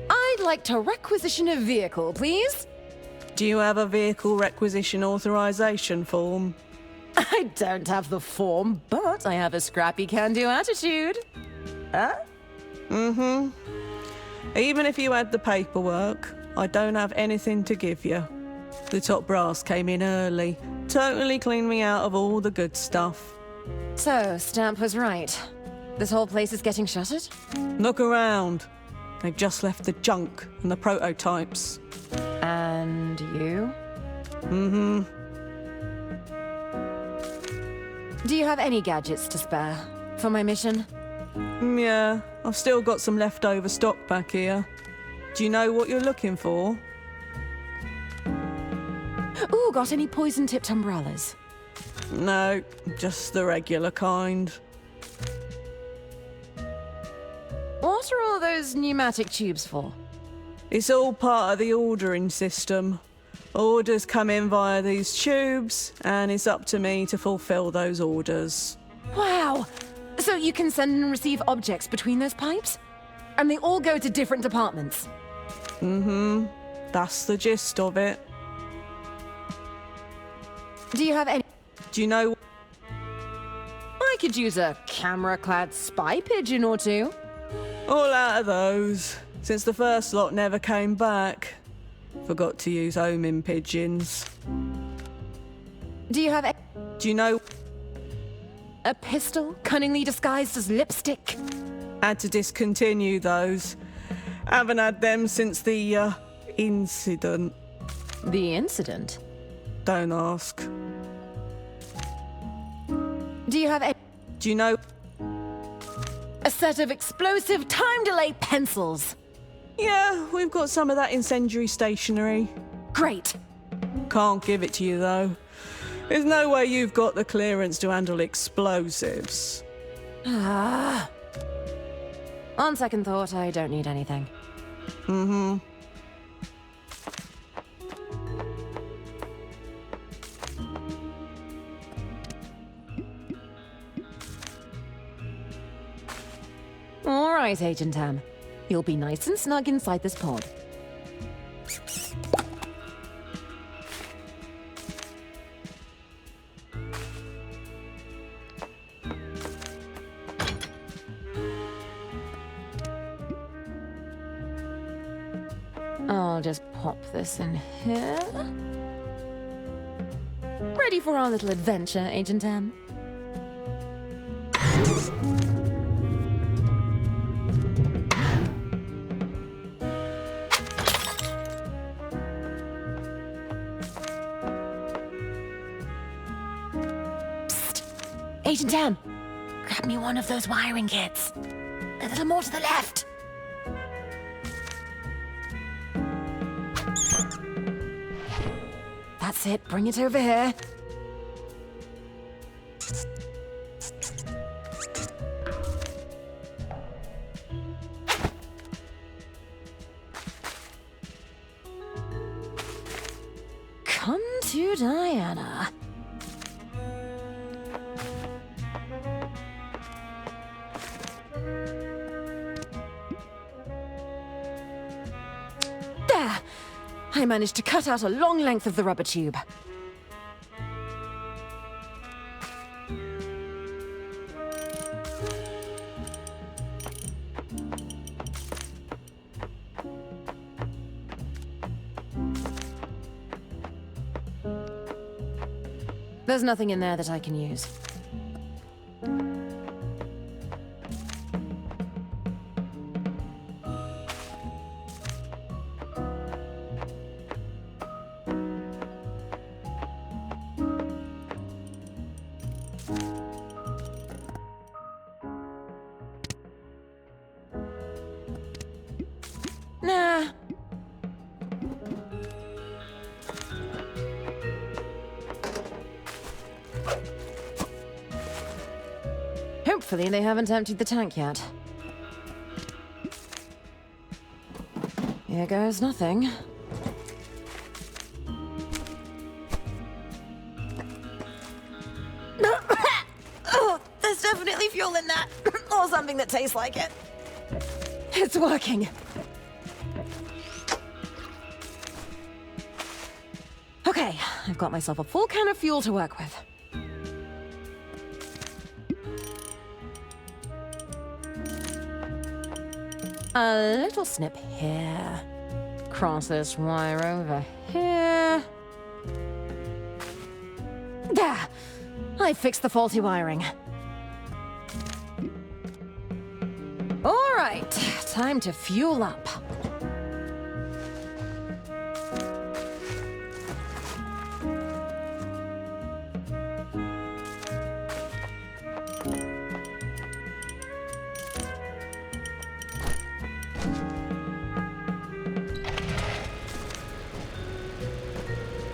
W: I'd like to requisition a vehicle, please.
J: Do you have a vehicle requisition authorization form?
W: I don't have the form, but I have a scrappy can-do attitude. Huh?
J: Even if you had the paperwork, I don't have anything to give you. The top brass came in early. Totally cleaned me out of all the good stuff.
W: So, Stamp was right. This whole place is getting shuttered?
J: Look around. They've just left the junk and the prototypes.
W: And you?
J: Mm-hmm.
W: Do you have any gadgets to spare for my mission?
J: Yeah, I've still got some leftover stock back here. Do you know what you're looking for?
W: Ooh, got any poison-tipped umbrellas?
J: No, just the regular kind.
W: What are all those pneumatic tubes for?
J: It's all part of the ordering system. Orders come in via these tubes, and it's up to me to fulfill those orders.
W: Wow! So you can send and receive objects between those pipes? And they all go to different departments?
J: Mm-hmm. That's the gist of it.
W: Do you have any...
J: Do you know...
W: I could use a camera-clad spy pigeon or two.
J: All out of those, since the first lot never came back. Forgot to use homing pigeons.
W: Do you have...
J: Do you know...
W: A pistol, cunningly disguised as lipstick?
J: Had to discontinue those. Haven't had them since the, incident.
W: The incident?
J: Don't ask.
W: Do you have...
J: Do you know...
W: A set of explosive time delay pencils?
J: Yeah, we've got some of that incendiary stationery.
W: Great.
J: Can't give it to you, though. There's no way you've got the clearance to handle explosives.
W: On second thought, I don't need anything.
J: Mm-hmm.
W: All right, Agent Tam. You'll be nice and snug inside this pod. I'll just pop this in here. Ready for our little adventure, Agent Tam? Agent Tam, grab me one of those wiring kits. A little more to the left. That's it, bring it over here. Come to Diana. There! I managed to cut out a long length of the rubber tube. There's nothing in there that I can use. Nah. Hopefully they haven't emptied the tank yet. Here goes nothing. Oh, there's definitely fuel in that. Or something that tastes like it. It's working. Okay, I've got myself a full can of fuel to work with. A little snip here. Cross this wire over here. I fixed the faulty wiring. All right, time to fuel up.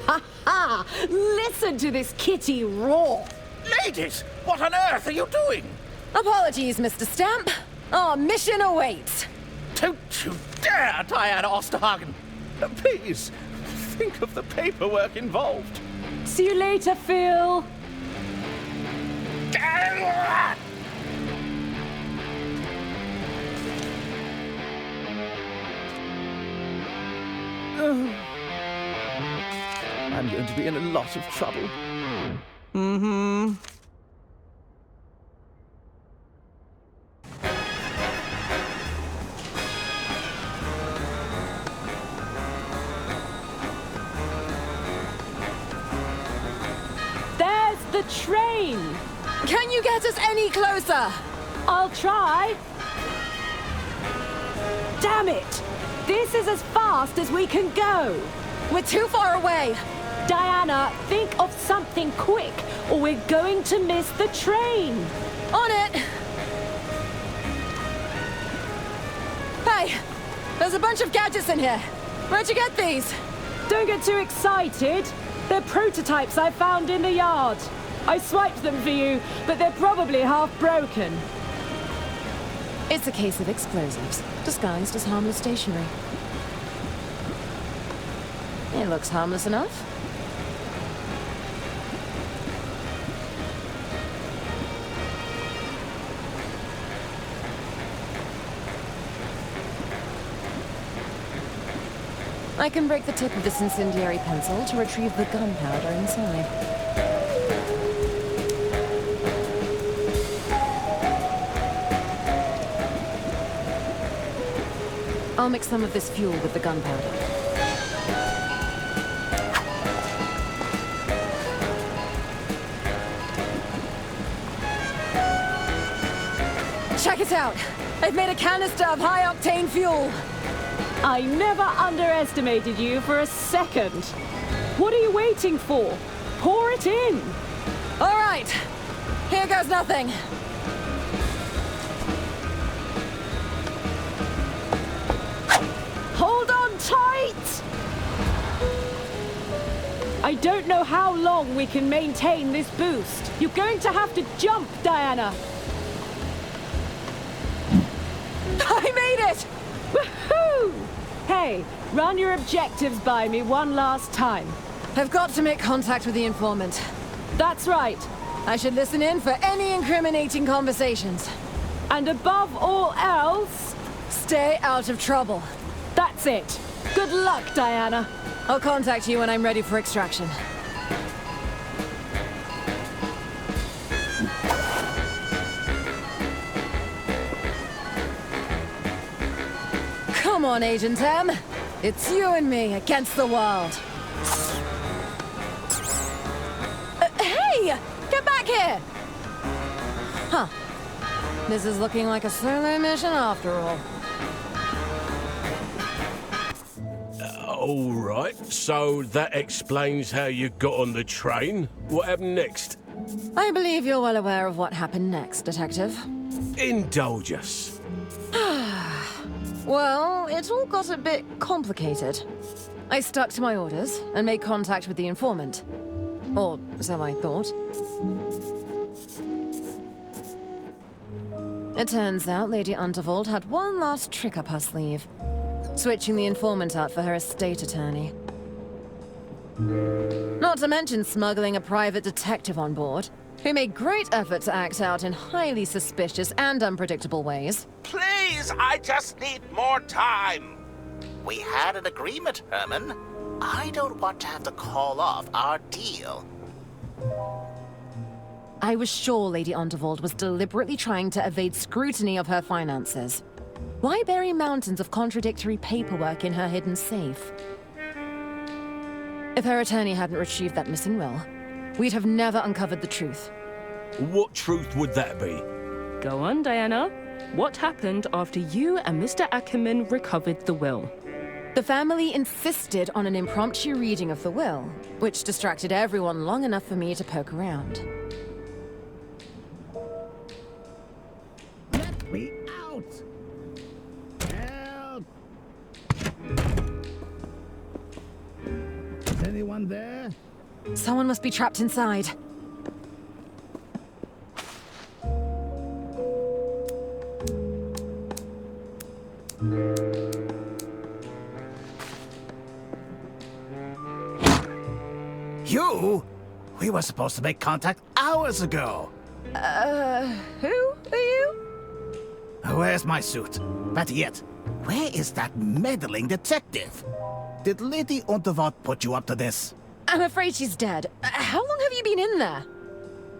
U: Ha! Listen to this kitty roar!
G: Ladies, what on earth are you doing?
W: Apologies, Mr. Stamp. Our mission awaits.
G: Don't you dare, Diana Osterhagen! Please, think of the paperwork involved.
U: See you later, Phil.
R: I'm going to be in a lot of trouble.
J: Mm-hmm.
U: There's the train!
W: Can you get us any closer?
U: I'll try. Damn it! This is as fast as we can go.
W: We're too far away.
U: Diana, think of something quick, or we're going to miss the train.
W: On it. Hey, there's a bunch of gadgets in here. Where'd you get these?
U: Don't get too excited. They're prototypes I found in the yard. I swiped them for you, but they're probably half broken.
W: It's a case of explosives, disguised as harmless stationery. It looks harmless enough. I can break the tip of this incendiary pencil to retrieve the gunpowder inside. I'll mix some of this fuel with the gunpowder. Check it out! I've made a canister of high-octane fuel!
U: I never underestimated you for a second. What are you waiting for? Pour it in!
W: All right! Here goes nothing!
U: Hold on tight! I don't know how long we can maintain this boost. You're going to have to jump, Diana.
W: I made it!
U: Woohoo! Hey, run your objectives by me one last time.
W: I've got to make contact with the informant.
U: That's right.
W: I should listen in for any incriminating conversations.
U: And above all else,
W: stay out of trouble.
U: That's it. Good luck, Diana.
W: I'll contact you when I'm ready for extraction. Come on, Agent M. It's you and me against the world. Hey! Get back here! Huh. This is looking like a solo mission after all.
V: All right, so that explains how you got on the train. What happened next?
W: I believe you're well aware of what happened next, Detective.
V: Indulge us.
W: Well, it all got a bit complicated. I stuck to my orders and made contact with the informant. Or so I thought. It turns out Lady Unterwald had one last trick up her sleeve. Switching the informant out for her estate attorney. Not to mention smuggling a private detective on board, who made great effort to act out in highly suspicious and unpredictable ways.
K: Please, I just need more time. We had an agreement, Herman. I don't want to have to call off our deal.
W: I was sure Lady Unterwald was deliberately trying to evade scrutiny of her finances. Why bury mountains of contradictory paperwork in her hidden safe? If her attorney hadn't retrieved that missing will, we'd have never uncovered the truth.
V: What truth would that be?
D: Go on, Diana. What happened after you and Mr. Ackerman recovered the will?
W: The family insisted on an impromptu reading of the will, which distracted everyone long enough for me to poke around.
H: Let me out! Help! Is anyone there?
W: Someone must be trapped inside.
H: You? We were supposed to make contact hours ago.
W: Who are you?
H: Where's my suit? Better yet, where is that meddling detective? Did Lady Unterwald put you up to this?
W: I'm afraid she's dead. How long have you been in there?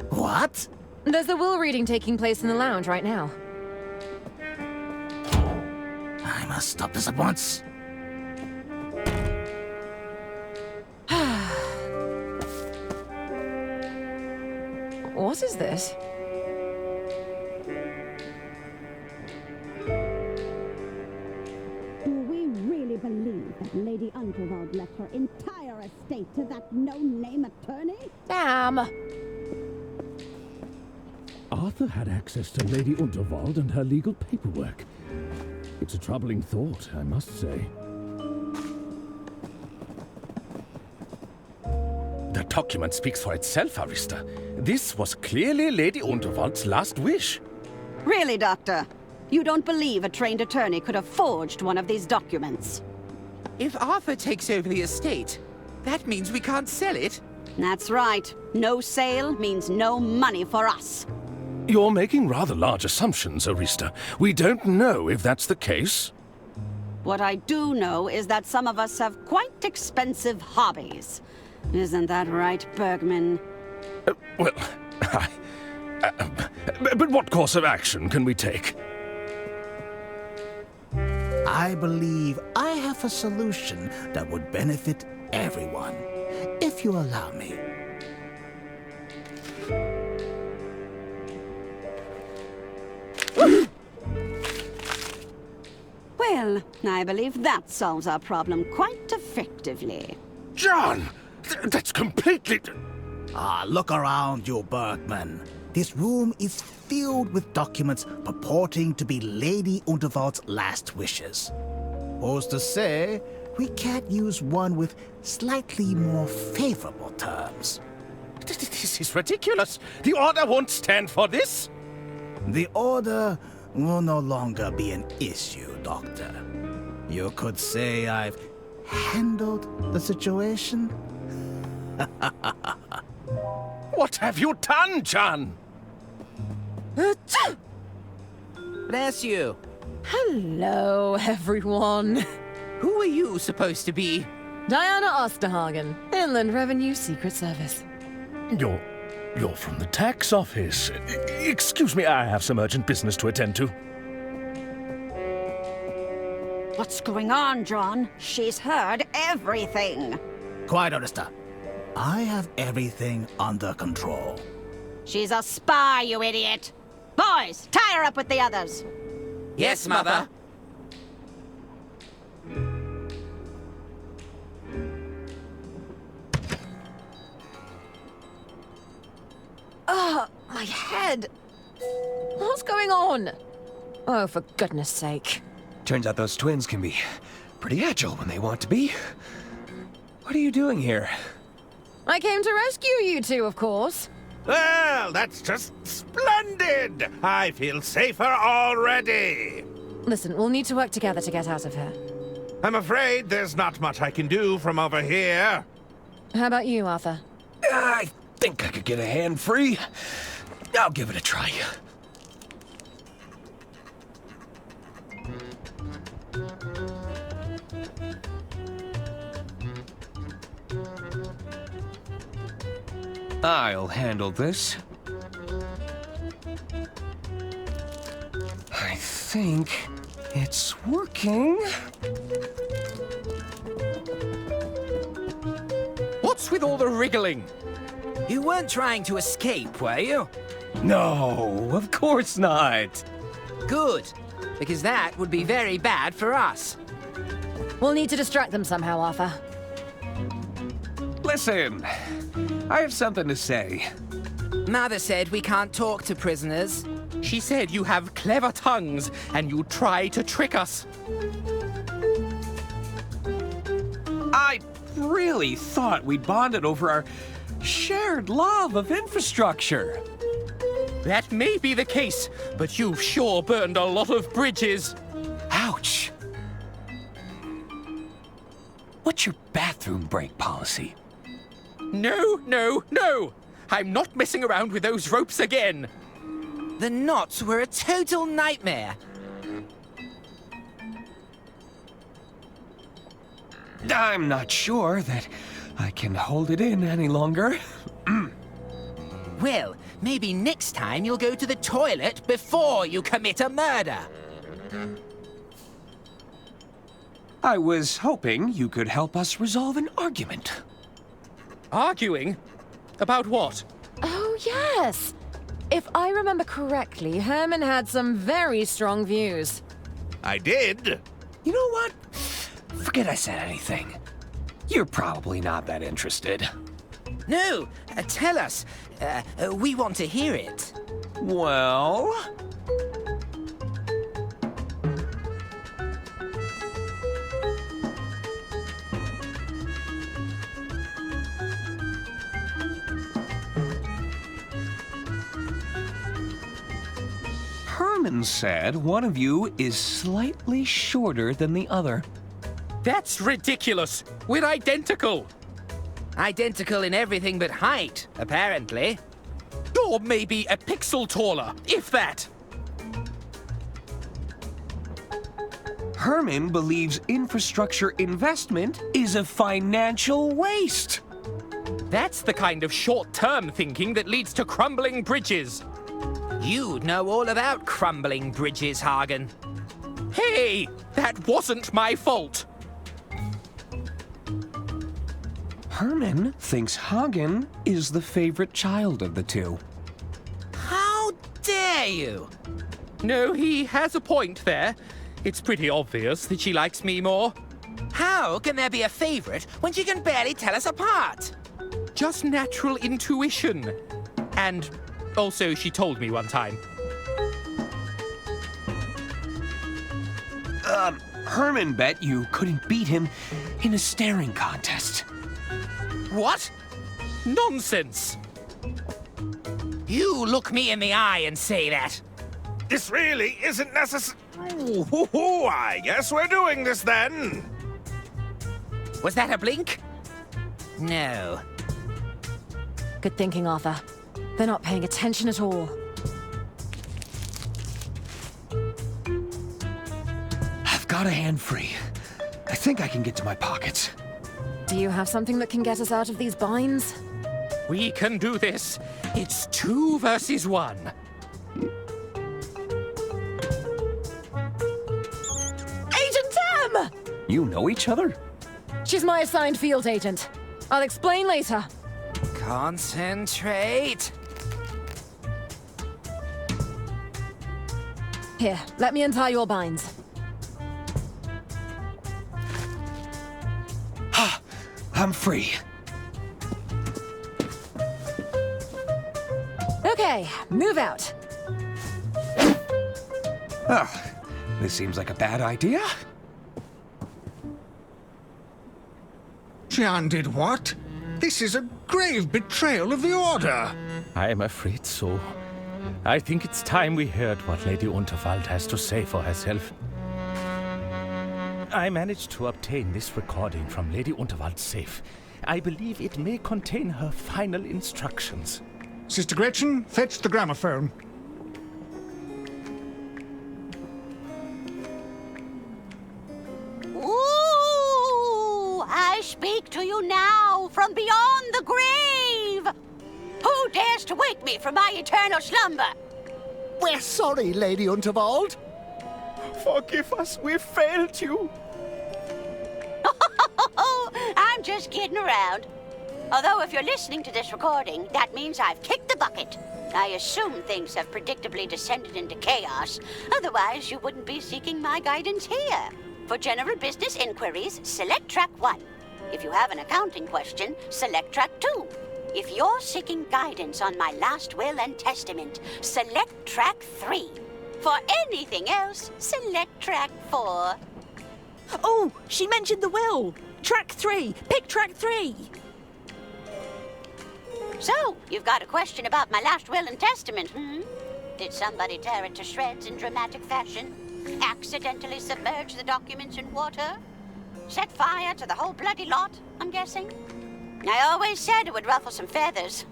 H: What?
W: There's a will reading taking place in the lounge right now.
H: I must stop this at once.
W: What is this?
O: Do we really believe that Lady Unterwald left her entire estate to that no-name attorney?
W: Damn!
N: Arthur had access to Lady Unterwald and her legal paperwork. It's a troubling thought, I must say.
G: The document speaks for itself, Arista. This was clearly Lady Unterwald's last wish.
O: Really, Doctor? You don't believe a trained attorney could have forged one of these documents?
C: If Arthur takes over the estate, that means we can't sell it.
O: That's right. No sale means no money for us.
G: You're making rather large assumptions, Arista. We don't know if that's the case.
O: What I do know is that some of us have quite expensive hobbies. Isn't that right, Bergman?
G: Well, but what course of action can we take?
H: I believe I have a solution that would benefit everyone, if you allow me.
O: Well, I believe that solves our problem quite effectively.
G: John! That's completely...
H: Look around you, Bergman. This room is filled with documents purporting to be Lady Unterwald's last wishes. Who's to say we can't use one with slightly more favorable terms?
G: This is ridiculous. The Order won't stand for this.
H: The Order will no longer be an issue, Doctor. You could say I've handled the situation.
G: What have you done, John?
C: Bless you.
W: Hello, everyone.
C: Who are you supposed to be?
W: Diana Osterhagen, Inland Revenue Secret Service.
G: You're from the tax office. Excuse me, I have some urgent business to attend to.
O: What's going on, John? She's heard everything.
H: Quiet, Arista. I have everything under control.
A: She's a spy, you idiot. Boys, tie her up with the others.
C: Yes, Mother.
W: Oh, my head! What's going on? Oh, for goodness sake.
I: Turns out those twins can be pretty agile when they want to be. What are you doing here?
W: I came to rescue you two, of course.
E: Well, that's just splendid! I feel safer already.
W: Listen, we'll need to work together to get out of here.
E: I'm afraid there's not much I can do from over here.
W: How about you, Arthur?
I: I think I could get a hand free. I'll give it a try. I'll handle this. I think it's working.
C: What's with all the wriggling? You weren't trying to escape, were you?
I: No, of course not.
C: Good, because that would be very bad for us.
W: We'll need to distract them somehow, Arthur.
I: Listen, I have something to say.
C: Mother said we can't talk to prisoners. She said you have clever tongues and you try to trick us.
I: I really thought we'd bonded over our shared love of infrastructure.
C: That may be the case, but you've sure burned a lot of bridges.
I: Ouch. What's your bathroom break policy?
C: No, no, no! I'm not messing around with those ropes again. The knots were a total nightmare.
I: I'm not sure that I can hold it in any longer.
C: Well, maybe next time you'll go to the toilet before you commit a murder.
I: I was hoping you could help us resolve an argument.
C: Arguing? About what?
W: Oh, yes. If I remember correctly, Herman had some very strong views.
E: I did.
I: You know what? Forget I said anything. You're probably not that interested.
C: No, tell us. We want to hear it.
I: Well... Herman said one of you is slightly shorter than the other.
C: That's ridiculous. We're identical. Identical in everything but height, apparently. Or maybe a pixel taller, if that.
I: Herman believes infrastructure investment is a financial waste.
C: That's the kind of short-term thinking that leads to crumbling bridges. You know all about crumbling bridges, Hagen. Hey, that wasn't my fault.
I: Herman thinks Hagen is the favorite child of the two.
C: How dare you? No, he has a point there. It's pretty obvious that she likes me more. How can there be a favorite when she can barely tell us apart? Just natural intuition. And also, she told me one time.
I: Herman bet you couldn't beat him in a staring contest.
C: What? Nonsense! You look me in the eye and say that.
E: This really isn't necessary. I guess we're doing this then.
C: Was that a blink? No.
W: Good thinking, Arthur. They're not paying attention at all.
I: I've got a hand free. I think I can get to my pockets.
W: Do you have something that can get us out of these binds?
C: We can do this. It's 2 versus 1.
W: Agent M!
I: You know each other?
W: She's my assigned field agent. I'll explain later.
C: Concentrate.
W: Here, let me untie your binds.
I: I'm free.
W: Okay, move out.
I: Oh, this seems like a bad idea.
B: Jian did what? This is a grave betrayal of the Order.
R: I am afraid so. I think it's time we heard what Lady Unterwald has to say for herself. I managed to obtain this recording from Lady Unterwald's safe. I believe it may contain her final instructions.
B: Sister Gretchen, fetch the gramophone.
A: Ooh! I speak to you now from beyond the grave! Who dares to wake me from my eternal slumber?
P: We're sorry, Lady Unterwald.
R: Forgive us, we failed you.
A: I'm just kidding around. Although if you're listening to this recording, that means I've kicked the bucket. I assume things have predictably descended into chaos. Otherwise, you wouldn't be seeking my guidance here. For general business inquiries, select track 1. If you have an accounting question, select track 2. If you're seeking guidance on my last will and testament, select track 3. For anything else, select track 4.
L: Oh, she mentioned the will. Track 3. Pick track 3.
A: So, you've got a question about my last will and testament, hmm? Did somebody tear it to shreds in dramatic fashion? Accidentally submerge the documents in water? Set fire to the whole bloody lot, I'm guessing? I always said it would ruffle some feathers.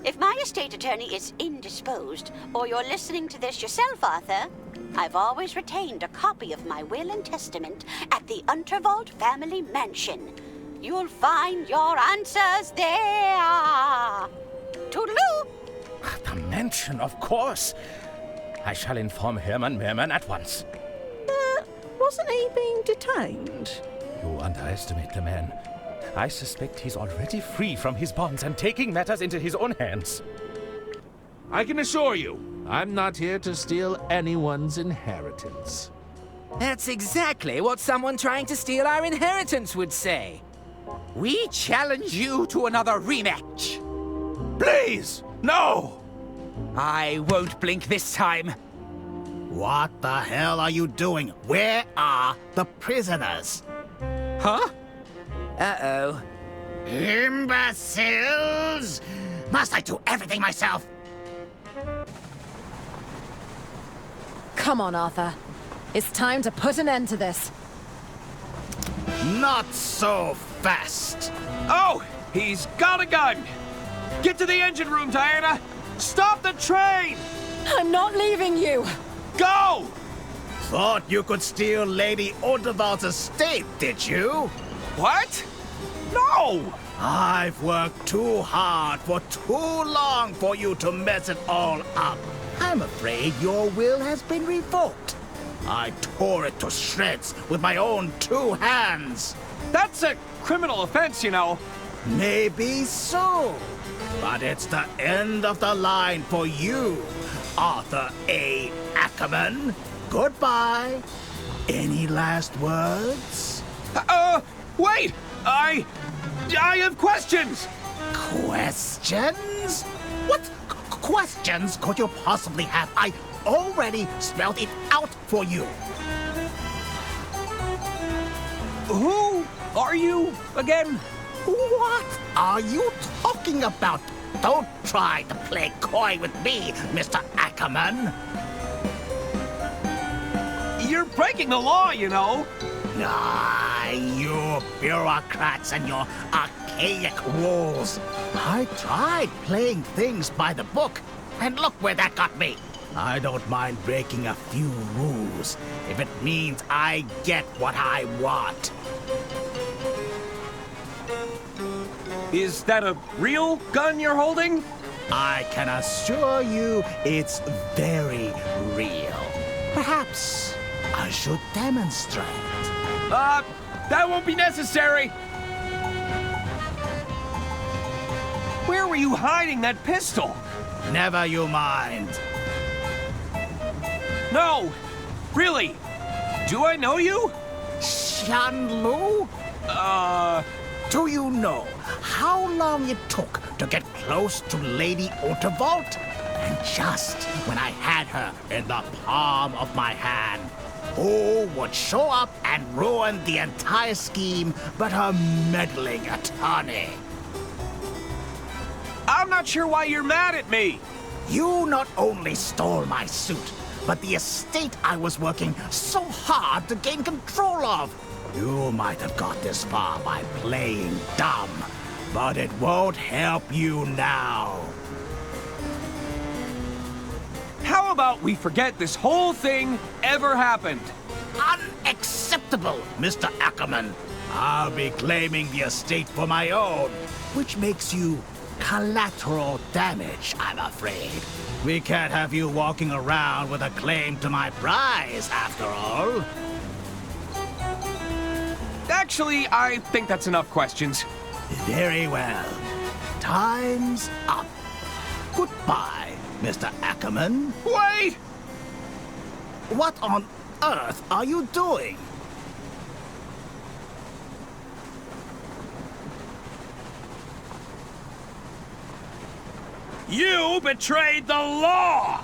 A: If my estate attorney is indisposed, or you're listening to this yourself, Arthur, I've always retained a copy of my will and testament at the Unterwald family mansion. You'll find your answers there. Toodaloo!
R: The mansion, of course. I shall inform Hermann Merman at once.
L: Wasn't he being detained?
R: You underestimate the man. I suspect he's already free from his bonds and taking matters into his own hands.
S: I can assure you, I'm not here to steal anyone's inheritance.
C: That's exactly what someone trying to steal our inheritance would say. We challenge you to another rematch.
E: Please, no!
C: I won't blink this time.
H: What the hell are you doing? Where are the prisoners?
C: Huh? Uh-oh.
H: Imbeciles! Must I do everything myself?
W: Come on, Arthur. It's time to put an end to this.
H: Not so fast.
I: Oh, he's got a gun. Get to the engine room, Diana. Stop the train.
W: I'm not leaving you.
I: Go!
H: Thought you could steal Lady Unterwald's estate, did you?
I: What? No!
H: I've worked too hard for too long for you to mess it all up. I'm afraid your will has been revoked. I tore it to shreds with my own 2 hands.
I: That's a criminal offense, you know.
H: Maybe so. But it's the end of the line for you, Arthur A. Ackerman. Goodbye. Any last words?
I: Wait! I have questions!
H: Questions? What questions could you possibly have? I already spelled it out for you.
I: Who are you again?
H: What are you talking about? Don't try to play coy with me, Mr. Ackerman.
I: You're breaking the law, you know.
H: Ah, you bureaucrats and your archaic rules. I tried playing things by the book, and look where that got me. I don't mind breaking a few rules if it means I get what I want.
I: Is that a real gun you're holding?
H: I can assure you it's very real. Perhaps I should demonstrate.
I: That won't be necessary. Where were you hiding that pistol?
H: Never you mind.
I: No, really. Do I know you?
H: Shanlu? Do you know how long it took to get close to Lady Unterwald? And just when I had her in the palm of my hand, who would show up and ruin the entire scheme but her meddling attorney?
I: I'm not sure why you're mad at me.
H: You not only stole my suit, but the estate I was working so hard to gain control of. You might have got this far by playing dumb, but it won't help you now.
I: How about we forget this whole thing ever happened?
H: Unacceptable, Mr. Ackerman. I'll be claiming the estate for my own, which makes you collateral damage, I'm afraid. We can't have you walking around with a claim to my prize, after all.
I: Actually, I think that's enough questions.
H: Very well. Time's up. Goodbye, Mr. Ackerman.
V: Wait!
H: What on earth are you doing?
V: You betrayed the law!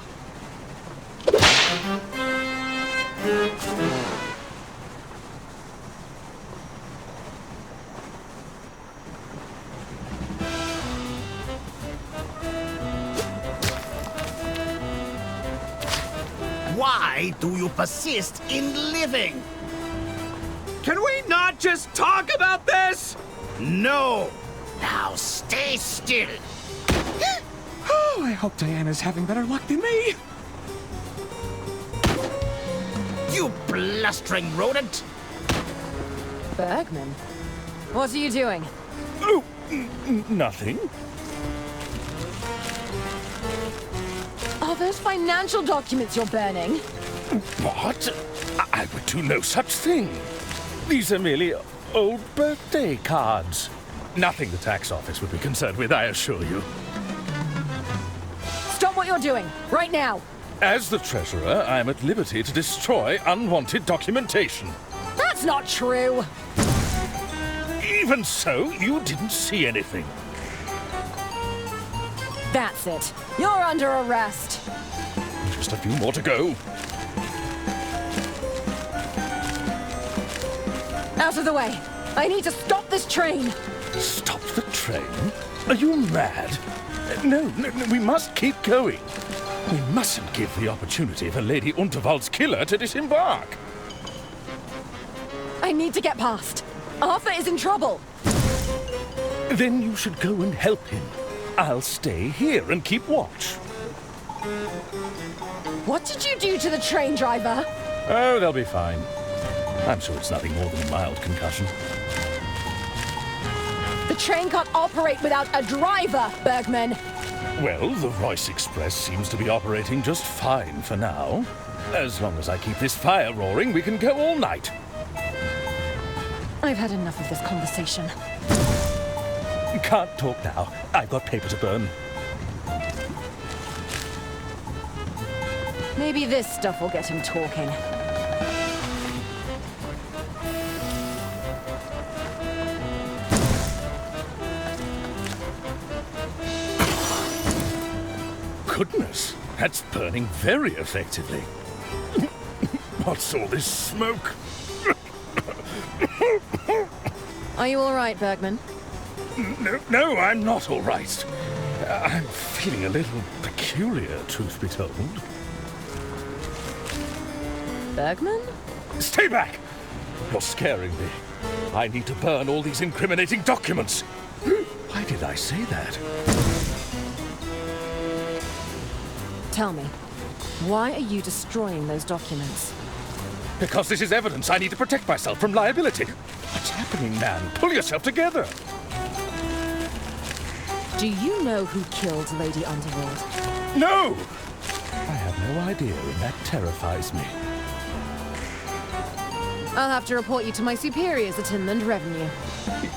H: Why do you persist in living?
V: Can we not just talk about this?
H: No. Now stay still.
V: Oh, I hope Diana's having better luck than me.
H: You blustering rodent!
W: Bergman, what are you doing?
G: Oh, nothing.
W: Are those financial documents you're burning?
G: What? I would do no such thing. These are merely old birthday cards. Nothing the tax office would be concerned with, I assure you.
W: Stop what you're doing, right now!
G: As the treasurer, I am at liberty to destroy unwanted documentation.
W: That's not true!
G: Even so, you didn't see anything.
W: That's it. You're under arrest.
G: Just a few more to go.
W: Out of the way. I need to stop this train.
G: Stop the train? Are you mad? No, we must keep going. We mustn't give the opportunity for Lady Unterwald's killer to disembark.
W: I need to get past. Arthur is in trouble.
G: Then you should go and help him. I'll stay here and keep watch.
W: What did you do to the train driver?
G: Oh, they'll be fine. I'm sure it's nothing more than a mild concussion.
W: The train can't operate without a driver, Bergman.
G: Well, the Royce Express seems to be operating just fine for now. As long as I keep this fire roaring, we can go all night.
W: I've had enough of this conversation.
G: Can't talk now. I've got paper to burn.
W: Maybe this stuff will get him talking.
G: Goodness, that's burning very effectively. What's all this smoke?
W: Are you all right, Bergman?
G: No, I'm not all right. I'm feeling a little peculiar, truth be told.
W: Bergman?
G: Stay back! You're scaring me. I need to burn all these incriminating documents. Why did I say that?
W: Tell me, why are you destroying those documents?
G: Because this is evidence. I need to protect myself from liability. What's happening, man? Pull yourself together.
W: Do you know who killed Lady Underworld?
G: No! I have no idea, and that terrifies me.
W: I'll have to report you to my superiors at Inland Revenue.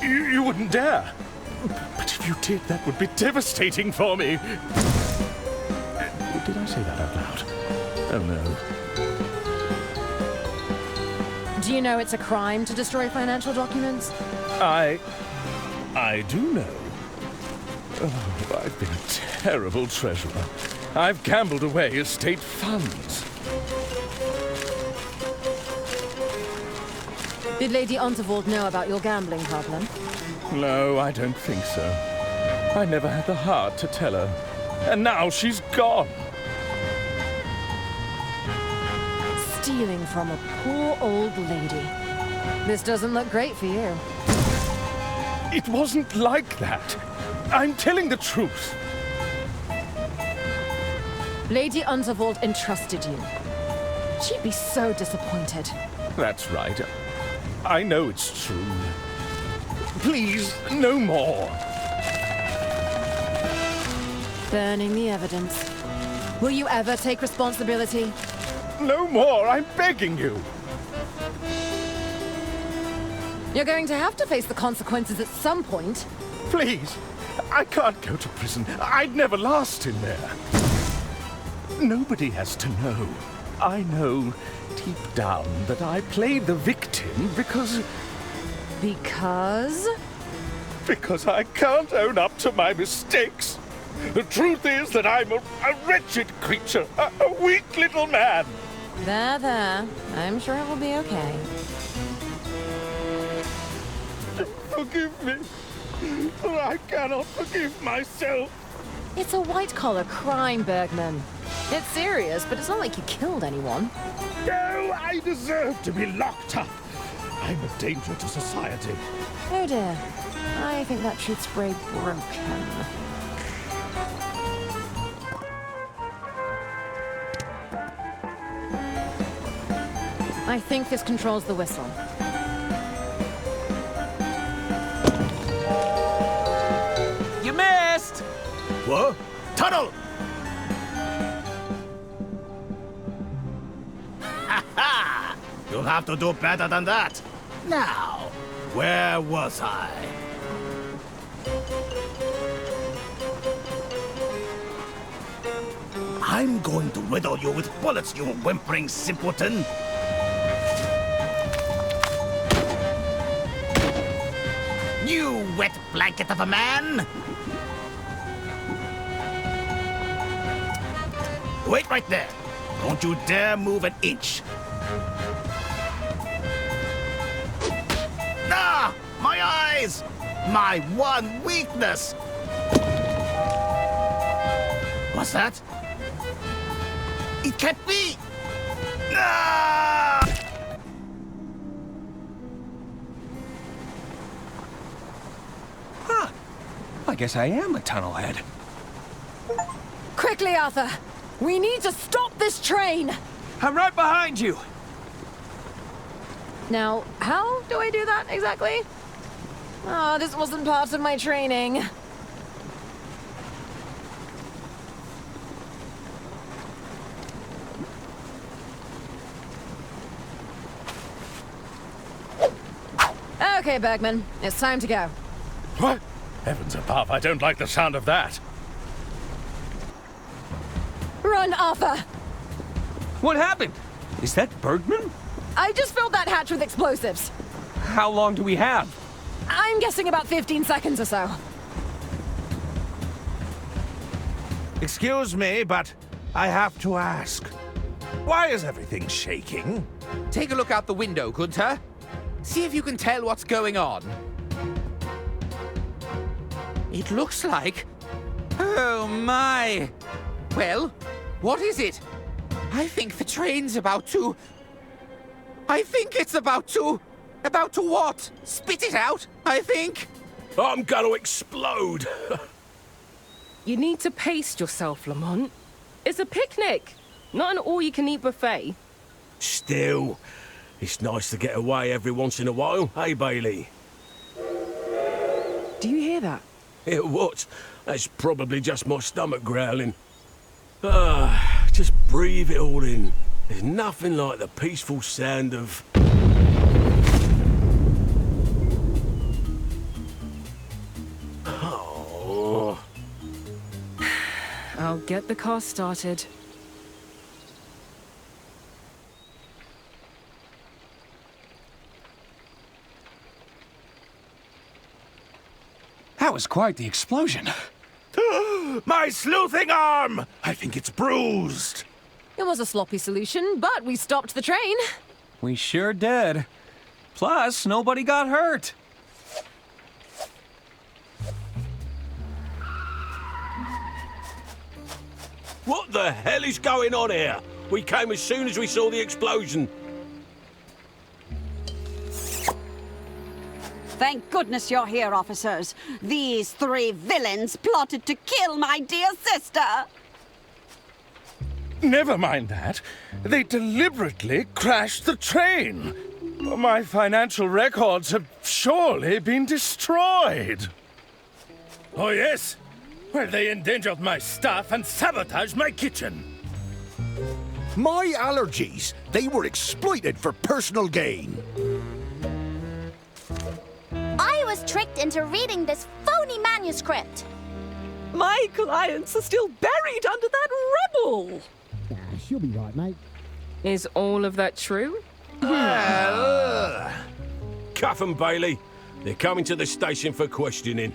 G: You wouldn't dare. But if you did, that would be devastating for me. Did I say that out loud? Oh, no.
W: Do you know it's a crime to destroy financial documents?
G: I do know. Oh, I've been a terrible treasurer. I've gambled away estate funds.
W: Did Lady Unterwald know about your gambling problem?
G: No, I don't think so. I never had the heart to tell her. And now she's gone.
W: Stealing from a poor old lady. This doesn't look great for you.
G: It wasn't like that. I'm telling the truth.
W: Lady Unterwald entrusted you. She'd be so disappointed.
G: That's right. I know it's true. Please, no more.
W: Burning the evidence. Will you ever take responsibility?
G: No more, I'm begging you.
W: You're going to have to face the consequences at some point.
G: Please, I can't go to prison. I'd never last in there. Nobody has to know. I know deep down that I played the victim because...
W: Because?
G: Because I can't own up to my mistakes. The truth is that I'm a wretched creature, a weak little man.
W: There. I'm sure it will be okay.
G: Forgive me, for I cannot forgive myself.
W: It's a white-collar crime, Bergman. It's serious, but it's not like you killed anyone.
G: No, I deserve to be locked up. I'm a danger to society.
W: Oh dear. I think that truth spray broken. I think this controls the whistle.
I: You missed!
H: What? Tunnel! Ha ha! You'll have to do better than that. Now, where was I? I'm going to riddle you with bullets, you whimpering simpleton! You wet blanket of a man! Wait right there! Don't you dare move an inch! Ah! My eyes! My one weakness! What's that? It can't be! Ah!
I: Huh. I guess I am a tunnelhead.
W: Quickly, Arthur! We need to stop this train!
I: I'm right behind you!
W: Now, how do I do that exactly? Oh, this wasn't part of my training. Okay, Bergman, it's time to go.
G: What? Heavens above, I don't like the sound of that.
W: Run, Arthur!
I: What happened? Is that Bergman?
W: I just filled that hatch with explosives.
I: How long do we have?
W: I'm guessing about 15 seconds or so.
B: Excuse me, but I have to ask. Why is everything shaking?
C: Take a look out the window, Gunther. See if you can tell what's going on. It looks like... Oh, my! Well, what is it? I think the train's about to... I think it's about to... About to what? Spit it out, I think.
V: I'm gonna explode.
D: You need to pace yourself, Lamont. It's a picnic, not an all-you-can-eat buffet.
V: Still, it's nice to get away every once in a while, hey, Bailey?
D: Do you hear that?
V: Yeah, what? That's probably just my stomach growling. Just breathe it all in. There's nothing like the peaceful sound of... Oh.
D: I'll get the car started.
I: That was quite the explosion.
B: My sleuthing arm! I think it's bruised.
W: It was a sloppy solution, but we stopped the train.
I: We sure did. Plus, nobody got hurt.
V: What the hell is going on here? We came as soon as we saw the explosion.
O: Thank goodness you're here, officers. These three villains plotted to kill my dear sister.
G: Never mind that. They deliberately crashed the train. My financial records have surely been destroyed. Oh, yes? Well, they endangered my stuff and sabotaged my kitchen.
P: My allergies. They were exploited for personal gain.
M: tricked into reading this phony manuscript.
J: My clients are still buried under that rubble.
N: She'll be right, mate.
D: Is all of that true?
V: Cuff 'em, Bailey. They're coming to the station for questioning.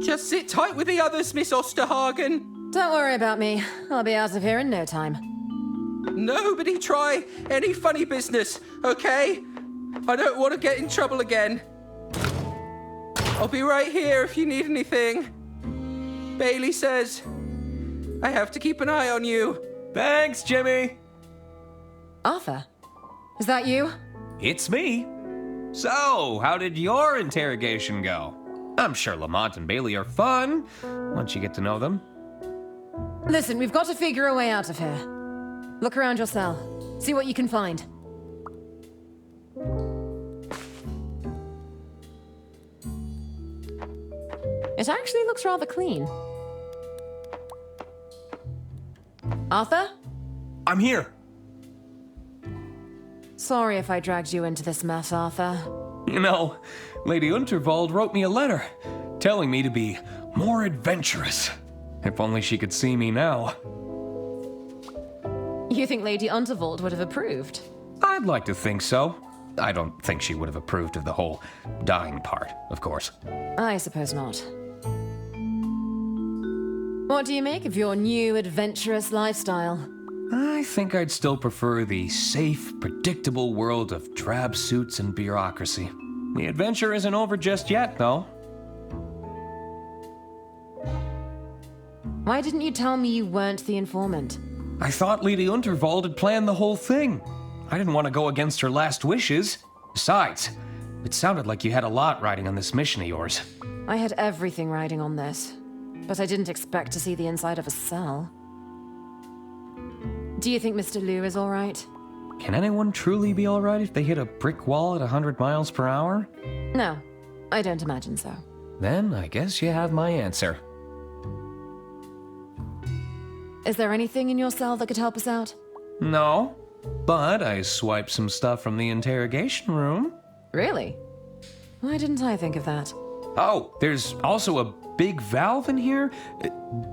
C: Just sit tight with the others, Miss Osterhagen.
W: Don't worry about me. I'll be out of here in no time.
C: Nobody try any funny business, okay? I don't want to get in trouble again. I'll be right here if you need anything. Bailey says I have to keep an eye on you.
I: Thanks, Jimmy.
W: Arthur, is that you?
I: It's me. So, how did your interrogation go? I'm sure Lamont and Bailey are fun once you get to know them.
W: Listen, we've got to figure a way out of here. Look around your cell. See what you can find. It actually looks rather clean. Arthur?
I: I'm here.
W: Sorry if I dragged you into this mess, Arthur.
I: You know, Lady Unterwald wrote me a letter telling me to be more adventurous. If only she could see me now.
W: You think Lady Unterwald would have approved?
I: I'd like to think so. I don't think she would have approved of the whole dying part, of course.
W: I suppose not. What do you make of your new adventurous lifestyle?
I: I think I'd still prefer the safe, predictable world of drab suits and bureaucracy. The adventure isn't over just yet, though.
W: Why didn't you tell me you weren't the informant?
I: I thought Lady Unterwald had planned the whole thing. I didn't want to go against her last wishes. Besides, it sounded like you had a lot riding on this mission of yours.
W: I had everything riding on this, but I didn't expect to see the inside of a cell. Do you think Mr. Liu is all right?
I: Can anyone truly be all right if they hit a brick wall at 100 miles per hour?
W: No, I don't imagine so.
I: Then I guess you have my answer.
W: Is there anything in your cell that could help us out?
I: No, but I swiped some stuff from the interrogation room.
W: Really? Why didn't I think of that?
I: Oh, there's also a big valve in here.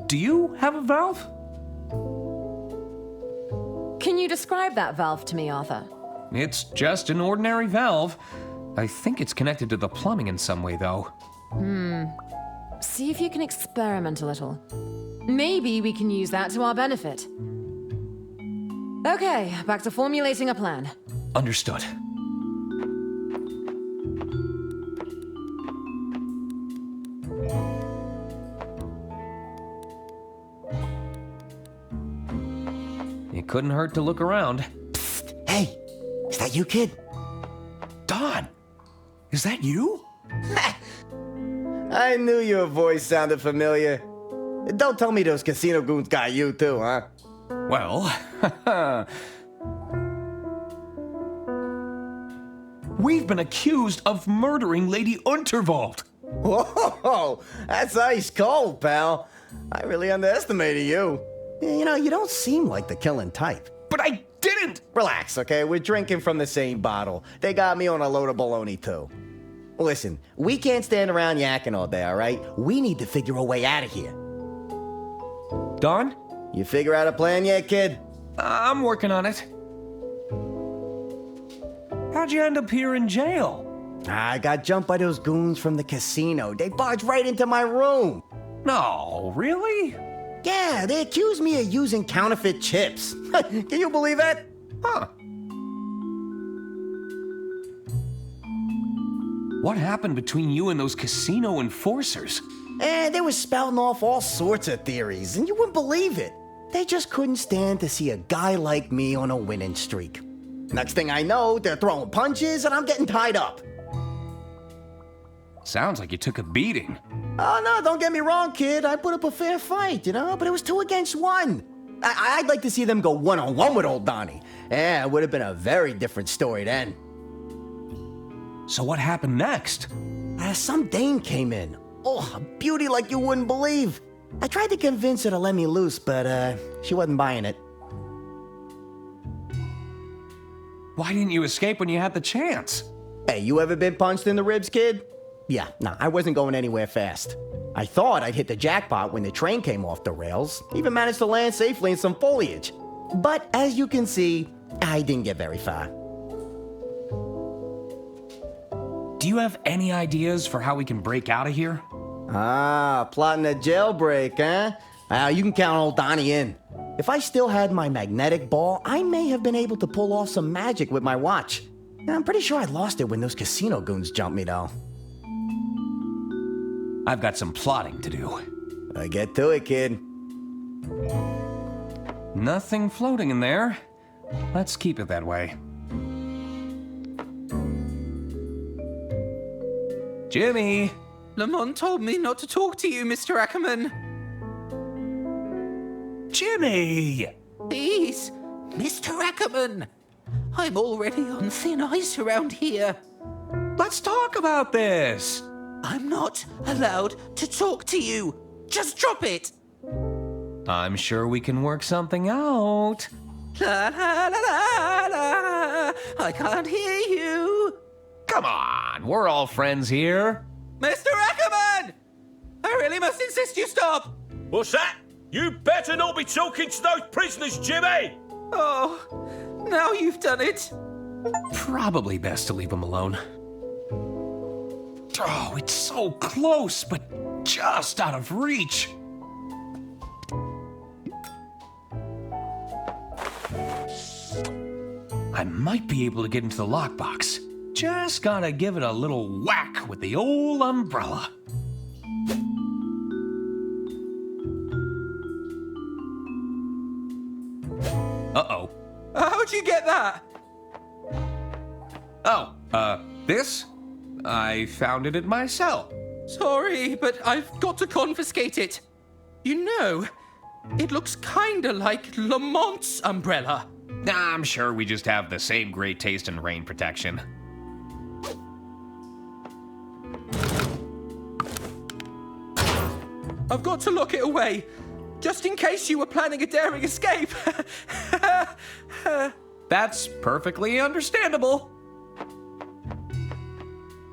I: Do you have a valve?
W: Can you describe that valve to me, Arthur?
I: It's just an ordinary valve. I think it's connected to the plumbing in some way, though.
W: See if you can experiment a little. Maybe we can use that to our benefit. Okay, back to formulating a plan.
I: Understood. It couldn't hurt to look around.
Q: Psst, hey, is that you, kid?
I: Don, is that you?
T: I knew your voice sounded familiar. Don't tell me those casino goons got you too, huh?
I: Well, we've been accused of murdering Lady Unterwald.
T: Whoa, that's ice cold, pal. I really underestimated you. You know, you don't seem like the killing type.
I: But I didn't!
T: Relax, okay? We're drinking from the same bottle. They got me on a load of baloney, too. Listen, we can't stand around yakking all day, all right? We need to figure a way out of here.
I: Don?
T: You figure out a plan yet, kid?
I: I'm working on it. How'd you end up here in jail?
T: I got jumped by those goons from the casino. They barged right into my room.
I: No, really?
T: Yeah, they accused me of using counterfeit chips. Can you believe that?
I: Huh. What happened between you and those casino enforcers?
T: They were spouting off all sorts of theories, and you wouldn't believe it. They just couldn't stand to see a guy like me on a winning streak. Next thing I know, they're throwing punches, and I'm getting tied up.
I: Sounds like you took a beating.
T: Oh, no, don't get me wrong, kid. I put up a fair fight, you know, but it was 2 against 1. I'd like to see them go one-on-one with old Donnie. Yeah, it would have been a very different story then.
I: So what happened next?
T: Some dame came in. Oh, a beauty like you wouldn't believe. I tried to convince her to let me loose, but she wasn't buying it.
I: Why didn't you escape when you had the chance?
T: Hey, you ever been punched in the ribs, kid? Yeah, nah, I wasn't going anywhere fast. I thought I'd hit the jackpot when the train came off the rails. Even managed to land safely in some foliage. But as you can see, I didn't get very far.
I: Do you have any ideas for how we can break out of here?
T: Ah, plotting a jailbreak, huh? You can count old Donnie in. If I still had my magnetic ball, I may have been able to pull off some magic with my watch. I'm pretty sure I lost it when those casino goons jumped me, though.
I: I've got some plotting to do.
T: Get to it, kid.
I: Nothing floating in there. Let's keep it that way. Jimmy!
C: Lamont told me not to talk to you, Mr. Ackerman.
I: Jimmy!
C: Please, Mr. Ackerman. I'm already on thin ice around here.
I: Let's talk about this.
C: I'm not allowed to talk to you. Just drop it.
I: I'm sure we can work something out.
C: La la la la la. I can't hear you.
I: Come on, we're all friends here.
C: Mr. Ackerman! I really must insist you stop.
V: What's that? You better not be talking to those prisoners, Jimmy!
C: Oh, now you've done it.
I: Probably best to leave him alone. Oh, it's so close, but just out of reach. I might be able to get into the lockbox. Just gotta give it a little whack with the old umbrella. Uh-oh.
C: How'd you get that?
I: Oh, this? I found it in my cell.
C: Sorry, but I've got to confiscate it. You know, it looks kinda like Lamont's umbrella.
I: I'm sure we just have the same great taste in rain protection.
C: I've got to lock it away, just in case you were planning a daring escape.
I: That's perfectly understandable.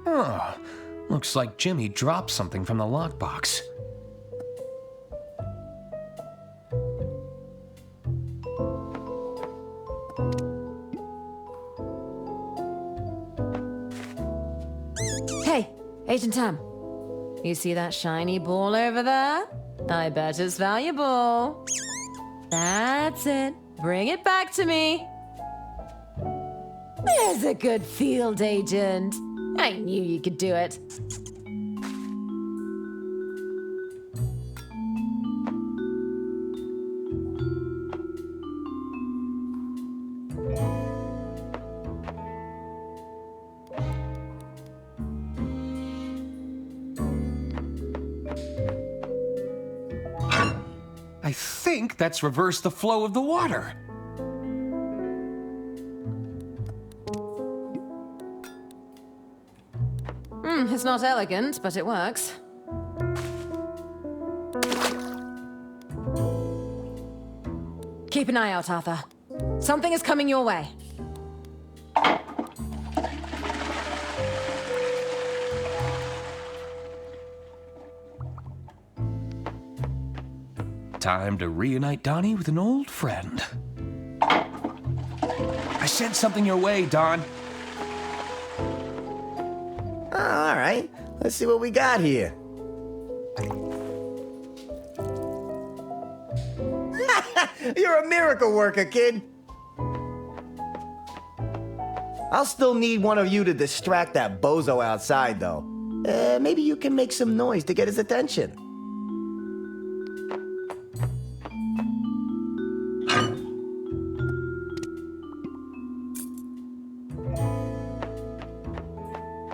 I: Oh, looks like Jimmy dropped something from the lockbox.
W: Hey, Agent Tam. You see that shiny ball over there? I bet it's valuable. That's it. Bring it back to me. There's a good field agent. I knew you could do it.
I: I think that's reversed the flow of the water.
W: It's not elegant, but it works. Keep an eye out, Arthur. Something is coming your way.
I: Time to reunite Donnie with an old friend. I sent something your way, Don.
T: All right, let's see what we got here. You're a miracle worker, kid. I'll still need one of you to distract that bozo outside, though. Maybe you can make some noise to get his attention.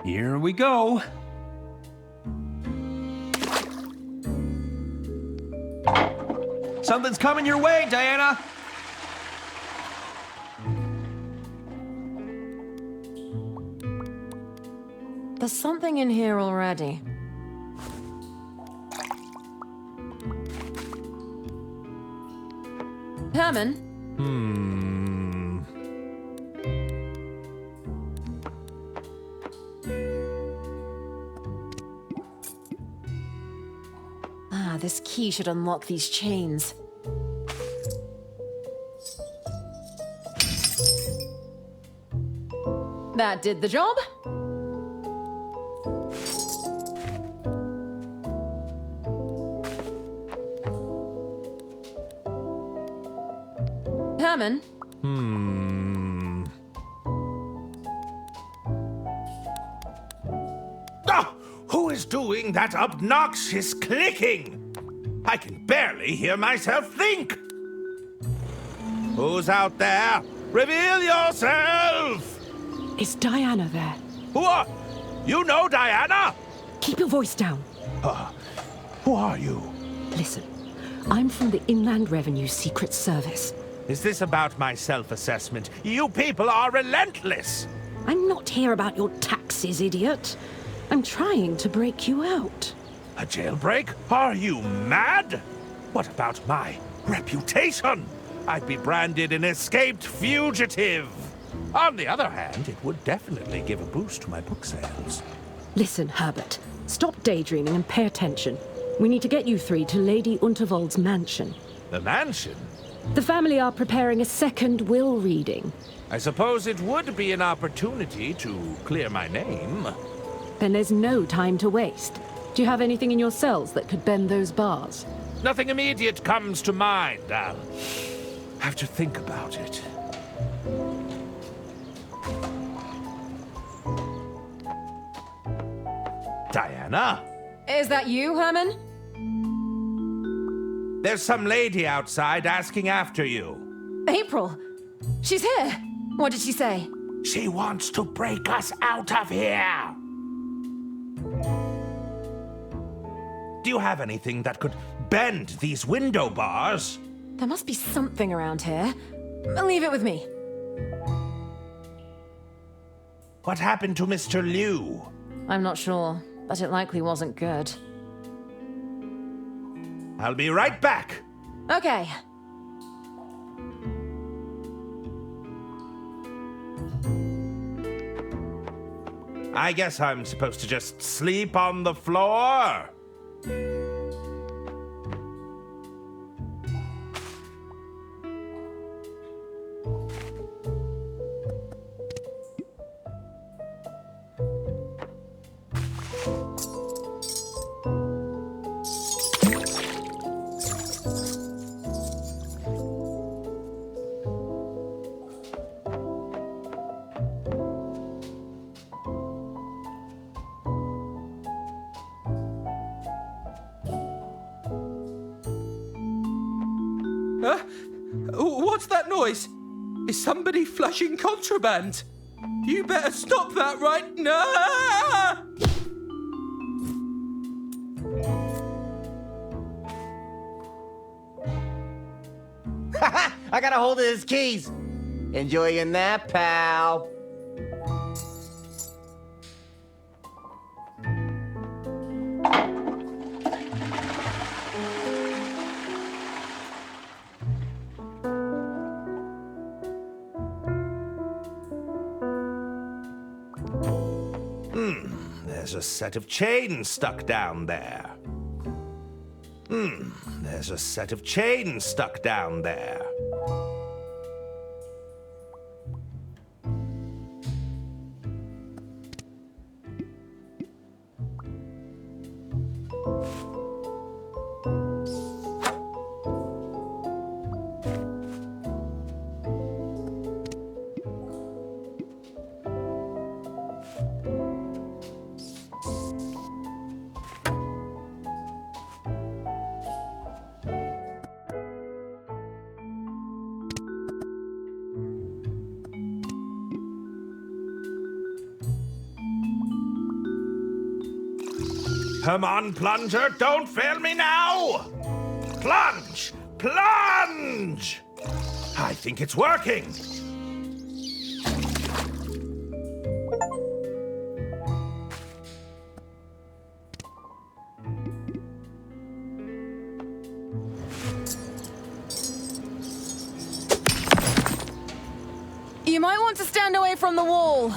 I: Here we go. Something's coming your way, Diana.
W: There's something in here already. Herman? Ah, this key should unlock these chains. That did the job. Herman?
B: Who is doing that obnoxious clicking? I can barely hear myself think. Who's out there? Reveal yourself!
D: Is Diana there?
B: Who are... You know Diana?
D: Keep your voice down.
B: Who are you?
D: Listen, I'm from the Inland Revenue Secret Service.
B: Is this about my self-assessment? You people are relentless!
D: I'm not here about your taxes, idiot. I'm trying to break you out.
B: A jailbreak? Are you mad? What about my reputation? I'd be branded an escaped fugitive. On the other hand, it would definitely give a boost to my book sales.
D: Listen, Herbert. Stop daydreaming and pay attention. We need to get you three to Lady Unterwald's mansion.
B: The mansion?
D: The family are preparing a second will reading.
B: I suppose it would be an opportunity to clear my name.
D: Then there's no time to waste. Do you have anything in your cells that could bend those bars?
B: Nothing immediate comes to mind. I'll have to think about it. Diana?
W: Is that you, Herman?
B: There's some lady outside asking after you.
W: April! She's here! What did she say?
B: She wants to break us out of here! Do you have anything that could bend these window bars?
W: There must be something around here. Leave it with me.
B: What happened to Mr. Liu?
W: I'm not sure, but it likely wasn't good.
B: I'll be right back.
W: Okay.
B: I guess I'm supposed to just sleep on the floor.
C: What's that noise? Is somebody flushing contraband? You better stop that right now!
T: I got a hold of his keys. Enjoying that, pal.
B: There's a set of chains stuck down there. There's a set of chains stuck down there. Come on, Plunger, don't fail me now! Plunge! Plunge! I think it's working.
W: might want to stand away from the wall.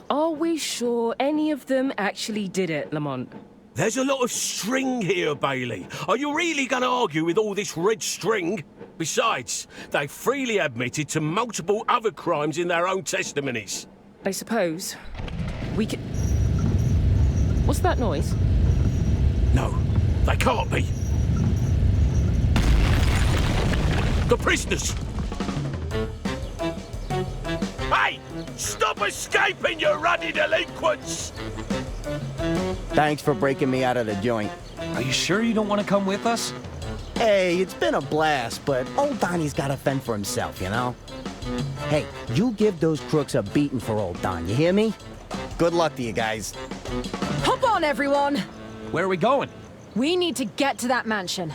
D: Are we sure any of them actually did it, Lamont?
V: There's a lot of string here, Bailey. Are you really going to argue with all this red string? Besides, they freely admitted to multiple other crimes in their own testimonies.
D: I suppose we can... What's that noise?
V: No, they can't be. The prisoners! Hey! Stop escaping, you ruddy delinquents!
T: Thanks for breaking me out of the joint.
I: Are you sure you don't want to come with us?
T: Hey, it's been a blast, but old Donnie's got to fend for himself, you know? Hey, you give those crooks a beating for old Don, you hear me? Good luck to you guys.
W: Hop on, everyone!
I: Where are we going?
W: We need to get to that mansion.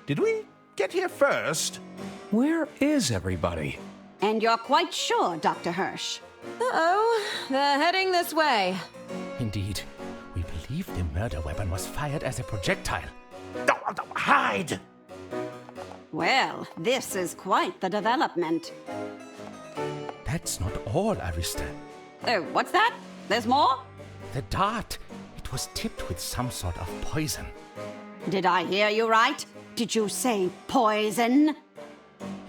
B: Did we get here first?
I: Where is everybody?
O: And you're quite sure, Dr. Hirsch?
W: Uh-oh, they're heading this way.
R: Indeed. We believe the murder weapon was fired as a projectile.
B: Hide!
O: Well, this is quite the development.
R: That's not all, Arista.
O: Oh, what's that? There's more?
R: The dart. It was tipped with some sort of poison.
O: Did I hear you right? Did you say poison?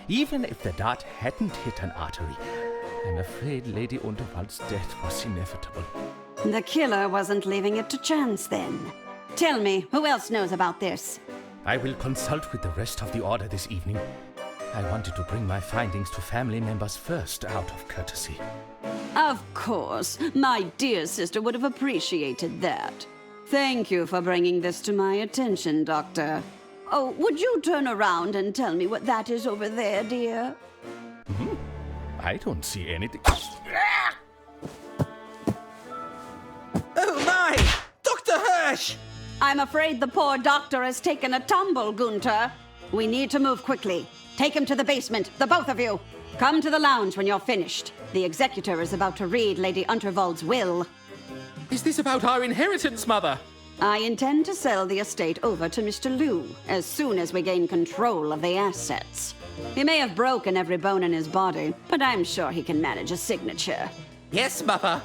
R: Even if the dart hadn't hit an artery, I'm afraid Lady Unterwald's death was inevitable.
O: The killer wasn't leaving it to chance then. Tell me, who else knows about this?
R: I will consult with the rest of the Order this evening. I wanted to bring my findings to family members first, out of courtesy.
O: Of course. My dear sister would have appreciated that. Thank you for bringing this to my attention, Doctor. Oh, would you turn around and tell me what that is over there, dear?
R: I don't see anything.
O: Oh, my! Dr. Hirsch! I'm afraid the poor doctor has taken a tumble, Gunter. We need to move quickly. Take him to the basement, the both of you. Come to the lounge when you're finished. The executor is about to read Lady Unterwald's will.
C: Is this about our inheritance, Mother?
O: I intend to sell the estate over to Mr. Liu as soon as we gain control of the assets. He may have broken every bone in his body, but I'm sure he can manage a signature.
C: Yes, Mother.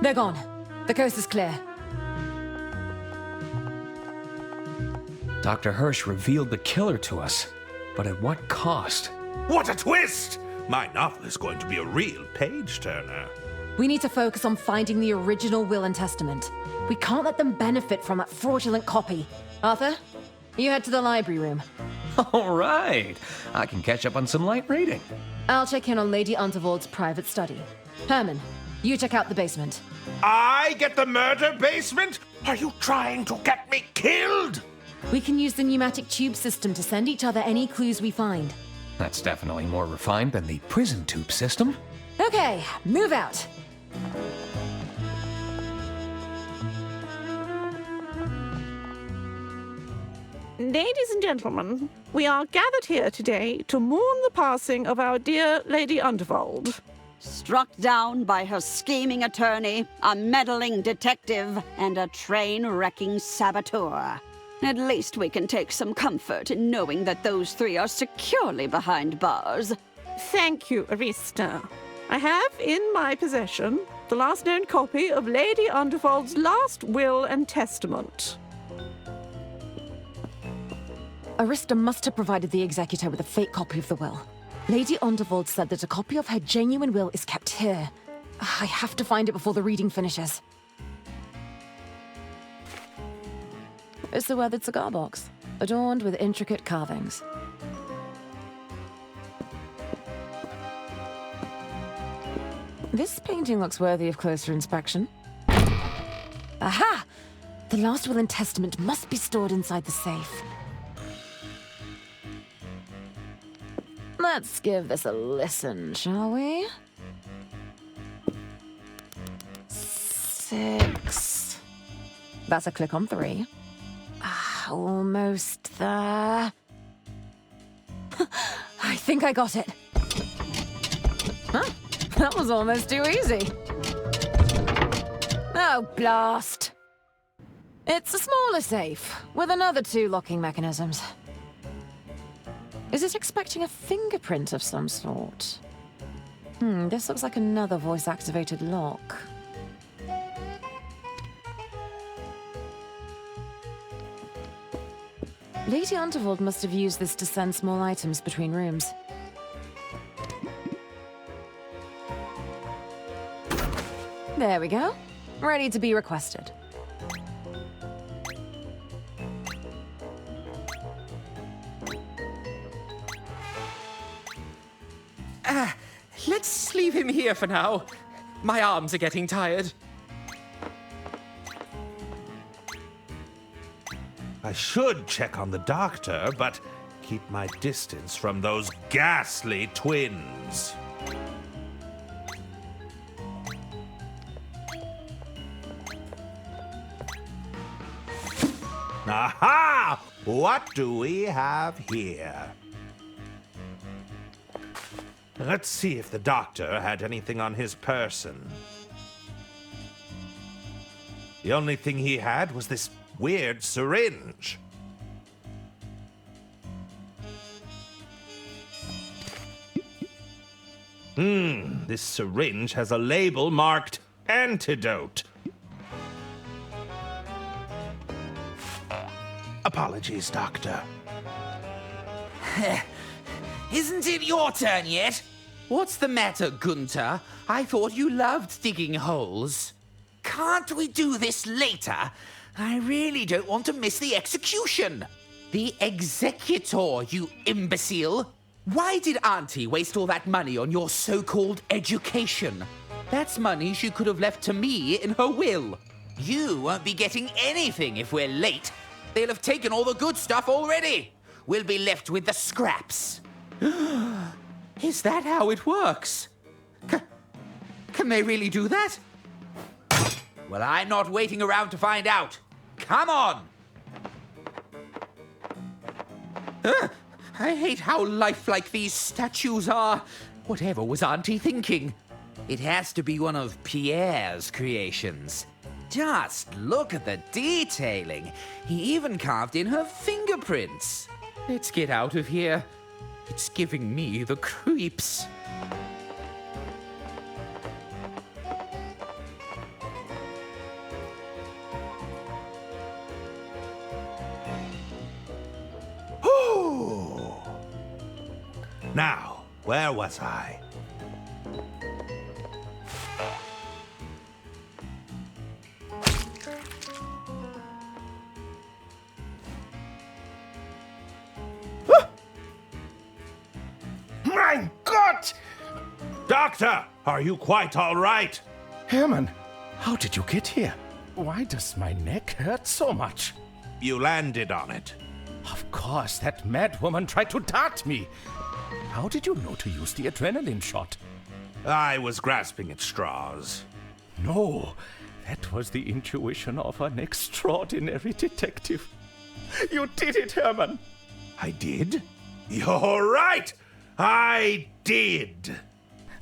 W: They're gone. The coast is clear.
I: Dr. Hirsch revealed the killer to us, but at what cost?
B: What a twist! My novel is going to be a real page-turner.
W: We need to focus on finding the original will and testament. We can't let them benefit from that fraudulent copy. Arthur, you head to the library room.
I: All right. I can catch up on some light reading.
W: I'll check in on Lady Unterwald's private study. Herman, you check out the basement.
B: I get the murder basement? Are you trying to get me killed?
W: We can use the pneumatic tube system to send each other any clues we find.
I: That's definitely more refined than the prison tube system.
W: Okay, move out.
J: Ladies and gentlemen, we are gathered here today to mourn the passing of our dear Lady Unterwald.
O: Struck down by her scheming attorney, a meddling detective, and a train-wrecking saboteur. At least we can take some comfort in knowing that those three are securely behind bars.
J: Thank you, Arista. I have in my possession the last known copy of Lady Unterwald's last will and testament.
W: Arista must have provided the executor with a fake copy of the will. Lady Unterwald said that a copy of her genuine will is kept here. I have to find it before the reading finishes. It's a weathered cigar box, adorned with intricate carvings. This painting looks worthy of closer inspection. Aha! The last will and testament must be stored inside the safe. Let's give this a listen, shall we? 6. That's a click on 3. Almost there. I think I got it. Huh? That was almost too easy. Oh, blast. It's a smaller safe, with another 2 locking mechanisms. Is it expecting a fingerprint of some sort? This looks like another voice-activated lock. Lady Unterwald must have used this to send small items between rooms. There we go. Ready to be requested.
C: Let's leave him here for now. My arms are getting tired.
B: I should check on the doctor, but keep my distance from those ghastly twins. Aha! What do we have here? Let's see if the doctor had anything on his person. The only thing he had was this weird syringe. This syringe has a label marked antidote. Apologies, Doctor.
C: Isn't it your turn yet? What's the matter, Gunter? I thought you loved digging holes. Can't we do this later? I really don't want to miss the execution. The executor, you imbecile. Why did Auntie waste all that money on your so-called education? That's money she could have left to me in her will. You won't be getting anything if we're late. They'll have taken all the good stuff already. We'll be left with the scraps. Is that how it works? Can they really do that? Well, I'm not waiting around to find out. Come on! I hate how lifelike these statues are. Whatever was Auntie thinking? It has to be one of Pierre's creations. Just look at the detailing. He even carved in her fingerprints. Let's get out of here. It's giving me the creeps.
B: Now, where was I?
G: Mein Gott!
B: Doctor, are you quite all right?
G: Hermann, how did you get here? Why does my neck hurt so much?
B: You landed on it.
G: Of course, that mad woman tried to dart me. How did you know to use the adrenaline shot?
B: I was grasping at straws.
G: No, that was the intuition of an extraordinary detective. You did it, Hermann.
B: I did? You're right! I did!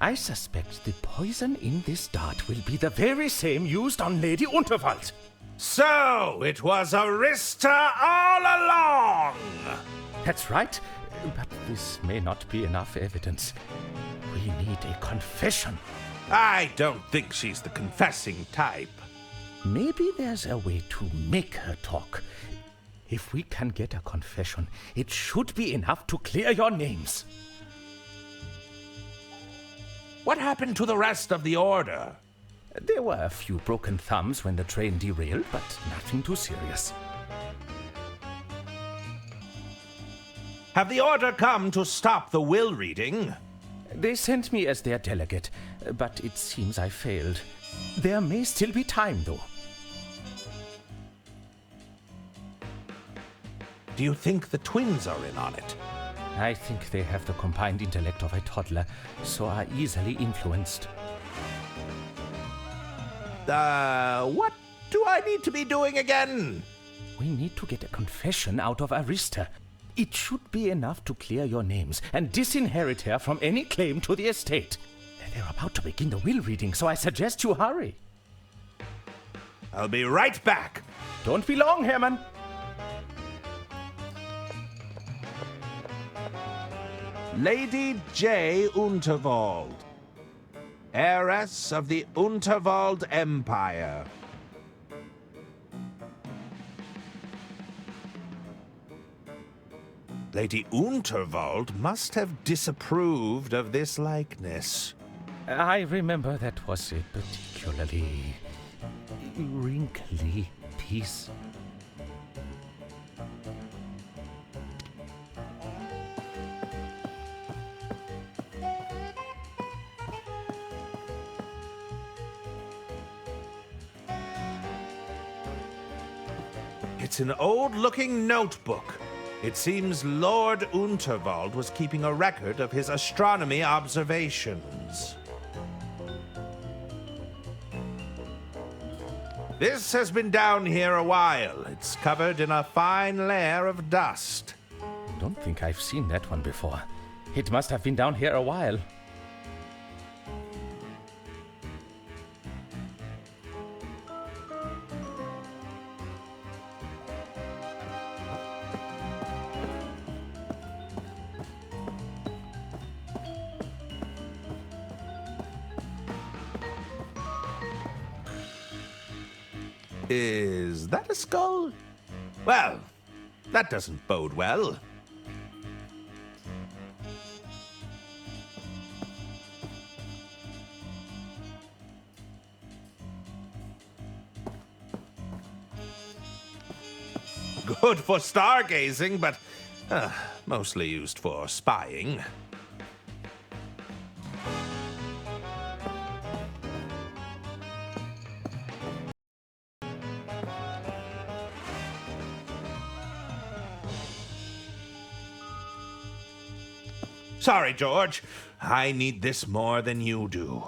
G: I suspect the poison in this dart will be the very same used on Lady Unterwald.
B: So, it was Arista all along!
G: That's right, but this may not be enough evidence. We need a confession.
B: I don't think she's the confessing type.
G: Maybe there's a way to make her talk. If we can get a confession, it should be enough to clear your names.
B: What happened to the rest of the order?
G: There were a few broken thumbs when the train derailed, but nothing too serious.
B: Have the order come to stop the will reading?
G: They sent me as their delegate, but it seems I failed. There may still be time, though.
B: Do you think the twins are in on it?
R: I think they have the combined intellect of a toddler, so are easily influenced.
B: What do I need to be doing again?
R: We need to get a confession out of Arista. It should be enough to clear your names and disinherit her from any claim to the estate. They're about to begin the will reading, so I suggest you hurry.
B: I'll be right back.
R: Don't be long, Herman.
B: Lady J. Unterwald, heiress of the Unterwald Empire. Lady Unterwald must have disapproved of this likeness.
R: I remember that was a particularly wrinkly piece.
B: It's an old-looking notebook. It seems Lord Unterwald was keeping a record of his astronomy observations. This has been down here a while. It's covered in a fine layer of dust.
R: Don't think I've seen that one before. It must have been down here a while.
B: Is that a skull? Well, that doesn't bode well. Good for stargazing, but mostly used for spying. Sorry, George. I need this more than you do.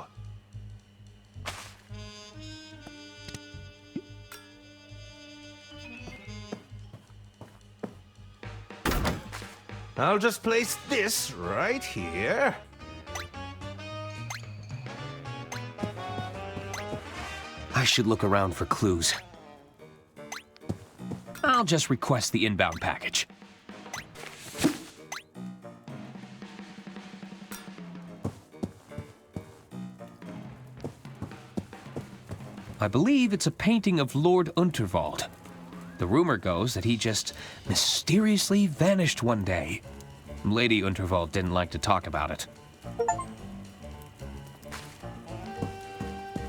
B: I'll just place this right here.
I: I should look around for clues. I'll just request the inbound package. I believe it's a painting of Lord Unterwald. The rumor goes that he just mysteriously vanished one day. Lady Unterwald didn't like to talk about it.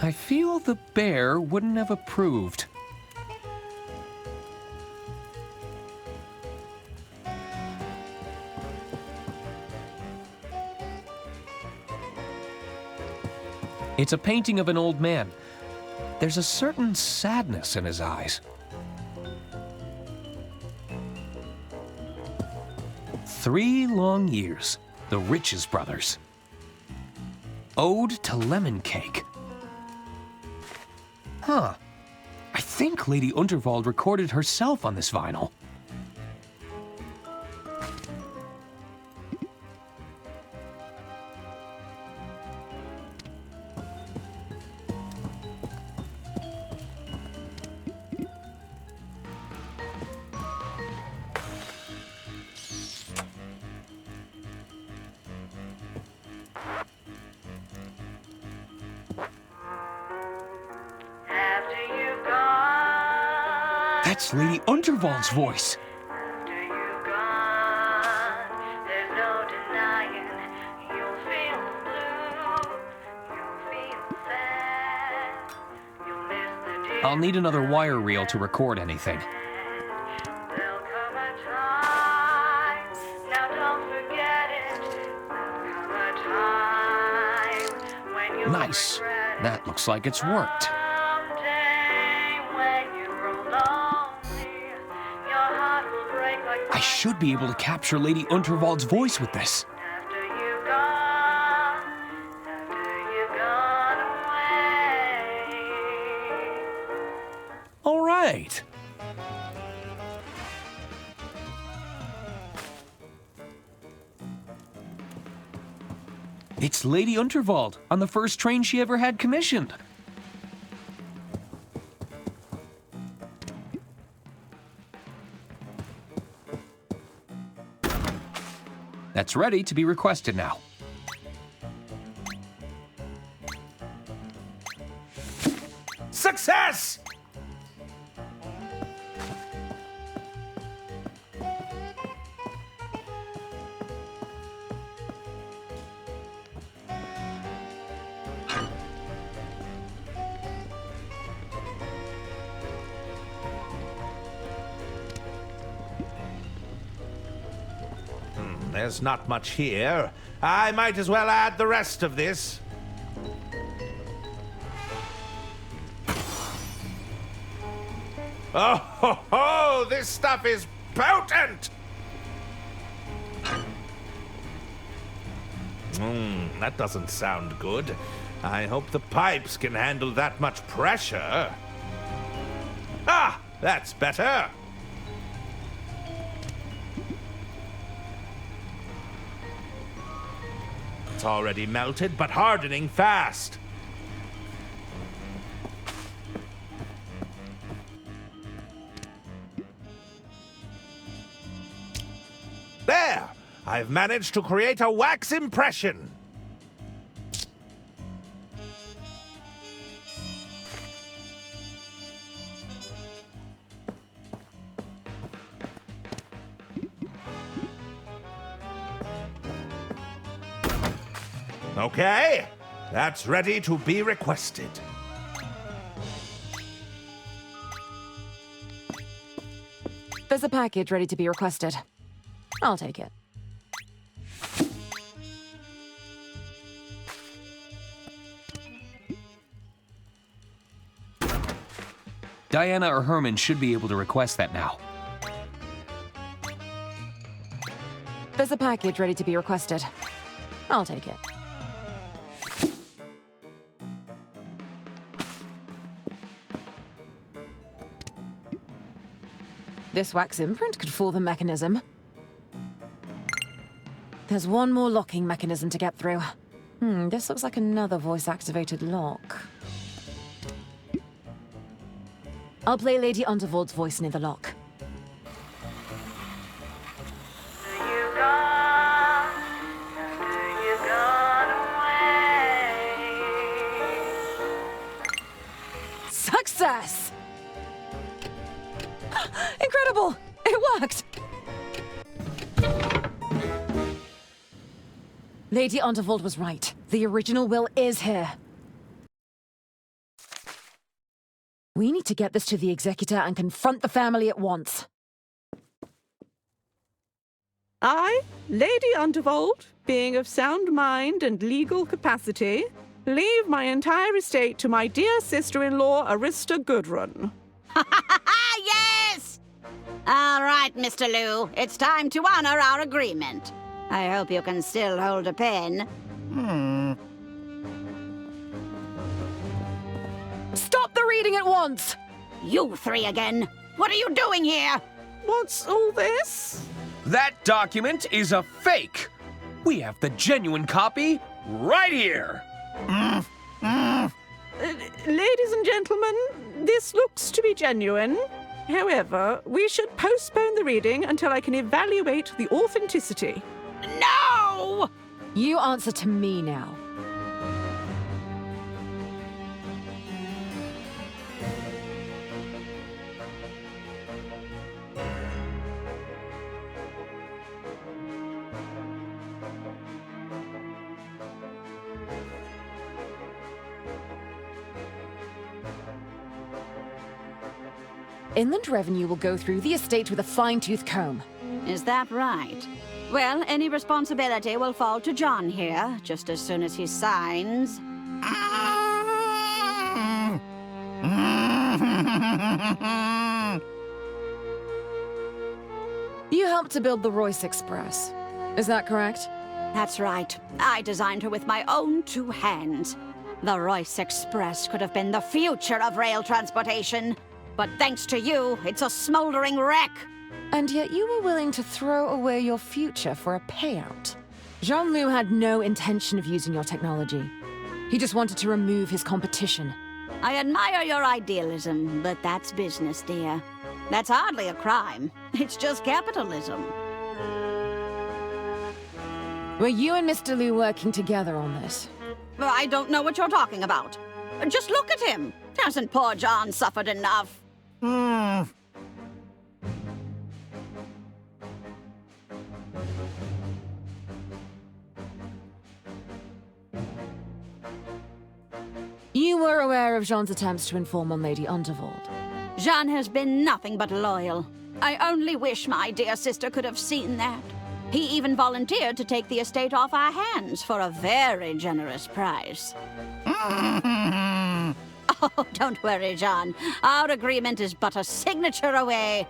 I: I feel the bear wouldn't have approved. It's a painting of an old man. There's a certain sadness in his eyes. 3 long years, the Riches Brothers. Ode to Lemon Cake. Huh. I think Lady Unterwald recorded herself on this vinyl. That's Lady Unterwald's voice. I'll need another wire reel to record anything. Nice. That looks like it's worked. I should be able to capture Lady Unterwald's voice with this. All right. It's Lady Unterwald on the first train she ever had commissioned. That's ready to be requested now.
B: Success! There's not much here. I might as well add the rest of this. Oh, ho, ho! This stuff is potent! That doesn't sound good. I hope the pipes can handle that much pressure. Ah, that's better. It's already melted, but hardening fast. There! I've managed to create a wax impression. Okay, that's ready to be requested.
W: There's a package ready to be requested. I'll take it.
I: Diana or Herman should be able to request that now.
W: There's a package ready to be requested. I'll take it. This wax imprint could fool the mechanism. There's one more locking mechanism to get through. This looks like another voice-activated lock. I'll play Lady Unterwald's voice near the lock. Success! Incredible! It worked! Lady Unterwald was right. The original will is here. We need to get this to the Executor and confront the family at once.
J: I, Lady Unterwald, being of sound mind and legal capacity, leave my entire estate to my dear sister-in-law, Arista Gudrun.
O: Yes! All right, Mr. Liu, it's time to honor our agreement. I hope you can still hold a pen.
W: Stop the reading at once!
O: You three again. What are you doing here?
J: What's all this?
I: That document is a fake! We have the genuine copy right here!
J: Ladies and gentlemen, this looks to be genuine. However, we should postpone the reading until I can evaluate the authenticity.
O: No!
W: You answer to me now. Inland Revenue will go through the estate with a fine-tooth comb.
O: Is that right? Well, any responsibility will fall to John here, just as soon as he signs.
W: You help helped to build the Royce Express. Is that correct?
O: That's right. I designed her with my own 2 hands. The Royce Express could have been the future of rail transportation. But thanks to you, it's a smoldering wreck.
W: And yet you were willing to throw away your future for a payout. Jean-Loup had no intention of using your technology. He just wanted to remove his competition.
O: I admire your idealism, but that's business, dear. That's hardly a crime. It's just capitalism.
W: Were you and Mr. Liu working together on this?
O: I don't know what you're talking about. Just look at him. Hasn't poor John suffered enough?
W: You were aware of Jean's attempts to inform on Lady Unterwald.
O: Jean has been nothing but loyal. I only wish my dear sister could have seen that. He even volunteered to take the estate off our hands for a very generous price. Oh, don't worry, John. Our agreement is but a signature away.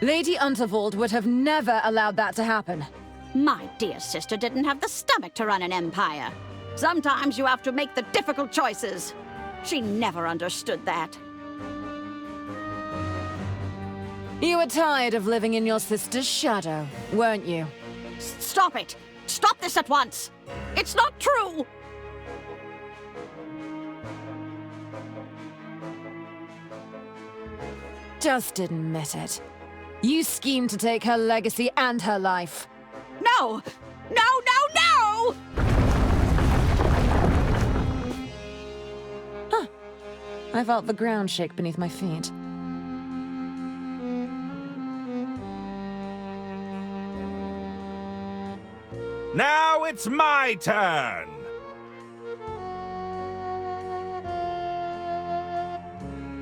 W: Lady Unterwald would have never allowed that to happen.
O: My dear sister didn't have the stomach to run an empire. Sometimes you have to make the difficult choices. She never understood that.
W: You were tired of living in your sister's shadow, weren't you?
O: Stop it! Stop this at once! It's not true!
W: Just admit it. You schemed to take her legacy and her life.
O: No! No, no, no!
W: Huh. I felt the ground shake beneath my feet.
B: Now it's my turn!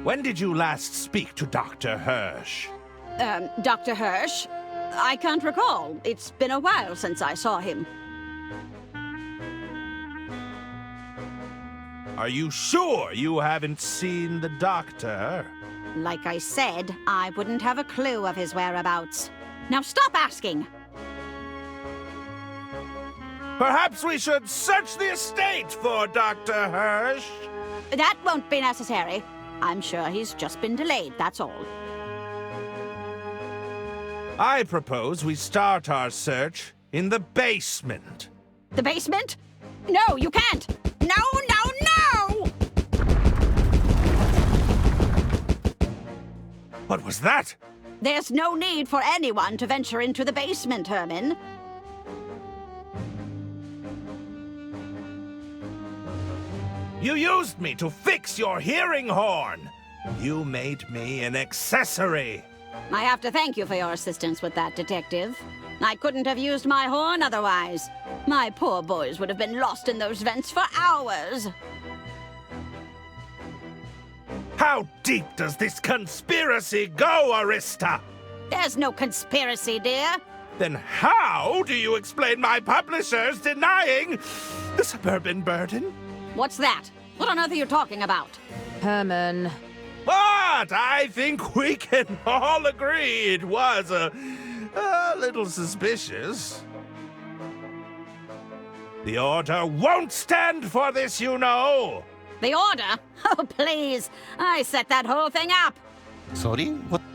B: When did you last speak to Dr. Hirsch?
O: Dr. Hirsch? I can't recall. It's been a while since I saw him.
B: Are you sure you haven't seen the doctor?
O: Like I said, I wouldn't have a clue of his whereabouts. Now stop asking!
B: Perhaps we should search the estate for Dr. Hirsch?
O: That won't be necessary. I'm sure he's just been delayed, that's all.
B: I propose we start our search in the basement.
O: The basement? No, you can't! No, no, no!
B: What was that?
O: There's no need for anyone to venture into the basement, Herman.
B: You used me to fix your hearing horn. You made me an accessory.
O: I have to thank you for your assistance with that, Detective. I couldn't have used my horn otherwise. My poor boys would have been lost in those vents for hours.
B: How deep does this conspiracy go, Arista?
O: There's no conspiracy, dear.
B: Then how do you explain my publishers denying the suburban burden?
O: What's that? What on earth are you talking about?
W: Herman.
B: But I think we can all agree it was a little suspicious. The Order won't stand for this, you know.
O: The Order? Oh, please. I set that whole thing up.
G: Sorry?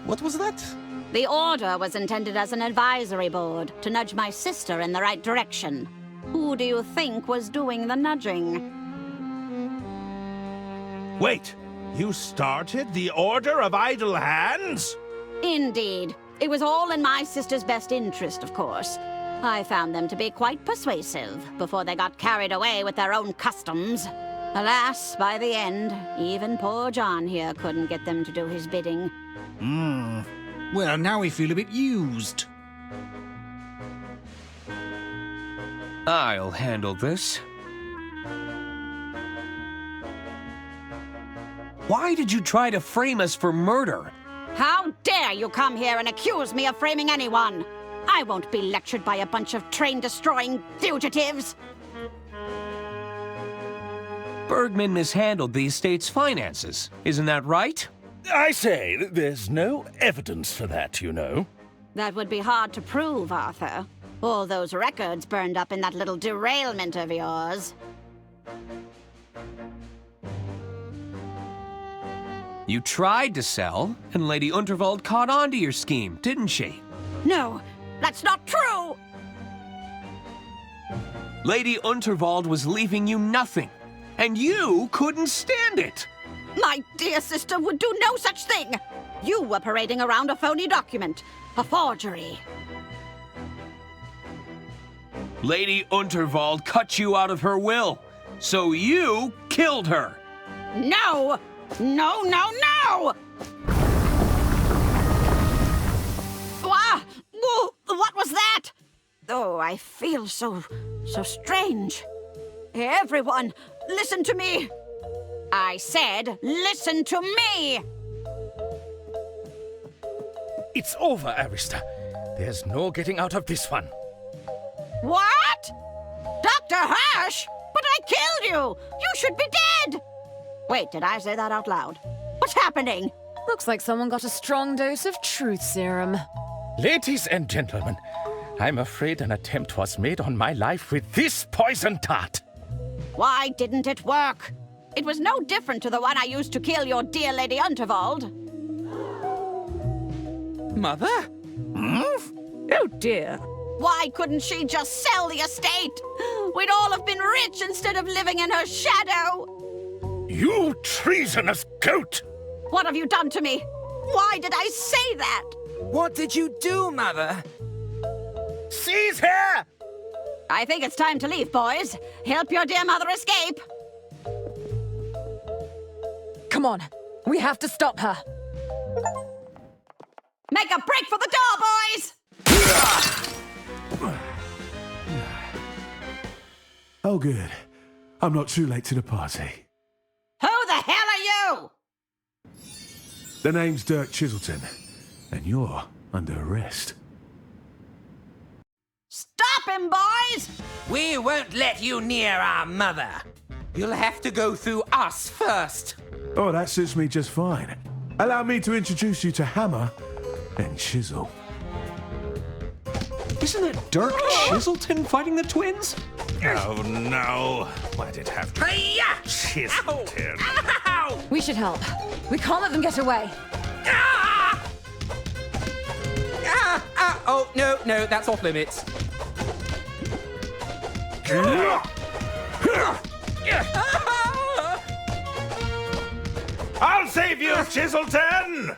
G: What was that?
O: The Order was intended as an advisory board to nudge my sister in the right direction. Who do you think was doing the nudging?
B: Wait, you started the Order of Idle Hands?
O: Indeed. It was all in my sister's best interest, of course. I found them to be quite persuasive before they got carried away with their own customs. Alas, by the end, even poor John here couldn't get them to do his bidding.
F: Well, now we feel a bit used.
I: I'll handle this. Why did you try to frame us for murder?
O: How dare you come here and accuse me of framing anyone? I won't be lectured by a bunch of train-destroying fugitives.
I: Bergman mishandled the estate's finances. Isn't that right?
G: I say, there's no evidence for that, you know.
O: That would be hard to prove, Arthur. All those records burned up in that little derailment of yours.
I: You tried to sell, and Lady Unterwald caught on to your scheme, didn't she?
O: No, that's not true!
I: Lady Unterwald was leaving you nothing, and you couldn't stand it!
O: My dear sister would do no such thing! You were parading around a phony document, a forgery.
I: Lady Unterwald cut you out of her will, so you killed her!
O: No! No, no, no! What was that? Oh, I feel so strange. Everyone, listen to me. I said, listen to me.
G: It's over, Arista. There's no getting out of this one.
O: What? Dr. Hirsch? But I killed you! You should be dead! Wait, did I say that out loud? What's happening?
W: Looks like someone got a strong dose of truth serum.
G: Ladies and gentlemen, I'm afraid an attempt was made on my life with this poison dart.
O: Why didn't it work? It was no different to the one I used to kill your dear Lady Unterwald.
C: Mother?
D: Oh dear.
O: Why couldn't she just sell the estate? We'd all have been rich instead of living in her shadow.
G: You treasonous goat!
O: What have you done to me? Why did I say that?
C: What did you do, Mother?
G: Seize her!
O: I think it's time to leave, boys. Help your dear mother escape.
W: Come on, we have to stop her.
O: Make a break for the door, boys!
A: Oh, good. I'm not too late to the party.
O: Who the hell are you?
A: The name's Dirk Chiselton, and you're under arrest.
O: Stop him, boys!
C: We won't let you near our mother. You'll have to go through us first.
A: Oh, that suits me just fine. Allow me to introduce you to Hammer and Chisel.
I: Isn't it Dirk Chiselton fighting the twins?
B: Oh, no. Why'd it have to be Chiselton?
W: Ow! We should help. We can't let them get away.
C: Oh, no, that's off limits.
B: I'll save you, Chiselton!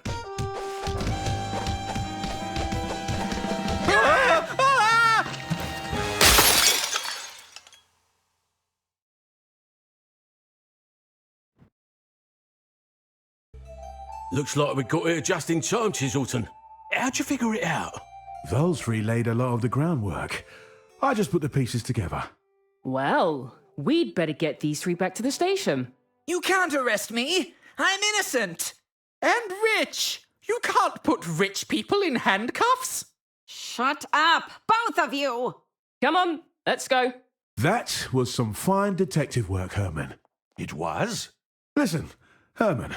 V: Looks like we got here just in time, Chiselton. How'd you figure it out?
A: Those three laid a lot of the groundwork. I just put the pieces together.
D: Well, we'd better get these three back to the station.
C: You can't arrest me. I'm innocent. And rich. You can't put rich people in handcuffs.
O: Shut up, both of you!
D: Come on, let's go.
A: That was some fine detective work, Herman.
B: It was?
A: Listen, Herman,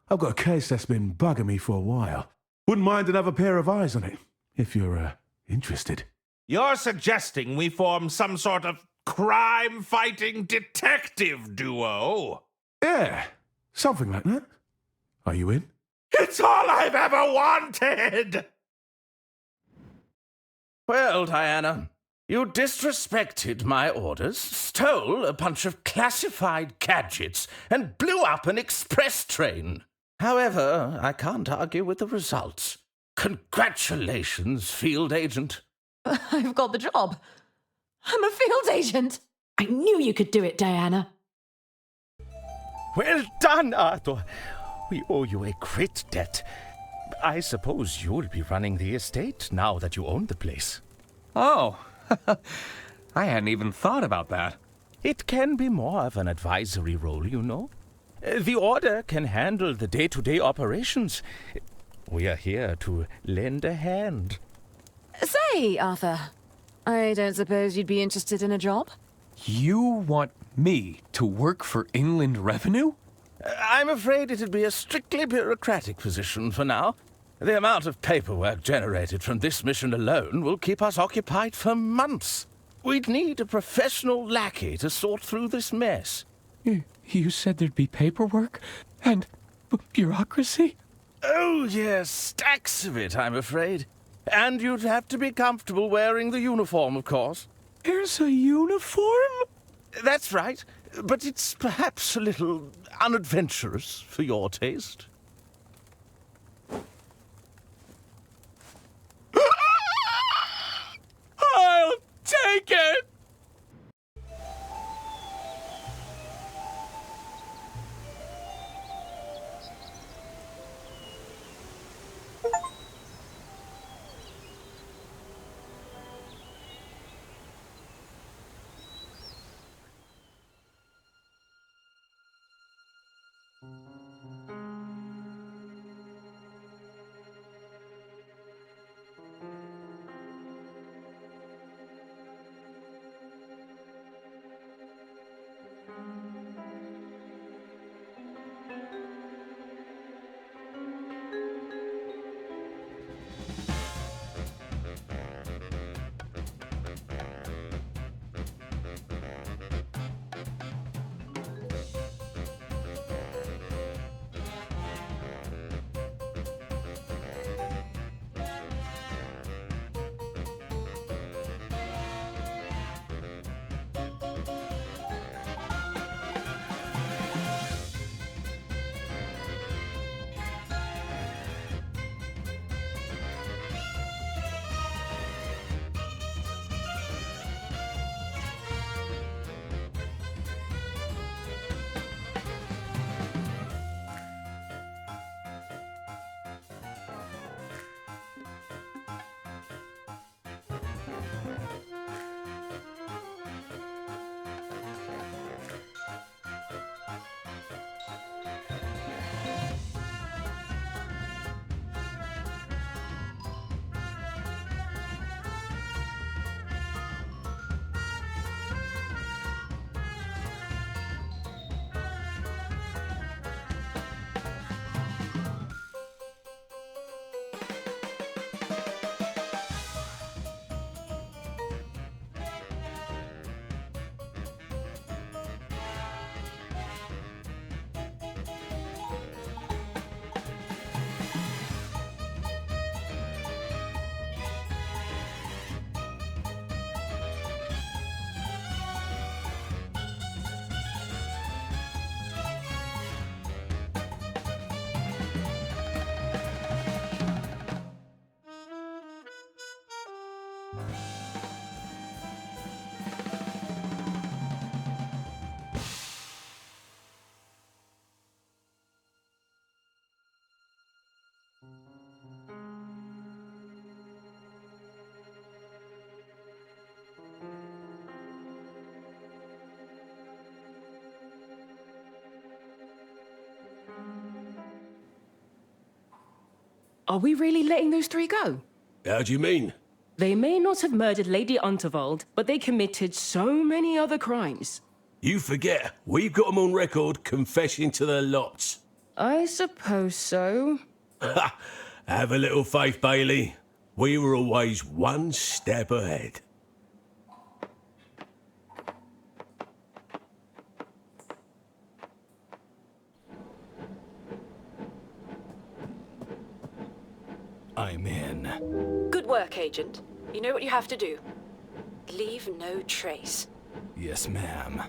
A: I've got a case that's been bugging me for a while. Wouldn't mind another pair of eyes on it, if you're, interested.
B: You're suggesting we form some sort of crime-fighting detective duo?
A: Yeah, something like that. Are you in?
B: It's all I've ever wanted!
G: Well, Diana, you disrespected my orders, stole a bunch of classified gadgets, and blew up an express train. However, I can't argue with the results. Congratulations, field agent.
W: I've got the job. I'm a field agent.
L: I knew you could do it, Diana.
G: Well done, Arthur. We owe you a great debt. I suppose you'll be running the estate now that you own the place.
I: Oh, I hadn't even thought about that.
G: It can be more of an advisory role, you know. The Order can handle the day-to-day operations. We are here to lend a hand.
W: Say, Arthur, I don't suppose you'd be interested in a job?
I: You want me to work for Inland Revenue?
R: I'm afraid it'd be a strictly bureaucratic position for now. The amount of paperwork generated from this mission alone will keep us occupied for months. We'd need a professional lackey to sort through this mess.
K: You said there'd be paperwork and bureaucracy?
R: Oh, yes, stacks of it, I'm afraid. And you'd have to be comfortable wearing the uniform, of course.
K: There's a uniform?
R: That's right, but it's perhaps a little unadventurous for your taste.
K: I'll take it!
D: Are we really letting those three go?
V: How do you mean?
D: They may not have murdered Lady Unterwald, but they committed so many other crimes.
V: You forget, we've got them on record confessing to their lots.
D: I suppose so.
V: Have a little faith, Bailey. We were always one step ahead.
S: I'm in.
W: Good work, Agent. You know what you have to do. Leave no trace.
S: Yes, ma'am.